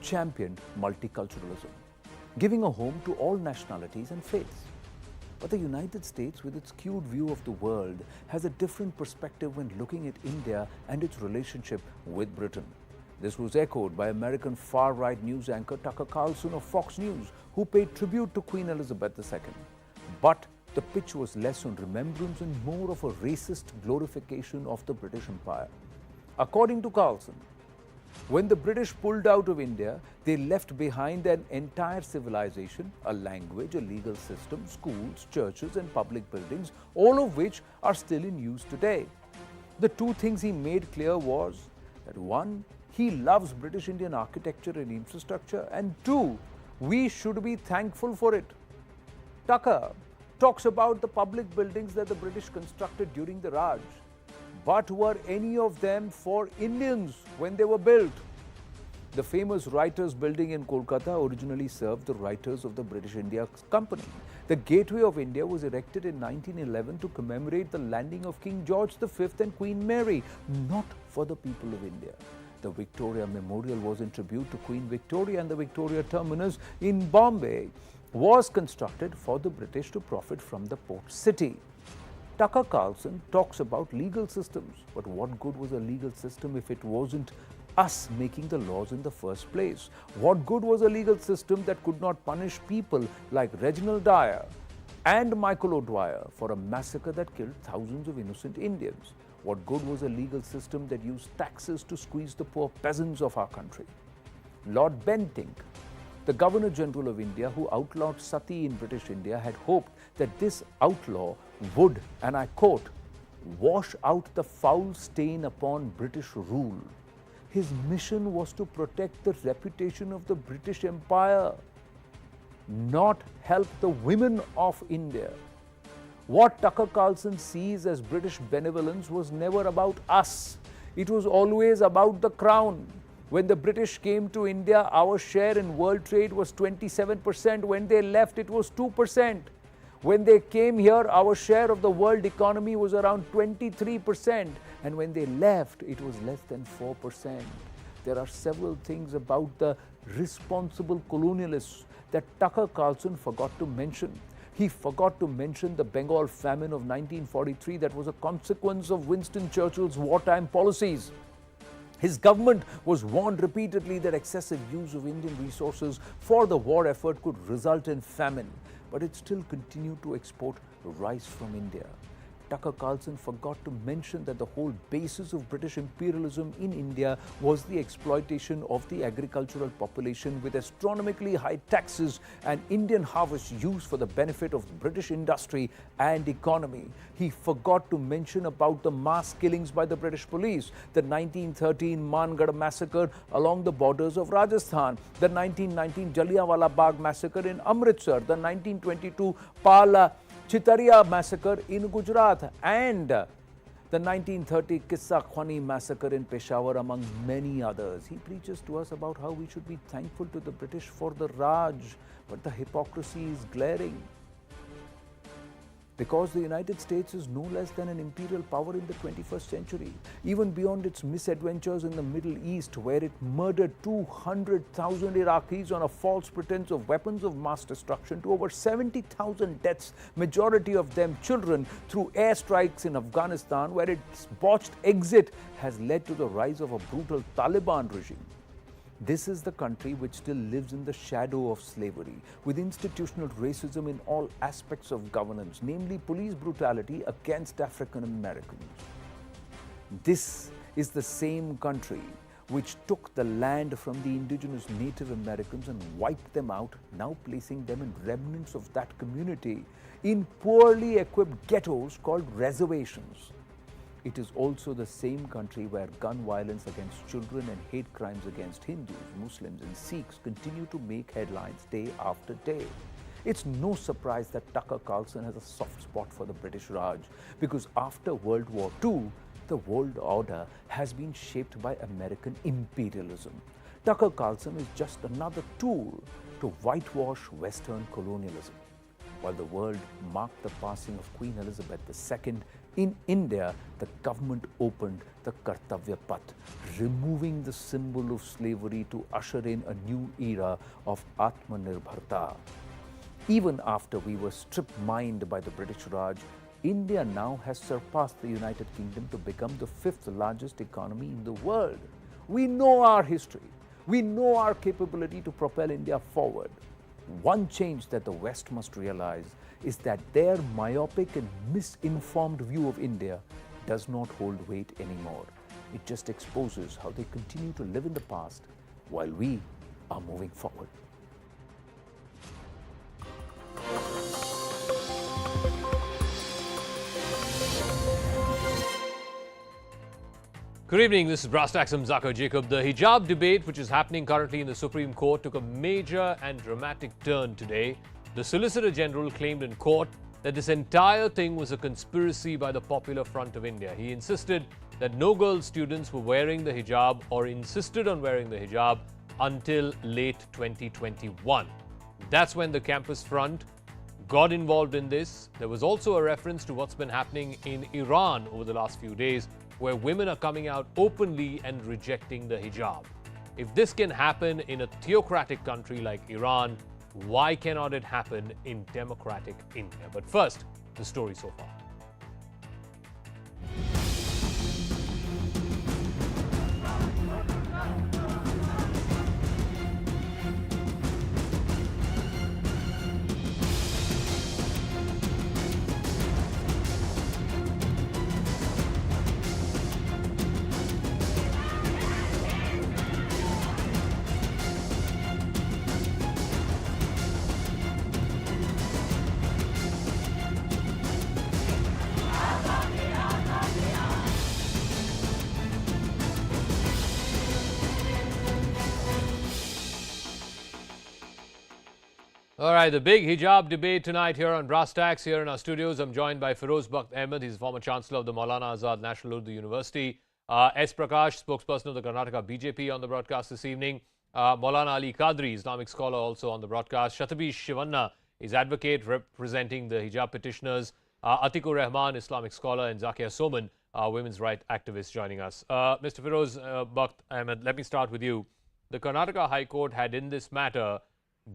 championed multiculturalism, giving a home to all nationalities and faiths. But the United States, with its skewed view of the world, has a different perspective when looking at India and its relationship with Britain. This was echoed by American far-right news anchor Tucker Carlson of Fox News, who paid tribute to Queen Elizabeth II. But the pitch was less on remembrance and more of a racist glorification of the British Empire. According to Carlson, when the British pulled out of India, they left behind an entire civilization, a language, a legal system, schools, churches and public buildings, all of which are still in use today. The two things he made clear was that 1, he loves British Indian architecture and infrastructure, and 2, we should be thankful for it. Tucker talks about the public buildings that the British constructed during the Raj. But were any of them for Indians when they were built? The famous Writers' Building in Kolkata originally served the writers of the British India Company. The Gateway of India was erected in 1911 to commemorate the landing of King George V and Queen Mary, not for the people of India. The Victoria Memorial was in tribute to Queen Victoria, and the Victoria Terminus in Bombay was constructed for the British to profit from the port city. Tucker Carlson talks about legal systems, but what good was a legal system if it wasn't us making the laws in the first place? What good was a legal system that could not punish people like Reginald Dyer and Michael O'Dwyer for a massacre that killed thousands of innocent Indians? What good was a legal system that used taxes to squeeze the poor peasants of our country? Lord Bentinck, the Governor General of India who outlawed sati in British India, had hoped that this outlaw would, and I quote, wash out the foul stain upon British rule. His mission was to protect the reputation of the British Empire, not help the women of India. What Tucker Carlson sees as British benevolence was never about us. It was always about the crown. When the British came to India, our share in world trade was 27%. When they left, it was 2%. When they came here, our share of the world economy was around 23%. And when they left, it was less than 4%. There are several things about the responsible colonialists that Tucker Carlson forgot to mention. He forgot to mention the Bengal famine of 1943 that was a consequence of Winston Churchill's wartime policies. His government was warned repeatedly that excessive use of Indian resources for the war effort could result in famine, but it still continued to export rice from India. Tucker Carlson forgot to mention that the whole basis of British imperialism in India was the exploitation of the agricultural population with astronomically high taxes and Indian harvest used for the benefit of British industry and economy. He forgot to mention about the mass killings by the British police, the 1913 Mangarh massacre along the borders of Rajasthan, the 1919 Jallianwala Bagh massacre in Amritsar, the 1922 Pala Chitaria massacre in Gujarat, and the 1930 Kissa Khwani massacre in Peshawar, among many others. He preaches to us about how we should be thankful to the British for the Raj, but the hypocrisy is glaring. Because the United States is no less than an imperial power in the 21st century, even beyond its misadventures in the Middle East, where it murdered 200,000 Iraqis on a false pretense of weapons of mass destruction, to over 70,000 deaths, majority of them children, through airstrikes in Afghanistan, where its botched exit has led to the rise of a brutal Taliban regime. This is the country which still lives in the shadow of slavery, with institutional racism in all aspects of governance, namely police brutality against African Americans. This is the same country which took the land from the indigenous Native Americans and wiped them out, now placing them in remnants of that community in poorly equipped ghettos called reservations. It is also the same country where gun violence against children and hate crimes against Hindus, Muslims and Sikhs continue to make headlines day after day. It's no surprise that Tucker Carlson has a soft spot for the British Raj, because after World War II, the world order has been shaped by American imperialism. Tucker Carlson is just another tool to whitewash Western colonialism. While the world marked the passing of Queen Elizabeth II, in India, the government opened the Kartavya Path, removing the symbol of slavery to usher in a new era of Atmanirbharta. Even after we were strip-mined by the British Raj, India now has surpassed the United Kingdom to become the 5th largest economy in the world. We know our history. We know our capability to propel India forward. One change that the West must realize is that their myopic and misinformed view of India does not hold weight anymore. It just exposes how they continue to live in the past while we are moving forward. Good evening, this is Brass Taxam Zakir Jacob. The hijab debate, which is happening currently in the Supreme Court, took a major and dramatic turn today. The Solicitor General claimed in court that this entire thing was a conspiracy by the Popular Front of India. He insisted that no girl students were wearing the hijab or insisted on wearing the hijab until late 2021. That's when the Campus Front got involved in this. There was also a reference to what's been happening in Iran over the last few days, where women are coming out openly and rejecting the hijab. If this can happen in a theocratic country like Iran, why cannot it happen in democratic India? But first, the story so far. All right, the big hijab debate tonight here on Brass Tacks. Here in our studios, I'm joined by Feroz Bakht Ahmed. He's the former Chancellor of the Maulana Azad National Urdu University. S. Prakash, spokesperson of the Karnataka BJP, on the broadcast this evening. Maulana Ali Qadri, Islamic scholar, also on the broadcast. Shatabi Shivanna is advocate representing the hijab petitioners. Atikur Rahman, Islamic scholar, and Zakia Soman, women's rights activist, joining us. Mr. Feroz Bakht Ahmed, let me start with you. The Karnataka High Court had in this matter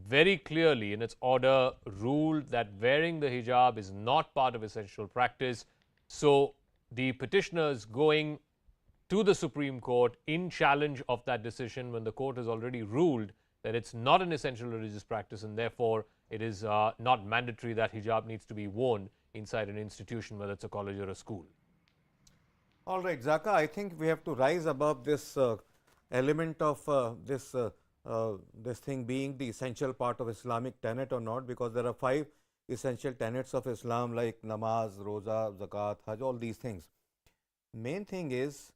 very clearly in its order ruled that wearing the hijab is not part of essential practice. So the petitioners going to the Supreme Court in challenge of that decision, when the court has already ruled that it's not an essential religious practice and therefore it is not mandatory that hijab needs to be worn inside an institution, whether it's a college or a school. All right, Zaka, I think we have to rise above this element of this thing being the essential part of Islamic tenet or not, because there are 5 essential tenets of Islam like namaz, roza, zakat, hajj, all these things. Main thing is,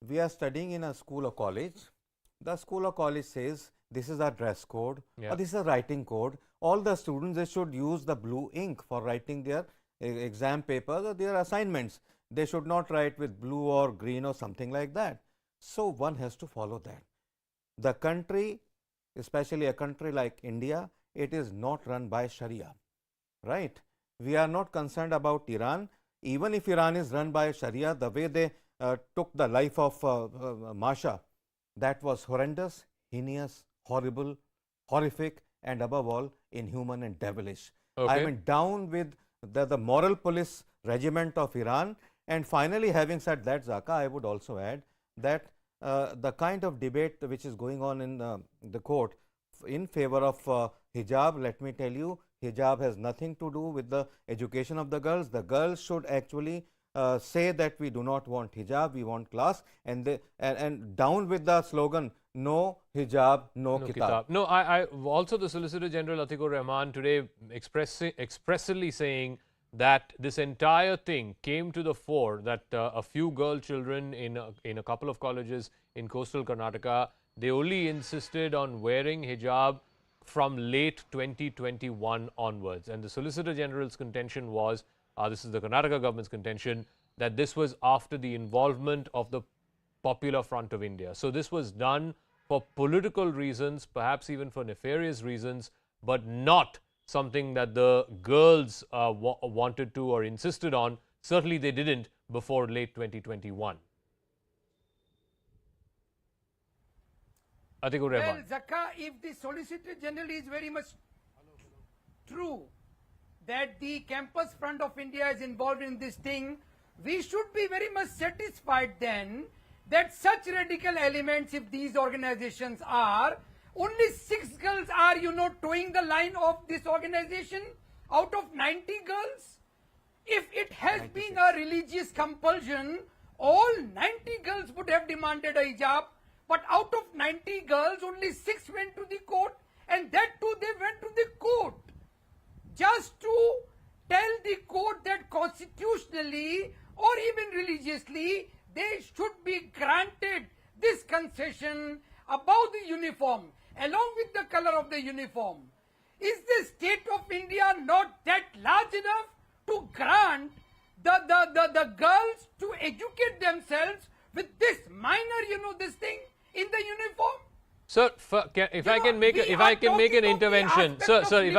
we are studying in a school or college. The school or college says this is our dress code, or this is a writing code. All the students, they should use the blue ink for writing their exam papers or their assignments. They should not write with blue or green or something like that. So one has to follow that. The country, especially a country like India, it is not run by Sharia, right? We are not concerned about Iran. Even if Iran is run by Sharia, the way they took the life of Masha, that was horrendous, heinous, horrible, horrific, and above all, inhuman and devilish. I am down with the moral police regiment of Iran. And finally, having said that, Zaka, I would also add that the kind of debate which is going on in the court in favor of hijab, let me tell you, hijab has nothing to do with the education of the girls. The girls should actually say that we do not want hijab, we want class, and down with the slogan, no hijab, no kitab. No, I also the Solicitor General Atikur Rahman today expressly saying that this entire thing came to the fore, that a few girl children in a couple of colleges in coastal Karnataka, they only insisted on wearing hijab from late 2021 onwards. And the Solicitor General's contention was, this is the Karnataka government's contention, that this was after the involvement of the Popular Front of India. So this was done for political reasons, perhaps even for nefarious reasons, but not something that the girls wanted to or insisted on. Certainly they didn't before late 2021. Atikur Rahman. Well, Zakka, if the Solicitor General is very much true that the Campus Front of India is involved in this thing, we should be very much satisfied then that such radical elements, if these organizations are, only 6 girls are, towing the line of this organization out of 90 girls. If it has 96. Been a religious compulsion, all 90 girls would have demanded a hijab, but out of 90 girls, only 6 went to the court, and that too they went to the court just to tell the court that constitutionally or even religiously they should be granted this concession above the uniform, along with the color of the uniform. Is the state of India not that large enough to grant the girls to educate themselves with this minor, this thing in the uniform? Sir, if I can make an intervention, sir, if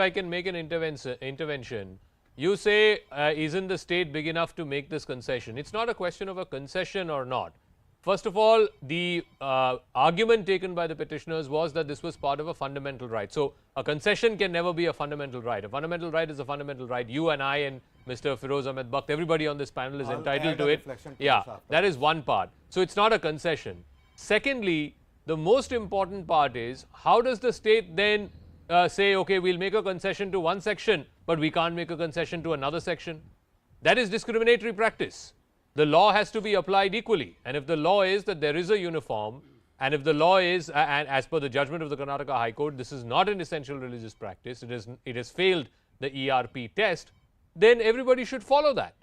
I can make an intervention, you say, isn't the state big enough to make this concession? It's not a question of a concession or not. First of all, the argument taken by the petitioners was that this was part of a fundamental right. So a concession can never be a fundamental right. A fundamental right is a fundamental right. You and I and Mr. Feroz Ahmed Bakht, everybody on this panel is entitled to it. Yeah, that is one part. So it's not a concession. Secondly, the most important part is, how does the state then say, okay, we'll make a concession to one section, but we can't make a concession to another section? That is discriminatory practice. The law has to be applied equally. And if the law is that there is a uniform, and if the law is, and as per the judgment of the Karnataka High Court, this is not an essential religious practice, it has failed the ERP test, then everybody should follow that.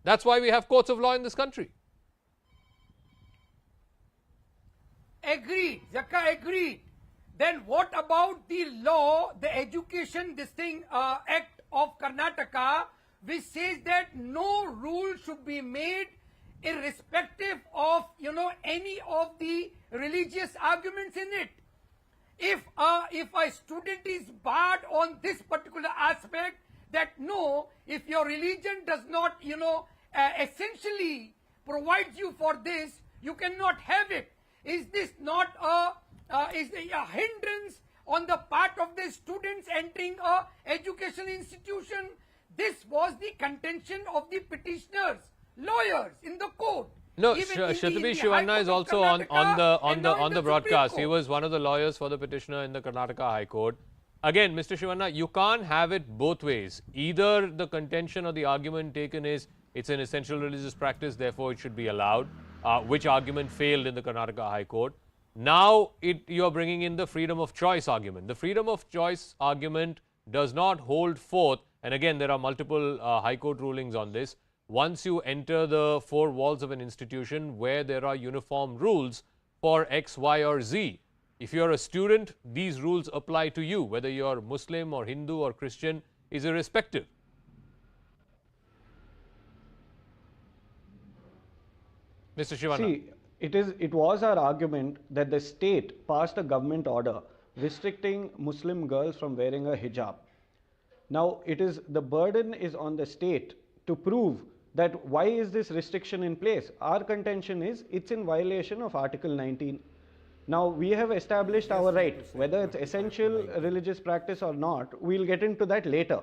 That's why we have courts of law in this country. Agreed, Zakka, agreed then what about the law, the education, this thing, Act of Karnataka, which says that no rule should be made irrespective of, any of the religious arguments in it. If a student is barred on this particular aspect, that no, if your religion does not, essentially provides you for this, you cannot have it. Is this not a hindrance on the part of the students entering a educational institution? This was the contention of the petitioners, lawyers in the court. No, Even Shatabi the Shivanna High is Court of also Karnataka on the Supreme broadcast. He Court. was one of the lawyers for the petitioner in the Karnataka High Court. Again, Mr. Shivanna, you can't have it both ways. Either the contention or the argument taken is it's an essential religious practice, therefore it should be allowed, which argument failed in the Karnataka High Court. Now you're bringing in the freedom of choice argument. The freedom of choice argument does not hold forth, and again, there are multiple High Court rulings on this. Once you enter the four walls of an institution where there are uniform rules for X, Y, or Z, if you're a student, these rules apply to you, whether you're Muslim or Hindu or Christian is irrespective. Mr. Shivanna. See, it was our argument that the state passed a government order restricting Muslim girls from wearing a hijab. Now, the burden is on the state to prove that why is this restriction in place. Our contention is it's in violation of Article 19. Now, we have established our right, whether it's essential religious practice or not, we'll get into that later.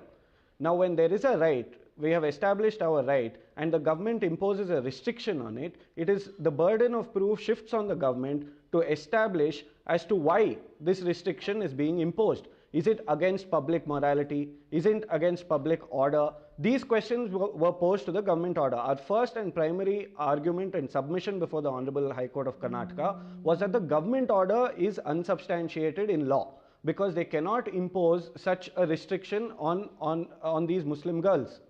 Now, when there is a right, we have established our right, and the government imposes a restriction on it, it is the burden of proof shifts on the government to establish as to why this restriction is being imposed. Is it against public morality? Is it against public order? These questions were posed to the government order. Our first and primary argument and submission before the Honorable High Court of Karnataka was that the government order is unsubstantiated in law because they cannot impose such a restriction on these Muslim girls.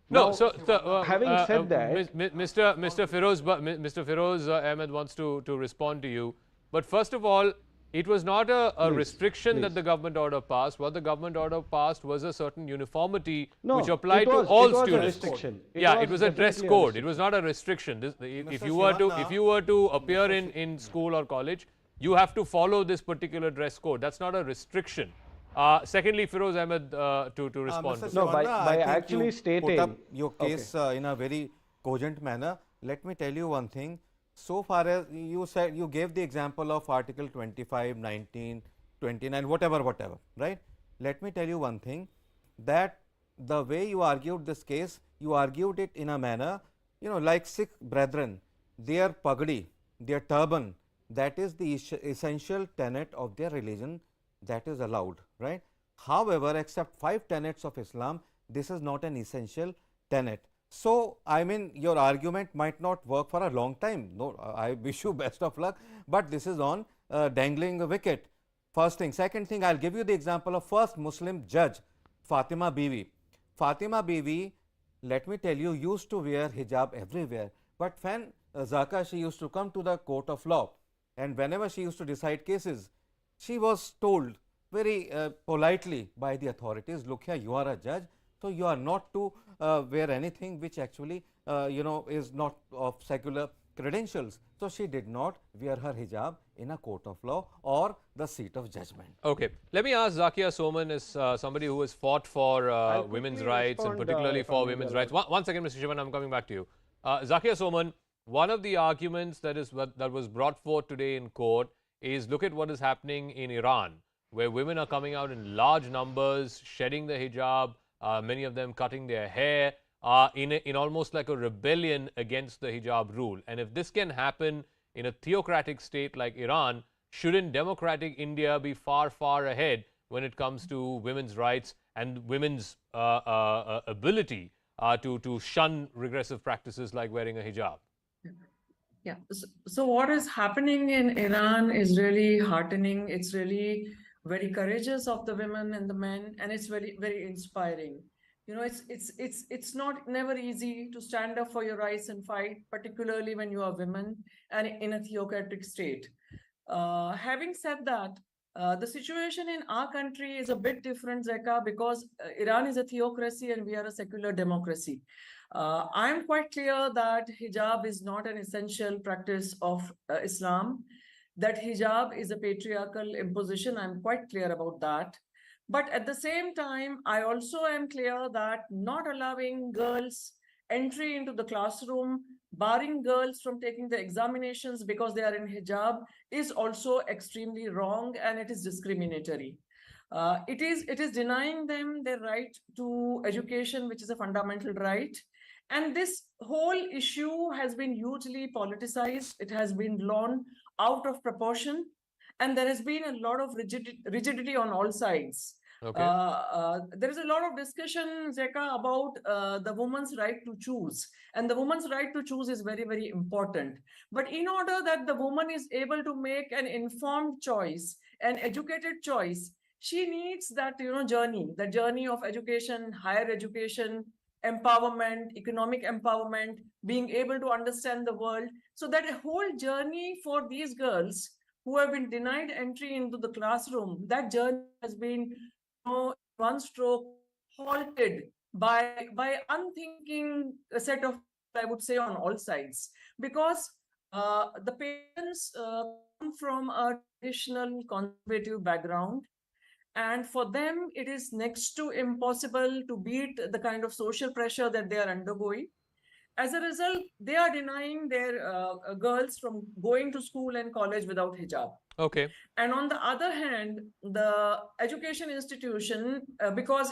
No, now, having said that, Mr. Feroz Ahmed wants to respond to you. But first of all, it was not a restriction that the government order passed. What the government order passed was a certain uniformity which applied to all students. It was a restriction. It was a dress code. It was not a restriction. If you were to appear in school or college, you have to follow this particular dress code. That's not a restriction. Secondly, Feroz Ahmed to respond. No, by actually stating put up your case in a very cogent manner. Let me tell you one thing. So far as you said, you gave the example of Article 25, 19, 29, whatever, right? Let me tell you one thing, that the way you argued this case, you argued it in a manner, like Sikh brethren, their pagadi, their turban, that is the essential tenet of their religion, that is allowed, right? However, except 5 tenets of Islam, this is not an essential tenet. So, I mean, your argument might not work for a long time. No, I wish you best of luck, but this is on dangling a wicket. First thing. Second thing, I'll give you the example of first Muslim judge, Fatima Bibi. Fatima Bibi, let me tell you, used to wear hijab everywhere. But when Zaka, she used to come to the court of law, and whenever she used to decide cases, she was told very politely by the authorities, look here, you are a judge, so you are not to wear anything which actually, is not of secular credentials. So, she did not wear her hijab in a court of law or the seat of judgment. Okay. Let me ask Zakia Soman, as somebody who has fought for women's rights and particularly for women's rights. One second, Mr. Shivan, I'm coming back to you. Zakia Soman, one of the arguments that was brought forth today in court is look at what is happening in Iran, where women are coming out in large numbers, shedding the hijab, many of them cutting their hair in almost like a rebellion against the hijab rule. And if this can happen in a theocratic state like Iran, shouldn't democratic India be far, far ahead when it comes to women's rights and women's ability to shun regressive practices like wearing a hijab? Yeah. So what is happening in Iran is really heartening. It's really very courageous of the women and the men, and it's very, very inspiring. It's never easy to stand up for your rights and fight, particularly when you are women and in a theocratic state. Having said that, The situation in our country is a bit different, Zeka, because Iran is a theocracy and we are a secular democracy. I'm quite clear that hijab is not an essential practice of Islam, that hijab is a patriarchal imposition. I'm quite clear about that. But at the same time, I also am clear that not allowing girls entry into the classroom, barring girls from taking the examinations because they are in hijab, is also extremely wrong and it is discriminatory. It is denying them their right to education, which is a fundamental right. And this whole issue has been hugely politicized. It has been blown out of proportion. And there has been a lot of rigidity on all sides. There is a lot of discussion, Zeka, about the woman's right to choose. And the woman's right to choose is very, very important. But in order that the woman is able to make an informed choice, an educated choice, she needs that, journey, the journey of education, higher education, empowerment, economic empowerment, being able to understand the world. So that a whole journey for these girls who have been denied entry into the classroom, that journey has been one stroke halted by unthinking a set of, I would say, on all sides, because the parents come from a traditional conservative background, and for them it is next to impossible to beat the kind of social pressure that they are undergoing. As a result, they are denying their girls from going to school and college without hijab. Okay. And on the other hand, the education institution, because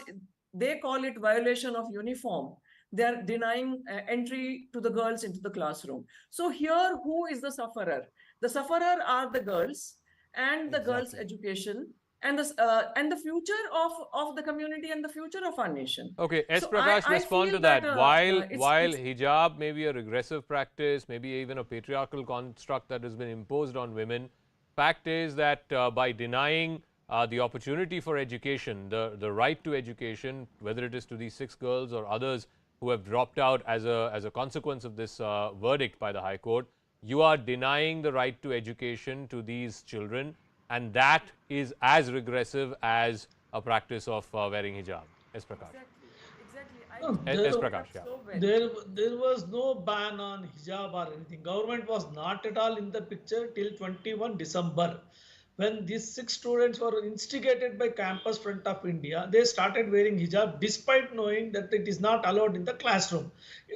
they call it violation of uniform, they are denying entry to the girls into the classroom. So here, who is the sufferer? The sufferer are the girls and the girls' education, and the future of the community and the future of our nation. Okay, S. So Prakash, I respond feel to that. While it's hijab may be a regressive practice, maybe even a patriarchal construct that has been imposed on women, fact is that by denying the opportunity for education, the right to education, whether it is to these 6 girls or others who have dropped out as a consequence of this verdict by the High Court, you are denying the right to education to these children, and that is as regressive as a practice of wearing hijab. S. Prakash. S. Prakash, yeah. There was no ban on hijab or anything. Government was not at all in the picture till 21 December. When these 6 students were instigated by Campus Front of India, they started wearing hijab despite knowing that it is not allowed in the classroom.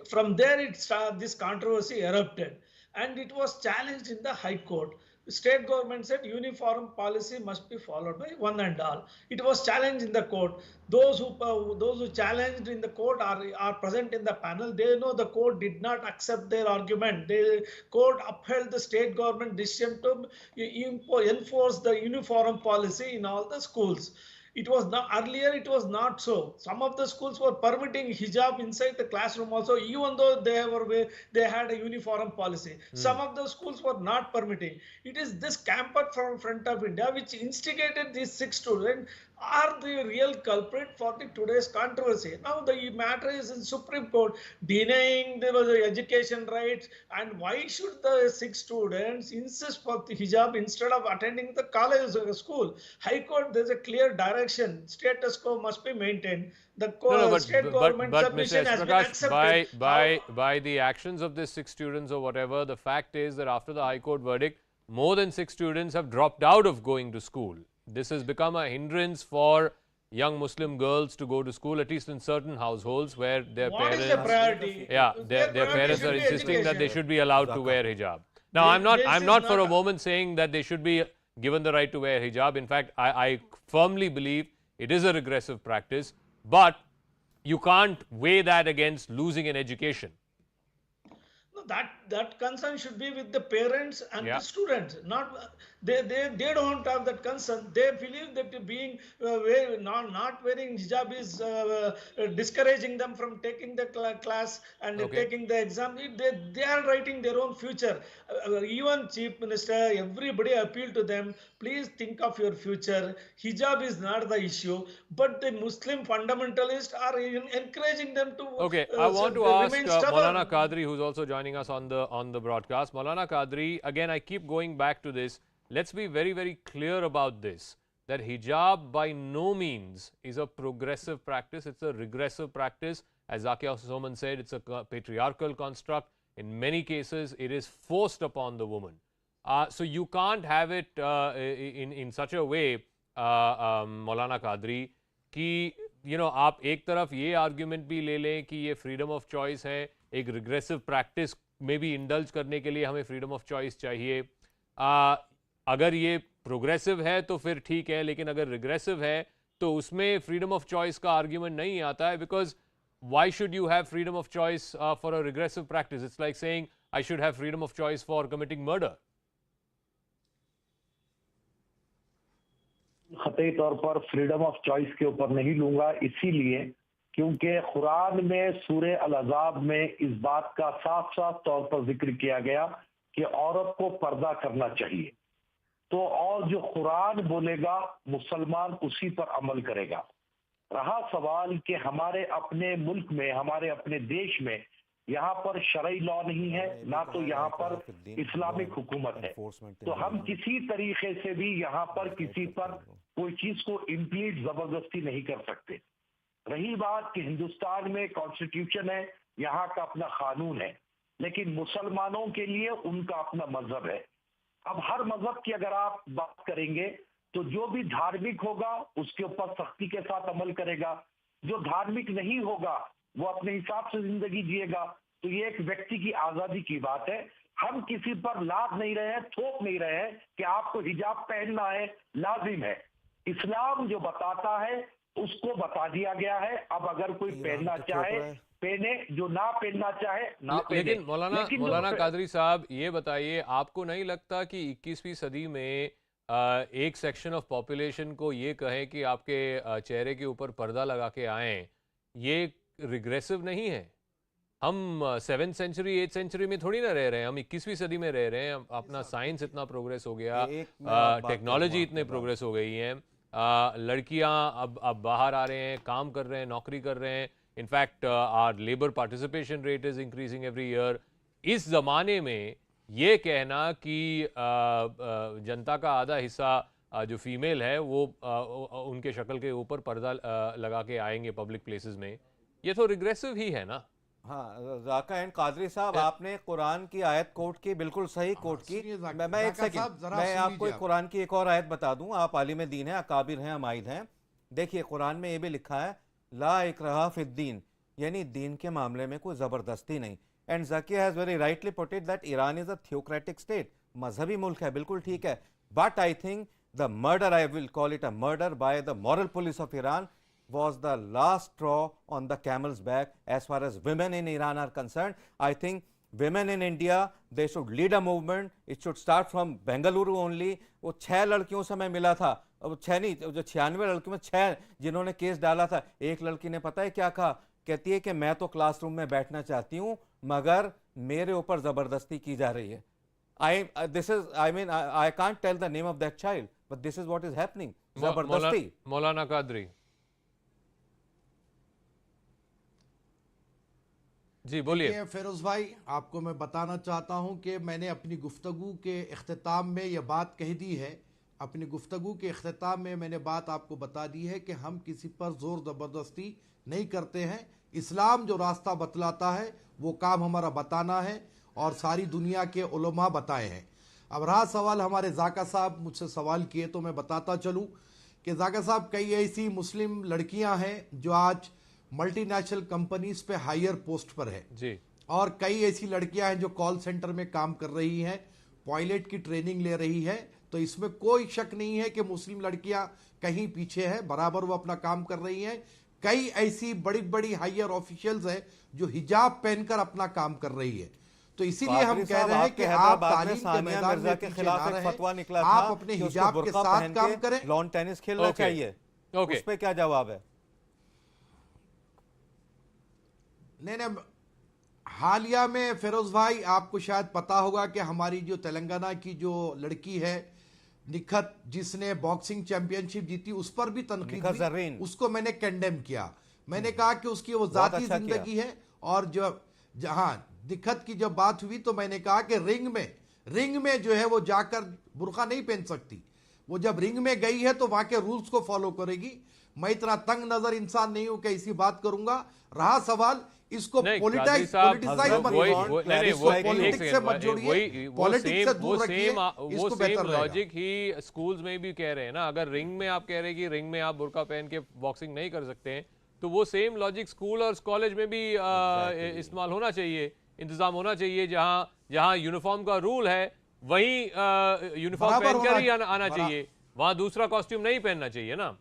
From there, this controversy erupted, and it was challenged in the High Court. State government said uniform policy must be followed by one and all. It was challenged in the court. Those who challenged in the court are present in the panel. They know the court did not accept their argument. The court upheld the state government decision to enforce the uniform policy in all the schools. It was not earlier. It was not so. Some of the schools were permitting hijab inside the classroom also, even though they had a uniform policy. Some of the schools were not permitting. It is this Campus Front of India which instigated these 6 students are the real culprit for today's controversy. Now the matter is in Supreme Court denying the education rights, and why should the 6 students insist for the hijab instead of attending the college or school? High Court, there's a clear direction. Status quo must be maintained. The state government submission has been accepted. By the actions of these 6 students or whatever, the fact is that after the High Court verdict, more than 6 students have dropped out of going to school. This has become a hindrance for young Muslim girls to go to school, at least in certain households where their parents, their parents are insisting that they should be allowed to wear hijab. Now, I'm not for a moment saying that they should be given the right to wear hijab. In fact, I firmly believe it is a regressive practice, but you can't weigh that against losing an education. That concern should be with the parents and the students. Not they don't have that concern. They believe that being not wearing hijab is discouraging them from taking the class and taking the exam. They are writing their own future. Even Chief Minister, everybody appealed to them. Please think of your future. Hijab is not the issue, but the Muslim fundamentalists are encouraging them to. Okay, I want to ask Maulana Qadri, who's also joining us on the broadcast. Maulana Qadri, again, I keep going back to this. let's be very, very clear about this, that hijab by no means is a progressive practice, it's a regressive practice. As Zakia Soman said, it's a patriarchal construct. In many cases, it is forced upon the woman. So you can't have it in such a way, Maulana Qadri, कि आप एक तरफ ये argument भी ले लें कि ये फ्रीडम ऑफ चॉइस है, एक रिग्रेसिव प्रैक्टिस में भी इंडल्ज करने के लिए हमें फ्रीडम ऑफ चॉइस चाहिए. अगर ये प्रोग्रेसिव है तो फिर ठीक है, लेकिन अगर रिग्रेसिव है तो उसमें फ्रीडम ऑफ चॉइस का आर्ग्यूमेंट नहीं आता है, because why should you have freedom of choice for a regressive practice? It's like saying I should have freedom of choice for committing murder. ख़तई तौर पर फ्रीडम ऑफ चॉइस के ऊपर नहीं लूंगा, इसीलिए क्योंकि कुरान में सूरह अल-अज़ाब में इस बात का साफ साफ तौर पर जिक्र किया गया कि औरत को पर्दा करना चाहिए. तो और जो कुरान बोलेगा मुसलमान उसी पर अमल करेगा. रहा सवाल कि हमारे अपने मुल्क में, हमारे अपने देश में यहाँ पर शरई लॉ नहीं है, ना तो यहाँ पर इस्लामिक हुकूमत है, तो हम किसी तरीके से भी यहाँ पर किसी पर कोई चीज को इम्प्लीट जबरदस्ती नहीं कर सकते. रही बात कि हिंदुस्तान में कॉन्स्टिट्यूशन है, यहाँ का अपना कानून है, लेकिन मुसलमानों के लिए उनका अपना मजहब है. अब हर मजहब की अगर आप बात करेंगे तो जो भी धार्मिक होगा उसके ऊपर सख्ती के साथ अमल करेगा, जो धार्मिक नहीं होगा वो अपने हिसाब से जिंदगी जिएगा. तो ये एक व्यक्ति की आजादी की बात है. हम किसी पर लाद नहीं रहे हैं, थोप नहीं रहे हैं कि आपको हिजाब पहनना है, लाजिम है. इस्लाम जो बताता है उसको बता दिया गया है. अब अगर कोई पहनना चाहे पहने, जो ना पहनना चाहे ना पहने. लेकिन मौलाना कादरी साहब, ये बताइए, आपको नहीं लगता कि 21वीं सदी में एक सेक्शन ऑफ पॉपुलेशन को ये कहे कि आपके चेहरे के ऊपर पर्दा लगा के आए, ये रिग्रेसिव नहीं है? हम 7th सेंचुरी 8th सेंचुरी में थोड़ी ना रह रहे हैं, हम 21वीं सदी में रह रहे हैं. अपना साइंस इतना प्रोग्रेस हो गया, टेक्नोलॉजी इतने प्रोग्रेस हो गई है, लड़कियां अब बाहर आ रहे हैं, काम कर रहे हैं, नौकरी कर रहे हैं. In fact our labour participation rate is increasing every year. इस जमाने में ये कहना कि जनता का आधा हिस्सा जो फीमेल है वो उनके शक्ल के ऊपर पर्दा लगा के आएंगे पब्लिक प्लेसेस में, ये तो रिग्रेसिव ही है ना. हाँ, जाका एंड कादरी साहब, आपने कुरान की आयत कोट की, बिल्कुल सही कोट की. मैं एक सेकंड, मैं आपको कुरान की एक और आयत बता दूं. आप आलिम दीन हैं, अकाबिर हैं, अमाइद हैं. देखिए कुरान में ये भी लिखा है ला इकराहा फिद्दीन, यानी दीन के मामले में कोई ज़बरदस्ती नहीं. And Zakia has very rightly put it that Iran is a theocratic state, मजहबी मुल्क है, बिल्कुल ठीक है. But I think the murder, I will call it a murder by the moral police of Iran was the last straw on the camel's back as far as women in Iran are concerned. I think women in India, they should lead a movement. It should start from Bengaluru only. वो 6 लड़कियों से मैं मिला था, अब 6 नहीं, जो 96 लड़कियों में 6 जिन्होंने केस डाला था. एक लड़की ने पता है क्या कहा? कहती है कि मैं तो क्लासरूम में बैठना चाहती हूँ मगर मेरे ऊपर ज़बरदस्ती की जा रही है. I can't tell the name of that child, but this is what is happening. ज़बरदस्ती. मौलाना कादरी जी बोलिए. फिरोज भाई, आपको मैं बताना चाहता हूं कि मैंने अपनी गुफ्तगू के इख्तिताम में यह बात कह दी है. अपनी गुफ्तगू के इख्तिताम में मैंने बात आपको बता दी है कि हम किसी पर जोर ज़बरदस्ती नहीं करते हैं. इस्लाम जो रास्ता बतलाता है वो काम हमारा बताना है और सारी दुनिया के उलमा बताए हैं. अब रहा सवाल, हमारे जाका साहब मुझसे सवाल किए तो मैं बताता चलूँ कि जाका साहब, कई ऐसी मुस्लिम लड़कियां हैं जो आज मल्टीनेशनल कंपनीज पे हायर पोस्ट पर है जी, और कई ऐसी लड़कियां हैं जो कॉल सेंटर में काम कर रही हैं, पायलट की ट्रेनिंग ले रही है. तो इसमें कोई शक नहीं है कि मुस्लिम लड़कियां कहीं पीछे हैं, बराबर वो अपना काम कर रही हैं. कई ऐसी बड़ी बड़ी हायर ऑफिशियल्स हैं जो हिजाब पहनकर अपना काम कर रही है. तो इसीलिए हम कह रहे हैं कि आप तालीम के मैदान में पीछे ना रहें, आप अपने हिजाब के साथ काम करें. लॉन टेनिस खेलना चाहिए, उस पे क्या जवाब है? नहीं, हालिया में फिरोज भाई आपको शायद पता होगा कि हमारी जो तेलंगाना की जो लड़की है निखत, जिसने बॉक्सिंग चैंपियनशिप जीती, उस पर भी तनकीद हुई. उसको मैंने कंडेम किया. मैंने कहा कि उसकी वो जाती जिंदगी है. और जो जहां निखत की जब बात हुई तो मैंने कहा कि रिंग में रिंग में जो है वो जाकर बुर्का नहीं पहन सकती। वो जब रिंग में गई है तो वहां के रूल्स को फॉलो करेगी। मैं इतना तंग नजर इंसान नहीं हूं कि इसी बात करूंगा। रहा सवाल इसको पॉलिटिसाइज पॉलिटिक्स से मत जोड़िए, पॉलिटिक्स से दूर रखिए, इसको बेहतर लॉजिक ही स्कूल्स में भी कह रहे हैं ना। अगर रिंग में आप कह रहे हैं कि रिंग में आप बुर्का पहन के बॉक्सिंग नहीं कर सकते हैं, तो वो सेम लॉजिक स्कूल और कॉलेज में भी इस्तेमाल होना चाहिए, इंतजाम होना चाहिए। जहां यूनिफॉर्म का रूल है वहीं यूनिफॉर्म पहनकर ही आना चाहिए, वहां दूसरा कॉस्ट्यूम नहीं पहनना चाहिए ना।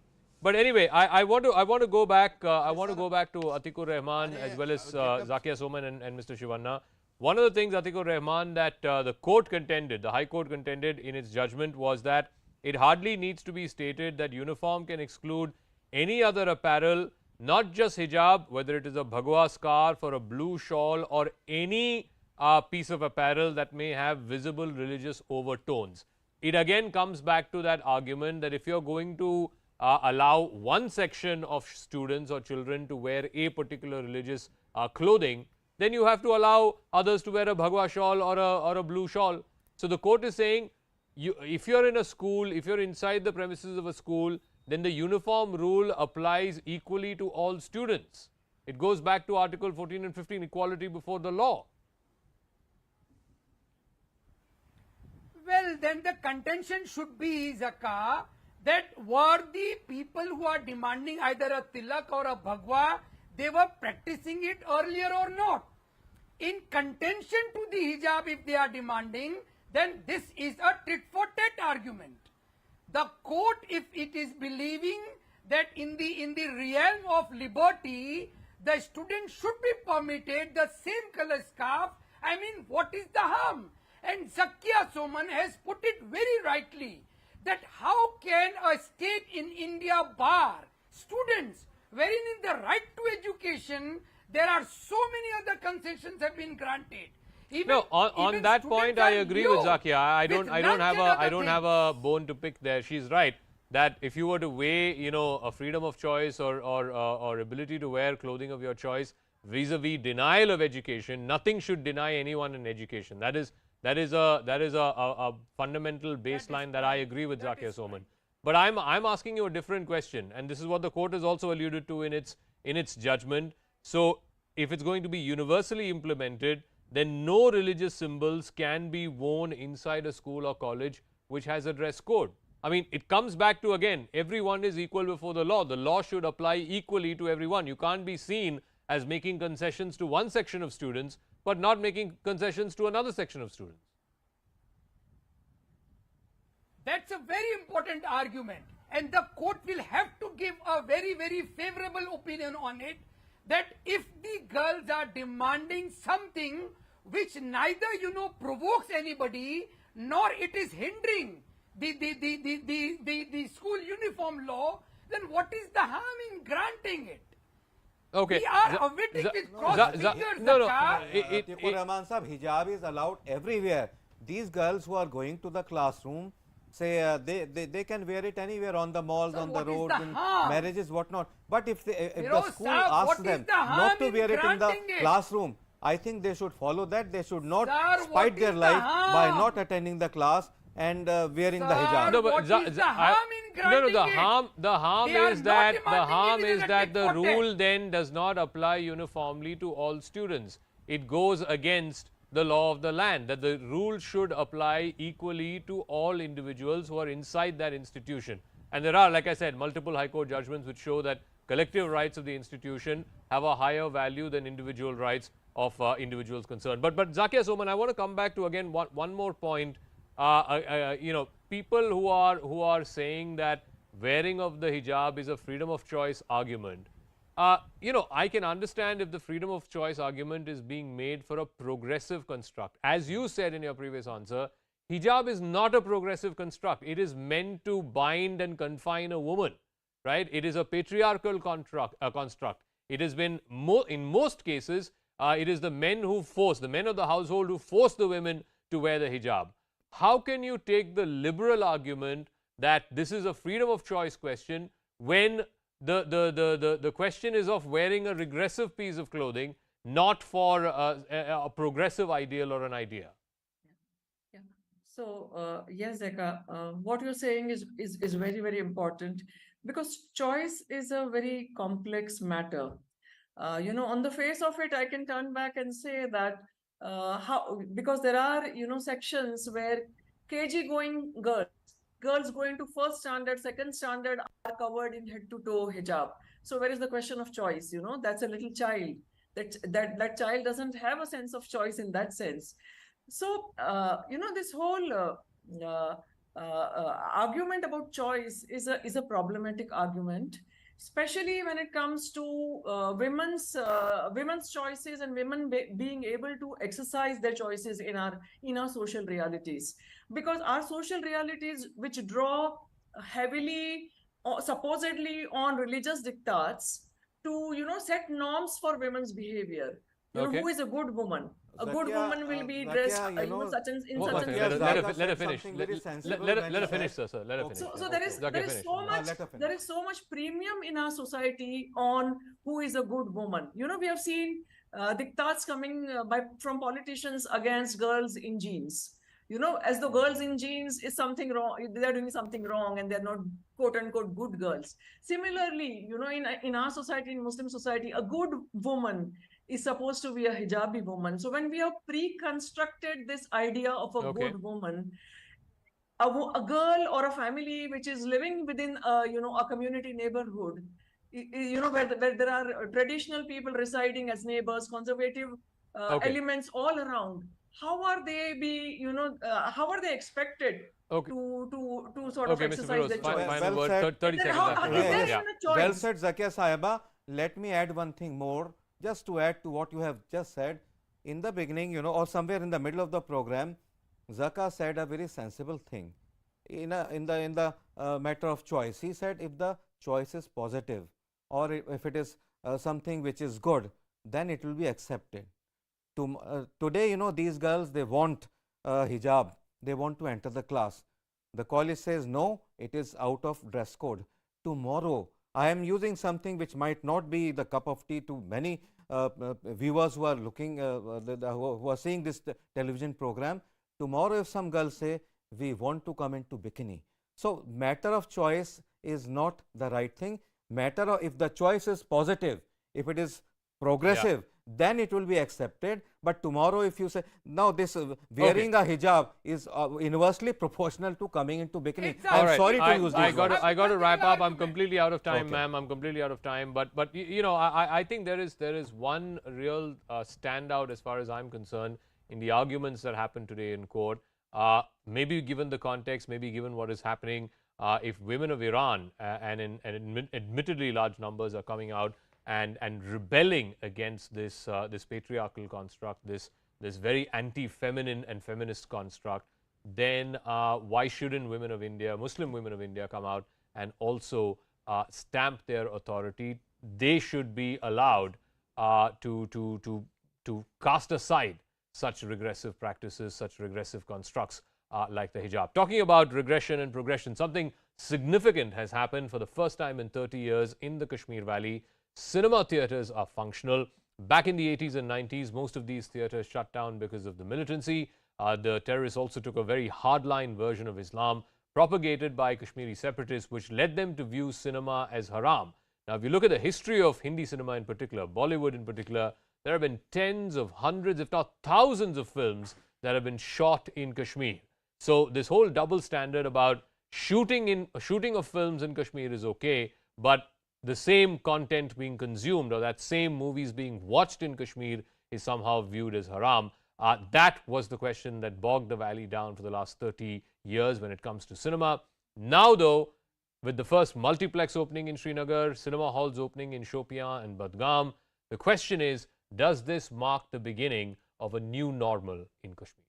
But anyway, I want to go back. I want to go back to Atikur Rahman as well as Zakia Soman and Mr. Shivanna. One of the things, Atikur Rahman, that the court contended, the High Court contended in its judgment was that it hardly needs to be stated that uniform can exclude any other apparel, not just hijab, whether it is a bhagwa scarf or a blue shawl or any piece of apparel that may have visible religious overtones. It again comes back to that argument that if you're going to allow one section of students or children to wear a particular religious clothing, then you have to allow others to wear a bhagwa shawl or a blue shawl. So the court is saying, if you're in a school, if you're inside the premises of a school, then the uniform rule applies equally to all students. It goes back to Article 14 and 15, equality before the law. Well, then the contention should be, Zaka, that were the people who are demanding either a tilak or a bhagwa, they were practicing it earlier or not. In contention to the hijab, if they are demanding, then this is a tit for tat argument. The court, if it is believing that in the realm of liberty, the student should be permitted the same color scarf, I mean, what is the harm? And Zakia Soman has put it very rightly, that how can a state in India bar students wherein in the right to education there are so many other concessions have been granted. Even, on that point I agree with Zakia. I don't have a bone to pick there. She's right that if you were to weigh, you know, a freedom of choice or ability to wear clothing of your choice vis-a-vis denial of education, nothing should deny anyone an education. That is a fundamental baseline that I agree with Zakia Soman. But I'm asking you a different question, and this is what the court has also alluded to in its judgment. So if it's going to be universally implemented, then no religious symbols can be worn inside a school or college which has a dress code. I mean, it comes back to, again, everyone is equal before the law. The law should apply equally to everyone. You can't be seen as making concessions to one section of students but not making concessions to another section of students. That's a very important argument, and the court will have to give a very, very favorable opinion on it, that if the girls are demanding something which neither, you know, provokes anybody, nor it is hindering the school uniform law, then what is the harm in granting it? Okay. We are awaiting with cross fingers. Rahman Sahab, hijab is allowed everywhere. These girls who are going to the classroom, say they can wear it anywhere, on the malls, on the roads, in marriages, whatnot. But if the school asks them not to wear it in the classroom, I think they should follow that. They should not spite their life by not attending the class and wearing the hijab. No, but the harm is that the rule then does not apply uniformly to all students. It goes against the law of the land, that the rule should apply equally to all individuals who are inside that institution. And there are, like I said, multiple High Court judgments which show that collective rights of the institution have a higher value than individual rights of individuals concerned. But Zakia Soman, I want to come back to again one more point. You know, people who are saying that wearing of the hijab is a freedom of choice argument. You know, I can understand if the freedom of choice argument is being made for a progressive construct. As you said in your previous answer, hijab is not a progressive construct. It is meant to bind and confine a woman, right? It is a patriarchal construct. It has been, in most cases, it is the men who force, the men of the household who force the women to wear the hijab. How can you take the liberal argument that this is a freedom of choice question when the question is of wearing a regressive piece of clothing, not for a progressive ideal or an idea? Yeah. So yes, Zeka, what you're saying is very, very important, because choice is a very complex matter. On the face of it, I can turn back and say that because there are, sections where KG going girls going to first standard, second standard are covered in head to toe hijab. So where is the question of choice? That's a little child. That child doesn't have a sense of choice in that sense. So, this whole argument about choice is a problematic argument, especially when it comes to women's choices and women being able to exercise their choices in our social realities, because our social realities, which draw heavily supposedly on religious diktats to set norms for women's behavior. Okay. Who is a good woman? A good Zakia, woman will be Zakia, dressed you know, such and in Well, such and let such her way. let her finish. something very sensible Let when her you finish, said- sir. Let her finish. So there is Zakia, finish. Let her finish. there is so much premium in our society on who is a good woman. We have seen diktats coming from politicians against girls in jeans. As though girls in jeans is something wrong, they are doing something wrong and they're not quote unquote good girls. Similarly, in our society, in Muslim society, a good woman is supposed to be a hijabi woman. So when we have pre-constructed this idea of a Okay. good woman, a girl or a family which is living within a community neighborhood, where there are traditional people residing as neighbors, conservative Okay. elements all around, how are they expected Okay. to sort Okay, of Mr. exercise Feroz, their choice? final word. said. 30 Then seconds. how- after is that. there Yeah. even a choice? Well said, Zakia Sahiba. Let me add one thing more, just to add to what you have just said. In the beginning, or somewhere in the middle of the program, Zaka said a very sensible thing. In the matter of choice, he said if the choice is positive, or if it is something which is good, then it will be accepted. Today, these girls, they want hijab, they want to enter the class. The college says no, it is out of dress code. Tomorrow, I am using something which might not be the cup of tea to many viewers who are looking, who are seeing this television program. Tomorrow, if some girls say, we want to come into bikini. So, matter of choice is not the right thing. Matter of, if the choice is positive, if it is progressive, then it will be accepted. But tomorrow, if you say, now this wearing a hijab is inversely proportional to coming into bikini. All I'm right. sorry to use I these words. got to wrap up. I'm completely out of time, Okay. ma'am. I'm completely out of time. But I think there is one real standout as far as I'm concerned in the arguments that happened today in court. Maybe given the context, maybe given what is happening, if women of Iran and admittedly large numbers are coming out and rebelling against this patriarchal construct, this very anti-feminine and feminist construct, then why shouldn't women of India, Muslim women of India, come out and also stamp their authority? They should be allowed to cast aside such regressive practices, such regressive constructs like the hijab. Talking about regression and progression, something significant has happened for the first time in 30 years in the Kashmir Valley. Cinema theatres are functional. Back in the 80s and 90s, most of these theatres shut down because of the militancy. The terrorists also took a very hardline version of Islam propagated by Kashmiri separatists, which led them to view cinema as haram. Now, if you look at the history of Hindi cinema in particular, Bollywood in particular, there have been tens of hundreds, if not thousands of films that have been shot in Kashmir. So this whole double standard about shooting of films in Kashmir is okay, but the same content being consumed or that same movies being watched in Kashmir is somehow viewed as haram. That was the question that bogged the valley down for the last 30 years when it comes to cinema. Now, though, with the first multiplex opening in Srinagar, cinema halls opening in Shopian and Budgam, the question is, does this mark the beginning of a new normal in Kashmir?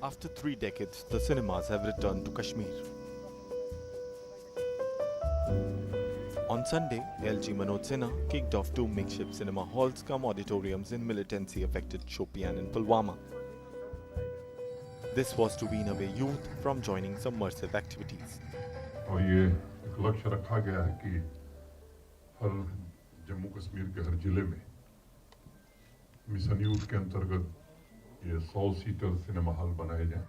After 3 decades, the cinemas have returned to Kashmir. On Sunday, LG Manoj Sinha kicked off 2 makeshift cinema halls cum auditoriums in militancy-affected Shopian and Pulwama. This was to wean away youth from joining subversive activities. और ये एक लक्ष्य रखा गया है कि हर जम्मू कश्मीर के हर जिले में मिशन यूथ के अंतर्गत ये 100 सीटर सिनेमा हॉल बनाए जाएं।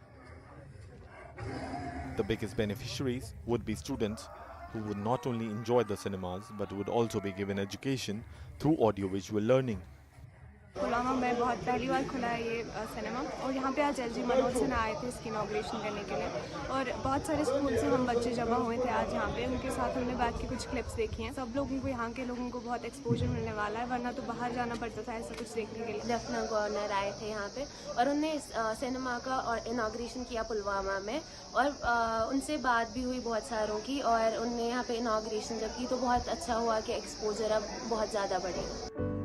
The biggest beneficiaries would be students who would not only enjoy the cinemas but would also be given education through audiovisual learning. Pulwama में बहुत पहली बार खुला है ये सिनेमा और यहाँ पे आज एलजी मनोज सिन्हा आए थे इसकी इनॉग्रेशन करने के लिए और बहुत सारे स्कूल से हम बच्चे जमा हुए थे आज यहाँ पे उनके साथ हमने बैठ के कुछ क्लिप्स देखी हैं सब लोगों को यहाँ के लोगों को बहुत एक्सपोजर मिलने वाला है वरना तो बाहर जाना पड़ता था ऐसा कुछ देखने के लिए लेफ्टिनेंट गवर्नर आए थे यहाँ पे और उन्होंने इस सिनेमा का और इनॉग्रेशन किया पुलवामा में और उनसे बात भी हुई बहुत सारों की और उनने यहाँ पे इनॉग्रेशन जब की तो बहुत अच्छा हुआ कि एक्सपोजर अब बहुत ज़्यादा बढ़ेगा.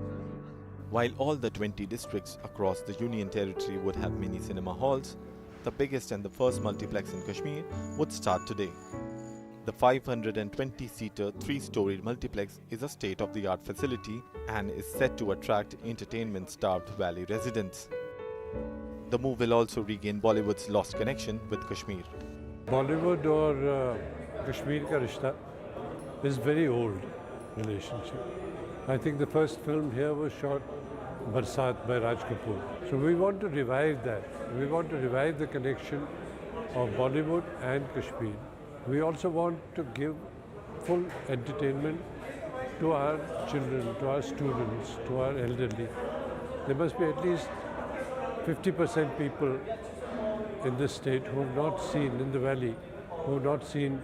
While all the 20 districts across the Union Territory would have mini cinema halls, the biggest and the first multiplex in Kashmir would start today. The 520-seater, 3-storied multiplex is a state-of-the-art facility and is set to attract entertainment-starved valley residents. The move will also regain Bollywood's lost connection with Kashmir. Bollywood और Kashmir का रिश्ता is very old relationship. I think the first film here was shot Barsat by Raj Kapoor. So we want to revive that. We want to revive the connection of Bollywood and Kashmir. We also want to give full entertainment to our children, to our students, to our elderly. There must be at least 50% people in this state who have not seen, in the valley, who have not seen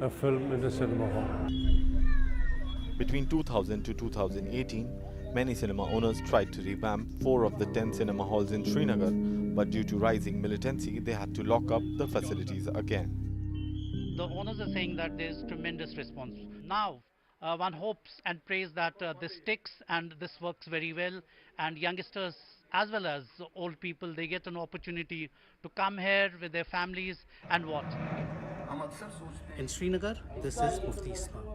a film in a cinema hall. Between 2000 to 2018, many cinema owners tried to revamp 4 of the 10 cinema halls in Srinagar, but due to rising militancy, they had to lock up the facilities again. The owners are saying that there is tremendous response. Now, one hopes and prays that this sticks and this works very well, and youngsters as well as old people, they get an opportunity to come here with their families and watch. In Srinagar, this is Mufti Islam.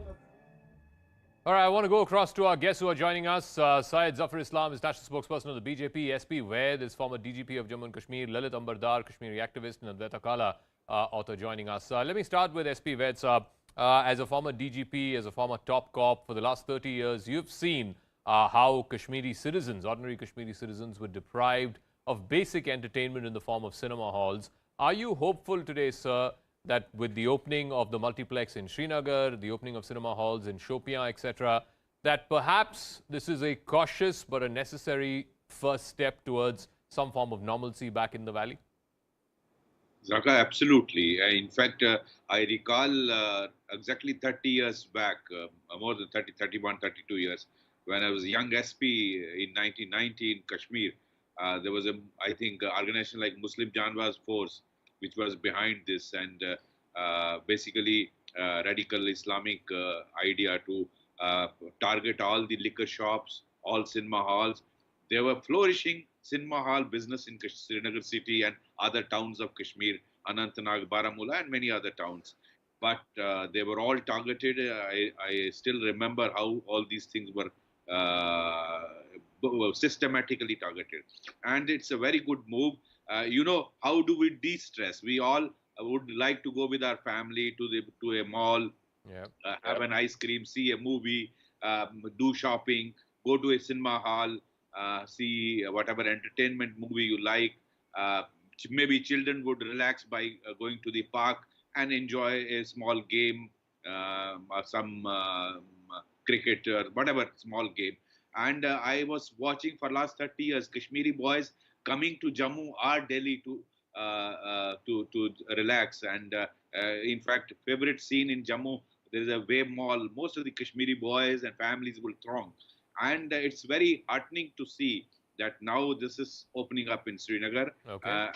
All right, I want to go across to our guests who are joining us. Syed Zafar Islam is national spokesperson of the BJP. SP Vaid is former DGP of Jammu and Kashmir. Lalit Ambardar, Kashmiri activist, and Advaita Kala, author, joining us. Let me start with SP Vaid, Saab. As a former DGP, as a former top cop, for the last 30 years, you've seen how Kashmiri citizens, ordinary Kashmiri citizens, were deprived of basic entertainment in the form of cinema halls. Are you hopeful today, sir, that with the opening of the multiplex in Srinagar, the opening of cinema halls in Shopian, etc., that perhaps this is a cautious but a necessary first step towards some form of normalcy back in the valley? Zaka, absolutely. In fact, I recall exactly 30 years back, more than 30, 31, 32 years, when I was a young SP in 1990 in Kashmir, there was I think, organization like Muslim Janwaz Force, which was behind this, and basically radical Islamic idea to target all the liquor shops, all cinema halls. They were flourishing cinema hall business in Srinagar city and other towns of Kashmir, Anantnag, Baramulla, and many other towns. But they were all targeted. I still remember how all these things were systematically targeted. And it's a very good move. You know, how do we de-stress? We all would like to go with our family to a mall, have an ice cream, see a movie, do shopping, go to a cinema hall, see whatever entertainment movie you like. Maybe children would relax by going to the park and enjoy a small game, some cricket or whatever small game. And I was watching for last 30 years Kashmiri boys coming to Jammu or Delhi to relax. And in fact, favorite scene in Jammu, there is a Wave Mall. Most of the Kashmiri boys and families will throng. And it's very heartening to see that now this is opening up in Srinagar. Okay.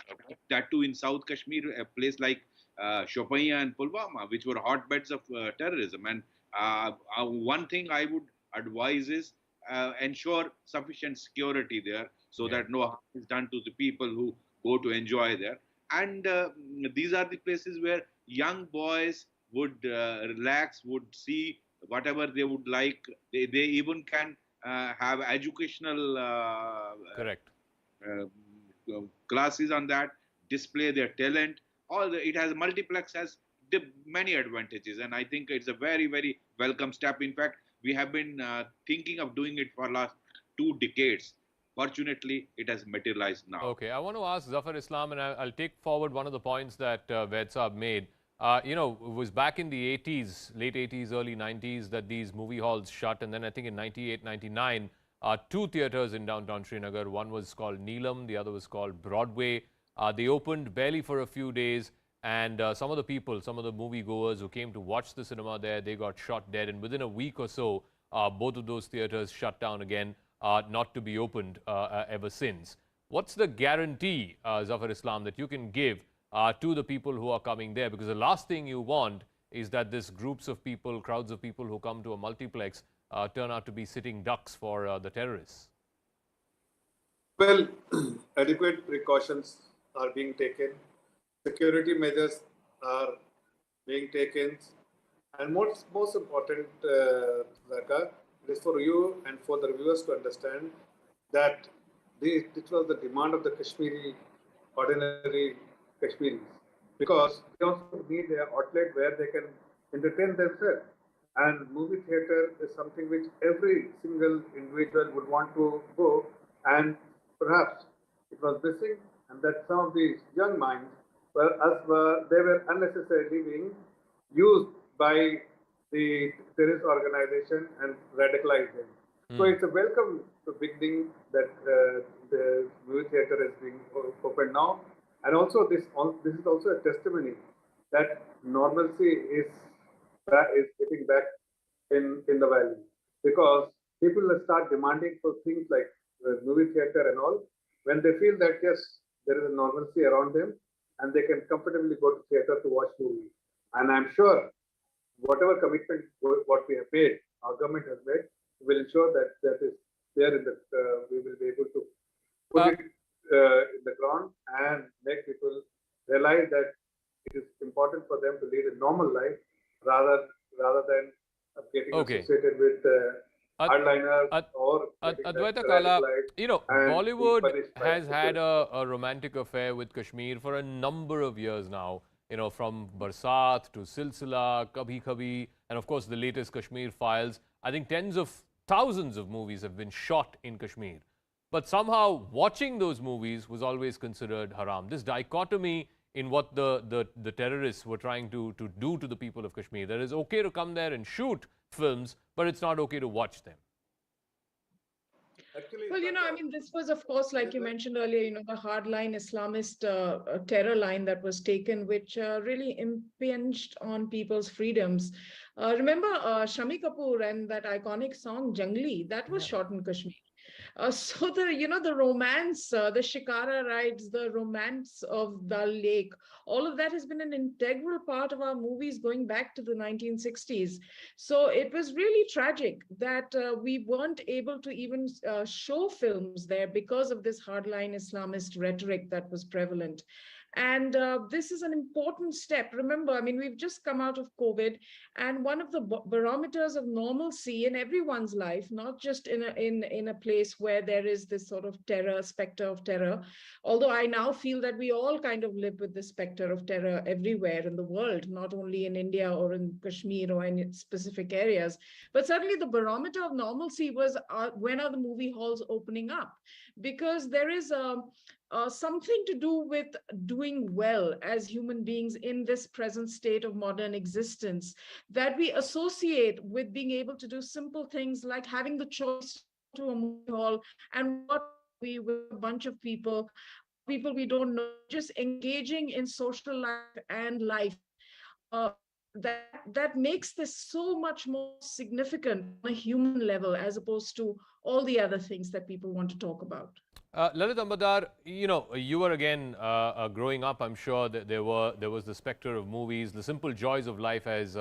That too in South Kashmir, a place like Shopian and Pulwama, which were hotbeds of terrorism. And one thing I would advise is ensure sufficient security there so that no harm is done to the people who go to enjoy there. And these are the places where young boys would relax, would see whatever they would like. They even can have educational classes on that, display their talent. It has multiplex has many advantages, and I think it's a very, very welcome step. In fact, we have been thinking of doing it for last 2 decades. Fortunately, it has materialized now. Okay, I want to ask Zafar Islam, and I'll take forward one of the points that Ved Saab made. You know, it was back in the 80s, late 80s, early 90s, that these movie halls shut. And then I think in 98, 99, two theatres in downtown Srinagar. One was called Neelam, the other was called Broadway. They opened barely for a few days. And some of the people, some of the moviegoers who came to watch the cinema there, they got shot dead. And within a week or so, both of those theatres shut down again, not to be opened ever since. What's the guarantee, Zafar Islam, that you can give to the people who are coming there? Because the last thing you want is that this groups of people, crowds of people who come to a multiplex turn out to be sitting ducks for the terrorists. Well, adequate precautions are being taken. Security measures are being taken. And most important, Zaka, is for you and for the viewers to understand that this was the demand of the ordinary Kashmiris, because they also need an outlet where they can entertain themselves. And movie theater is something which every single individual would want to go, and perhaps it was missing, and that some of these young minds they were unnecessarily being used by the terrorist organization and radicalized them. So it's a welcome beginning that the movie theater is being opened now, and also this is also a testimony that normalcy is getting back in the valley, because people will start demanding for things like movie theater and all when they feel that yes, there is a normalcy around them and they can comfortably go to theater to watch movies. And I'm sure whatever commitment what we have made, our government has made, will ensure that that is there in the we will be able to put it in the ground and make people realize that it is important for them to lead a normal life rather than getting associated with hardliners or Advaita Kala, you know, Bollywood has had a romantic affair with Kashmir for a number of years now. You know, from Barsat to Silsila, Kabhi Kabhi, and of course the latest Kashmir Files. I think tens of thousands of movies have been shot in Kashmir. But somehow watching those movies was always considered haram. This dichotomy in what the terrorists were trying to do to the people of Kashmir. That it's okay to come there and shoot films, but it's not okay to watch them. Well, you know, I mean, this was, of course, like you mentioned earlier, you know, the hardline Islamist terror line that was taken, which really impinged on people's freedoms. Remember Shami Kapoor and that iconic song Jangli, that was shot in Kashmir. So the romance, the Shikara rides, the romance of Dal Lake, all of that has been an integral part of our movies going back to the 1960s. So it was really tragic that we weren't able to even show films there because of this hardline Islamist rhetoric that was prevalent. And this is an important step. Remember, I mean, we've just come out of COVID, and one of the barometers of normalcy in everyone's life, not just in a place where there is this sort of terror, specter of terror, although I now feel that we all kind of live with the specter of terror everywhere in the world, not only in India or in Kashmir or in specific areas, but certainly the barometer of normalcy was when are the movie halls opening up? Because there is something to do with doing well as human beings in this present state of modern existence that we associate with being able to do simple things like having the choice to a movie hall and what we with a bunch of people we don't know, just engaging in social life and life. That makes this so much more significant on a human level as opposed to all the other things that people want to talk about. Lalit Ambadar, you know, you were again growing up. I'm sure that there was the specter of movies, the simple joys of life, as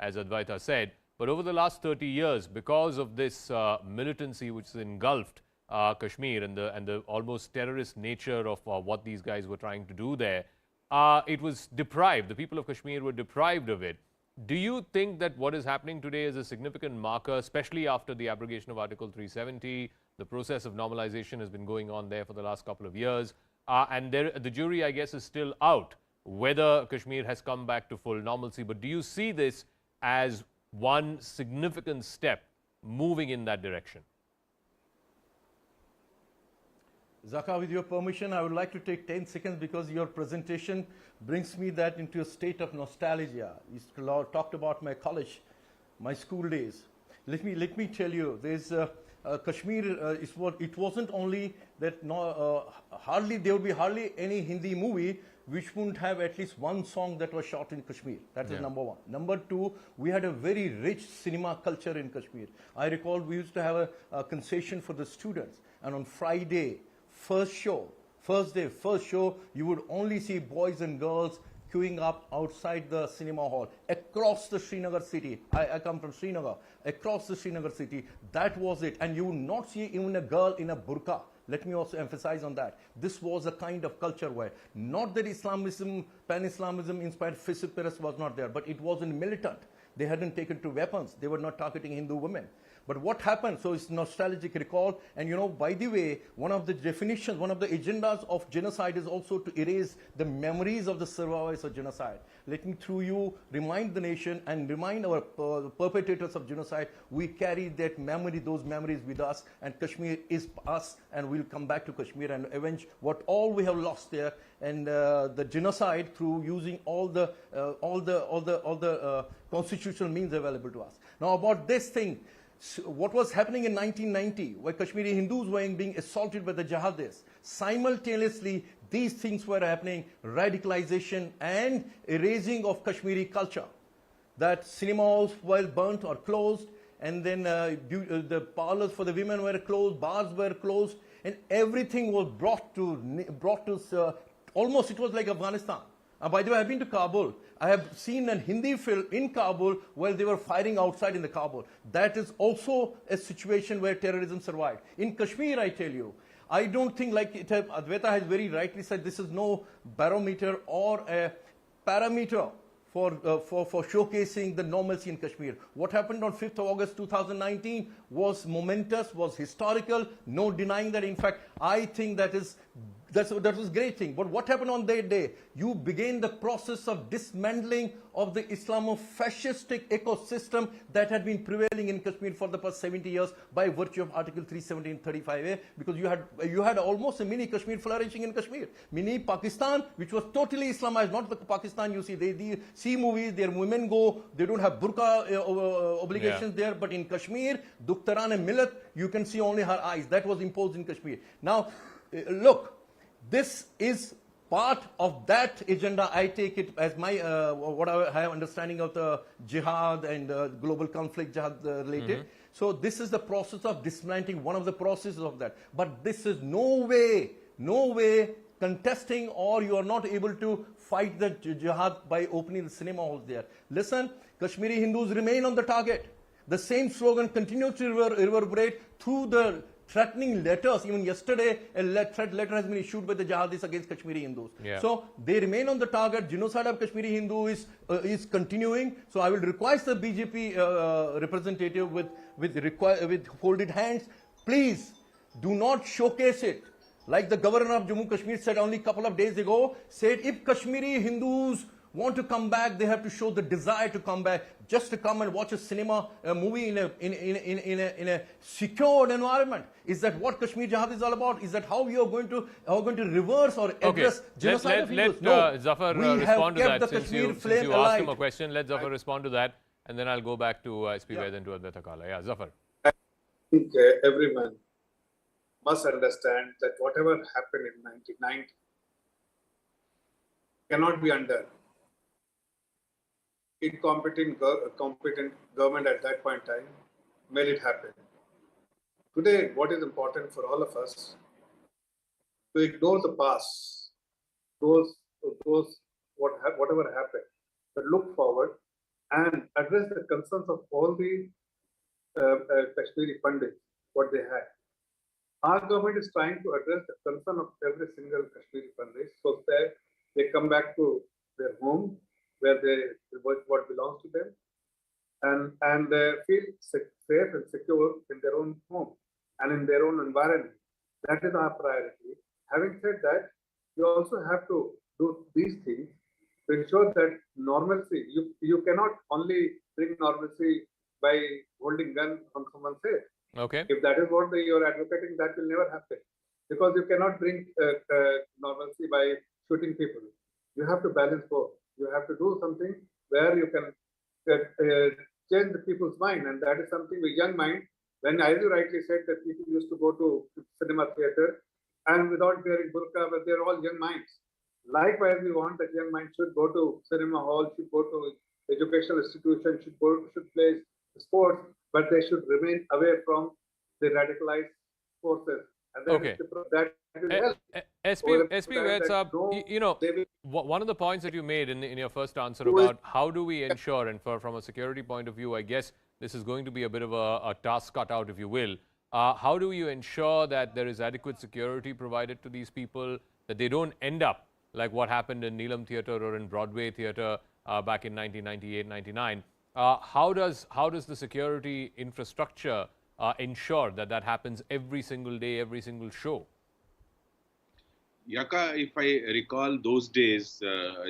Advaita said. But over the last 30 years, because of this militancy which has engulfed Kashmir and the almost terrorist nature of what these guys were trying to do there, it was deprived. The people of Kashmir were deprived of it. Do you think that what is happening today is a significant marker, especially after the abrogation of Article 370? The process of normalization has been going on there for the last couple of years. And the jury, I guess, is still out whether Kashmir has come back to full normalcy. But do you see this as one significant step moving in that direction? Zaka, with your permission, I would like to take 10 seconds because your presentation brings me that into a state of nostalgia. You talked about my college, my school days. Let me tell you, there's Kashmir. It wasn't only that. There would be hardly any Hindi movie which wouldn't have at least one song that was shot in Kashmir. That is number one. Number two, we had a very rich cinema culture in Kashmir. I recall we used to have a concession for the students, and on Friday, first show, you would only see boys and girls queuing up outside the cinema hall across the Srinagar city. I come from Srinagar. Across the Srinagar city, that was it. And you would not see even a girl in a burqa. Let me also emphasize on that. This was a kind of culture where not that Islamism, pan-Islamism inspired Shivpora was not there, but it wasn't militant. They hadn't taken to weapons. They were not targeting Hindu women. But what happened? So it's nostalgic recall. And by the way, one of the definitions, one of the agendas of genocide is also to erase the memories of the survivors of genocide. Let me, through you, remind the nation and remind our perpetrators of genocide, we carry that memory, those memories with us, and Kashmir is us, and we'll come back to Kashmir and avenge what all we have lost there, and the genocide through using all the constitutional means available to us. Now about this thing. What was happening in 1990, where Kashmiri Hindus were being assaulted by the jihadis? Simultaneously, these things were happening, radicalization and erasing of Kashmiri culture. That cinema halls were burnt or closed, and then the parlors for the women were closed, bars were closed, and everything was brought to almost, it was like Afghanistan. By the way, I've been to Kabul. I have seen a Hindi film in Kabul while they were firing outside in the Kabul. That is also a situation where terrorism survived. In Kashmir, I tell you, I don't think, like Advaita has very rightly said, this is no barometer or a parameter for showcasing the normalcy in Kashmir. What happened on 5th of August 2019 was momentous, was historical, no denying that. In fact, I think that was a great thing. But what happened on that day? You began the process of dismantling of the Islamo-fascistic ecosystem that had been prevailing in Kashmir for the past 70 years by virtue of Article 317-35A, because you had almost a mini Kashmir flourishing in Kashmir. Mini Pakistan, which was totally Islamized, not the Pakistan you see. They see movies, their women go, they don't have burqa obligations there, but in Kashmir, Dukhtaran and Millat, you can see only her eyes. That was imposed in Kashmir. Now, look, this is part of that agenda. I take it as my what I have understanding of the jihad and global conflict jihad related. So this is the process of dismantling, one of the processes of that. But this is no way contesting, or you are not able to fight the jihad by opening the cinema halls there. Listen, Kashmiri Hindus remain on the target. The same slogan continues to reverberate through the threatening letters. Even yesterday, a threat letter has been issued by the jihadis against Kashmiri Hindus. So they remain on the target. Genocide of Kashmiri Hindu is continuing. So I will request the BJP representative with folded hands, please do not showcase it. Like the governor of Jammu Kashmir said only a couple of days ago, said if Kashmiri Hindus want to come back, they have to show the desire to come back. Just to come and watch a movie in a secured environment. Is that what Kashmir Jihad is all about? Is that how we are going to reverse or address genocide of Hindus? Let Zafar respond to that. Since you asked him a question, let Zafar respond to that, and then I'll go back to SP Vaid and to Advaita Kala. Yeah, Zafar. I think everyone must understand that whatever happened in 1990 cannot be undone. Incompetent government at that point in time made it happen. Today, what is important for all of us to ignore the past, whatever happened, but look forward and address the concerns of all the Kashmiri Pandits, what they had. Our government is trying to address the concern of every single Kashmiri Pandit so that they come back to their home, where what belongs to them, and feel safe and secure in their own home and in their own environment. That is our priority. Having said that, you also have to do these things to ensure that normalcy. You cannot only bring normalcy by holding gun on someone's head. Okay. If that is what you are advocating, that will never happen. because you cannot bring normalcy by shooting people. You have to balance both. You have to do something where you can change the people's mind, and that is something with young mind. When, as you rightly said, that people used to go to cinema theater and without wearing burqa, but they're all young minds. Likewise, we want that young mind should go to cinema hall, should go to educational institution, should play sports, but they should remain away from the radicalized forces. And that Okay. that will help. SP Vaid Saab, you know, one of the points that you made in your first answer about how do we ensure, and from a security point of view, I guess this is going to be a bit of a task cut out, if you will. How do you ensure that there is adequate security provided to these people, that they don't end up like what happened in Neelam Theatre or in Broadway Theatre back in 1998-99? How does the security infrastructure ensure that that happens every single day, every single show? Yaka, if I recall those days,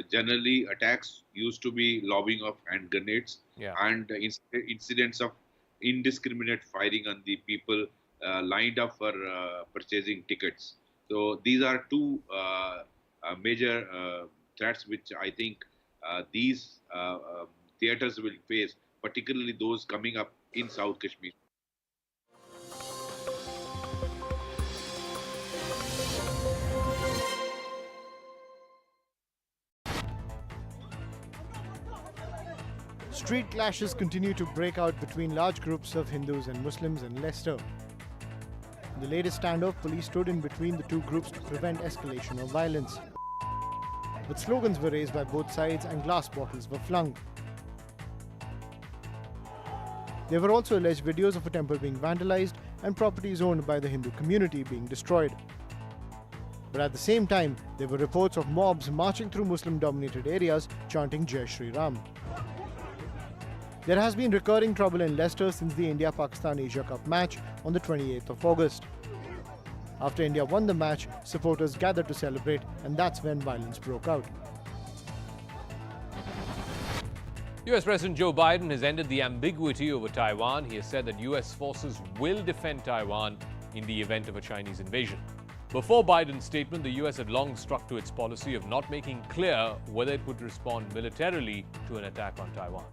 generally attacks used to be lobbing of hand grenades and incidents of indiscriminate firing on the people lined up for purchasing tickets. So these are two major threats which I think these theatres will face, particularly those coming up in South Kashmir. Street clashes continue to break out between large groups of Hindus and Muslims in Leicester. In the latest standoff, police stood in between the two groups to prevent escalation of violence. But slogans were raised by both sides and glass bottles were flung. There were also alleged videos of a temple being vandalized and properties owned by the Hindu community being destroyed. But at the same time, there were reports of mobs marching through Muslim-dominated areas chanting Jai Shri Ram. There has been recurring trouble in Leicester since the India-Pakistan Asia Cup match on the 28th of August. After India won the match, supporters gathered to celebrate, and that's when violence broke out. US President Joe Biden has ended the ambiguity over Taiwan. He has said that US forces will defend Taiwan in the event of a Chinese invasion. Before Biden's statement, the US had long stuck to its policy of not making clear whether it would respond militarily to an attack on Taiwan.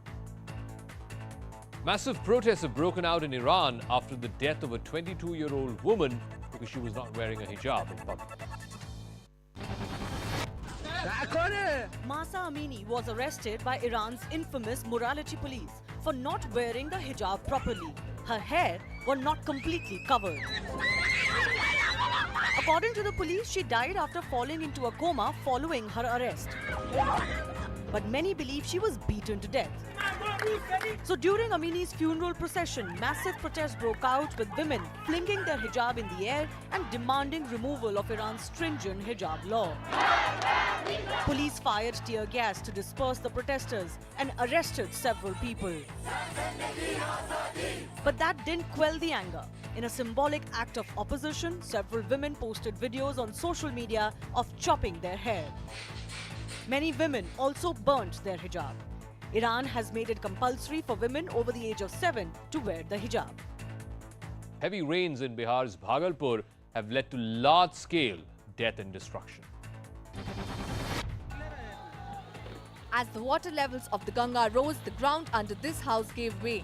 Massive protests have broken out in Iran after the death of a 22-year-old woman because she was not wearing a hijab in public. Mahsa Amini was arrested by Iran's infamous morality police for not wearing the hijab properly. Her hair was not completely covered. According to the police, she died after falling into a coma following her arrest. But many believe she was beaten to death. So during Amini's funeral procession, massive protests broke out with women flinging their hijab in the air and demanding removal of Iran's stringent hijab law. Police fired tear gas to disperse the protesters and arrested several people. But that didn't quell the anger. In a symbolic act of opposition, several women posted videos on social media of chopping their hair. Many women also burnt their hijab. Iran has made it compulsory for women over the age of 7 to wear the hijab. Heavy rains in Bihar's Bhagalpur have led to large-scale death and destruction. As the water levels of the Ganga rose, the ground under this house gave way.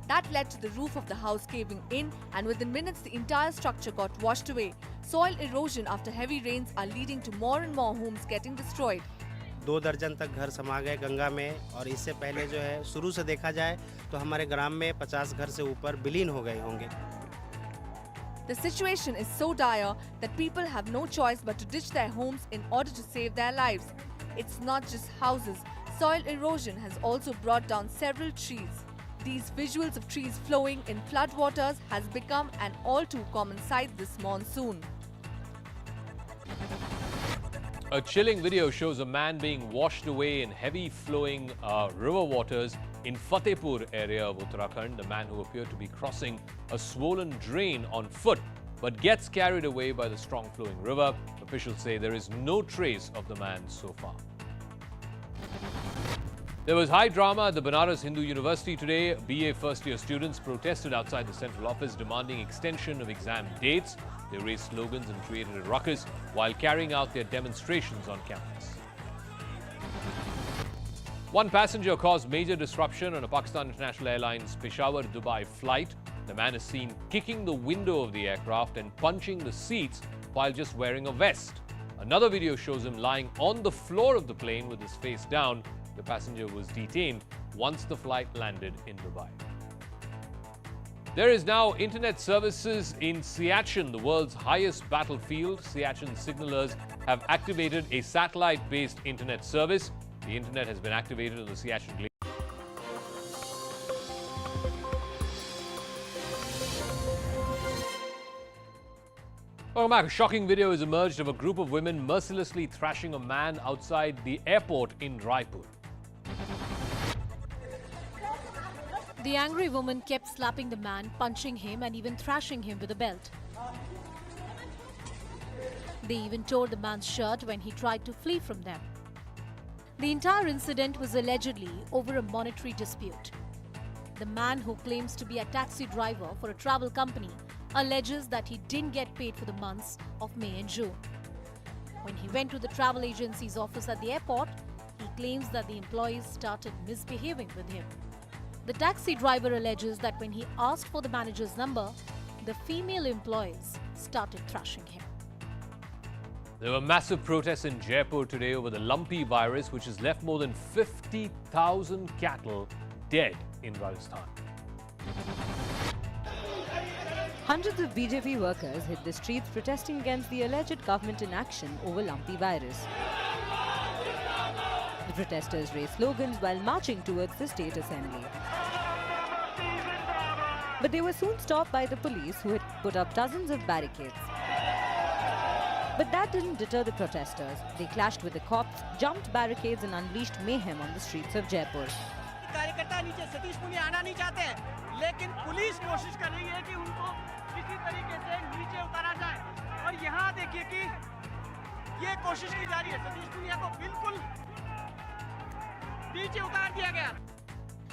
That led to the roof of the house caving in, and within minutes the entire structure got washed away. Soil erosion after heavy rains are leading to more and more homes getting destroyed. 2 दर्जन तक घर समा गए गंगा में, और इससे पहले जो है शुरू से देखा जाए तो हमारे ग्राम में 50 घर से ऊपर विलीन हो गए होंगे. The situation is so dire that people have no choice but to ditch their homes in order to save their lives. It's not just houses. Soil erosion has also brought down several trees. These visuals of trees flowing in floodwaters has become an all too common sight this monsoon. A chilling video shows a man being washed away in heavy flowing river waters in Fatehpur area of Uttarakhand. The man who appeared to be crossing a swollen drain on foot but gets carried away by the strong flowing river. Officials say there is no trace of the man so far. There was high drama at the Banaras Hindu University today. BA first-year students protested outside the central office demanding extension of exam dates. They raised slogans and created a ruckus while carrying out their demonstrations on campus. One passenger caused major disruption on a Pakistan International Airlines Peshawar-Dubai flight. The man is seen kicking the window of the aircraft and punching the seats while just wearing a vest. Another video shows him lying on the floor of the plane with his face down. The passenger was detained once the flight landed in Dubai. There is now internet services in Siachen, the world's highest battlefield. Siachen signalers have activated a satellite-based internet service. The internet has been activated on the Siachen Glacier. Welcome back. A shocking video has emerged of a group of women mercilessly thrashing a man outside the airport in Raipur. The angry woman kept slapping the man, punching him and even thrashing him with a belt. They even tore the man's shirt when he tried to flee from them. The entire incident was allegedly over a monetary dispute. The man, who claims to be a taxi driver for a travel company, alleges that he didn't get paid for the months of May and June. When he went to the travel agency's office at the airport, he claims that the employees started misbehaving with him. The taxi driver alleges that when he asked for the manager's number, the female employees started thrashing him. There were massive protests in Jaipur today over the lumpy virus, which has left more than 50,000 cattle dead in Rajasthan. Hundreds of BJP workers hit the streets protesting against the alleged government inaction over lumpy virus. The protesters raised slogans while marching towards the state assembly. But they were soon stopped by the police, who had put up dozens of barricades. But that didn't deter the protesters. They clashed with the cops, jumped barricades and unleashed mayhem on the streets of Jaipur. कार्यकर्ता नीचे सतीश पुनिया आना नहीं चाहते, लेकिन police कोशिश कर रही है कि उनको किसी तरीके से नीचे उतारा जाए। और यहाँ देखिए कि ये कोशिश की जा रही है, सतीश पुनिया को बिल्कुल नीचे उतार दिया गया।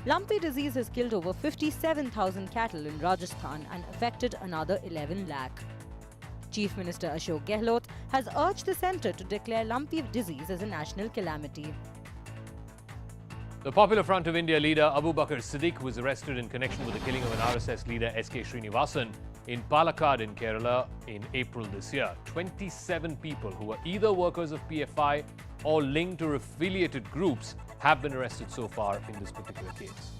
Lumpy disease has killed over 57,000 cattle in Rajasthan and affected another 11 lakh. Chief Minister Ashok Gehlot has urged the centre to declare lumpy disease as a national calamity. The Popular Front of India leader Abu Bakr Siddique was arrested in connection with the killing of an RSS leader SK Srinivasan in Palakkad in Kerala in April this year. 27 people who were either workers of PFI or linked to affiliated groups have been arrested so far in this particular case.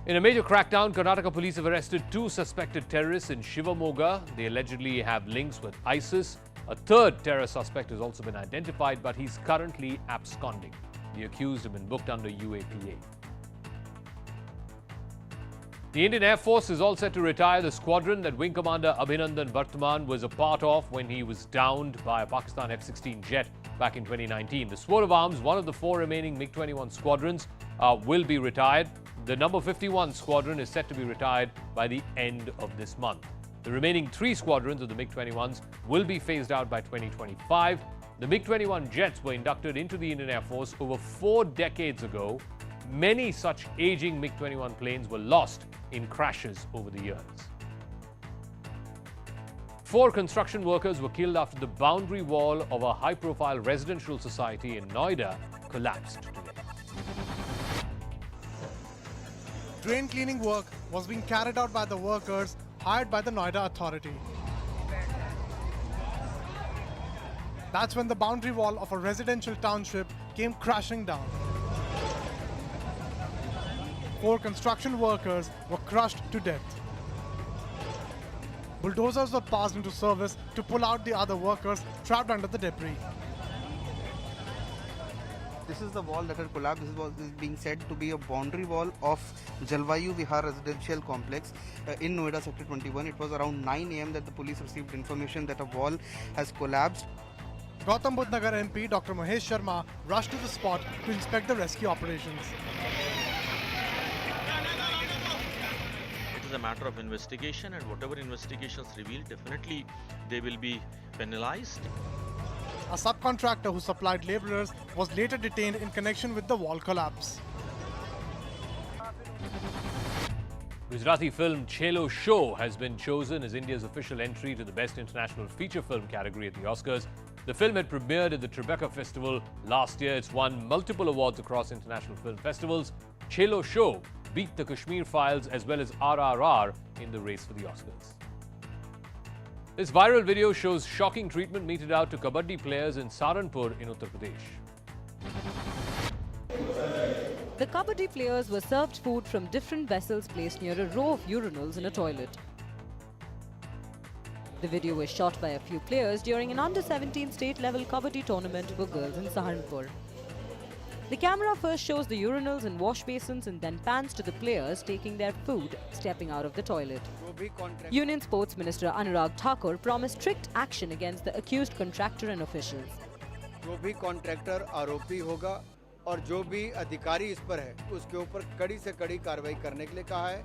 In a major crackdown, Karnataka police have arrested 2 suspected terrorists in Shivpora. They allegedly have links with ISIS. A third terror suspect has also been identified, but he's currently absconding. The accused have been booked under UAPA. The Indian Air Force is all set to retire the squadron that Wing Commander Abhinandan Vartman was a part of when he was downed by a Pakistan F-16 jet back in 2019. The sword of arms, one of the 4 remaining MiG-21 squadrons, will be retired. The number 51 squadron is set to be retired by the end of this month. The remaining 3 squadrons of the MiG-21s will be phased out by 2025. The MiG-21 jets were inducted into the Indian Air Force over 4 decades ago. Many such aging MiG-21 planes were lost in crashes over the years. 4 construction workers were killed after the boundary wall of a high-profile residential society in Noida collapsed today. Drain cleaning work was being carried out by the workers hired by the Noida authority. That's when the boundary wall of a residential township came crashing down. 4 construction workers were crushed to death. Bulldozers were passed into service to pull out the other workers trapped under the debris. This is the wall that had collapsed. This was being said to be a boundary wall of Jalvayu Vihar residential complex in Noida sector 21. It was around 9 AM that the police received information that a wall has collapsed. Gautam Budh Nagar MP Dr. Mahesh Sharma rushed to the spot to inspect the rescue operations. It is a matter of investigation, and whatever investigations reveal, definitely they will be penalized. A subcontractor who supplied laborers was later detained in connection with the wall collapse. Gujarati film Chelo Show has been chosen as India's official entry to the Best International Feature Film category at the Oscars. The film had premiered at the Tribeca Festival last year. It's won multiple awards across international film festivals. Chelo Show beat the Kashmir Files as well as RRR in the race for the Oscars. This viral video shows shocking treatment meted out to kabaddi players in Saharanpur in Uttar Pradesh. The kabaddi players were served food from different vessels placed near a row of urinals in a toilet. The video was shot by a few players during an under-17 state-level kabaddi tournament for girls in Saharanpur. The camera first shows the urinals and wash basins and then pans to the players taking their food, stepping out of the toilet. Union Sports Minister Anurag Thakur promised strict action against the accused contractor and officials. जो भी contractor आरोपी होगा और जो भी अधिकारी इस पर है उसके ऊपर कड़ी से कड़ी कार्रवाई करने के लिए कहा है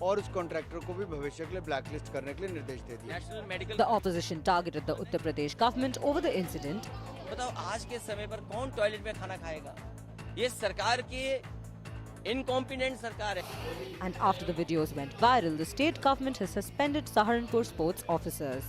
और उस कॉन्ट्रैक्टर को भी भविष्य के लिए ब्लैकलिस्ट करने के लिए निर्देश दे दिए। The opposition targeted the Uttar Pradesh government over the incident. बताओ आज के समय पर कौन टॉयलेट में खाना खाएगा? ये सरकार की incompetent सरकार है। And after the videos went viral, the state government has suspended Saharanpur sports officers.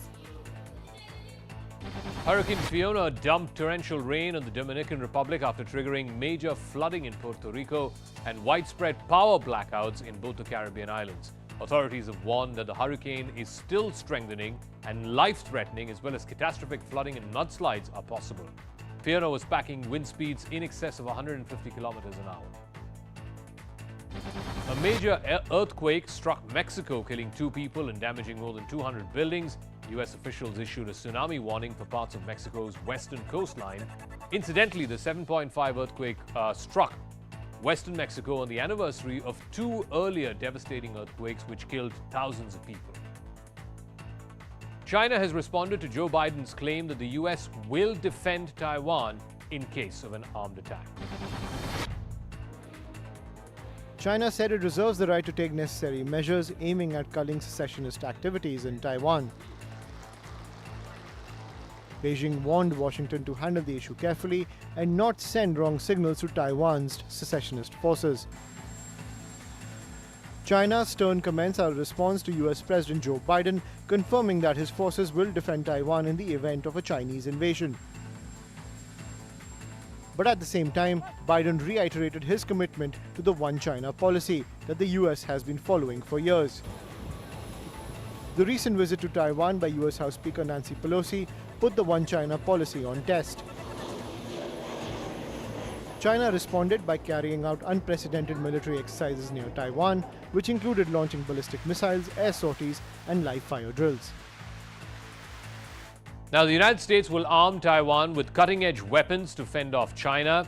Hurricane Fiona dumped torrential rain on the Dominican Republic after triggering major flooding in Puerto Rico and widespread power blackouts in both the Caribbean islands. Authorities have warned that the hurricane is still strengthening and life-threatening as well as catastrophic flooding and mudslides are possible. Fiona was packing wind speeds in excess of 150 kilometers an hour. A major earthquake struck Mexico, killing 2 people and damaging more than 200 buildings. U.S. officials issued a tsunami warning for parts of Mexico's western coastline. Incidentally, the 7.5 earthquake struck western Mexico on the anniversary of 2 earlier devastating earthquakes which killed thousands of people. China has responded to Joe Biden's claim that the U.S. will defend Taiwan in case of an armed attack. China said it reserves the right to take necessary measures aiming at culling secessionist activities in Taiwan. Beijing warned Washington to handle the issue carefully and not send wrong signals to Taiwan's secessionist forces. China's stern comments are a response to US President Joe Biden confirming that his forces will defend Taiwan in the event of a Chinese invasion. But at the same time, Biden reiterated his commitment to the One China policy that the US has been following for years. The recent visit to Taiwan by US House Speaker Nancy Pelosi put the One China policy on test. China responded by carrying out unprecedented military exercises near Taiwan, which included launching ballistic missiles, air sorties, and live fire drills. Now, the United States will arm Taiwan with cutting-edge weapons to fend off China.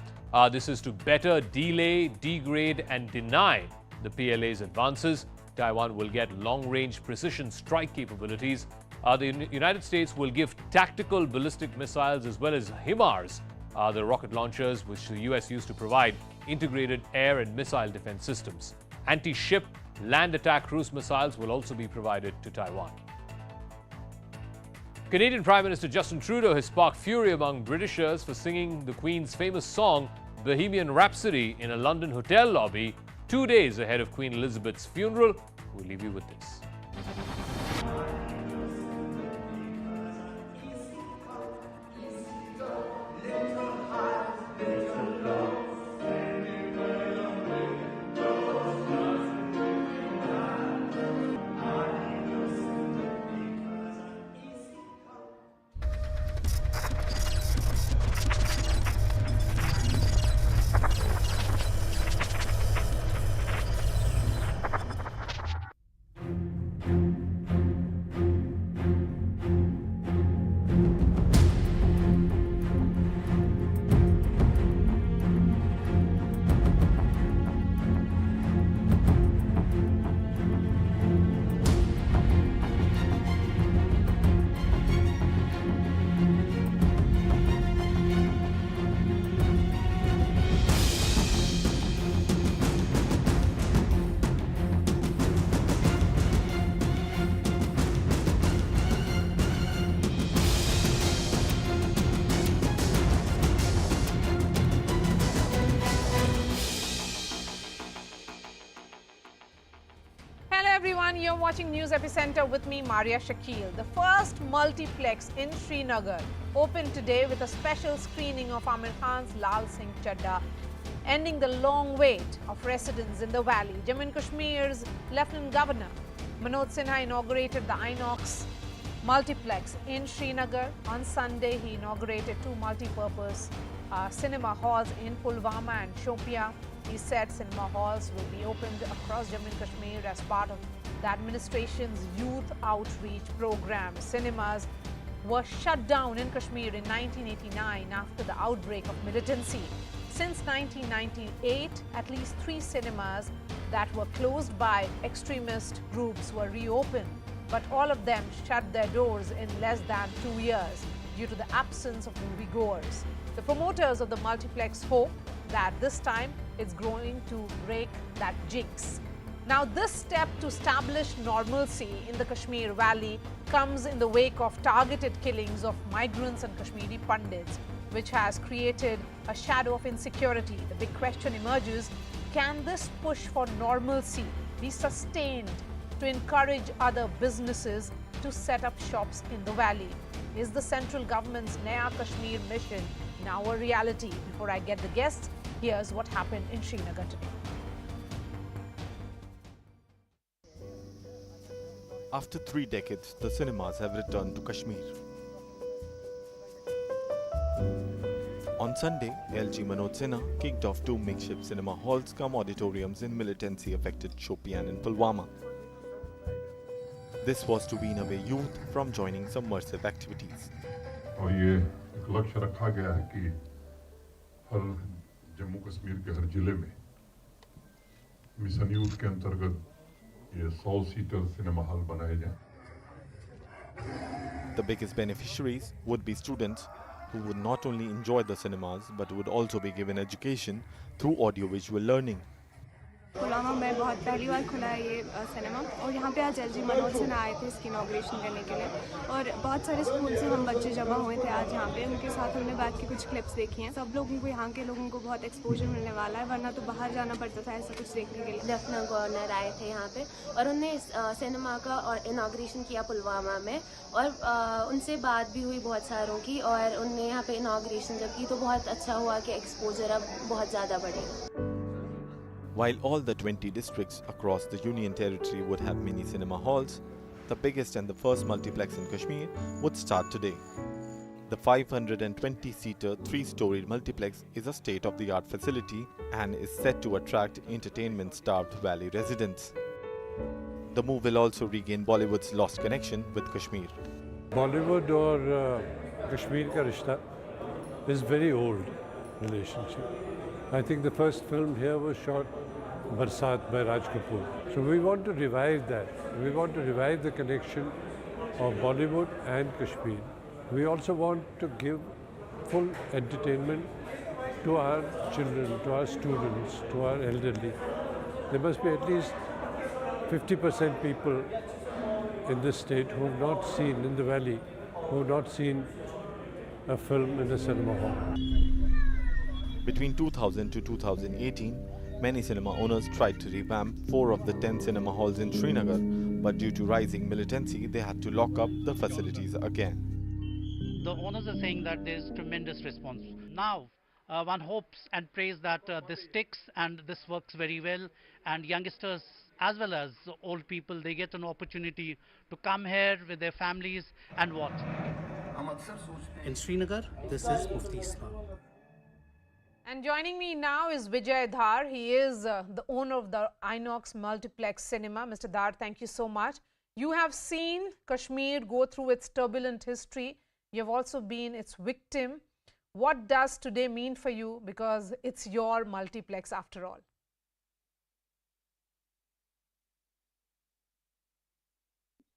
This is to better delay, degrade, and deny the PLA's advances. Taiwan will get long-range precision strike capabilities. The United States will give tactical ballistic missiles as well as HIMARS, the rocket launchers which the US used to provide integrated air and missile defense systems. Anti-ship, land attack cruise missiles will also be provided to Taiwan. Canadian Prime Minister Justin Trudeau has sparked fury among Britishers for singing the Queen's famous song Bohemian Rhapsody in a London hotel lobby 2 days ahead of Queen Elizabeth's funeral. We'll leave you with this. everyone, you're watching News Epicenter with me, Maria Shakil. The first multiplex in Srinagar opened today with a special screening of Imran Khan's Lal Singh Chadda, ending the long wait of residents in the valley. Jammu Kashmir's Lieutenant Governor Manoj Sinha inaugurated the Inox multiplex in Srinagar. On Sunday, he inaugurated two multi-purpose cinema halls in Pulwama and Shopian. He said cinema halls will be opened across Jammu Kashmir as part of the administration's youth outreach program. Cinemas were shut down in Kashmir in 1989 after the outbreak of militancy. Since 1998, at least 3 cinemas that were closed by extremist groups were reopened, but all of them shut their doors in less than 2 years due to the absence of moviegoers. The promoters of the multiplex hope that this time it's going to break that jinx. Now, this step to establish normalcy in the Kashmir Valley comes in the wake of targeted killings of migrants and Kashmiri Pandits, which has created a shadow of insecurity. The big question emerges, can this push for normalcy be sustained to encourage other businesses to set up shops in the valley? Is the central government's Naya Kashmir mission now a reality? Before I get the guests, here's what happened in Srinagar today. After 3 decades, the cinemas have returned to Kashmir. On Sunday, LG Manoj Sinha kicked off 2 makeshift cinema halls cum auditoriums in militancy-affected Shopian and Pulwama. This was to wean away youth from joining subversive activities. और ये एक लक्ष्य रखा गया है कि हर जम्मू कश्मीर के हर जिले में मिशन यूथ के अंतर्गत ये 100 सीटर सिनेमा हॉल बनाए जाएं। The biggest beneficiaries would be students who would not only enjoy the cinemas but would also be given education through audiovisual learning. Pulwama में बहुत पहली बार खुला है ये सिनेमा और यहाँ पे आज एलजी मनोज सिन्हा आए थे इसकी इनॉग्रेशन करने के लिए और बहुत सारे स्कूल से हम बच्चे जमा हुए थे आज यहाँ पे। उनके साथ हमने बैठ के कुछ क्लिप्स देखी हैं। सब लोगों को यहाँ के लोगों को बहुत एक्सपोजर मिलने वाला है, वरना तो बाहर जाना पड़ता था ऐसा कुछ देखने के लिए। लेफ्टिनेंट गवर्नर आए थे यहाँ पे और उन्होंने सिनेमा का और इनॉग्रेशन किया पुलवामा में और उनसे बात भी हुई बहुत सारों की और उनने यहाँ पे इनॉग्रेशन जब की तो बहुत अच्छा हुआ कि एक्सपोजर अब बहुत ज़्यादा बढ़ेगा। While all the 20 districts across the Union Territory would have mini cinema halls, the biggest and the first multiplex in Kashmir would start today. The 520-seater, 3-storied multiplex is a state-of-the-art facility and is set to attract entertainment-starved valley residents. The move will also regain Bollywood's lost connection with Kashmir. Bollywood और Kashmir का रिश्ता is very old relationship. I think the first film here was shot Barsat by Raj Kapoor. So we want to revive that. We want to revive the connection of Bollywood and Kashmir. We also want to give full entertainment to our children, to our students, to our elderly. There must be at least 50% people in this state who have not seen, in the valley, who have not seen a film in a cinema hall. Between 2000 to 2018, many cinema owners tried to revamp 4 of the 10 cinema halls in Srinagar, but due to rising militancy, they had to lock up the facilities again. The owners are saying that there is tremendous response. Now, one hopes and prays that this sticks and this works very well, and youngsters as well as old people, they get an opportunity to come here with their families and watch. In Srinagar, this is Mufti Islam. And joining me now is Vijay Dhar. He is the owner of the Inox Multiplex Cinema. Mr. Dhar, thank you so much. You have seen Kashmir go through its turbulent history. You have also been its victim. What does today mean for you? Because it's your multiplex after all.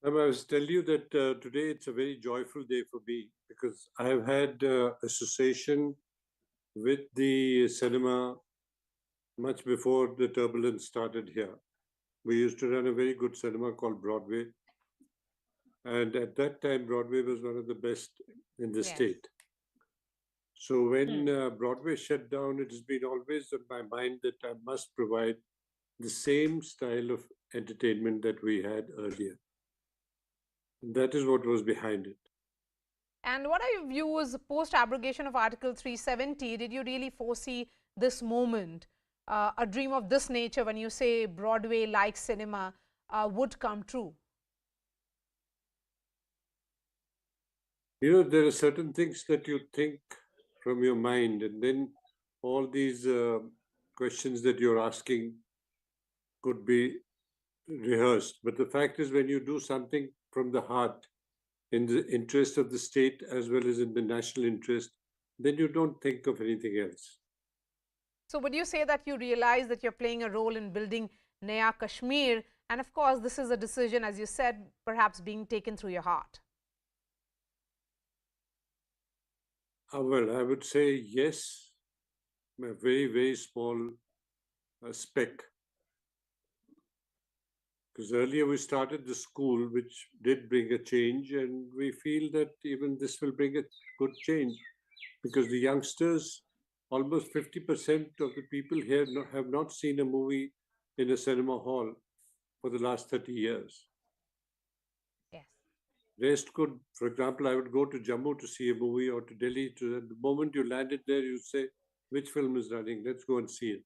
I must tell you that today it's a very joyful day for me because I have had association with the cinema much before the turbulence started here. We used to run a very good cinema called Broadway. And at that time, Broadway was one of the best in the state. So when Broadway shut down, it has been always on my mind that I must provide the same style of entertainment that we had earlier. That is what was behind it. And what are your views post-abrogation of Article 370? Did you really foresee this moment, a dream of this nature, when you say Broadway-like cinema would come true? You know, there are certain things that you think from your mind, and then all these questions that you're asking could be rehearsed. But the fact is, when you do something from the heart, in the interest of the state as well as in the national interest, then you don't think of anything else. So would you say that you realize that you're playing a role in building Naya Kashmir? And of course, this is a decision, as you said, perhaps being taken through your heart. Well, I would say yes, a very, very small speck. Because earlier we started the school, which did bring a change, and we feel that even this will bring a good change. Because the youngsters, almost 50% of the people here have not seen a movie in a cinema hall for the last 30 years. Yes. Rest could, for example, I would go to Jammu to see a movie, or to Delhi. The moment you landed there, you say, which film is running? Let's go and see it.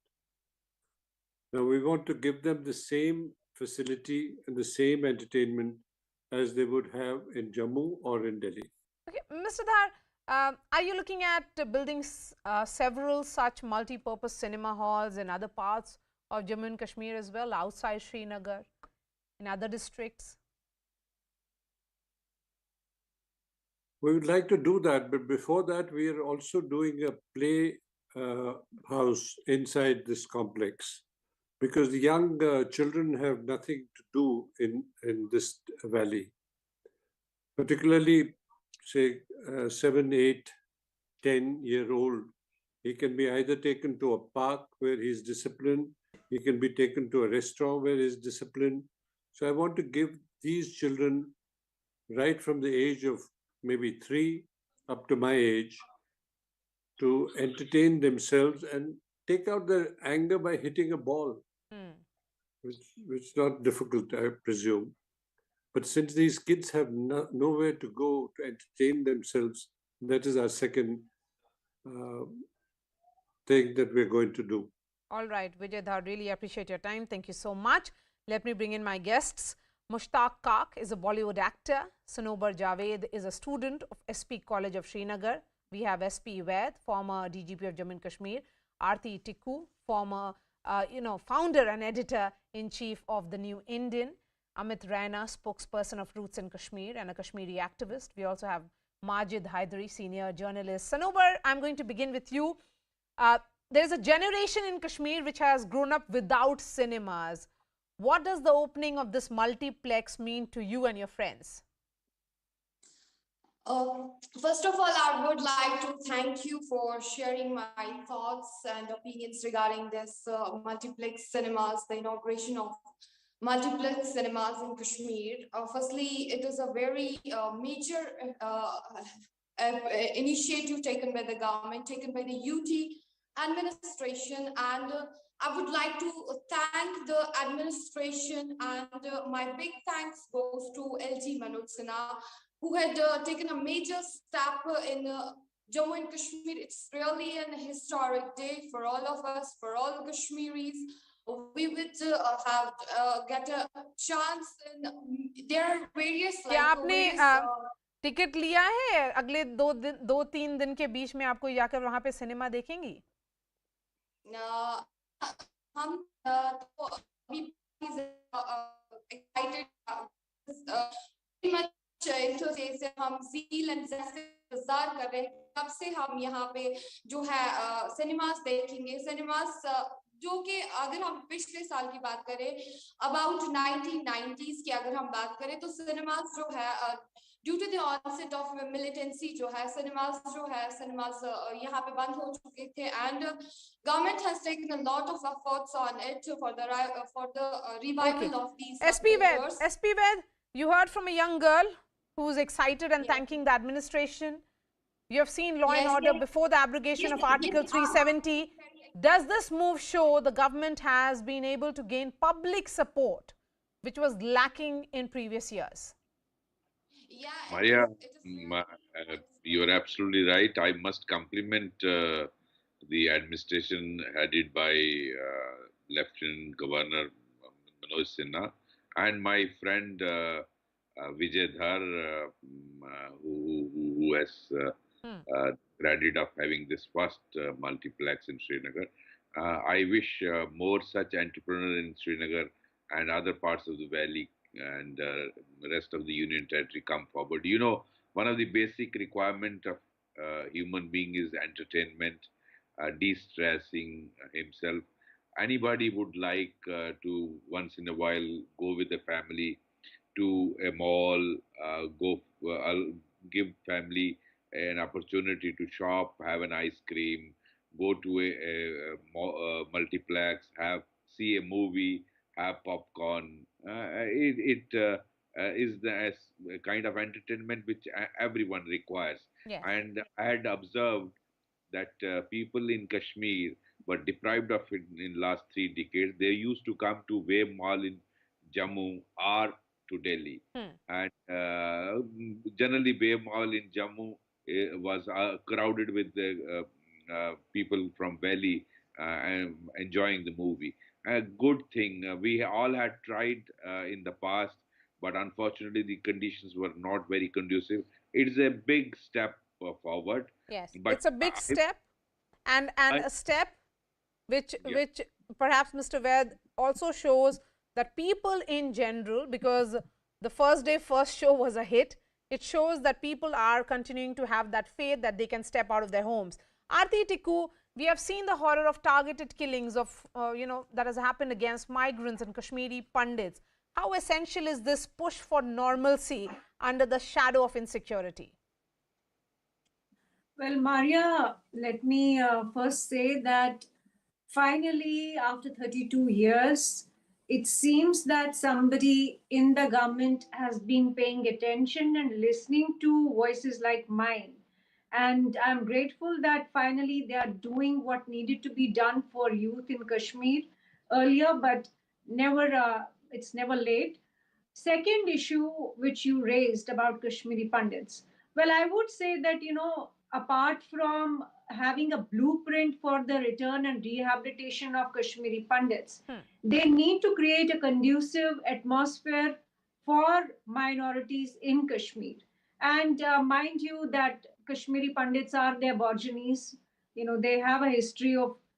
Now we want to give them the same facility and the same entertainment as they would have in Jammu or in Delhi. Okay, Mr. Dhar, are you looking at building several such multi-purpose cinema halls in other parts of Jammu and Kashmir as well, outside Srinagar, in other districts? We would like to do that, but before that, we are also doing a play house inside this complex, because the young children have nothing to do in this valley. Particularly, say, 7, 8, 10-year-old, he can be either taken to a park where he's disciplined, he can be taken to a restaurant where he's disciplined. So I want to give these children, right from the age of maybe 3 up to my age, to entertain themselves and take out their anger by hitting a ball, which is not difficult, I presume. But since these kids have nowhere to go to entertain themselves, that is our second thing that we're going to do. All right, Vijay Dhar, really appreciate your time. Thank you so much. Let me bring in my guests. Mushtaq Kak is a Bollywood actor. Sanobar Javed is a student of SP College of Srinagar. We have SP Vaid, former DGP of Jammu and Kashmir. Aarti Tikku, former founder and editor-in-chief of The New Indian. Amit Raina, spokesperson of Roots in Kashmir and a Kashmiri activist. We also have Majid Haidari, senior journalist. Sanobar, I'm going to begin with you. There's a generation in Kashmir which has grown up without cinemas. What does the opening of this multiplex mean to you and your friends? First of all, I would like to thank you for sharing my thoughts and opinions regarding this multiplex cinemas, the inauguration of multiplex cinemas in Kashmir. Firstly, it is a very major initiative taken by the government, taken by the UT administration, and I would like to thank the administration, and my big thanks goes to LT Manoj Sinha, who had taken a major step in Jammu and Kashmir. It's really an historic day for all of us, for all Kashmiris. We would have get a chance, and there are various क्या आपने ticket लिया है अगले 2-3 दिन के बीच में आपको जाकर वहाँ पे सिनेमा देखेंगी? हम तो अभी excited very much enthusiasm, हम feel and इंतजार कर रहे हैं कब से हम यहाँ पे जो है सिनेमास देखेंगे. सिनेमास जो कि अगर हम पिछले साल की बात करें, अबाउट 1990s की अगर हम बात करें, तो सिनेमास जो है due to the onset of militancy जो है सिनेमास यहाँ पे बंद हो चुके थे, and government has taken a lot of efforts on it for the revival of these. SP Vaid, you heard from a young girl who is excited and thanking the administration. You have seen Law and Order before the abrogation of Article 370. Does this move show the government has been able to gain public support which was lacking in previous years? Maria, you are absolutely right. I must compliment the administration headed by Lieutenant Governor Manoj Sinha and my friend Vijay Dhar, who has credit of having this first multiplex in Srinagar. I wish more such entrepreneurs in Srinagar and other parts of the valley and rest of the Union Territory come forward. You know, one of the basic requirement of human being is entertainment, de-stressing himself. Anybody would like to once in a while go with the family to a mall, give family an opportunity to shop, have an ice cream, go to a multiplex, see a movie, have popcorn. It is a kind of entertainment which everyone requires. Yes. And I had observed that people in Kashmir were deprived of it in last 3 decades. They used to come to Wave Mall in Jammu or to Delhi. And generally Wave Mall in Jammu was crowded with the people from Valley and enjoying the movie. A good thing. We all had tried in the past, but unfortunately the conditions were not very conducive. It is a big step forward. Yes, but it's a big step, and a step which perhaps Mr. Ved also shows that people in general, because the first day, first show was a hit, it shows that people are continuing to have that faith that they can step out of their homes. Aarti Tikku, we have seen the horror of targeted killings of, that has happened against migrants and Kashmiri Pandits. How essential is this push for normalcy under the shadow of insecurity? Well, Maria, let me first say that finally, after 32 years, it seems that somebody in the government has been paying attention and listening to voices like mine. And I'm grateful that finally they are doing what needed to be done for youth in Kashmir earlier, but it's never late. Second issue which you raised about Kashmiri Pandits. Well, I would say that, apart from having a blueprint for the return and rehabilitation of Kashmiri Pandits, they need to create a conducive atmosphere for minorities in Kashmir. And mind you that Kashmiri Pandits are the Aborigines. They have a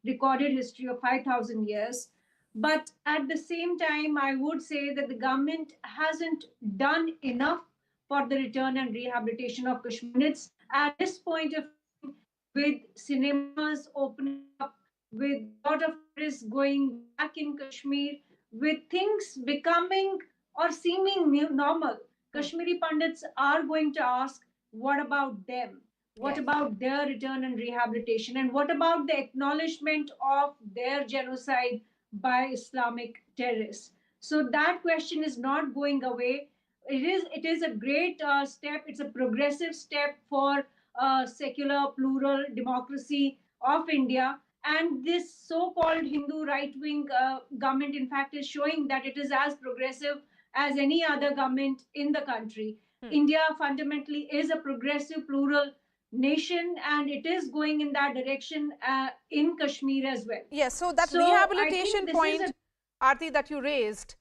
recorded history of 5,000 years. But at the same time, I would say that the government hasn't done enough for the return and rehabilitation of Kashmirites at this point of time, with cinemas opening up, with a lot of tourists going back in Kashmir, with things becoming or seeming normal. Kashmiri Pandits are going to ask, what about them? What about their return and rehabilitation? And what about the acknowledgement of their genocide by Islamic terrorists? So that question is not going away. It is a great step. It's a progressive step for secular, plural democracy of India. And this so-called Hindu right-wing government, in fact, is showing that it is as progressive as any other government in the country. India fundamentally is a progressive, plural nation, and it is going in that direction in Kashmir as well. Yes, so that rehabilitation point, Aarti, that you raised,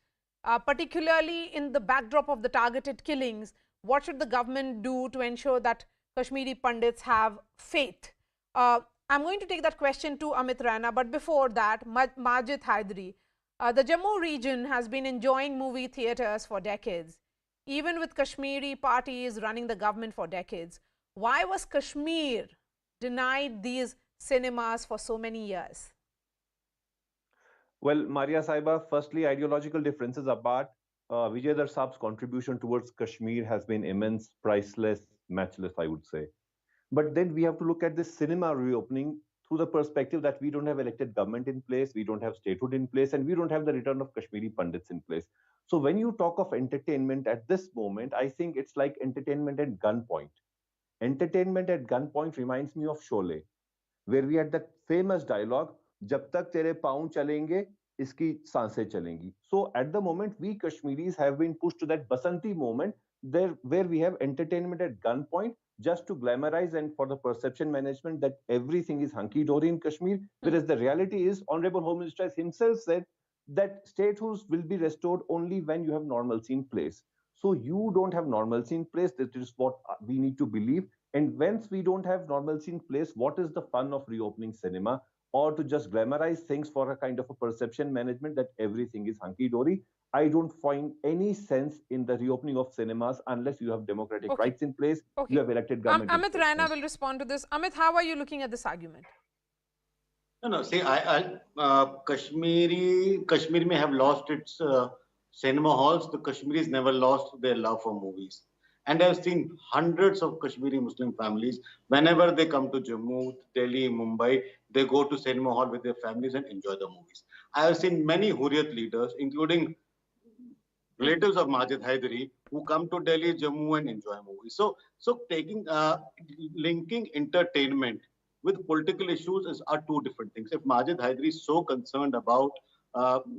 particularly in the backdrop of the targeted killings, what should the government do to ensure that Kashmiri Pandits have faith? I'm going to take that question to Amit Rana, but before that, Majid Haidari. The Jammu region has been enjoying movie theatres for decades, even with Kashmiri parties running the government for decades. Why was Kashmir denied these cinemas for so many years? Well, Maria Saiba, firstly, ideological differences apart, Vijay Dhar Saab's contribution towards Kashmir has been immense, priceless, matchless, I would say. But then we have to look at this cinema reopening through the perspective that we don't have elected government in place, we don't have statehood in place, and we don't have the return of Kashmiri Pandits in place. So when you talk of entertainment at this moment, I think it's like entertainment at gunpoint. Entertainment at gunpoint reminds me of Sholay, where we had that famous dialogue, "Jab tak tere paun chalenge, इसकी सांसें चलेंगी. So at the moment we Kashmiris have been pushed to that Basanti moment there where we have entertainment at gunpoint just to glamorize and for the perception management that everything is hunky-dory in Kashmir, whereas the reality is Honorable Home Minister himself said that statehood will be restored only when you have normalcy in place. So you don't have normalcy in place. That is what we need to believe. And once we don't have normalcy in place, what is the fun of reopening cinema? Or to just glamorize things for a kind of a perception management that everything is hunky-dory. I don't find any sense in the reopening of cinemas unless you have democratic rights in place, you have elected government. Amit Raina will respond to this. Amit, how are you looking at this argument? No. See, Kashmir may have lost its cinema halls. The Kashmiris never lost their love for movies. And I've seen hundreds of Kashmiri Muslim families, whenever they come to Jammu, Delhi, Mumbai, they go to cinema hall with their families and enjoy the movies. I have seen many Hurriyat leaders, including relatives of Majid Haidari, who come to Delhi, Jammu and enjoy movies. So linking entertainment with political issues are two different things. If Majid Haidari is so concerned about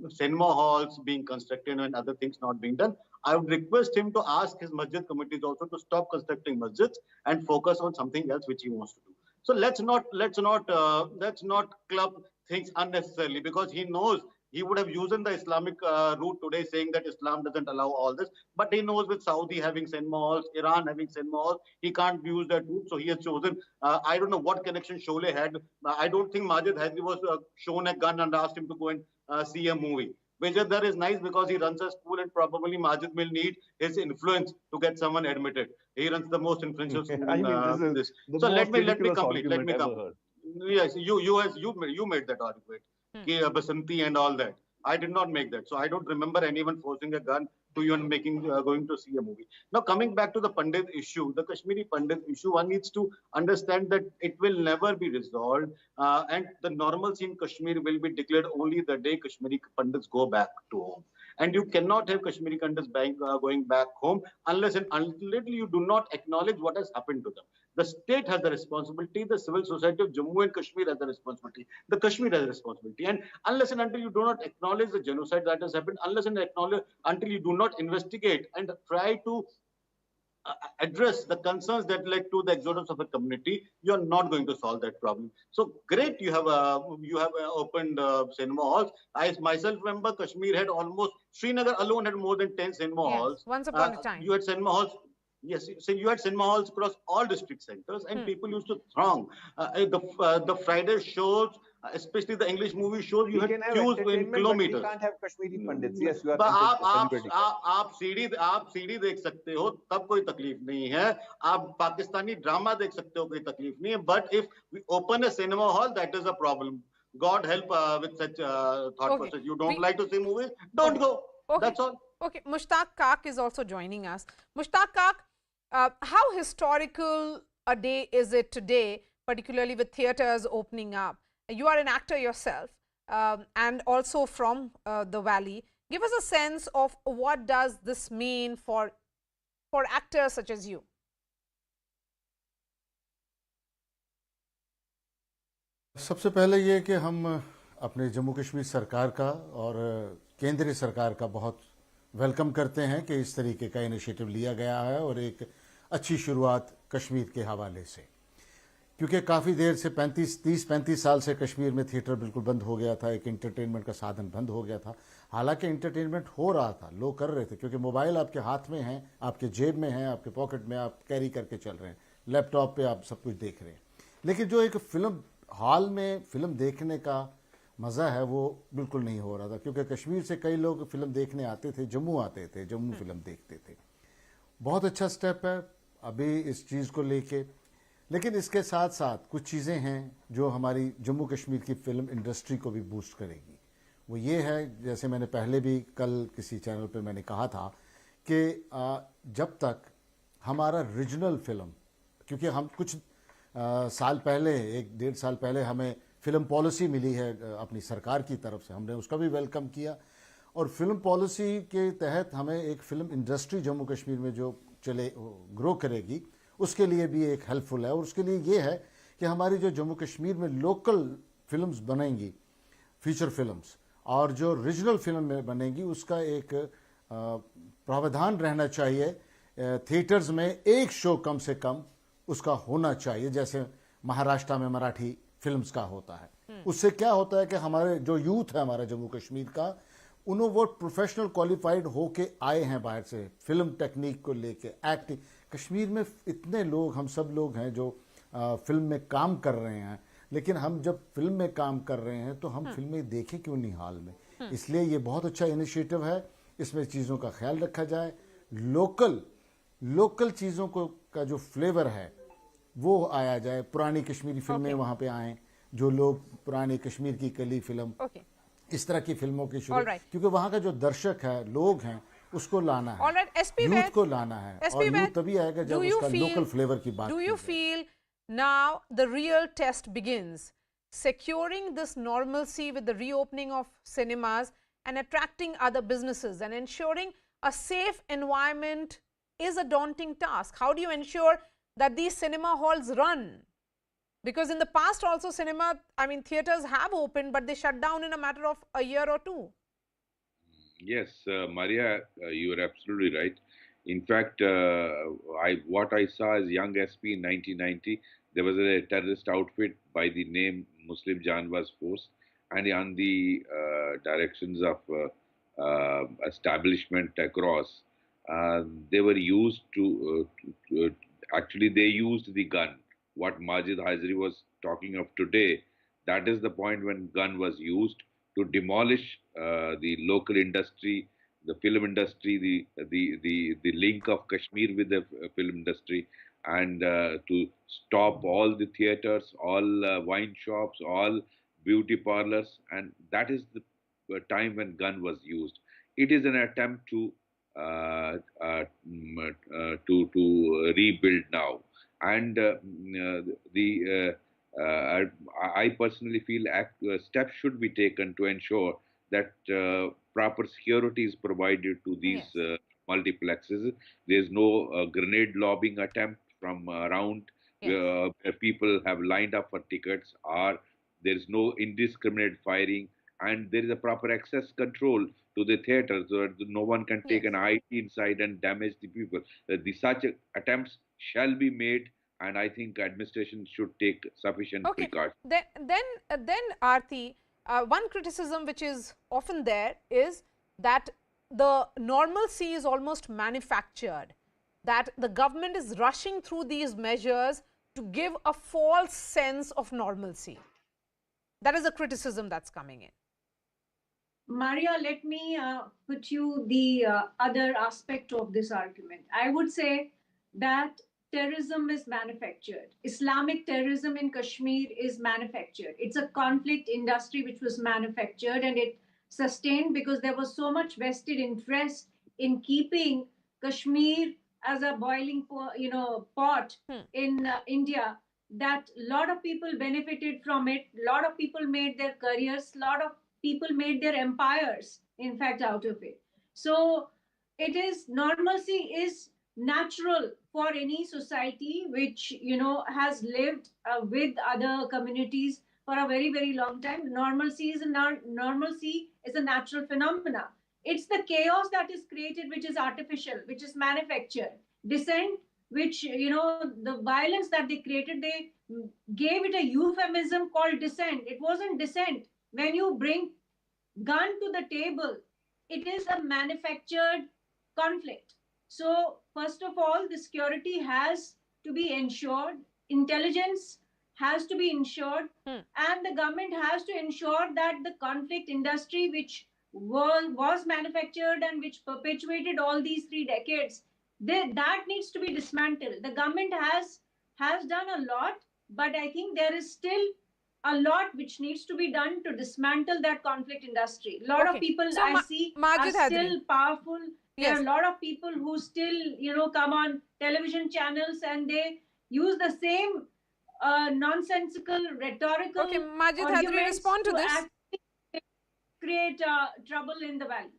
cinema halls being constructed and other things not being done, I would request him to ask his masjid committees also to stop constructing masjids and focus on something else which he wants to do. So let's not club things unnecessarily, because he knows he would have used the Islamic route today, saying that Islam doesn't allow all this. But he knows with Saudi having cinema halls, Iran having cinema halls, he can't use that route. So he has chosen. I don't know what connection Sholay had. I don't think Majid Haidari was shown a gun and asked him to go and see a movie. Vijayadhar is nice because he runs a school and probably Majid will need his influence to get someone admitted. He runs the most influential school in this. So let me complete. Let me come. Yes, you made that argument. Basanti and all that. I did not make that. So I don't remember anyone forcing a gun to you and going to see a movie. Now coming back to the Pandit issue, the Kashmiri Pandit issue, one needs to understand that it will never be resolved, and the normalcy in Kashmir will be declared only the day Kashmiri Pandits go back to home. And you cannot have Kashmiri Pandits going back home unless and until you do not acknowledge what has happened to them. The state has the responsibility, the civil society of Jammu and Kashmir has the responsibility, the Kashmir has the responsibility. And unless and until you do not acknowledge the genocide that has happened, unless and until you do not investigate and try to address the concerns that led to the exodus of a community, you are not going to solve that problem. So great, you have opened cinema halls. I myself remember Kashmir had almost, Srinagar alone had more than 10 cinema halls. Once upon a time. You had cinema halls. Yes, so you had cinema halls across all district centers, and people used to throng. The Friday shows, especially the English movie shows, you had queues in kilometers. You can't have Kashmiri Pandits. Yes, you are. आप CD देख सकते हो, तब कोई तकलीफ नहीं है. आप पाकिस्तानी ड्रामा देख सकते हो, कोई तकलीफ नहीं है. But if we open a cinema hall, that is a problem. God help with such thought process. You don't like to see movies, don't go. That's all. Okay, Mushtaq Kak is also joining us. Mushtaq Kak, how historical a day is it today, particularly with theatres opening up? You are an actor yourself and also from the valley. Give us a sense of what does this mean for actors such as you? सबसे पहले ये कि हम अपने जम्मू कश्मीर सरकार का और केंद्रीय सरकार का बहुत वेलकम करते हैं कि इस तरीके का इनिशिएटिव लिया गया है और एक अच्छी शुरुआत कश्मीर के हवाले से, क्योंकि काफ़ी देर से 30-35 साल से कश्मीर में थिएटर बिल्कुल बंद हो गया था, एक एंटरटेनमेंट का साधन बंद हो गया था. हालांकि एंटरटेनमेंट हो रहा था, लोग कर रहे थे, क्योंकि मोबाइल आपके हाथ में है, आपके जेब में है, आपके पॉकेट में, आप कैरी करके चल रहे हैं, लैपटॉप पे आप सब कुछ देख रहे हैं. लेकिन जो एक फिल्म हॉल में फिल्म देखने का मज़ा है वो बिल्कुल नहीं हो रहा था, क्योंकि कश्मीर से कई लोग फिल्म देखने आते थे, जम्मू आते थे, जम्मू फिल्म देखते थे. बहुत अच्छा स्टेप है अभी इस चीज़ को लेके, लेकिन इसके साथ साथ कुछ चीज़ें हैं जो हमारी जम्मू कश्मीर की फिल्म इंडस्ट्री को भी बूस्ट करेगी. वो ये है, जैसे मैंने पहले भी कल किसी चैनल पे मैंने कहा था कि जब तक हमारा रीजनल फिल्म, क्योंकि हम कुछ साल पहले, 1-1.5 साल पहले हमें फिल्म पॉलिसी मिली है अपनी सरकार की तरफ से, हमने उसका भी वेलकम किया, और फिल्म पॉलिसी के तहत हमें एक फिल्म इंडस्ट्री जम्मू कश्मीर में जो चले ग्रो करेगी, उसके लिए भी एक हेल्पफुल है. और उसके लिए ये है कि हमारी जो जम्मू कश्मीर में लोकल फिल्म्स बनेंगी, फीचर फिल्म्स, और जो रीजनल फिल्म में बनेगी उसका एक प्रावधान रहना चाहिए, थिएटर्स में एक शो कम से कम उसका होना चाहिए, जैसे महाराष्ट्र में मराठी फिल्म्स का होता है। उससे क्या होता है कि हमारे जो यूथ है हमारा जम्मू कश्मीर का, उन्होंने वो प्रोफेशनल क्वालिफाइड होके आए हैं बाहर से, फिल्म टेक्निक को लेके, एक्टिंग। कश्मीर में इतने लोग, हम सब लोग हैं जो फिल्म में काम कर रहे हैं, लेकिन हम जब फिल्म में काम कर रहे हैं तो हम फिल्में देखें क्यों नहीं हाल में। इसलिए ये बहुत अच्छा इनिशिएटिव है, इसमें चीज़ों का ख्याल रखा जाए, लोकल चीज़ों को का जो फ्लेवर है वो आया जाए, पुरानी कश्मीरी फिल्में वहाँ पे आएँ, जो लोग पुरानी कश्मीर की कली फिल्म, इस तरह की फिल्मों की शुरू, क्योंकि वहाँ का जो दर्शक है, लोग हैं, उसको लाना है, यूथ को लाना है, और यूथ तभी आएगा जब उसका लोकल फ्लेवर की बात। Do you feel now the real test begins, securing this normalcy with the reopening of cinemas and attracting other businesses and ensuring a safe environment is a daunting task? How do you ensure that these cinema halls run? Because in the past also theaters have opened, but they shut down in a matter of a year or two. Yes, Maria, you are absolutely right. In fact, what I saw as young SP in 1990, there was a terrorist outfit by the name Muslim Janwas Force, and on the directions of establishment across, they were used actually they used the gun. What Majid Hazri was talking of today, that is the point when gun was used to demolish the local industry, the film industry, the link of Kashmir with the film industry, and to stop all the theaters, all wine shops, all beauty parlors, and that is the time when gun was used. It is an attempt to rebuild now, and I personally feel steps should be taken to ensure that proper security is provided to these multiplexes. There is no grenade lobbing attempt from around where people have lined up for tickets, or there is no indiscriminate firing, and there is a proper access control to the theater so that no one can take an IT inside and damage the people. Such attempts shall be made, and I think administration should take sufficient precautions. Then Aarti, one criticism which is often there is that the normalcy is almost manufactured, that the government is rushing through these measures to give a false sense of normalcy. That is a criticism that's coming in. Maria, let me put you the other aspect of this argument. I would say that terrorism is manufactured. Islamic terrorism in Kashmir is manufactured. It's a conflict industry which was manufactured, and it sustained because there was so much vested interest in keeping Kashmir as a boiling pot in India, that a lot of people benefited from it. A lot of people made their careers. A lot of people made their empires, in fact, out of it. So it is, normalcy is natural for any society which has lived with other communities for a very, very long time. Normalcy is a natural phenomena. It's the chaos that is created which is artificial, which is manufactured. Dissent, which the violence that they created, they gave it a euphemism called dissent. It wasn't dissent. When you bring gun to the table, it is a manufactured conflict. So first of all, the security has to be ensured, intelligence has to be ensured, and the government has to ensure that the conflict industry which was manufactured and which perpetuated all these 3 decades, that needs to be dismantled. The government has done a lot, but I think there is still a lot which needs to be done to dismantle that conflict industry. A lot of people I see are still powerful. There are a lot of people who still, come on television channels and they use the same nonsensical, rhetorical Majid Hadri, respond to this. Create trouble in the valley.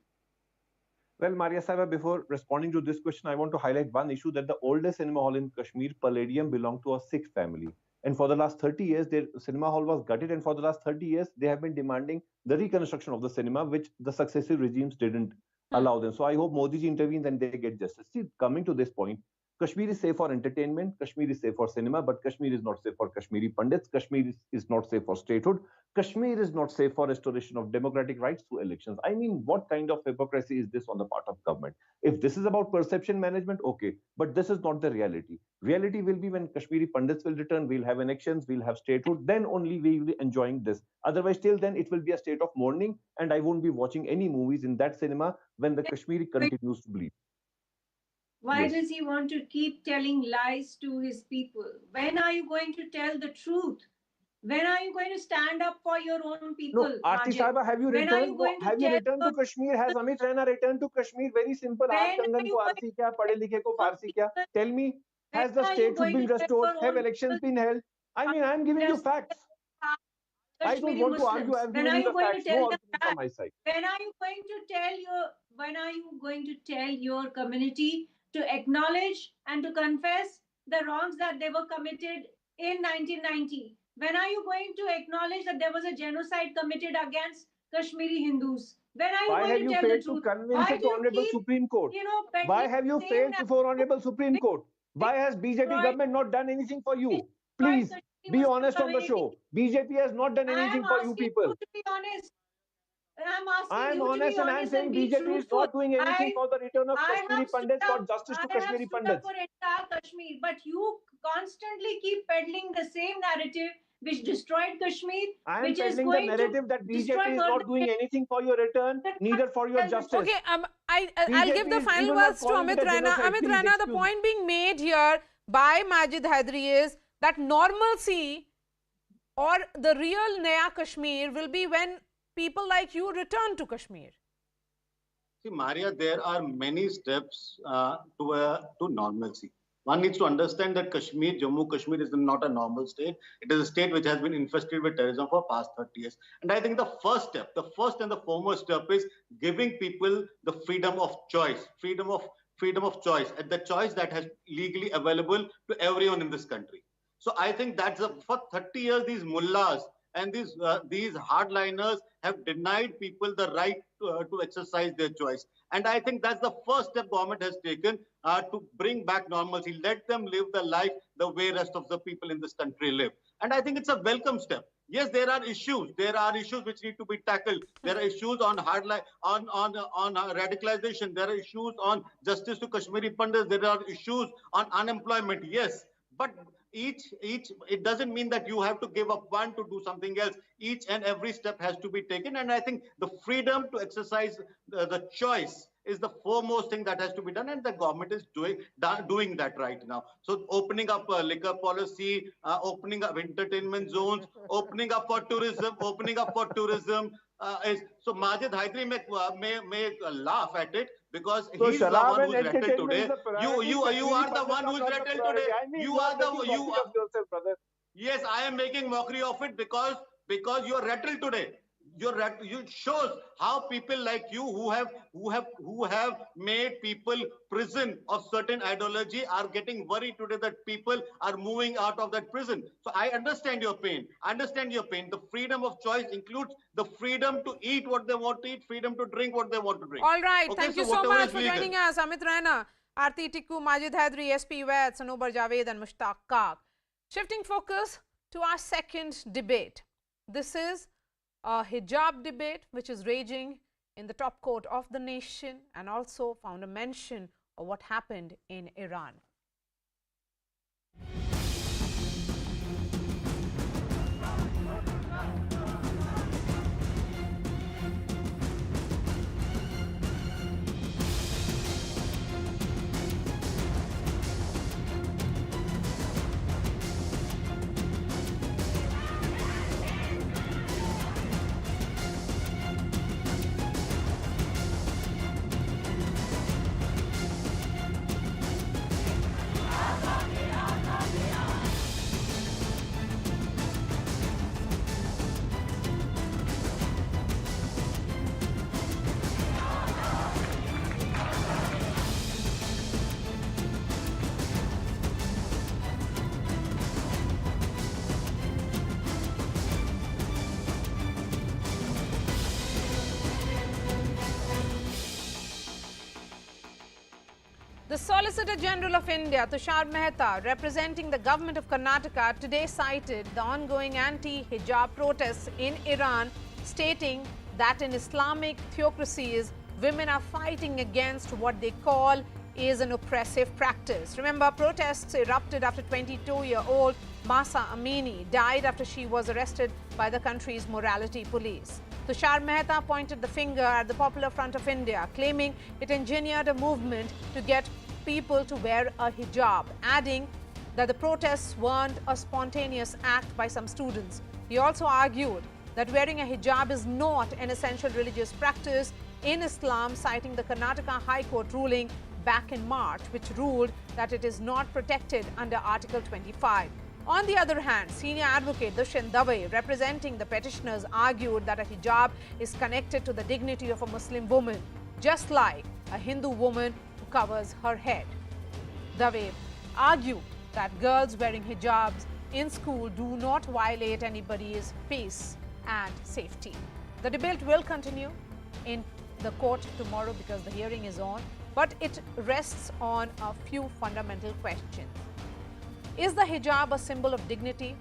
Well, Maria Saiba, before responding to this question, I want to highlight one issue, that the oldest cinema hall in Kashmir, Palladium, belonged to a Sikh family. And for the last 30 years, their cinema hall was gutted. And for the last 30 years, they have been demanding the reconstruction of the cinema, which the successive regimes didn't allow them. So I hope Modi ji intervenes and they get justice. See, coming to this point, Kashmir is safe for entertainment, Kashmir is safe for cinema, but Kashmir is not safe for Kashmiri Pandits, Kashmir is not safe for statehood, Kashmir is not safe for restoration of democratic rights through elections. I mean, what kind of hypocrisy is this on the part of government? If this is about perception management, okay, but this is not the reality. Reality will be when Kashmiri Pandits will return, we'll have elections, we'll have statehood, then only we will be enjoying this. Otherwise, till then, it will be a state of mourning, and I won't be watching any movies in that cinema when the Kashmiri continues to bleed. Why does he want to keep telling lies to his people? When are you going to tell the truth? When are you going to stand up for your own people? No, Aarti Sahiba, have you returned to Kashmir? Has Amit Raina returned to Kashmir? Very simple. Aap Kangan ko Arsi kya, Padhe Likhe ko Farsi kya? Tell me, has the statehood been restored? Have elections been held? I mean, I am giving you facts. I don't want to argue. I am giving you the facts. No argument from my side. When are you going to tell your community to acknowledge and to confess the wrongs that they were committed in 1990? When are you going to acknowledge that there was a genocide committed against Kashmiri Hindus? When are you going to tell the truth? Why have you failed to convince the Honorable Supreme Court? Why have you failed before Honorable Supreme Court? Why has BJP government not done anything for you? Please be honest on the show. BJP has not done anything for you people. To be honest. I am honest and I am saying BJP is not doing anything for the return of Kashmiri Pandits, for justice to Kashmiri Pandits. For entire Kashmir, but you constantly keep peddling the same narrative which destroyed Kashmir. I am peddling the narrative that BJP is not doing anything for your return, neither for your justice. Okay, I'll give the final words to Amit Raina. Amit Raina, the point being made here by Majid Hydari is that normalcy or the real Naya Kashmir will be when people like you return to Kashmir. See, Maria, there are many steps to normalcy. One needs to understand that Kashmir, Jammu Kashmir is not a normal state. It is a state which has been infested with terrorism for past 30 years. And I think the first and the foremost step is giving people the freedom of choice, freedom of choice, and the choice that has legally available to everyone in this country. So I think that's for 30 years, these mullahs and these hardliners have denied people the right to exercise their choice. And I think that's the first step government has taken to bring back normalcy. Let them live the life the way rest of the people in this country live. And I think it's a welcome step. Yes, there are issues. There are issues which need to be tackled. There are issues on radicalization. There are issues on justice to Kashmiri Pandits. There are issues on unemployment. Yes, but it doesn't mean that you have to give up one to do something else. Each and every step has to be taken, and I think the freedom to exercise the choice is the foremost thing that has to be done, and the government is doing that right now. So opening up liquor policy, opening up entertainment zones, opening up for tourism, so Majid Hydari may laugh at it because he's the one who's rattled today. You are the one who's rattled today. Yes, I am making mockery of it because you are rattled today. You shows how people like you who have made people prison of certain ideology are getting worried today that people are moving out of that prison. So I understand your pain. The freedom of choice includes the freedom to eat what they want to eat, freedom to drink what they want to drink. All right. Okay, thank you so much for joining us. Amit Raina, Aarti Tikku, Majid Hydari, SP Vaid, Sanobar Javed and Mushtaq Kaq. Shifting focus to our second debate. This is a hijab debate which is raging in the top court of the nation and also found a mention of what happened in Iran. Solicitor General of India, Tushar Mehta, representing the government of Karnataka, today cited the ongoing anti-hijab protests in Iran, stating that in Islamic theocracies, women are fighting against what they call is an oppressive practice. Remember, protests erupted after 22-year-old Mahsa Amini died after she was arrested by the country's morality police. Tushar Mehta pointed the finger at the Popular Front of India, claiming it engineered a movement to get people to wear a hijab, adding that the protests weren't a spontaneous act by some students. He also argued that wearing a hijab is not an essential religious practice in Islam, citing the Karnataka High Court ruling back in March, which ruled that it is not protected under Article 25. On the other hand, senior advocate Dushyant Dave, representing the petitioners, argued that a hijab is connected to the dignity of a Muslim woman, just like a Hindu woman who covers her head. Dave argued that girls wearing hijabs in school do not violate anybody's peace and safety. The debate will continue in the court tomorrow because the hearing is on, but it rests on a few fundamental questions. Is the hijab a symbol of dignity?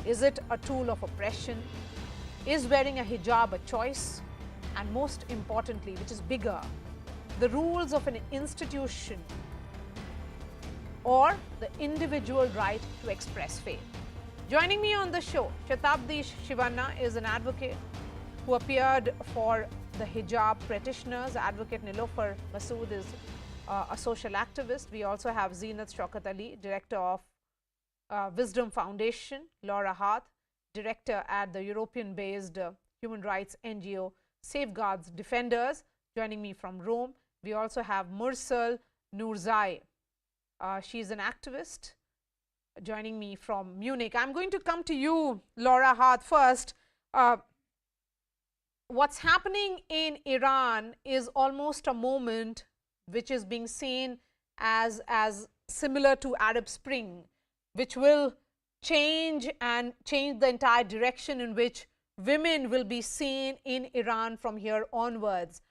Is it a tool of oppression? Is wearing a hijab a choice? And most importantly, which is bigger, the rules of an institution or the individual right to express faith. Joining me on the show, Shatabdi Shivanna is an advocate who appeared for the hijab petitioners. Advocate Nilofer Masood is a social activist. We also have Zeenat Shaukat Ali, director of Wisdom Foundation, Laura Hart, director at the European-based human rights NGO Safeguards Defenders. Joining me from Rome, we also have Mursal Nurzai. She's an activist. Joining me from Munich. I'm going to come to you, Laura Hart, first. What's happening in Iran is almost a moment which is being seen as similar to Arab Spring, which will change the entire direction in which women will be seen in Iran from here onwards.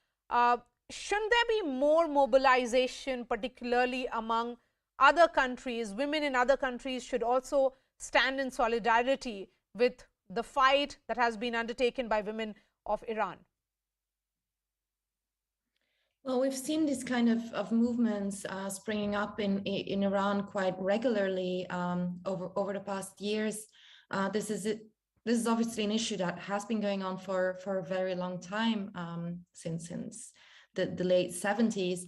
Shouldn't there be more mobilization, particularly among other countries? Women in other countries should also stand in solidarity with the fight that has been undertaken by women of Iran. Well, we've seen this kind of movements springing up in Iran quite regularly over the past years. This is obviously an issue that has been going on for a very long time, since the late 70s.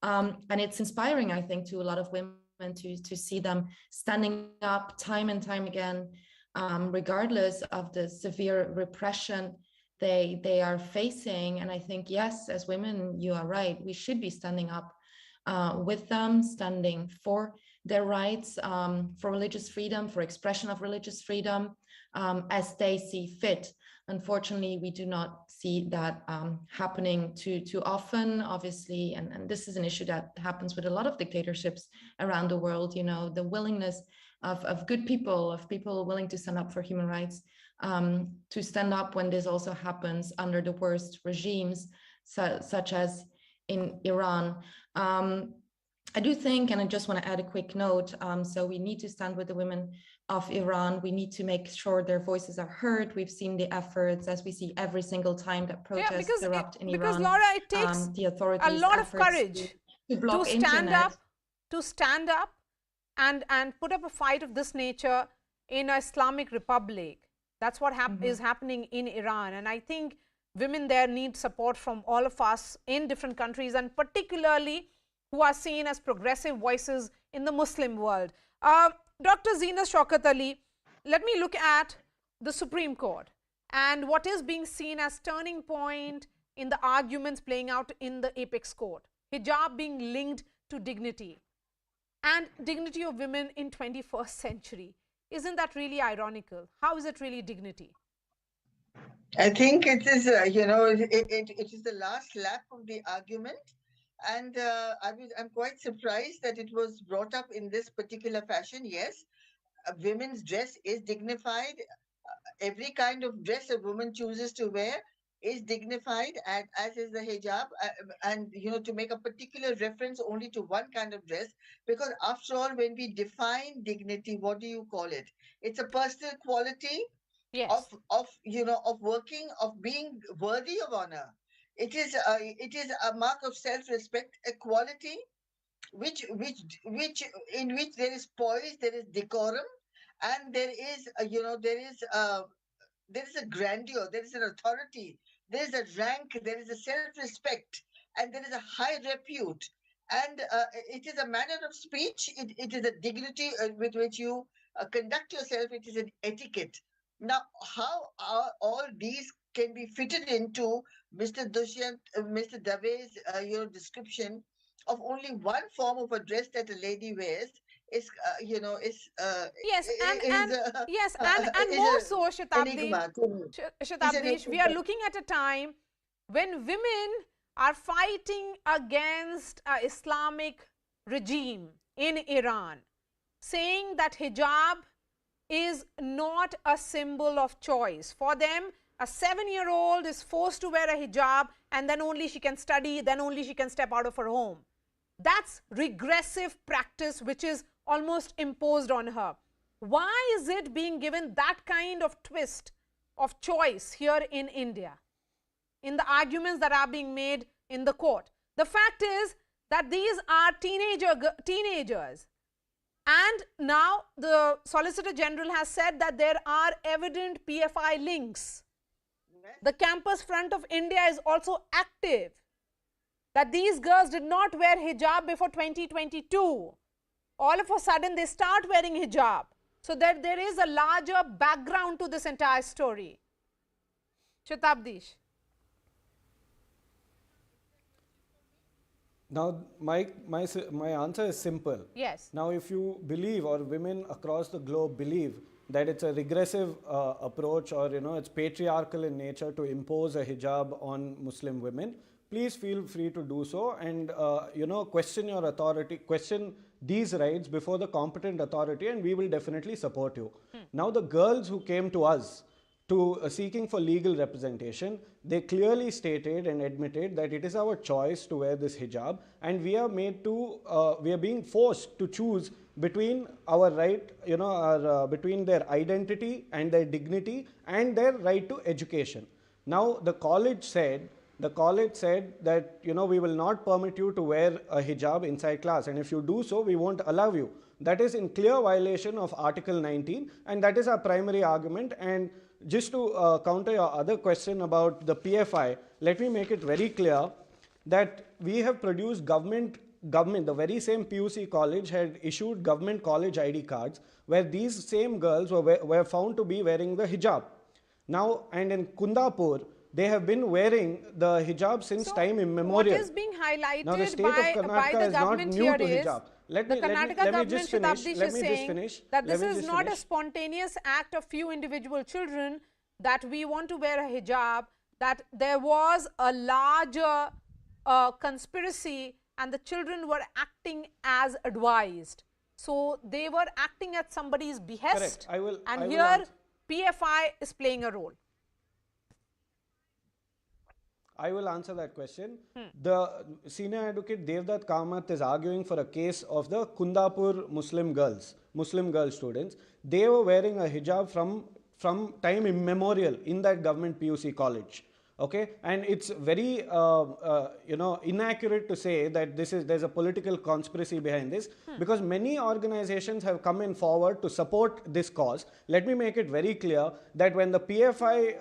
And it's inspiring, I think, to a lot of women to see them standing up time and time again, regardless of the severe repression they are facing. And I think, yes, as women, you are right, we should be standing up with them, standing for their rights, for religious freedom, for expression of religious freedom, as they see fit. Unfortunately, we do not see that happening too often, obviously, and this is an issue that happens with a lot of dictatorships around the world. You know, the willingness of good people, of people willing to stand up for human rights, to stand up when this also happens under the worst regimes, such as in Iran. I do think, and I just want to add a quick note, so we need to stand with the women of Iran. We need to make sure their voices are heard. We've seen the efforts, as we see every single time that protests erupt in Iran. Because, Laura, it takes the authorities' a lot of courage to block to stand up and put up a fight of this nature in an Islamic republic. That's what is happening in Iran. And I think women there need support from all of us in different countries, and particularly who are seen as progressive voices in the Muslim world. Dr. Zeenat Shaukat Ali, let me look at the Supreme Court and what is being seen as turning point in the arguments playing out in the apex court. Hijab being linked to dignity and dignity of women in 21st century. Isn't that really ironical? How is it really dignity? I think it is, it is the last lap of the argument. And I'm quite surprised that it was brought up in this particular fashion. Yes, women's dress is dignified. Every kind of dress a woman chooses to wear is dignified, and as is the hijab, and to make a particular reference only to one kind of dress, because after all, when we define dignity, what do you call it? It's a personal quality of working, of being worthy of honor. It is a mark of self-respect, a quality which in which there is poise, there is decorum, and there is a grandeur, there is an authority, there is a rank, there is a self-respect, and there is a high repute. And it is a manner of speech, it is a dignity with which you conduct yourself, it is an etiquette. Now, how are all these can be fitted into Mr. Dushyant, Mr. Dave's description of only one form of a dress that a lady wears is, yes, and yes, and is more a so, enigma to me. Shatabdi, we are looking at a time when women are fighting against an Islamic regime in Iran, saying that hijab is not a symbol of choice. For them, a 7-year-old is forced to wear a hijab, and then only she can study, then only she can step out of her home. That's regressive practice which is almost imposed on her. Why is it being given that kind of twist of choice here in India, in the arguments that are being made in the court? The fact is that these are teenagers, and now the Solicitor General has said that there are evident PFI links. The Campus Front of India is also active, that these girls did not wear hijab before 2022. All of a sudden, they start wearing hijab. So that there is a larger background to this entire story. Shatabdish. Now, my answer is simple. Yes. Now, if you believe, or women across the globe believe, that it's a regressive approach, or it's patriarchal in nature to impose a hijab on Muslim women, please feel free to do so, and question your authority, question these rights before the competent authority, and we will definitely support you. Now, the girls who came to us to seeking for legal representation, they clearly stated and admitted that it is our choice to wear this hijab, and we are being forced to choose between our right, between their identity and their dignity and their right to education. Now, the college said that, we will not permit you to wear a hijab inside class, and if you do so, we won't allow you. That is in clear violation of Article 19, and that is our primary argument. And just to counter your other question about the PFI, let me make it very clear that we have produced the very same PUC college had issued government college ID cards where these same girls were found to be wearing the hijab. Now, and in Kundapur, they have been wearing the hijab since time immemorial. What is being highlighted now, the state of Karnataka is not new to hijab. Let me just finish. That this is not a spontaneous act of few individual children that we want to wear a hijab, that there was a larger conspiracy and the children were acting as advised. So they were acting at somebody's behest. Correct. And here PFI is playing a role. I will answer that question. The senior advocate Devdutt Kamath is arguing for a case of the Kundapur Muslim girl students. They were wearing a hijab from time immemorial in that government PUC college. Okay, and it's very inaccurate to say that there's a political conspiracy behind this, because many organizations have come in forward to support this cause. Let me make it very clear that when the PFI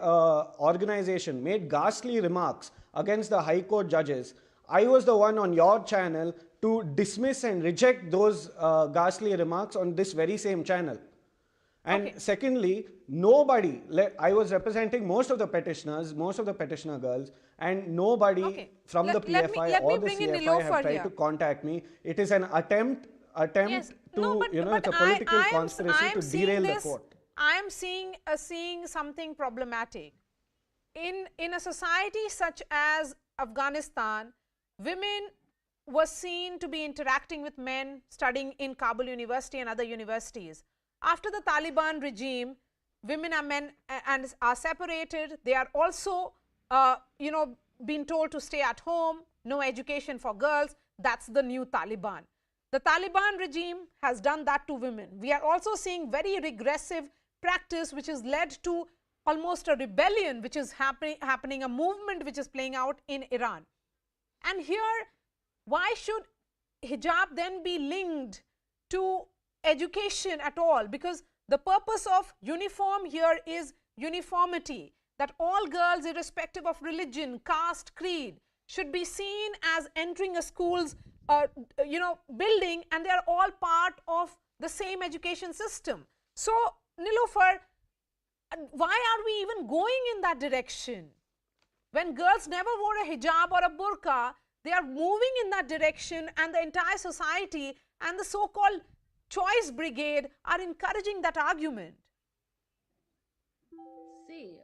organization made ghastly remarks against the High Court judges, I was the one on your channel to dismiss and reject those ghastly remarks on this very same channel. And secondly, nobody, I was representing most of the petitioner girls, and nobody from the PFI or the CFI have tried to contact me. It is an attempt to, it's a political conspiracy to derail the court. I am seeing something problematic. In a society such as Afghanistan, women were seen to be interacting with men studying in Kabul University and other universities. After the Taliban regime, women and men are separated. They are also been told to stay at home, no education for girls. That's the new Taliban. The Taliban regime has done that to women. We are also seeing very regressive practice which has led to almost a rebellion which is happening, a movement which is playing out in Iran. And here, why should hijab then be linked to education at all? Because the purpose of uniform here is uniformity, that all girls, irrespective of religion, caste, creed, should be seen as entering a school's building, and they are all part of the same education system. So, Niloufar, why are we even going in that direction? When girls never wore a hijab or a burqa, they are moving in that direction, and the entire society and the so-called choice brigade are encouraging that argument. See,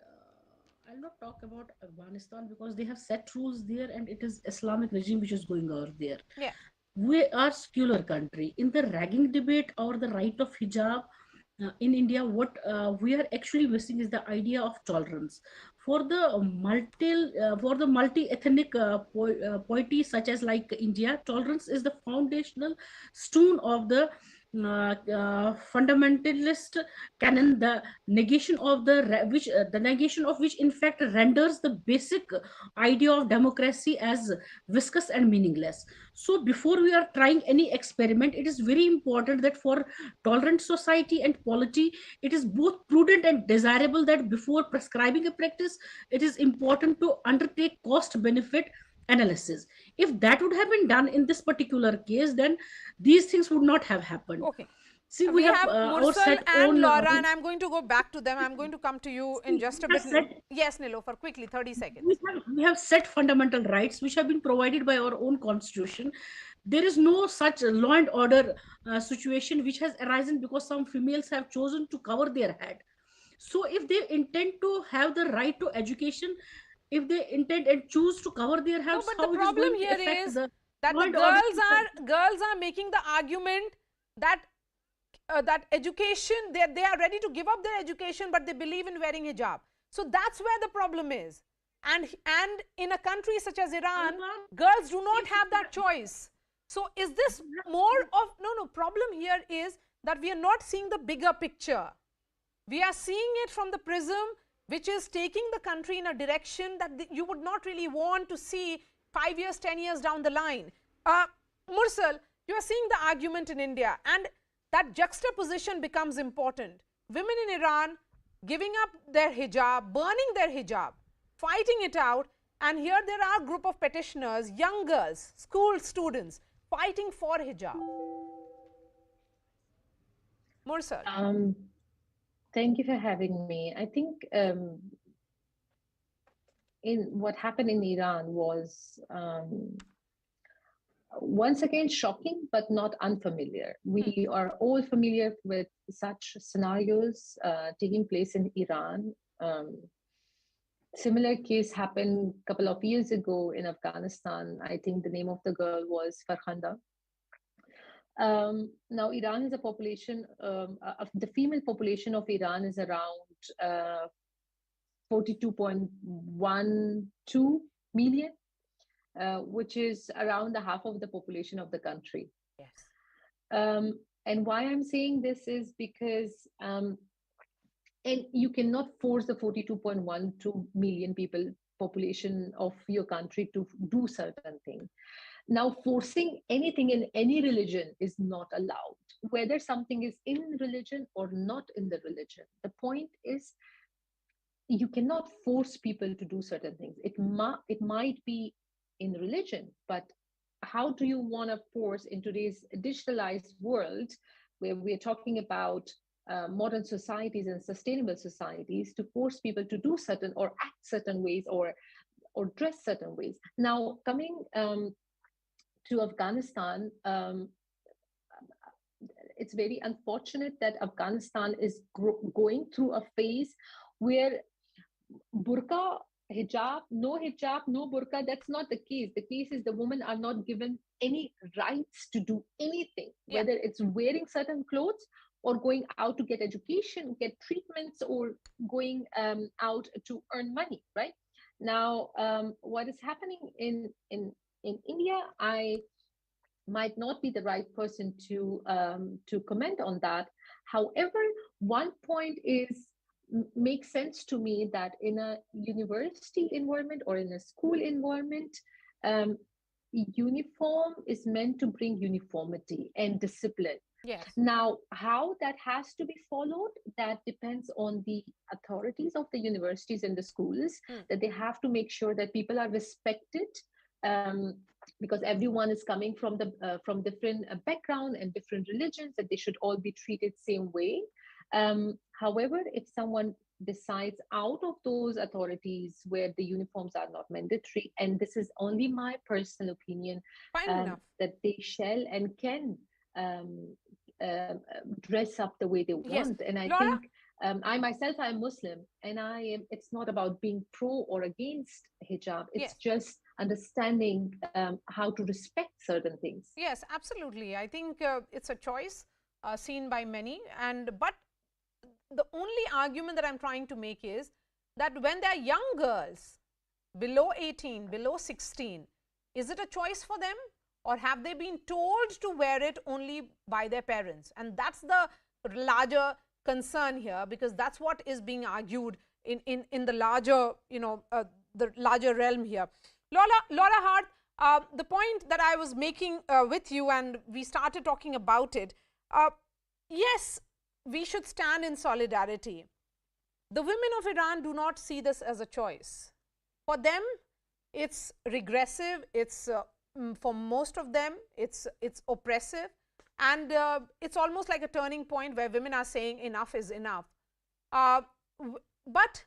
I'll not talk about Afghanistan because they have set rules there, and it is Islamic regime which is going over there. Yeah. We are secular country. In the ragging debate or the right of hijab in India, what we are actually missing is the idea of tolerance. For the multi-ethnic polity such as like India, tolerance is the foundational stone of the fundamentalist canon, the negation of which in fact renders the basic idea of democracy as viscous and meaningless. So before we are trying any experiment, it is very important that for tolerant society and polity, it is both prudent and desirable that before prescribing a practice, it is important to undertake cost benefit analysis. If that would have been done in this particular case, then these things would not have happened. Okay. See, we have Mursal and own, Laura, and I'm going to go back to them. I'm going to come to you in just a bit. Yes, Niloufar, quickly, 30 seconds. We have set fundamental rights which have been provided by our own constitution. There is no such law and order situation which has arisen because some females have chosen to cover their head. So if they intend to have the right to education, if they intend and choose to cover their heads, no, but the problem here is that the girls are making the argument that that education, they are ready to give up their education, but they believe in wearing hijab. So that's where the problem is. And in a country such as Iran, girls do not have that choice. So is this more of problem here is that we are not seeing the bigger picture. We are seeing it from the prism which is taking the country in a direction that you would not really want to see 5 years, 10 years down the line. Mursal, you are seeing the argument in India, and that juxtaposition becomes important. Women in Iran giving up their hijab, burning their hijab, fighting it out, and here there are a group of petitioners, young girls, school students, fighting for hijab. Mursal. Thank you for having me. I think in what happened in Iran was once again shocking, but not unfamiliar. We are all familiar with such scenarios taking place in Iran. Similar case happened a couple of years ago in Afghanistan. I think the name of the girl was Farhanda. Now, Iran is a population, the female population of Iran is around 42.12 million, which is around half of the population of the country. Yes. And why I'm saying this is because, and you cannot force the 42.12 million people population of your country to do certain things. Now, forcing anything in any religion is not allowed, whether something is in religion or not in the religion. The point is, you cannot force people to do certain things. It might be in religion, but how do you want to force in today's digitalized world, where we're talking about modern societies and sustainable societies, to force people to do certain or act certain ways or dress certain ways? Now, coming to Afghanistan, it's very unfortunate that Afghanistan is going through a phase where burqa, hijab, no burqa, that's not the case. The case is the women are not given any rights to do anything, whether it's wearing certain clothes or going out to get education, get treatments, or going out to earn money, right? Now, what is happening in India, I might not be the right person to comment on that. However, one point makes sense to me, that in a university environment or in a school environment, uniform is meant to bring uniformity and discipline. Yes. Now, how that has to be followed, that depends on the authorities of the universities and the schools, that they have to make sure that people are respected, because everyone is coming from different background and different religions, that they should all be treated same way. However, if someone decides out of those authorities where the uniforms are not mandatory, and this is only my personal opinion, that they shall and can dress up the way they want. And I think I myself, I'm Muslim, and it's not about being pro or against hijab. It's just understanding how to respect certain things. Yes, absolutely. I think it's a choice seen by many, but the only argument that I'm trying to make is that when they're young girls, below 18, below 16, is it a choice for them, or have they been told to wear it only by their parents? And that's the larger concern here, because that's what is being argued in the larger, the larger realm here. Laura Hart, the point that I was making with you, and we started talking about it, yes, we should stand in solidarity. The women of Iran do not see this as a choice. For them, it's regressive, it's for most of them, it's oppressive, and it's almost like a turning point where women are saying enough is enough. But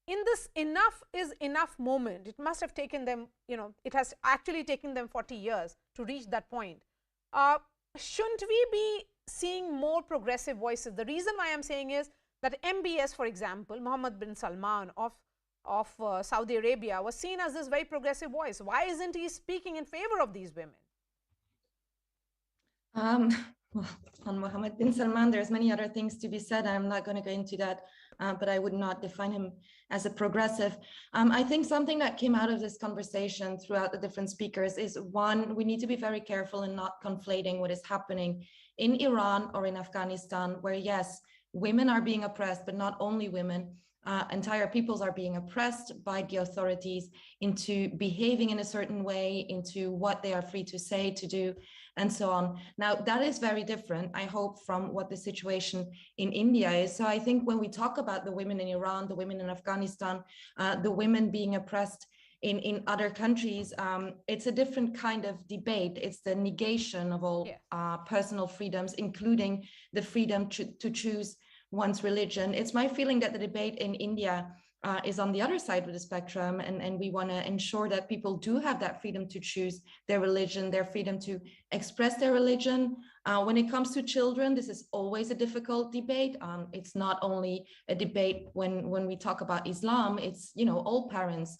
in this enough is enough moment, it must have taken them, it has actually taken them 40 years to reach that point. Shouldn't we be seeing more progressive voices? The reason why I'm saying is that MBS, for example, Mohammed bin Salman of Saudi Arabia, was seen as this very progressive voice. Why isn't he speaking in favor of these women? Well, on Mohammed bin Salman, there's many other things to be said. I'm not going to go into that, but I would not define him as a progressive. I think something that came out of this conversation throughout the different speakers is, one, we need to be very careful in not conflating what is happening in Iran or in Afghanistan, where yes, women are being oppressed, but not only women. Entire peoples are being oppressed by the authorities into behaving in a certain way, into what they are free to say, to do, and so on. Now, that is very different, I hope, from what the situation in India is. So I think when we talk about the women in Iran, the women in Afghanistan, the women being oppressed in other countries, it's a different kind of debate. It's the negation of all personal freedoms, including the freedom to choose one's religion. It's my feeling that the debate in India is on the other side of the spectrum, and we want to ensure that people do have that freedom to choose their religion, their freedom to express their religion. When it comes to children, this is always a difficult debate. It's not only a debate when we talk about Islam, it's, all parents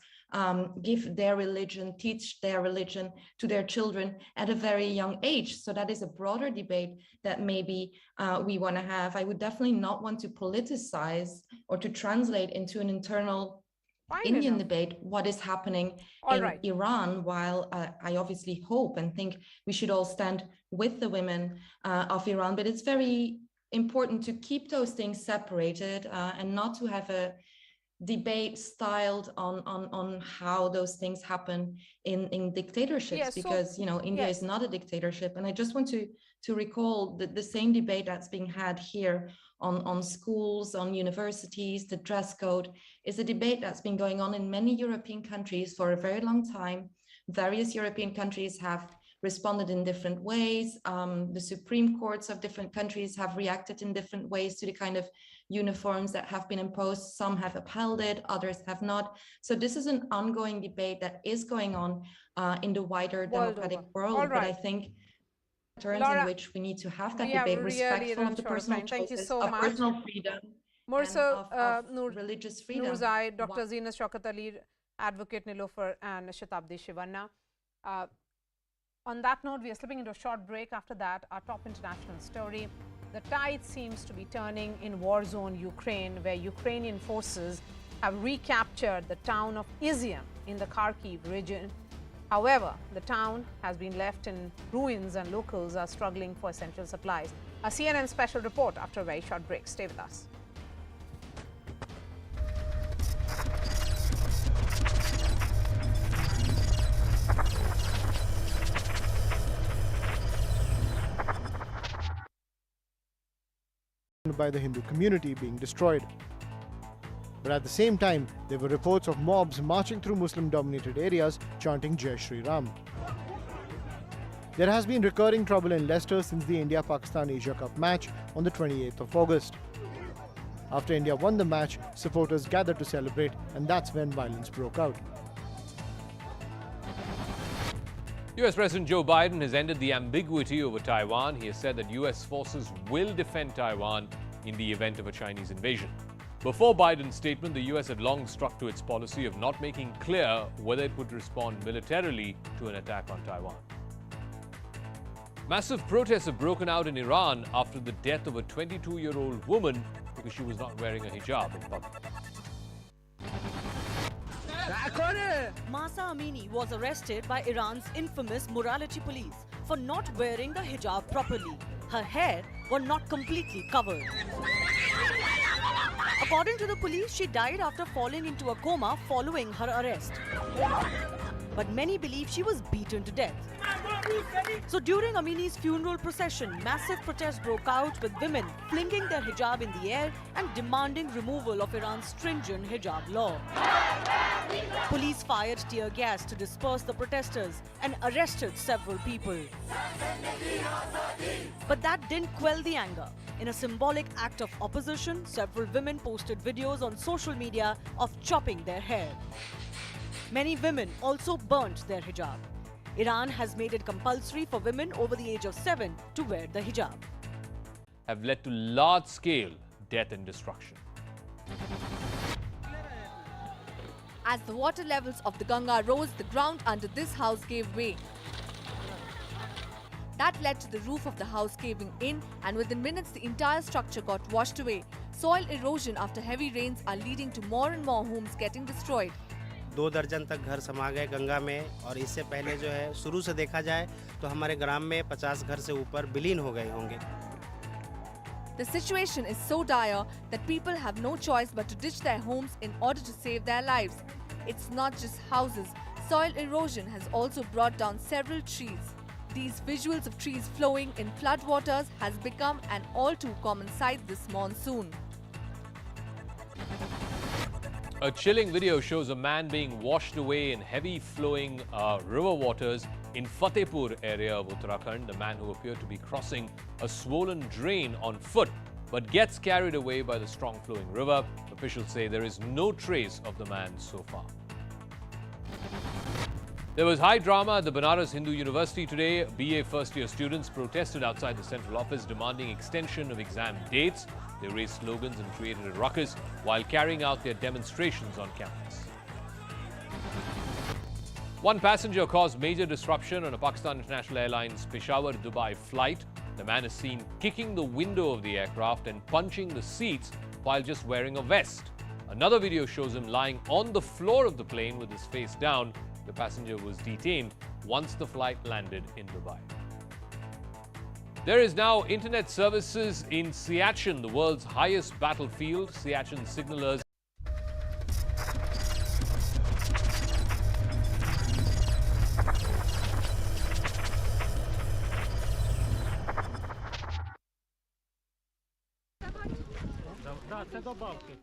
give their religion, teach their religion to their children at a very young age. So that is a broader debate that maybe we want to have. I would definitely not want to politicize or to translate into an internal Indian debate what is happening in Iran, while I obviously hope and think we should all stand with the women of Iran. But it's very important to keep those things separated and not to have a debate styled on how those things happen in dictatorships, because India is not a dictatorship. And I just want to recall the same debate that's being had here on schools, on universities. The dress code is a debate that's been going on in many European countries for a very long time. Various European countries have responded in different ways. The Supreme Courts of different countries have reacted in different ways to the kind of uniforms that have been imposed. Some have upheld it, others have not. So this is an ongoing debate that is going on in the wider democratic world. But I think terms in which we need to have that debate, respectful of the personal choices, of personal freedom, of religious freedom. Nurzai, Dr. Zeenat Shaukat Ali, Advocate Nilofer, and Shatabdi Shivanna. On that note, we are slipping into a short break. After that, our top international story. The tide seems to be turning in war zone Ukraine, where Ukrainian forces have recaptured the town of Izium in the Kharkiv region. However, the town has been left in ruins and locals are struggling for essential supplies. A CNN special report after a very short break. Stay with us. By the Hindu community being destroyed. But at the same time, there were reports of mobs marching through Muslim-dominated areas chanting Jai Shri Ram. There has been recurring trouble in Leicester since the India-Pakistan Asia Cup match on the 28th of August. After India won the match, supporters gathered to celebrate, and that's when violence broke out. US President Joe Biden has ended the ambiguity over Taiwan. He has said that US forces will defend Taiwan in the event of a Chinese invasion. Before Biden's statement, the US had long stuck to its policy of not making clear whether it would respond militarily to an attack on Taiwan. Massive protests have broken out in Iran after the death of a 22-year-old woman because she was not wearing a hijab in public. Mahsa Amini was arrested by Iran's infamous morality police for not wearing the hijab properly. Her hair was not completely covered. According to the police, she died after falling into a coma following her arrest. But many believe she was beaten to death. So during Amini's funeral procession, massive protests broke out with women flinging their hijab in the air and demanding removal of Iran's stringent hijab law. Police fired tear gas to disperse the protesters and arrested several people. But that didn't quell the anger. In a symbolic act of opposition, several women posted videos on social media of chopping their hair. Many women also burnt their hijab. Iran has made it compulsory for women over the age of 7 to wear the hijab. Have led to large-scale death and destruction. As the water levels of the Ganga rose, the ground under this house gave way. That led to the roof of the house caving in, and within minutes the entire structure got washed away. Soil erosion after heavy rains are leading to more and more homes getting destroyed. 2 दर्जन तक घर समा गए गंगा में, और इससे पहले जो है शुरू से देखा जाए तो हमारे ग्राम में 50 घर से ऊपर विलीन हो गए होंगे. The situation is so dire that people have no choice but to ditch their homes in order to save their lives. It's not just houses. Soil erosion has also brought down several trees. These visuals of trees flowing in floodwaters has become an all too common sight this monsoon. A chilling video shows a man being washed away in heavy flowing river waters in Fatehpur area of Uttarakhand. The man who appeared to be crossing a swollen drain on foot but gets carried away by the strong flowing river. Officials say there is no trace of the man so far. There was high drama at the Banaras Hindu University today. BA first-year students protested outside the central office demanding extension of exam dates. They raised slogans and created a ruckus while carrying out their demonstrations on campus. One passenger caused major disruption on a Pakistan International Airlines Peshawar-Dubai flight. The man is seen kicking the window of the aircraft and punching the seats while just wearing a vest. Another video shows him lying on the floor of the plane with his face down. The passenger was detained once the flight landed in Dubai. There is now internet services in Siachen, the world's highest battlefield. Siachen signalers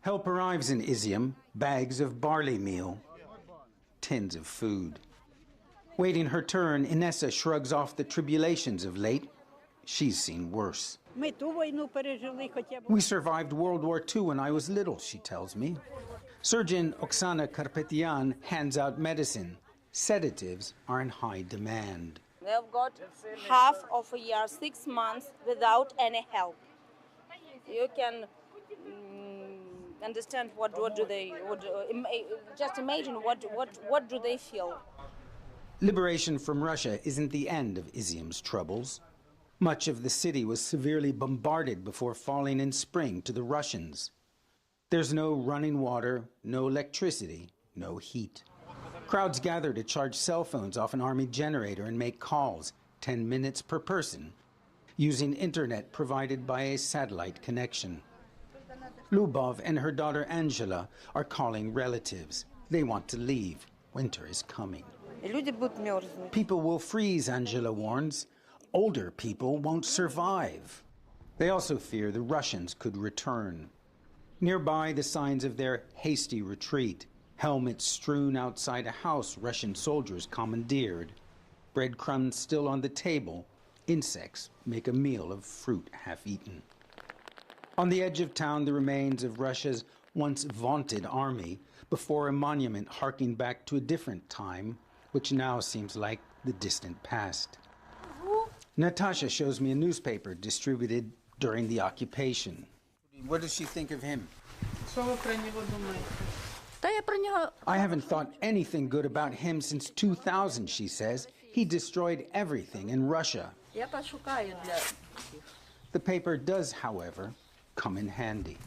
Help arrives in Izium, bags of barley meal, tins of food. Waiting her turn, Inessa shrugs off the tribulations of late. She's seen worse. We survived World War II when I was little, she tells me. Surgeon Oksana Karpetian hands out medicine. Sedatives are in high demand. They've got half of a year, 6 months, without any help. You can understand what do they just imagine what do they feel. Liberation from Russia isn't the end of Izium's troubles. Much of the city was severely bombarded before falling in spring to the Russians. There's no running water, no electricity, no heat. Crowds gather to charge cell phones off an army generator and make calls, 10 minutes per person, using internet provided by a satellite connection. Lubov and her daughter Angela are calling relatives. They want to leave. Winter is coming. People will freeze, Angela warns. Older people won't survive. They also fear the Russians could return. Nearby, the signs of their hasty retreat. Helmets strewn outside a house Russian soldiers commandeered. Breadcrumbs still on the table. Insects make a meal of fruit half-eaten. On the edge of town, the remains of Russia's once vaunted army before a monument harking back to a different time, which now seems like the distant past. Natasha shows me a newspaper distributed during the occupation. What does she think of him? I haven't thought anything good about him since 2000, she says. He destroyed everything in Russia. The paper does, however, come in handy.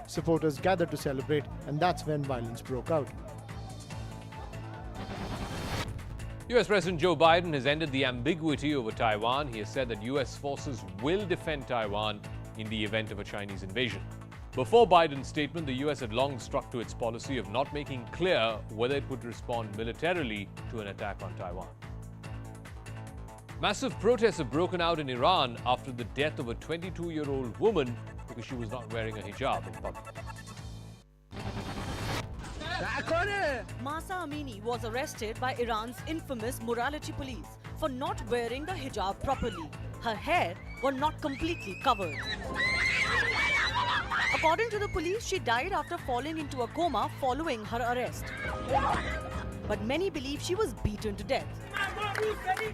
Supporters gathered to celebrate, and that's when violence broke out. US President Joe Biden has ended the ambiguity over Taiwan. He has said that US forces will defend Taiwan in the event of a Chinese invasion. Before Biden's statement, the US had long stuck to its policy of not making clear whether it would respond militarily to an attack on Taiwan. Massive protests have broken out in Iran after the death of a 22-year-old woman because she was not wearing a hijab in public. Mahsa Amini was arrested by Iran's infamous morality police for not wearing the hijab properly. Her hair was not completely covered. According to the police, she died after falling into a coma following her arrest. But many believe she was beaten to death.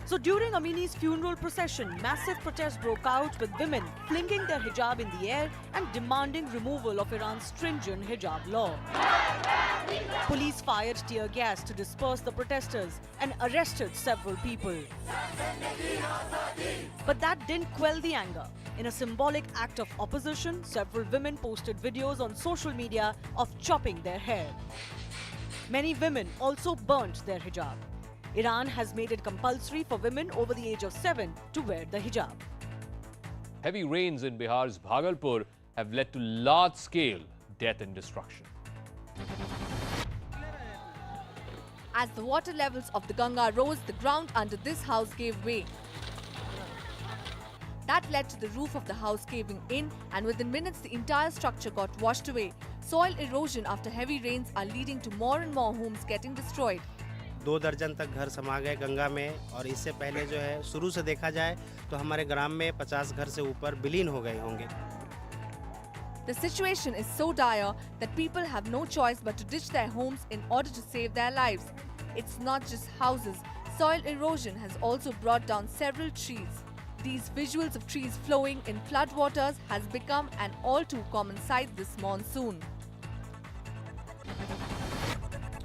So during Amini's funeral procession, massive protests broke out with women flinging their hijab in the air and demanding removal of Iran's stringent hijab law. Police fired tear gas to disperse the protesters and arrested several people. But that didn't quell the anger. In a symbolic act of opposition, several women posted videos on social media of chopping their hair. Many women also burnt their hijab. Iran has made it compulsory for women over the age of 7 to wear the hijab. Heavy rains in Bihar's Bhagalpur have led to large-scale death and destruction. As the water levels of the Ganga rose, the ground under this house gave way. That led to the roof of the house caving in, and within minutes the entire structure got washed away. Soil erosion after heavy rains are leading to more and more homes getting destroyed. 2 दर्जन तक घर समा गए गंगा में, और इससे पहले जो है शुरू से देखा जाए तो हमारे ग्राम में 50 घर से ऊपर विलीन हो गए होंगे. The situation is so dire that people have no choice but to ditch their homes in order to save their lives. It's not just houses. Soil erosion has also brought down several trees. These visuals of trees flowing in floodwaters has become an all too common sight this monsoon.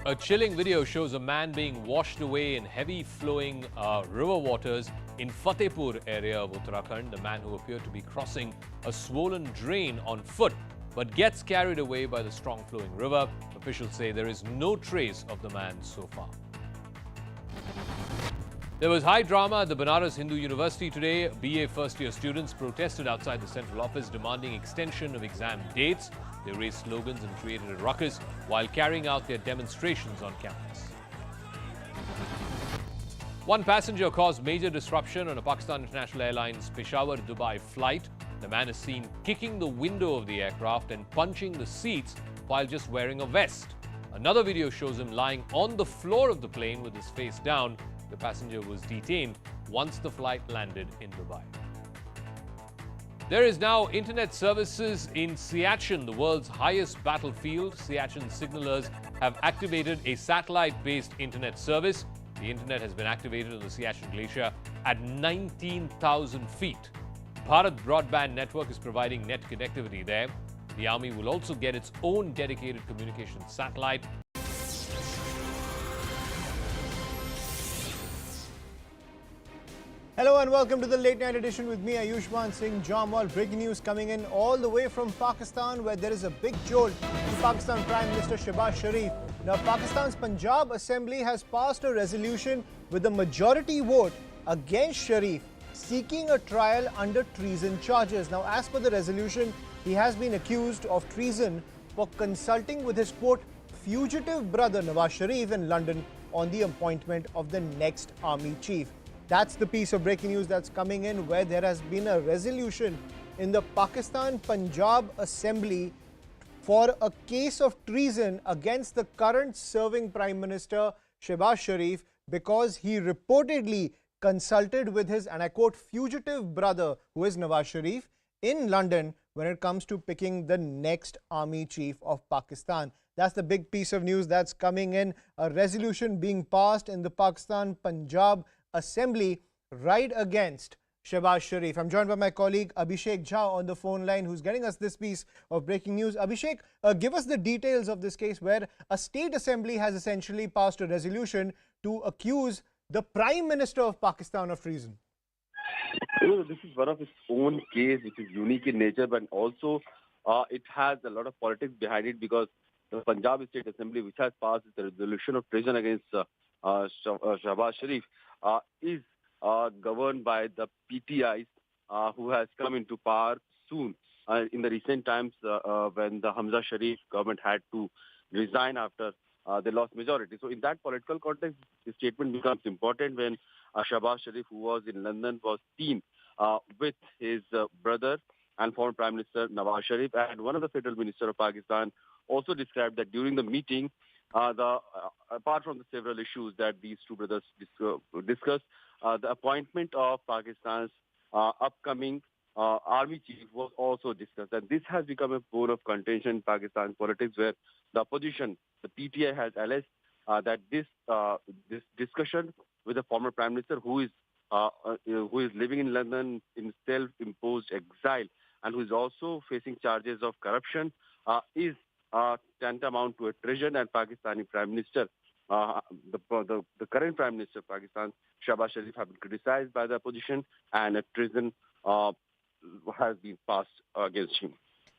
A chilling video shows a man being washed away in heavy flowing river waters in Fatehpur area of Uttarakhand. The man who appeared to be crossing a swollen drain on foot but gets carried away by the strong flowing river. Officials say there is no trace of the man so far. There was high drama at the Banaras Hindu University today. BA first-year students protested outside the central office demanding extension of exam dates. They raised slogans and created a ruckus while carrying out their demonstrations on campus. One passenger caused major disruption on a Pakistan International Airlines Peshawar-Dubai flight. The man is seen kicking the window of the aircraft and punching the seats while just wearing a vest. Another video shows him lying on the floor of the plane with his face down. The passenger was detained once the flight landed in Dubai. There is now internet services in Siachen, the world's highest battlefield. Siachen signalers have activated a satellite-based internet service. The internet has been activated on the Siachen Glacier at 19,000 feet. Bharat Broadband Network is providing net connectivity there. The army will also get its own dedicated communications satellite. Hello and welcome to the late night edition with me, Ayushman Singh Jamwal. Breaking news coming in all the way from Pakistan, where there is a big jolt to Pakistan Prime Minister Shehbaz Sharif. Now, Pakistan's Punjab Assembly has passed a resolution with a majority vote against Sharif, seeking a trial under treason charges. Now, as per the resolution, he has been accused of treason for consulting with his, quote, fugitive brother Nawaz Sharif in London on the appointment of the next army chief. That's the piece of breaking news that's coming in, where there has been a resolution in the Pakistan Punjab Assembly for a case of treason against the current serving Prime Minister Shehbaz Sharif because he reportedly consulted with his, and I quote, fugitive brother, who is Nawaz Sharif, in London when it comes to picking the next army chief of Pakistan. That's the big piece of news that's coming in. A resolution being passed in the Pakistan Punjab Assembly right against Shehbaz Sharif. I'm joined by my colleague Abhishek Jha on the phone line, who's getting us this piece of breaking news. Abhishek, give us the details of this case where a state assembly has essentially passed a resolution to accuse the Prime Minister of Pakistan of treason. This is one of its own case, which is unique in nature, but also it has a lot of politics behind it, because the Punjab State Assembly, which has passed the resolution of treason against Shehbaz Sharif, is governed by the PTIs, who has come into power soon. In the recent times, when the Hamza Sharif government had to resign after they lost majority. So in that political context, the statement becomes important when Shehbaz Sharif, who was in London, was seen with his brother and former Prime Minister Nawaz Sharif, and one of the federal minister of Pakistan also described that during the meeting, apart from the several issues that these two brothers discussed, the appointment of Pakistan's upcoming army chief was also discussed. And this has become a bone of contention in Pakistan politics, where the opposition, the PTI, has alleged that this discussion with the former Prime Minister, who is living in London in self-imposed exile and who is also facing charges of corruption, is tantamount to a treason. And Pakistani Prime Minister, the current Prime Minister of Pakistan, Shehbaz Sharif, have been criticized by the opposition, and a treason has been passed against him.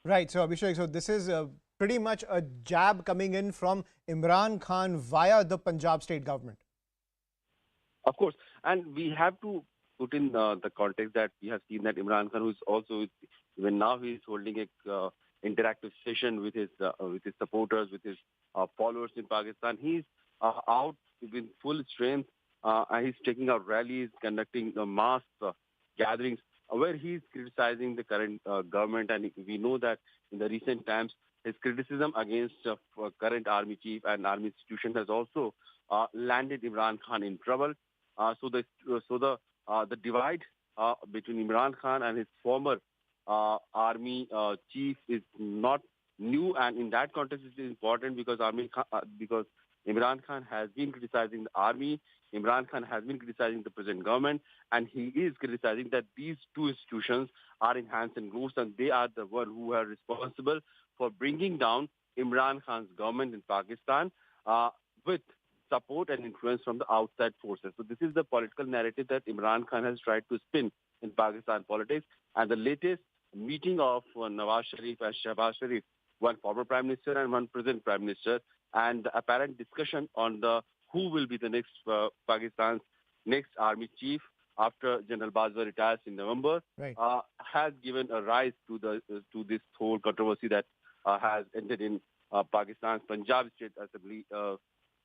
Right. So, Abhishek, so this is pretty much a jab coming in from Imran Khan via the Punjab state government. Of course. And we have to put in the context that we have seen that Imran Khan, who is also, even now, he is holding a interactive session with his supporters, with his followers in Pakistan. He's out with full strength, and he's taking out rallies, conducting mass gatherings, where he's criticizing the current government. And we know that in the recent times, his criticism against current army chief and army institution has also landed Imran Khan in trouble. So the divide between Imran Khan and his former army chief is not new, and in that context it is important because Imran Khan has been criticizing the army, Imran Khan has been criticizing the present government, and he is criticizing that these two institutions are in hands and glove, and they are the one who are responsible for bringing down Imran Khan's government in Pakistan with support and influence from the outside forces. So this is the political narrative that Imran Khan has tried to spin in Pakistan politics. And the latest meeting of Nawaz Sharif and Shehbaz Sharif, one former Prime Minister and one present Prime Minister, and the apparent discussion on who will be the next Pakistan's next army chief after General Bajwa retires in November, right, has given a rise to this whole controversy that has ended in Pakistan's Punjab State Assembly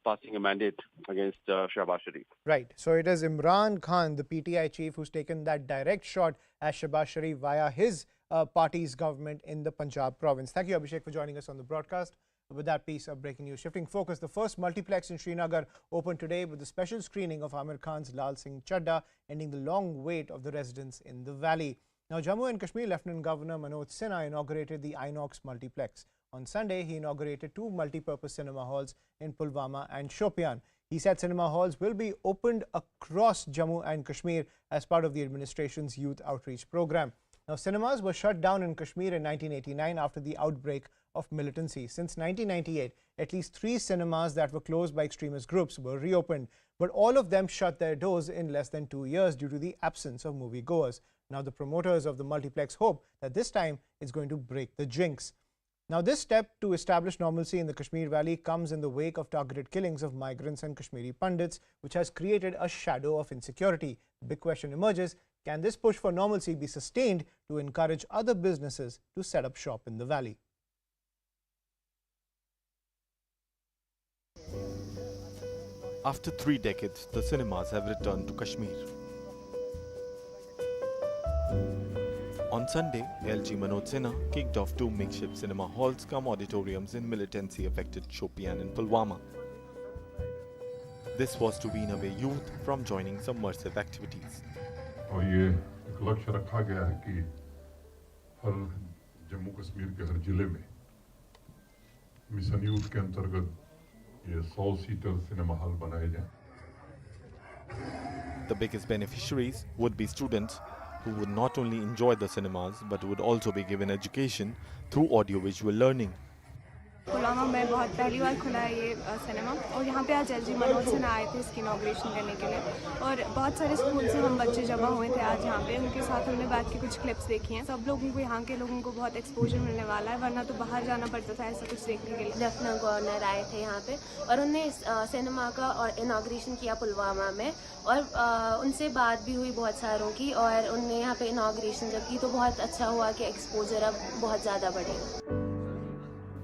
passing a mandate against Shehbaz Sharif. Right. So it is Imran Khan, the PTI chief, who's taken that direct shot at Shehbaz Sharif via his party's government in the Punjab province. Thank you, Abhishek, for joining us on the broadcast with that piece of breaking news. Shifting focus, the first multiplex in Srinagar opened today with a special screening of Amir Khan's Lal Singh Chadda, ending the long wait of the residents in the valley. Now, Jammu and Kashmir Lieutenant Governor Manoj Sinha inaugurated the Inox multiplex. On Sunday, he inaugurated two multi-purpose cinema halls in Pulwama and Shopian. He said cinema halls will be opened across Jammu and Kashmir as part of the administration's youth outreach program. Now, cinemas were shut down in Kashmir in 1989 after the outbreak of militancy. Since 1998, at least 3 cinemas that were closed by extremist groups were reopened, but all of them shut their doors in less than 2 years due to the absence of moviegoers. Now, the promoters of the multiplex hope that this time it's going to break the jinx. Now, this step to establish normalcy in the Kashmir Valley comes in the wake of targeted killings of migrants and Kashmiri Pandits, which has created a shadow of insecurity. The big question emerges, can this push for normalcy be sustained to encourage other businesses to set up shop in the valley? After 3 decades, the cinemas have returned to Kashmir. On Sunday, LG Manoj Sinha kicked off 2 makeshift cinema halls cum auditoriums in militancy-affected Shopian and Pulwama. This was to wean away youth from joining subversive activities. और ये एक लक्ष्य रखा गया है कि हर जम्मू कश्मीर के हर जिले में मिशन यूथ के अंतर्गत ये 100 सीटर सिनेमा हॉल बनाए जाएं। The biggest beneficiaries would be students who would not only enjoy the cinemas but would also be given education through audiovisual learning. Pulwama में बहुत पहली बार खुला है ये सिनेमा और यहाँ पे आज एलजी मनोज सिन्हा आए थे इसकी इनॉग्रेशन करने के लिए और बहुत सारे स्कूल से हम बच्चे जमा हुए थे आज यहाँ पे उनके साथ हमने बैठ के कुछ क्लिप्स देखी हैं सब लोगों को यहाँ के लोगों को बहुत एक्सपोजर मिलने वाला है वरना तो बाहर जाना पड़ता था ऐसा कुछ देखने के लिए। लेफ्टिनेंट गवर्नर आए थे यहाँ पे और उन्होंने इस सिनेमा का और इनॉग्रेशन किया पुलवामा में और उनसे बात भी हुई बहुत सारों की और उनने यहाँ पे इनॉग्रेशन जब की तो बहुत अच्छा हुआ कि एक्सपोजर अब बहुत ज़्यादा बढ़ेगा।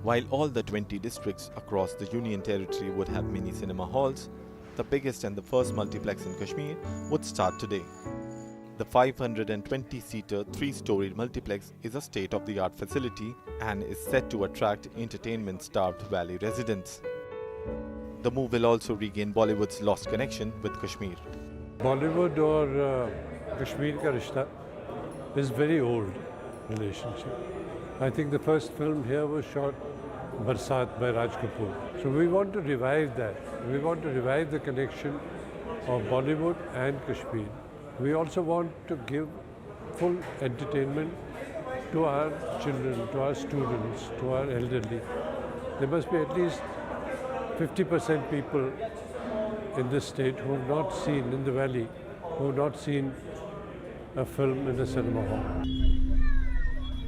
While all the 20 districts across the Union Territory would have mini cinema halls, the biggest and the first multiplex in Kashmir would start today. The 520-seater, 3-storied multiplex is a state-of-the-art facility and is set to attract entertainment-starved valley residents. The move will also regain Bollywood's lost connection with Kashmir. Bollywood और Kashmir का रिश्ता is very old relationship. I think the first film here was shot Barsat by Raj Kapoor. So we want to revive that. We want to revive the connection of Bollywood and Kashmir. We also want to give full entertainment to our children, to our students, to our elderly. There must be at least 50% people in this state who have not seen, in the valley, who have not seen a film in a cinema hall.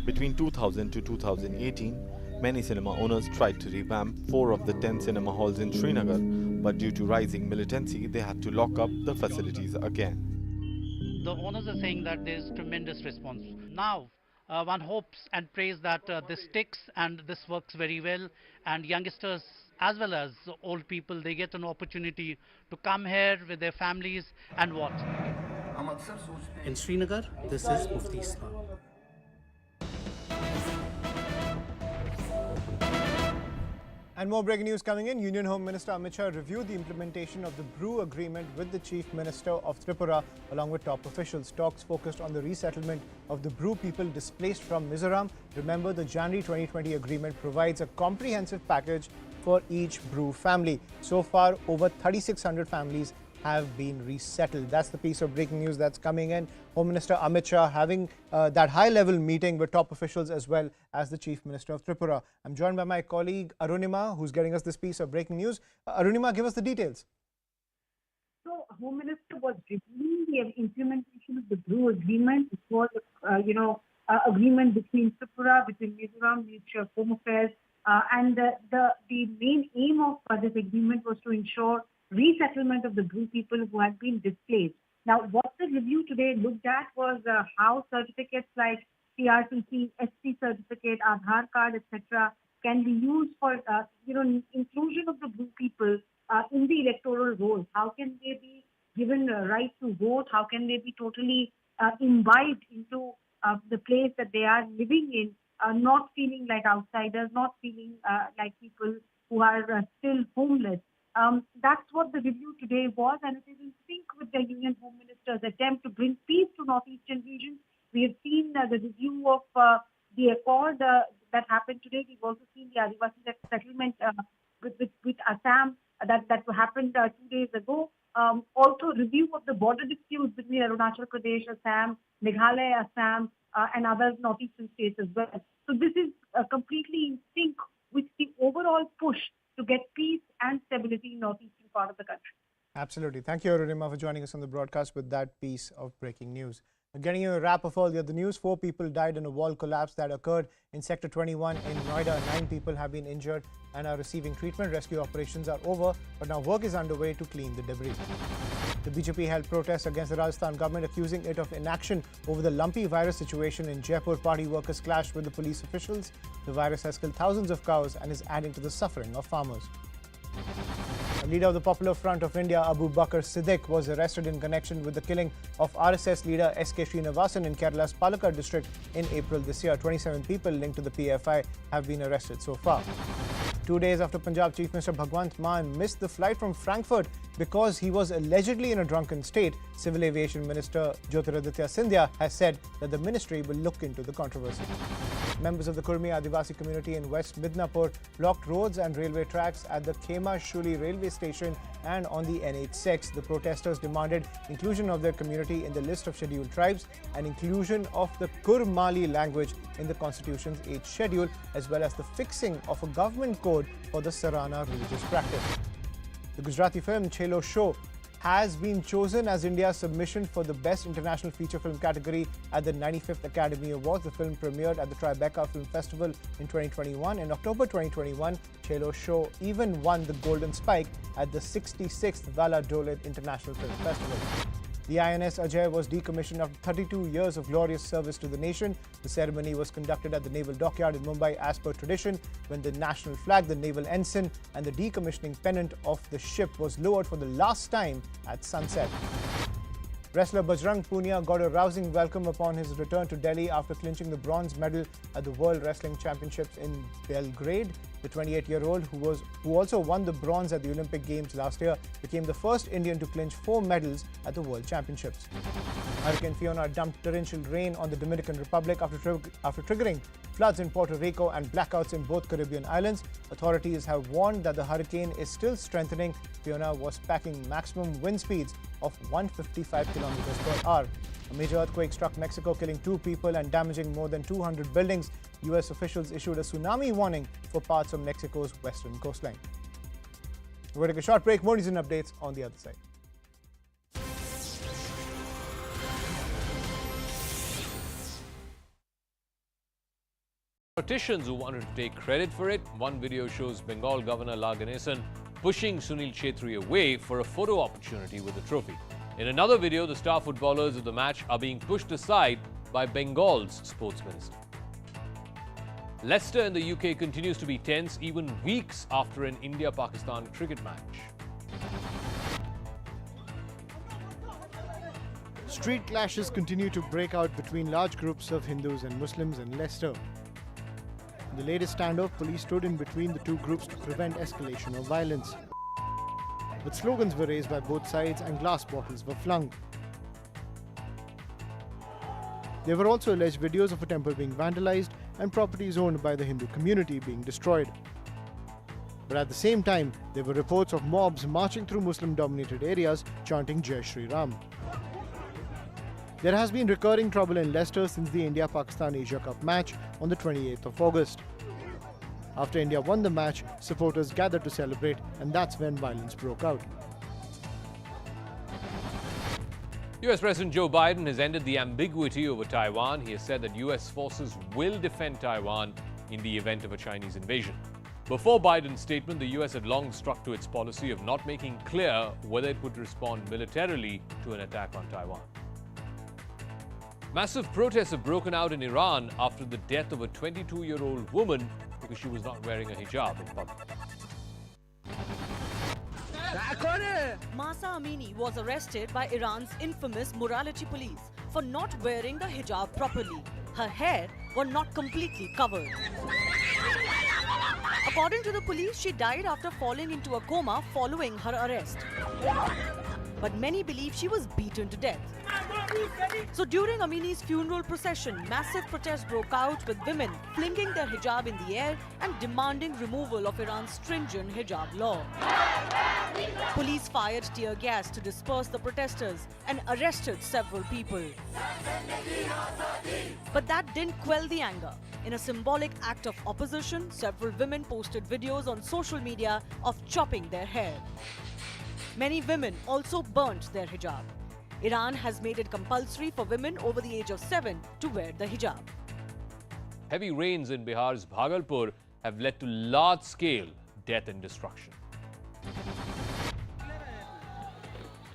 Between 2000 to 2018, many cinema owners tried to revamp 4 of the 10 cinema halls in Srinagar, but due to rising militancy, they had to lock up the facilities again. The owners are saying that there is tremendous response. Now, one hopes and prays that this sticks and this works very well, and youngsters as well as old people, they get an opportunity to come here with their families and watch. In Srinagar, this is Mufti Islam. And more breaking news coming in. Union Home Minister Amit Shah reviewed the implementation of the brew agreement with the Chief Minister of Tripura along with top officials. Talks focused on the resettlement of the brew people displaced from Mizoram. Remember, the January 2020 agreement provides a comprehensive package for each brew family. So far, over 3,600 families have been resettled. That's the piece of breaking news that's coming in. Home Minister Amit Shah having that high-level meeting with top officials as well as the Chief Minister of Tripura. I'm joined by my colleague Arunima, who's getting us this piece of breaking news. Arunima, give us the details. So, Home Minister was reviewing the implementation of the brew agreement. It was, agreement between Tripura, between Mizoram, Ministry of Home Affairs, and the main aim of this agreement was to ensure resettlement of the brew people who had been displaced. Now, what the review today looked at was how certificates like CRTC, SC certificate, Aadhaar card, etc., can be used for inclusion of the brew people in the electoral rolls. How can they be given a right to vote? How can they be totally imbibed into the place that they are living in, not feeling like outsiders, not feeling like people who are still homeless? That's what the review today was, and it is in sync with the Union Home Minister's attempt to bring peace to northeastern regions. We have seen the review of the accord that happened today. We've also seen the Adivasi settlement with Assam that happened 2 days ago. Also, review of the border disputes between Arunachal Pradesh, Assam, Meghalaya, Assam, and other northeastern states as well. So this is completely in sync with the overall push to get peace and stability in northeastern part of the country. Absolutely. Thank you, Arunima, for joining us on the broadcast with that piece of breaking news. Getting you a wrap of all the other news, 4 people died in a wall collapse that occurred in Sector 21 in Noida. 9 people have been injured and are receiving treatment. Rescue operations are over, but now work is underway to clean the debris. The BJP held protests against the Rajasthan government, accusing it of inaction over the lumpy virus situation in Jaipur. Party workers clashed with the police officials. The virus has killed thousands of cows and is adding to the suffering of farmers. The leader of the Popular Front of India, Abu Bakr Siddique, was arrested in connection with the killing of RSS leader S.K. Srinivasan in Kerala's Palakkad district in April this year. 27 people linked to the PFI have been arrested so far. 2 days after Punjab Chief Minister Bhagwant Mann missed the flight from Frankfurt because he was allegedly in a drunken state, Civil Aviation Minister Jyotiraditya Scindia has said that the ministry will look into the controversy. Members of the Kurmi Adivasi community in West Midnapur blocked roads and railway tracks at the Khema Shuli railway station and on the NH6. The protesters demanded inclusion of their community in the list of scheduled tribes and inclusion of the Kurmali language in the Constitution's 8th schedule, as well as the fixing of a government code for the Sarana religious practice. The Gujarati film Chhelo Show has been chosen as India's submission for the Best International Feature Film category at the 95th Academy Awards. The film premiered at the Tribeca Film Festival in 2021. In October 2021, Chhelo Show even won the Golden Spike at the 66th Valladolid International Film Festival. The INS Ajay was decommissioned after 32 years of glorious service to the nation. The ceremony was conducted at the Naval Dockyard in Mumbai as per tradition, when the national flag, the naval ensign and the decommissioning pennant of the ship was lowered for the last time at sunset. Wrestler Bajrang Punia got a rousing welcome upon his return to Delhi after clinching the bronze medal at the World Wrestling Championships in Belgrade. The 28-year-old, who also won the bronze at the Olympic Games last year, became the first Indian to clinch 4 medals at the World Championships. Hurricane Fiona dumped torrential rain on the Dominican Republic after triggering floods in Puerto Rico and blackouts in both Caribbean islands. Authorities have warned that the hurricane is still strengthening. Fiona was packing maximum wind speeds of 155 kilometers per hour. A major earthquake struck Mexico, killing 2 people and damaging more than 200 buildings. US officials issued a tsunami warning for parts of Mexico's western coastline. We're going to take a short break. More news and updates on the other side. Politicians who wanted to take credit for it. One video shows Bengal Governor La Ganesan pushing Sunil Chhetri away for a photo opportunity with the trophy. In another video, the star footballers of the match are being pushed aside by Bengal's sports minister. Leicester in the UK continues to be tense even weeks after an India-Pakistan cricket match. Street clashes continue to break out between large groups of Hindus and Muslims in Leicester. In the latest standoff, police stood in between the two groups to prevent escalation of violence. But slogans were raised by both sides and glass bottles were flung. There were also alleged videos of a temple being vandalized and properties owned by the Hindu community being destroyed. But at the same time, there were reports of mobs marching through Muslim-dominated areas chanting Jai Shri Ram. There has been recurring trouble in Leicester since the India-Pakistan Asia Cup match on the 28th of August. After India won the match, supporters gathered to celebrate, and that's when violence broke out. US President Joe Biden has ended the ambiguity over Taiwan. He has said that US forces will defend Taiwan in the event of a Chinese invasion. Before Biden's statement, the US had long stuck to its policy of not making clear whether it would respond militarily to an attack on Taiwan. Massive protests have broken out in Iran after the death of a 22-year-old woman because she was not wearing a hijab in public. Mahsa Amini was arrested by Iran's infamous morality police for not wearing the hijab properly. Her hair was not completely covered. According to the police, she died after falling into a coma following her arrest. But many believe she was beaten to death. So during Amini's funeral procession, massive protests broke out with women flinging their hijab in the air and demanding removal of Iran's stringent hijab law. Police fired tear gas to disperse the protesters and arrested several people. But that didn't quell the anger. In a symbolic act of opposition, several women posted videos on social media of chopping their hair. Many women also burnt their hijab. Iran has made it compulsory for women over the age of 7 to wear the hijab. Heavy rains in Bihar's Bhagalpur have led to large-scale death and destruction.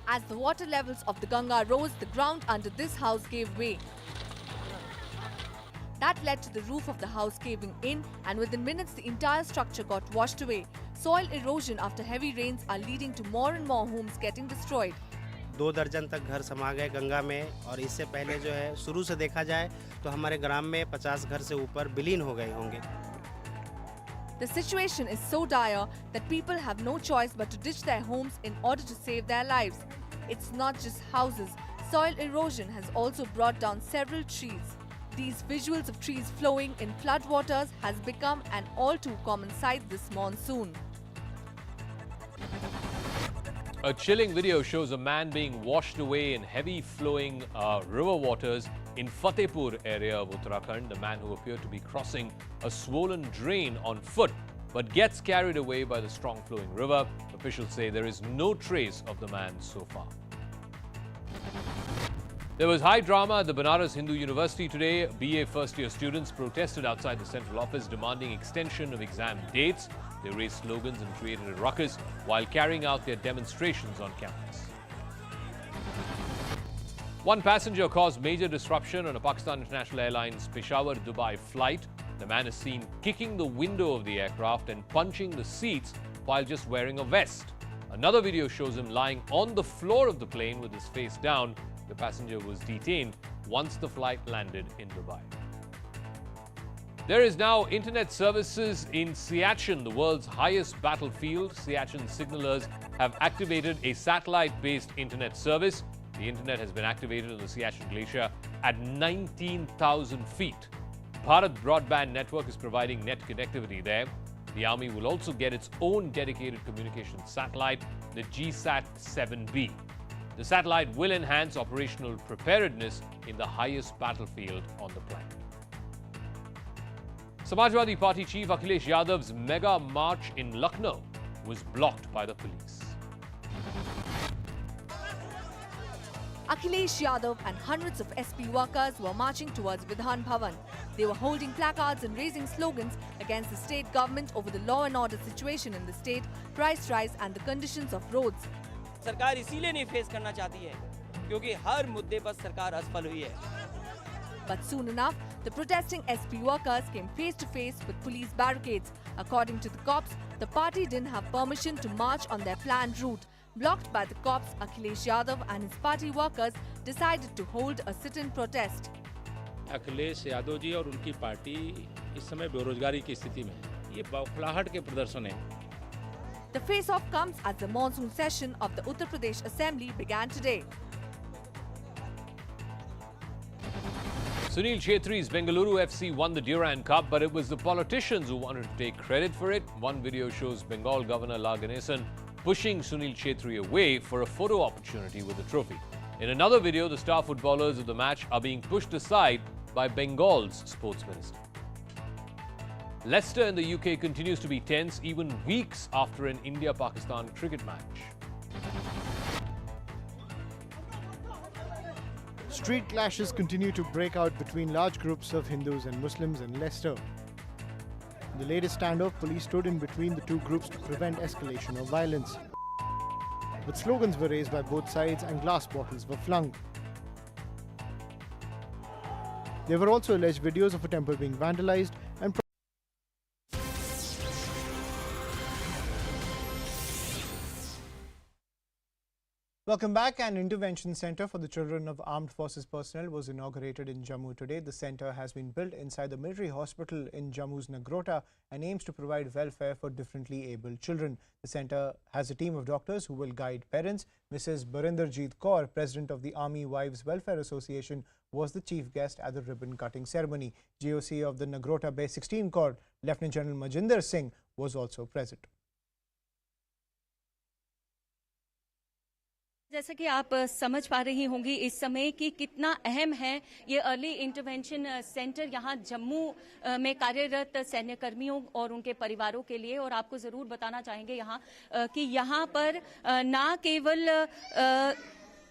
As the water levels of the Ganga rose, the ground under this house gave way. That led to the roof of the house caving in, and within minutes the entire structure got washed away. Soil erosion after heavy rains are leading to more and more homes getting destroyed. 2 दर्जन तक घर समा गए गंगा में, और इससे पहले जो है शुरू से देखा जाए तो हमारे ग्राम में 50 घर से ऊपर विलीन हो गए होंगे. The situation is so dire that people have no choice but to ditch their homes in order to save their lives. It's not just houses. Soil erosion has also brought down several trees. These visuals of trees flowing in floodwaters has become an all too common sight this monsoon. A chilling video shows a man being washed away in heavy flowing river waters in Fatehpur area of Uttarakhand. The man who appeared to be crossing a swollen drain on foot but gets carried away by the strong flowing river. Officials say there is no trace of the man so far. There was high drama at the Banaras Hindu University today. BA first-year students protested outside the central office demanding extension of exam dates. They raised slogans and created a ruckus while carrying out their demonstrations on campus. One passenger caused major disruption on a Pakistan International Airlines Peshawar-Dubai flight. The man is seen kicking the window of the aircraft and punching the seats while just wearing a vest. Another video shows him lying on the floor of the plane with his face down. The passenger was detained once the flight landed in Dubai. There is now internet services in Siachen, the world's highest battlefield. Siachen signalers have activated a satellite-based internet service. The internet has been activated on the Siachen Glacier at 19,000 feet. Bharat Broadband Network is providing net connectivity there. The army will also get its own dedicated communications satellite, the GSAT-7B. The satellite will enhance operational preparedness in the highest battlefield on the planet. Samajwadi Party chief Akhilesh Yadav's mega march in Lucknow was blocked by the police. Akhilesh Yadav and hundreds of SP workers were marching towards Vidhan Bhavan. They were holding placards and raising slogans against the state government over the law and order situation in the state, price rise and the conditions of roads. सरकार इसीलिए नहीं face करना चाहती है क्योंकि हर मुद्दे पर सरकार असफल हुई है. But soon enough, the protesting SP workers came face to face with police barricades. According to the cops, the party didn't have permission to march on their planned route. Blocked by the cops, Akhilesh Yadav and his party workers decided to hold a sit-in protest. Akhilesh Yadav ji और उनकी party इस समय बेरोजगारी की स्थिति में है. ये बौखलाहट के प्रदर्शन है. The face-off comes as the monsoon session of the Uttar Pradesh Assembly began today. Sunil Chhetri's Bengaluru FC won the Durand Cup, but it was the politicians who wanted to take credit for it. One video shows Bengal Governor La Ganesan pushing Sunil Chhetri away for a photo opportunity with the trophy. In another video, the star footballers of the match are being pushed aside by Bengal's sports minister. Leicester in the UK continues to be tense even weeks after an India-Pakistan cricket match. Street clashes continue to break out between large groups of Hindus and Muslims in Leicester. In the latest standoff, police stood in between the two groups to prevent escalation of violence. But slogans were raised by both sides and glass bottles were flung. There were also alleged videos of a temple being vandalized and Welcome back. An intervention centre for the children of armed forces personnel was inaugurated in Jammu today. The centre has been built inside the military hospital in Jammu's Nagrota and aims to provide welfare for differently abled children. The centre has a team of doctors who will guide parents. Mrs. Barinderjeet Kaur, President of the Army Wives Welfare Association, was the chief guest at the ribbon cutting ceremony. GOC of the Nagrota Base 16 Corps, Lieutenant General Majinder Singh, was also present. जैसा कि आप समझ पा रही होंगी इस समय कि कितना अहम है ये अर्ली इंटरवेंशन सेंटर यहाँ जम्मू में कार्यरत सैन्य कर्मियों और उनके परिवारों के लिए। और आपको ज़रूर बताना चाहेंगे यहाँ कि यहाँ पर ना केवल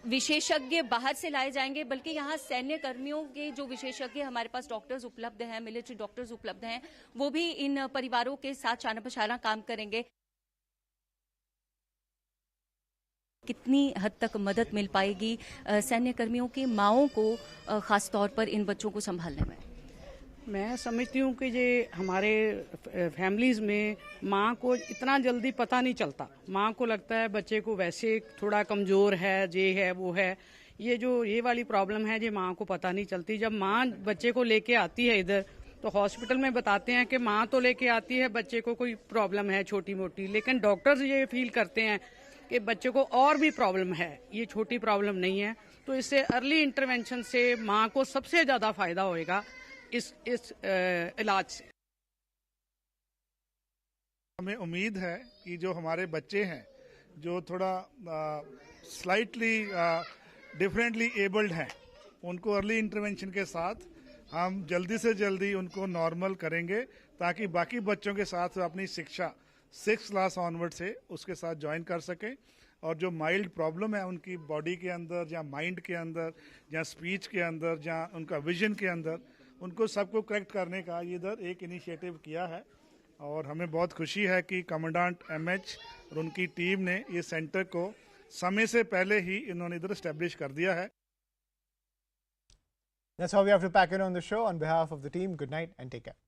विशेषज्ञ बाहर से लाए जाएंगे बल्कि यहाँ सैन्य कर्मियों के जो विशेषज्ञ हमारे पास डॉक्टर्स उपलब्ध हैं, मिलिट्री डॉक्टर्स उपलब्ध हैं, वो भी इन परिवारों के साथ चाना पशाना काम करेंगे। कितनी हद तक मदद मिल पाएगी सैन्य कर्मियों की माओं को, खास तौर पर इन बच्चों को संभालने में? मैं समझती हूँ कि ये हमारे फैमिलीज़ में माँ को इतना जल्दी पता नहीं चलता। माँ को लगता है बच्चे को वैसे थोड़ा कमज़ोर है, ये है वो है, ये वाली प्रॉब्लम है, ये माँ को पता नहीं चलती। जब माँ बच्चे को लेके आती है इधर तो हॉस्पिटल में बताते हैं कि माँ तो लेके आती है बच्चे को कोई प्रॉब्लम है छोटी मोटी, लेकिन डॉक्टर्स ये फील करते हैं कि बच्चे को और भी प्रॉब्लम है, ये छोटी प्रॉब्लम नहीं है। तो इससे अर्ली इंटरवेंशन से माँ को सबसे ज़्यादा फायदा होएगा इस इलाज से। हमें उम्मीद है कि जो हमारे बच्चे हैं जो थोड़ा स्लाइटली डिफरेंटली एबल्ड हैं, उनको अर्ली इंटरवेंशन के साथ हम जल्दी से जल्दी उनको नॉर्मल करेंगे ताकि बाकी बच्चों के साथ अपनी शिक्षा 6th क्लास ऑनवर्ड से उसके साथ ज्वाइन कर सकें। और जो माइल्ड प्रॉब्लम है उनकी बॉडी के अंदर या माइंड के अंदर या स्पीच के अंदर या उनका विजन के अंदर, उनको सबको करेक्ट करने का इधर एक इनिशिएटिव किया है। और हमें बहुत खुशी है कि कमांडेंट एमएच और उनकी टीम ने ये सेंटर को समय से पहले ही इन्होंने इधर एस्टेब्लिश कर दिया है। That's how we have to pack it on the show. On behalf of the team, good night and take care.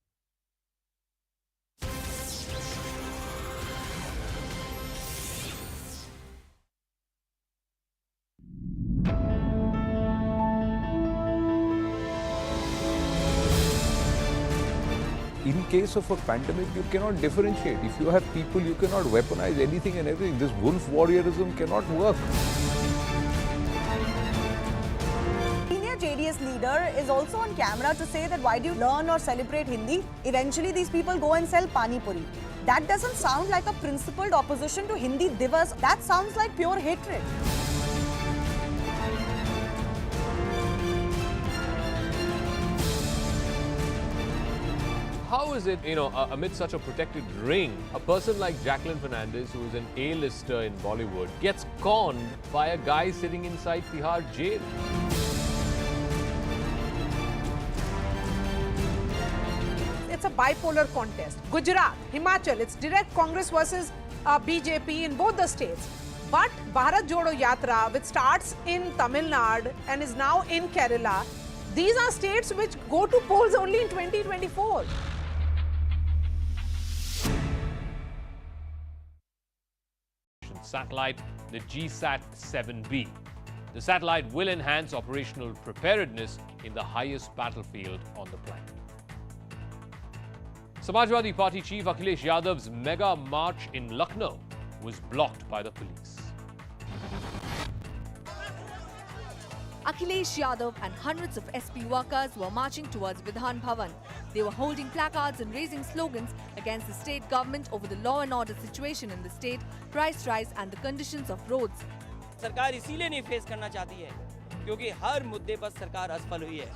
In case of a pandemic, you cannot differentiate. If you have people, you cannot weaponize anything and everything. This wolf warriorism cannot work. Senior JDS leader is also on camera to say that why do you learn or celebrate Hindi? Eventually these people go and sell pani puri. That doesn't sound like a principled opposition to Hindi divas. That sounds like pure hatred. How is it, amid such a protected ring, a person like Jacqueline Fernandez, who is an A-lister in Bollywood, gets conned by a guy sitting inside Bihar jail? It's a bipolar contest. Gujarat, Himachal, it's direct Congress versus BJP in both the states. But Bharat Jodo Yatra, which starts in Tamil Nadu and is now in Kerala, these are states which go to polls only in 2024. Satellite, the GSAT-7B. The satellite will enhance operational preparedness in the highest battlefield on the planet. Samajwadi Party chief Akhilesh Yadav's mega march in Lucknow was blocked by the police. Akhilesh Yadav and hundreds of SP workers were marching towards Vidhan Bhavan. They were holding placards and raising slogans against the state government over the law and order situation in the state, price rise and the conditions of roads. सरकार इसीलिए नहीं face करना चाहती है क्योंकि हर मुद्दे पर सरकार असफल हुई है.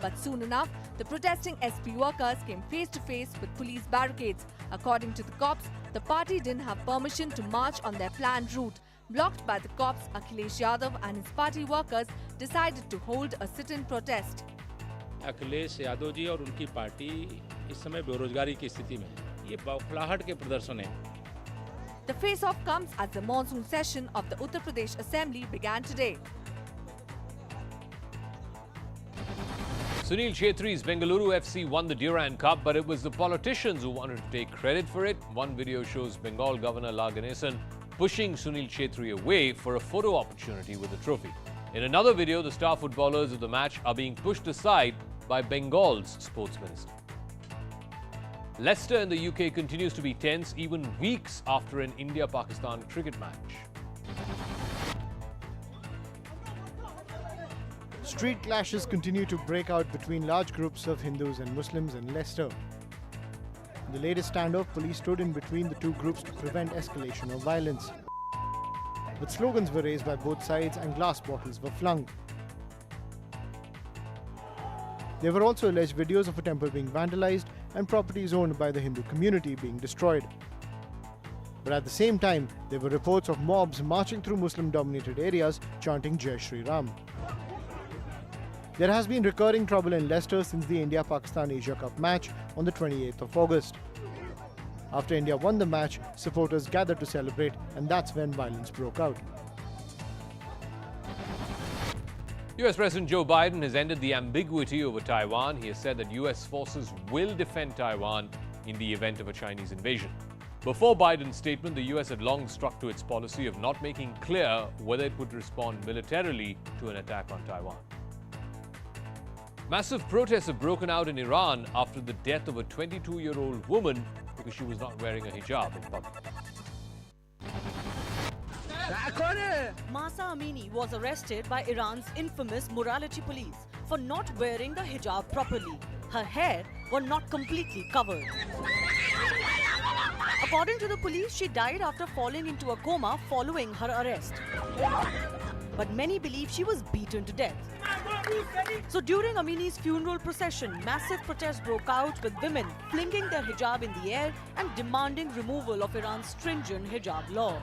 But soon enough, the protesting SP workers came face to face with police barricades. According to the cops, the party didn't have permission to march on their planned route. Blocked by the cops, Akhilesh Yadav and his party workers decided to hold a sit-in protest. Akhilesh Yadav ji और उनकी party इस समय बेरोजगारी की स्थिति में ये बौखलाहट के प्रदर्शन है. The face-off comes as the monsoon session of the Uttar Pradesh Assembly began today. Sunil Chhetri's Bengaluru FC won the Durand Cup, but it was the politicians who wanted to take credit for it. One video shows Bengal Governor La Ganesan pushing Sunil Chhetri away for a photo opportunity with the trophy. In another video, the star footballers of the match are being pushed aside by Bengal's sports minister. Leicester in the UK continues to be tense even weeks after an India-Pakistan cricket match. Street clashes continue to break out between large groups of Hindus and Muslims in Leicester. In the latest standoff, police stood in between the two groups to prevent escalation of violence. But slogans were raised by both sides and glass bottles were flung. There were also alleged videos of a temple being vandalized and properties owned by the Hindu community being destroyed. But at the same time, there were reports of mobs marching through Muslim-dominated areas chanting Jai Shri Ram. There has been recurring trouble in Leicester since the India-Pakistan Asia Cup match on the 28th of August. After India won the match, supporters gathered to celebrate, and that's when violence broke out. US President Joe Biden has ended the ambiguity over Taiwan. He has said that US forces will defend Taiwan in the event of a Chinese invasion. Before Biden's statement, the US had long stuck to its policy of not making clear whether it would respond militarily to an attack on Taiwan. Massive protests have broken out in Iran after the death of a 22-year-old woman because she was not wearing a hijab in public. Mahsa Amini was arrested by Iran's infamous morality police for not wearing the hijab properly. Her hair was not completely covered. According to the police, she died after falling into a coma following her arrest. But many believe she was beaten to death. So during Amini's funeral procession, massive protests broke out with women flinging their hijab in the air and demanding removal of Iran's stringent hijab law.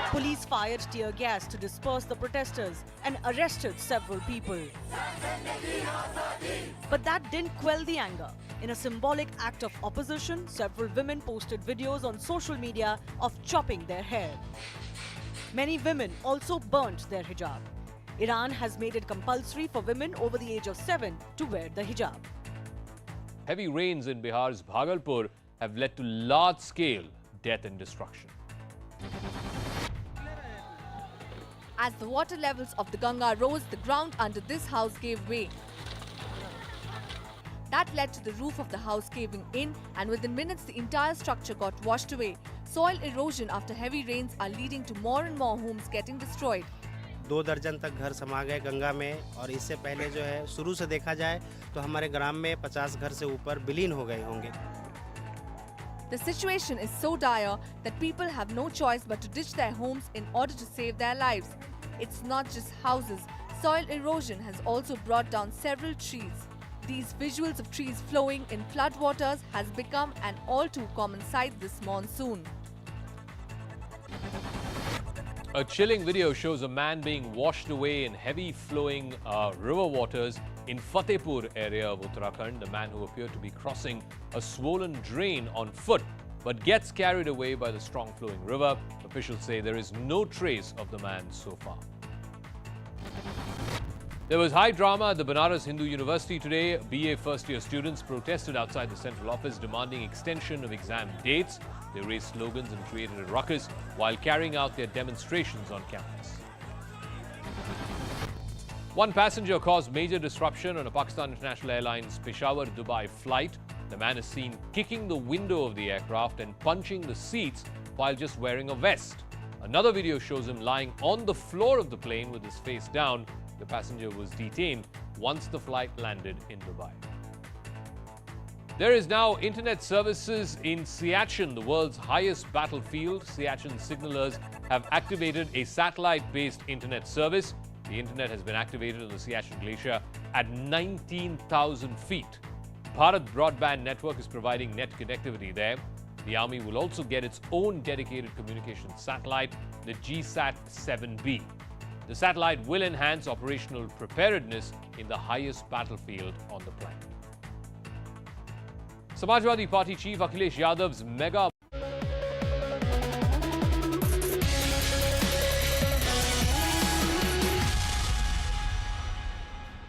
Police fired tear gas to disperse the protesters and arrested several people. But that didn't quell the anger. In a symbolic act of opposition, several women posted videos on social media of chopping their hair. Many women also burnt their hijab. Iran has made it compulsory for women over the age of 7 to wear the hijab. Heavy rains in Bihar's Bhagalpur have led to large-scale death and destruction. As the water levels of the Ganga rose, the ground under this house gave way. That led to the roof of the house caving in, and within minutes the entire structure got washed away. Soil erosion after heavy rains are leading to more and more homes getting destroyed. 2 दर्जन तक घर समा गए गंगा में, और इससे पहले जो है शुरू से देखा जाए तो हमारे ग्राम में 50 घर से ऊपर विलीन हो गए होंगे. The situation is so dire that people have no choice but to ditch their homes in order to save their lives. It's not just houses. Soil erosion has also brought down several trees. These visuals of trees flowing in floodwaters has become an all too common sight this monsoon. A chilling video shows a man being washed away in heavy flowing river waters in Fatehpur area of Uttarakhand. The man who appeared to be crossing a swollen drain on foot but gets carried away by the strong flowing river. Officials say there is no trace of the man so far. There was high drama at the Banaras Hindu University today. BA first-year students protested outside the central office demanding extension of exam dates. They raised slogans and created a ruckus while carrying out their demonstrations on campus. One passenger caused major disruption on a Pakistan International Airlines Peshawar-Dubai flight. The man is seen kicking the window of the aircraft and punching the seats while just wearing a vest. Another video shows him lying on the floor of the plane with his face down. The passenger was detained once the flight landed in Dubai. There is now internet services in Siachen, the world's highest battlefield. Siachen signalers have activated a satellite-based internet service. The internet has been activated on the Siachen Glacier at 19,000 feet. Bharat Broadband Network is providing net connectivity there. The army will also get its own dedicated communications satellite, the GSAT-7B. The satellite will enhance operational preparedness in the highest battlefield on the planet. Samajwadi Party chief Akhilesh Yadav's mega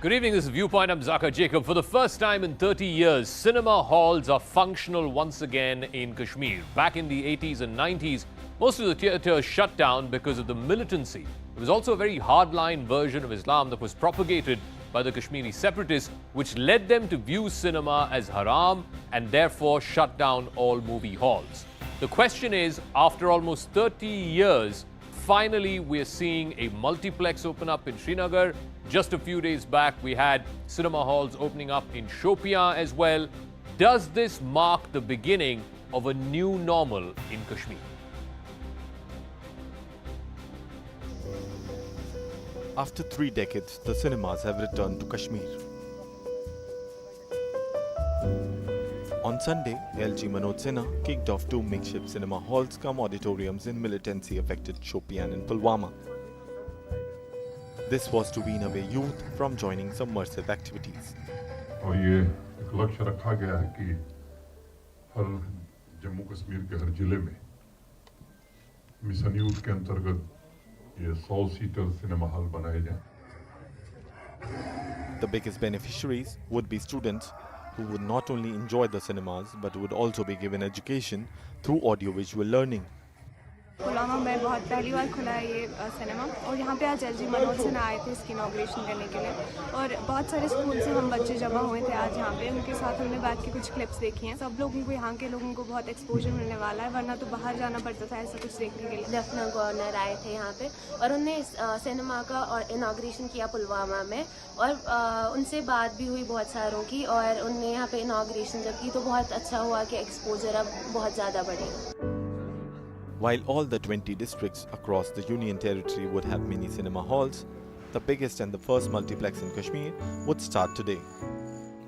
Good evening, this is Viewpoint. I'm Zaka Jacob. For the first time in 30 years, cinema halls are functional once again in Kashmir. Back in the 80s and 90s, Most of the theatres shut down because of the militancy. It was also a very hardline version of Islam that was propagated by the Kashmiri separatists, which led them to view cinema as haram and therefore shut down all movie halls. The question is, after almost 30 years, finally we're seeing a multiplex open up in Srinagar. Just a few days back, we had cinema halls opening up in Shopian as well. Does this mark the beginning of a new normal in Kashmir? After 3 decades, the cinemas have returned to Kashmir. On Sunday, LG Manoj Sinha kicked off 2 makeshift cinema halls cum auditoriums in militancy-affected Shopian and Pulwama. This was to wean away youth from joining subversive activities. और ये एक लक्ष्य रखा गया है कि हर जम्मू कश्मीर के हर जिले में मिशन यूथ के अंतर्गत ये 100 सीटर सिनेमा हॉल बनाए जाएं. The biggest beneficiaries would be students who would not only enjoy the cinemas but would also be given education through audiovisual learning. Pulwama में बहुत पहली बार खुला है ये सिनेमा और यहाँ पे आज एलजी मनोज सिन्हा आए थे इसकी इनॉग्रेशन करने के लिए और बहुत सारे स्कूल से हम बच्चे जमा हुए थे आज यहाँ पे. उनके साथ हमने बैठ के कुछ क्लिप्स देखी हैं. सब लोगों को, यहाँ के लोगों को बहुत एक्सपोजर मिलने वाला है, वरना तो बाहर जाना पड़ता था ऐसा कुछ देखने के लिए. लेफ्टिनेंट गवर्नर आए थे यहाँ पे और उन्होंने सिनेमा का और इनाग्रेशन किया पुलवामा में और उनसे बात भी हुई बहुत सारों की और उनने यहाँ पे इनाग्रेशन जब की तो बहुत अच्छा हुआ कि एक्सपोजर अब बहुत ज़्यादा बढ़ेगा. While all the 20 districts across the Union Territory would have mini cinema halls, the biggest and the first multiplex in Kashmir would start today.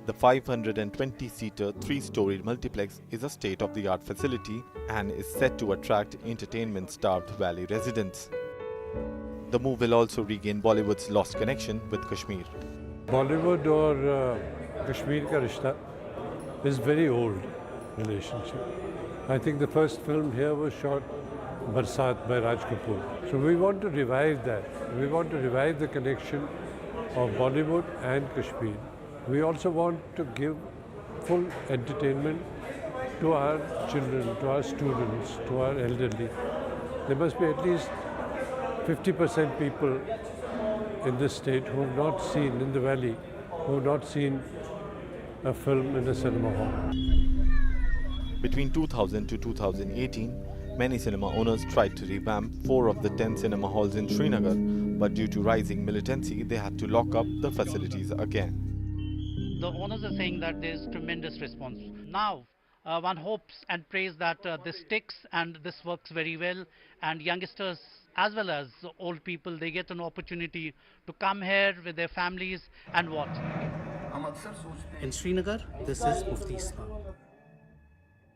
The 520-seater, 3-storied multiplex is a state-of-the-art facility and is set to attract entertainment-starved valley residents. The move will also regain Bollywood's lost connection with Kashmir. Bollywood और Kashmir का रिश्ता is very old relationship. I think the first film here was shot Barsat by Raj Kapoor. So we want to revive that. We want to revive the connection of Bollywood and Kashmir. We also want to give full entertainment to our children, to our students, to our elderly. There must be at least 50% people in this state who have not seen, in the valley, who have not seen a film in a cinema hall. Between 2000 to 2018, many cinema owners tried to revamp 4 of the 10 cinema halls in Srinagar, but due to rising militancy, they had to lock up the facilities again. The owners are saying that there is tremendous response. Now, one hopes and prays that this sticks and this works very well, and youngsters as well as old people, they get an opportunity to come here with their families and watch. In Srinagar, this is Mufti Islam.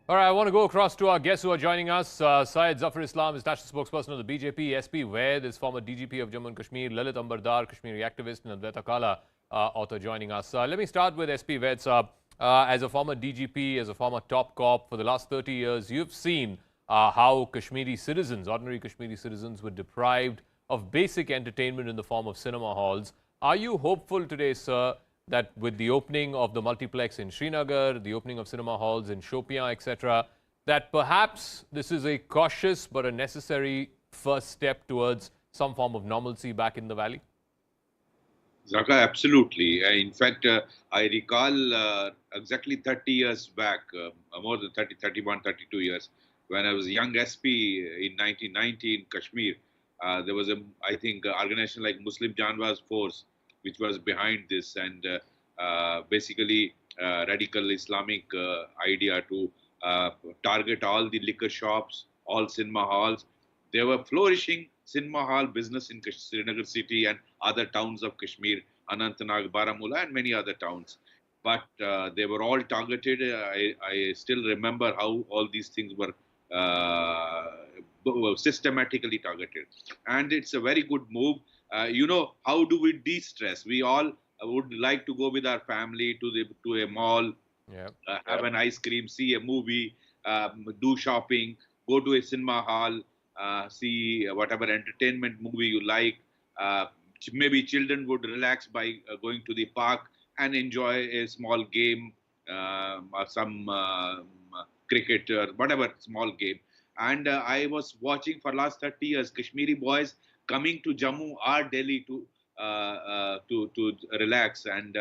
All right, I want to go across to our guests who are joining us. Syed Zafar Islam is national spokesperson of the BJP. SP Vaid is former DGP of Jammu and Kashmir. Lalit Ambardar, Kashmiri activist, and Advaita Kala, author, joining us. Let me start with SP Vaid, Saab. As a former DGP, as a former top cop, for the last 30 years, you've seen how Kashmiri citizens, ordinary Kashmiri citizens, were deprived of basic entertainment in the form of cinema halls. Are you hopeful today, sir, that with the opening of the multiplex in Srinagar, the opening of cinema halls in Shopian, etc., that perhaps this is a cautious but a necessary first step towards some form of normalcy back in the valley? Zaka, absolutely. In fact, I recall exactly 30 years back, more than 30, 31, 32 years, when I was a young SP in 1990 in Kashmir, there was I think, organization like Muslim Janwaz Force, which was behind this, and basically radical Islamic idea to target all the liquor shops, all cinema halls. They were flourishing cinema hall business in Srinagar city and other towns of Kashmir, Anantnag, Baramulla, and many other towns. But they were all targeted. I still remember how all these things were systematically targeted. And it's a very good move. You know, how do we de-stress? We all would like to go with our family to a mall, have an ice cream, see a movie, do shopping, go to a cinema hall, see whatever entertainment movie you like. Maybe children would relax by going to the park and enjoy a small game, or some cricket or whatever small game. And I was watching for last 30 years Kashmiri boys coming to Jammu or Delhi to relax. And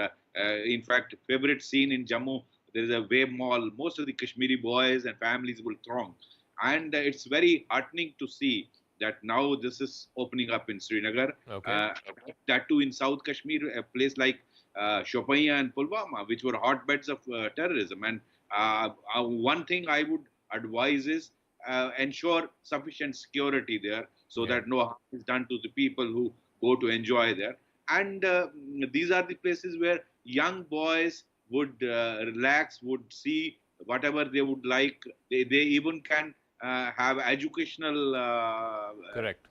in fact, favorite scene in Jammu, there is a wave mall. Most of the Kashmiri boys and families will throng, and it's very heartening to see that now this is opening up in Srinagar. Okay. That too in South Kashmir, a place like Shopaiya and Pulwama, which were hotbeds of terrorism. And one thing I would advise is ensure sufficient security there so that no harm is done to the people who go to enjoy there. And these are the places where young boys would relax, would see whatever they would like. They even can have educational Correct.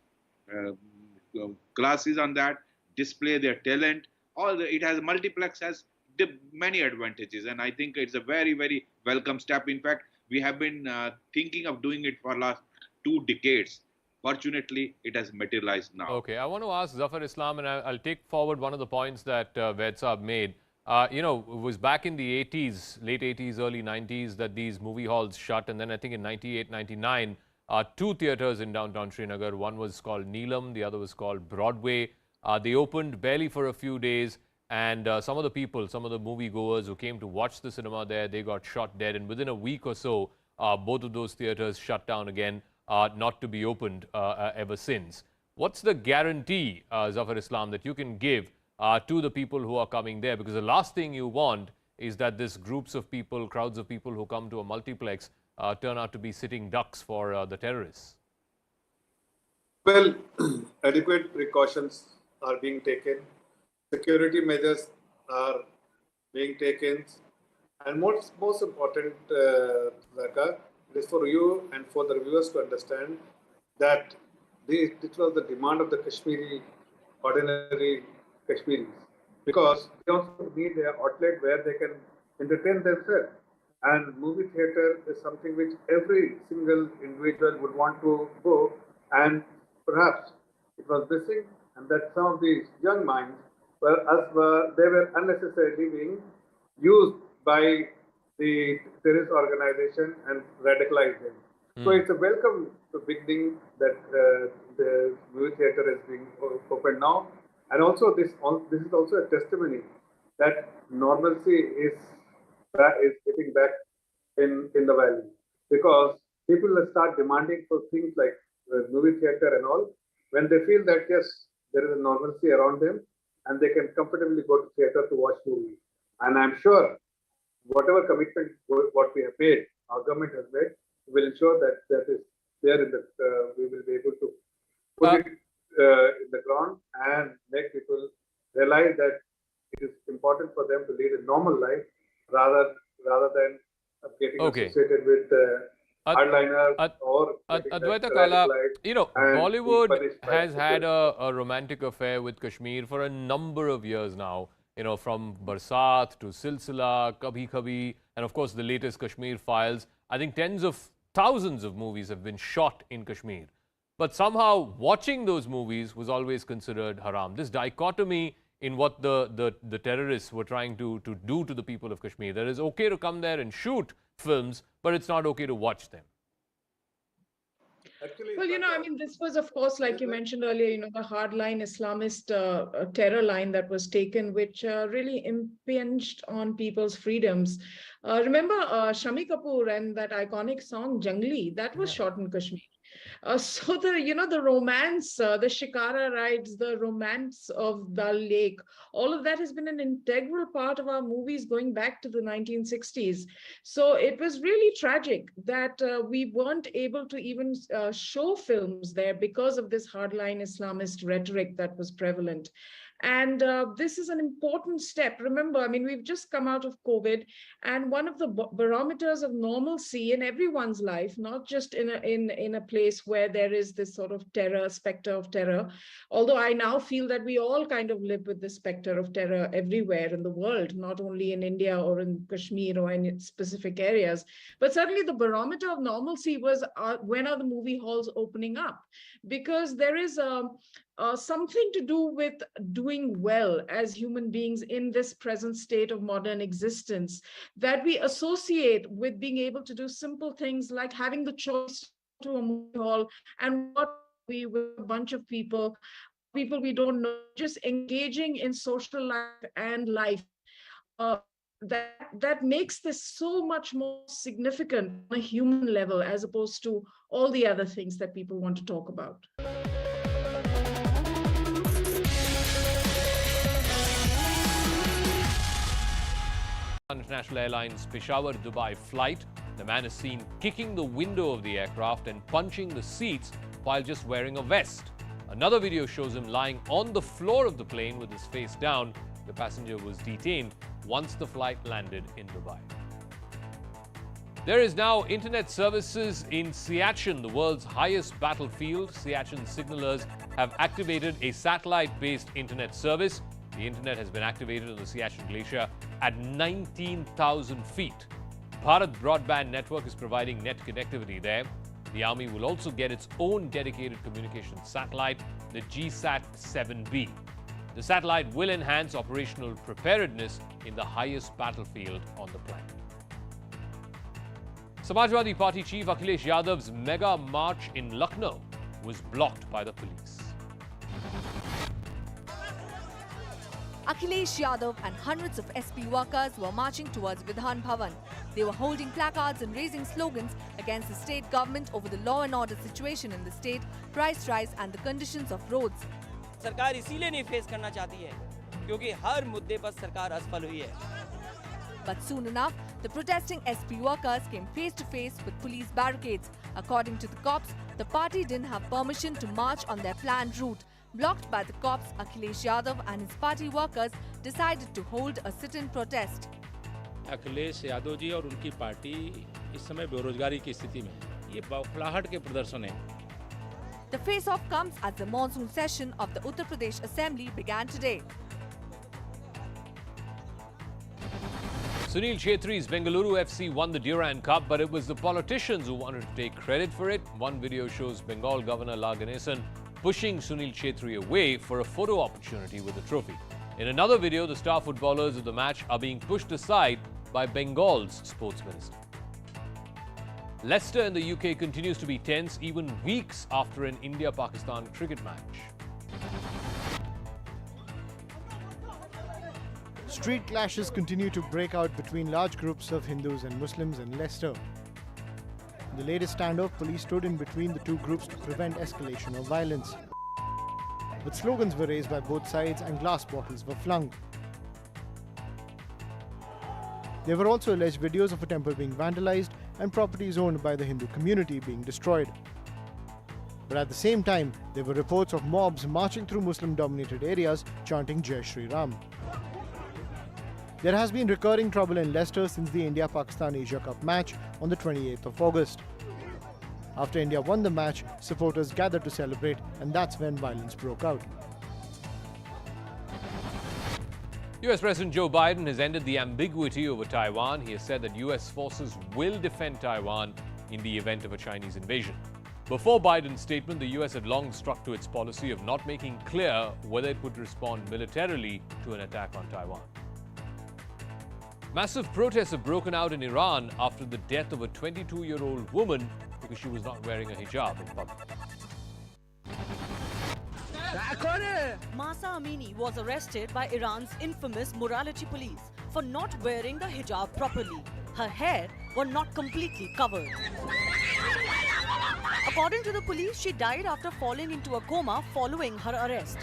classes on that, display their talent. It has multiplex has many advantages, and I think it's a very, very welcome step. In fact, we have been thinking of doing it for last 2 decades. Fortunately, it has materialized now. Okay, I want to ask Zafar Islam, and I'll take forward one of the points that Ved Saab made. You know, it was back in the 80s, late 80s, early 90s, that these movie halls shut. And then I think in 98, 99, 2 theatres in downtown Srinagar. One was called Neelam, the other was called Broadway. They opened barely for a few days. And some of the people, some of the moviegoers who came to watch the cinema there, they got shot dead. And within a week or so, both of those theatres shut down again, not to be opened ever since. What's the guarantee, Zafar Islam, that you can give to the people who are coming there? Because the last thing you want is that this groups of people, crowds of people who come to a multiplex turn out to be sitting ducks for the terrorists. Well, adequate precautions are being taken. Security measures are being taken. And most important, Zaka, is for you and for the viewers to understand that this was the demand of the Kashmiri, ordinary Kashmiris, because they also need an outlet where they can entertain themselves. And movie theatre is something which every single individual would want to go, and perhaps it was missing, and that some of these young minds they were unnecessarily being used by the terrorist organization and radicalized them. So it's a welcome beginning that the movie theatre is being opened now, and also this is also a testimony that normalcy is getting back in the valley, because people will start demanding for things like movie theatre and all when they feel that yes, there is a normalcy around them and they can comfortably go to theatre to watch movies. And I'm sure whatever commitment what we have made, our government has made, will ensure that that is there in the we will be able to put it in the ground and make people realize that it is important for them to lead a normal life rather than getting associated with hardliners or Advaita Kala, you know, Bollywood has had a romantic affair with Kashmir for a number of years now. You know, from Barsat to Silsila, Kabhi Kabhi, and of course the latest Kashmir Files. I think tens of thousands of movies have been shot in Kashmir. But somehow watching those movies was always considered haram. This dichotomy in what the terrorists were trying to do to the people of Kashmir. That it's okay to come there and shoot films, but it's not okay to watch them. Well, you know, I mean, this was, of course, like you mentioned earlier, you know, the hardline Islamist terror line that was taken, which really impinged on people's freedoms. Remember Shami Kapoor and that iconic song Jangli, that was shot in Kashmir. So the romance, the Shikara rides, the romance of Dal Lake, all of that has been an integral part of our movies going back to the 1960s. So it was really tragic that we weren't able to even show films there because of this hardline Islamist rhetoric that was prevalent. And this is an important step. Remember, I mean, we've just come out of COVID, and one of the barometers of normalcy in everyone's life, not just in a place where there is this sort of terror, specter of terror, although I now feel that we all kind of live with the specter of terror everywhere in the world, not only in India or in Kashmir or in specific areas, but certainly the barometer of normalcy was when are the movie halls opening up? Because there is something to do with doing well as human beings in this present state of modern existence that we associate with being able to do simple things like having the choice to a movie hall and watch a movie with a bunch of people we don't know, just engaging in social life and life. That makes this so much more significant on a human level as opposed to all the other things that people want to talk about. International Airlines Peshawar-Dubai flight. The man is seen kicking the window of the aircraft and punching the seats while just wearing a vest. Another video shows him lying on the floor of the plane with his face down. The passenger was detained once the flight landed in Dubai. There is now internet services in Siachen, the world's highest battlefield. Siachen signalers have activated a satellite-based internet service. The internet has been activated on the Siachen Glacier at 19,000 feet. Bharat Broadband Network is providing net connectivity there. The army will also get its own dedicated communication satellite, the GSAT-7B. The satellite will enhance operational preparedness in the highest battlefield on the planet. Samajwadi Party chief Akhilesh Yadav's mega march in Lucknow was blocked by the police. Akhilesh Yadav and hundreds of SP workers were marching towards Vidhan Bhavan. They were holding placards and raising slogans against the state government over the law and order situation in the state, price rise and the conditions of roads. सरकार इसीलिए नहीं face करना चाहती है क्योंकि हर मुद्दे पर सरकार असफल हुई है. But soon enough, the protesting SP workers came face to face with police barricades. According to the cops, the party didn't have permission to march on their planned route. Blocked by the cops, Akhilesh Yadav and his party workers decided to hold a sit-in protest. Akhilesh Yadav ji और उनकी party इस समय बेरोजगारी की स्थिति में ये बौखलाहट के प्रदर्शन है. The face-off comes as the monsoon session of the Uttar Pradesh Assembly began today. Sunil Chhetri's Bengaluru FC won the Durand Cup, but it was the politicians who wanted to take credit for it. One video shows Bengal Governor La Ganesan pushing Sunil Chhetri away for a photo opportunity with the trophy. In another video, the star footballers of the match are being pushed aside by Bengal's sports minister. Leicester in the UK continues to be tense even weeks after an India-Pakistan cricket match. Street clashes continue to break out between large groups of Hindus and Muslims in Leicester. In the latest standoff, police stood in between the two groups to prevent escalation of violence. But slogans were raised by both sides and glass bottles were flung. There were also alleged videos of a temple being vandalized and properties owned by the Hindu community being destroyed. But at the same time, there were reports of mobs marching through Muslim-dominated areas chanting Jai Shri Ram. There has been recurring trouble in Leicester since the India-Pakistan Asia Cup match on the 28th of August. After India won the match, supporters gathered to celebrate, and that's when violence broke out. US President Joe Biden has ended the ambiguity over Taiwan. He has said that US forces will defend Taiwan in the event of a Chinese invasion. Before Biden's statement, the US had long stuck to its policy of not making clear whether it would respond militarily to an attack on Taiwan. Massive protests have broken out in Iran after the death of a 22-year-old woman because she was not wearing a hijab in public. Mahsa Amini was arrested by Iran's infamous morality police for not wearing the hijab properly. Her hair was not completely covered. According to the police, she died after falling into a coma following her arrest.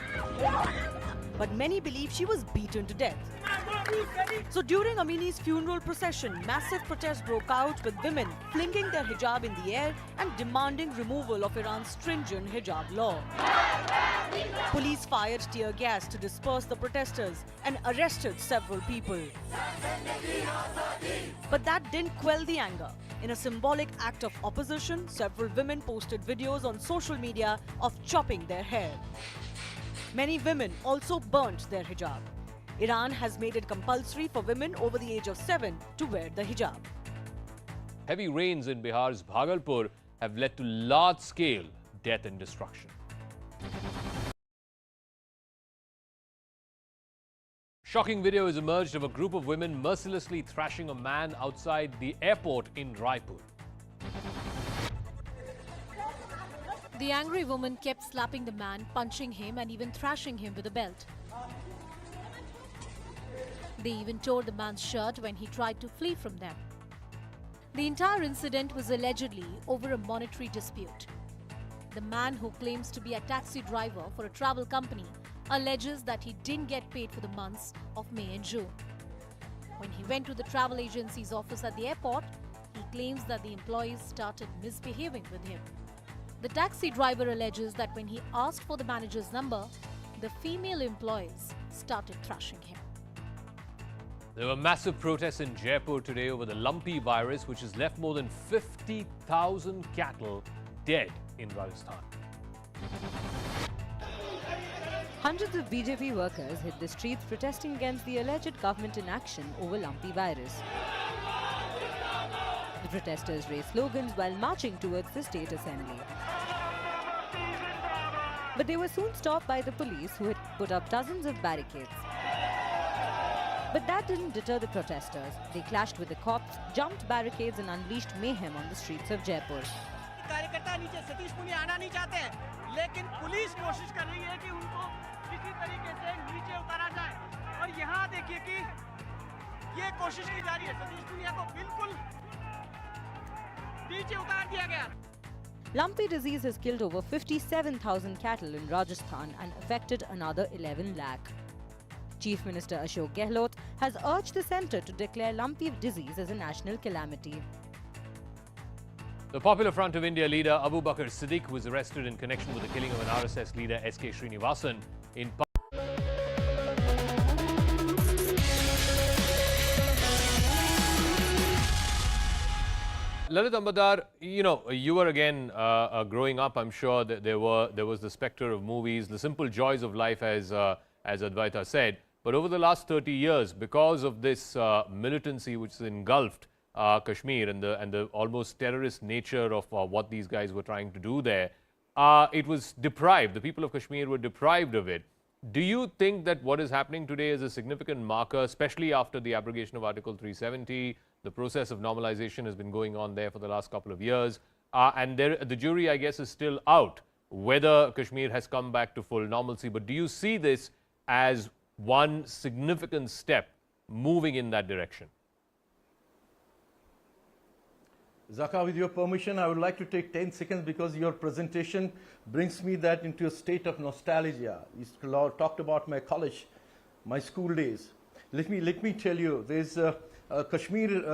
But many believe she was beaten to death. So during Amini's funeral procession, massive protests broke out with women flinging their hijab in the air and demanding removal of Iran's stringent hijab law. Police fired tear gas to disperse the protesters and arrested several people. But that didn't quell the anger. In a symbolic act of opposition, several women posted videos on social media of chopping their hair. Many women also burnt their hijab. Iran has made it compulsory for women over the age of 7 to wear the hijab. Heavy rains in Bihar's Bhagalpur have led to large-scale death and destruction. Shocking video has emerged of a group of women mercilessly thrashing a man outside the airport in Raipur. The angry woman kept slapping the man, punching him and even thrashing him with a belt. They even tore the man's shirt when he tried to flee from them. The entire incident was allegedly over a monetary dispute. The man, who claims to be a taxi driver for a travel company, alleges that he didn't get paid for the months of May and June. When he went to the travel agency's office at the airport, he claims that the employees started misbehaving with him. The taxi driver alleges that when he asked for the manager's number, the female employees started thrashing him. There were massive protests in Jaipur today over the lumpy virus, which has left more than 50,000 cattle dead in Rajasthan. Hundreds of BJP workers hit the streets protesting against the alleged government inaction over lumpy virus. The protesters raised slogans while marching towards the state assembly. But they were soon stopped by the police, who had put up dozens of barricades. But that didn't deter the protesters. They clashed with the cops, jumped barricades and unleashed mayhem on the streets of Jaipur. कार्यकर्ता नीचे सतीश पुनिया आना नहीं चाहते हैं, लेकिन police कोशिश कर रही है कि उनको किसी तरीके से नीचे उतारा जाए। और यहाँ देखिए कि ये कोशिश की जा रही है, सतीश पुनिया को बिल्कुल नीचे उतार दिया गया। Lumpy disease has killed over 57,000 cattle in Rajasthan and affected another 11 lakh. Chief Minister Ashok Gehlot has urged the centre to declare lumpy disease as a national calamity. The Popular Front of India leader Abu Bakr Siddique was arrested in connection with the killing of an RSS leader SK Srinivasan in Lalit Ambadar, you were again growing up. I'm sure that there was the spectre of movies, the simple joys of life, as Advaita said. But over the last 30 years, because of this militancy which has engulfed Kashmir and the almost terrorist nature of what these guys were trying to do there, it was deprived. The people of Kashmir were deprived of it. Do you think that what is happening today is a significant marker, especially after the abrogation of Article 370? The process of normalization has been going on there for the last couple of years. And the jury, I guess, is still out whether Kashmir has come back to full normalcy. But do you see this as one significant step moving in that direction? Zaka, with your permission, I would like to take 10 seconds because your presentation brings me that into a state of nostalgia. You talked about my college, my school days. Let me tell you, there's Kashmir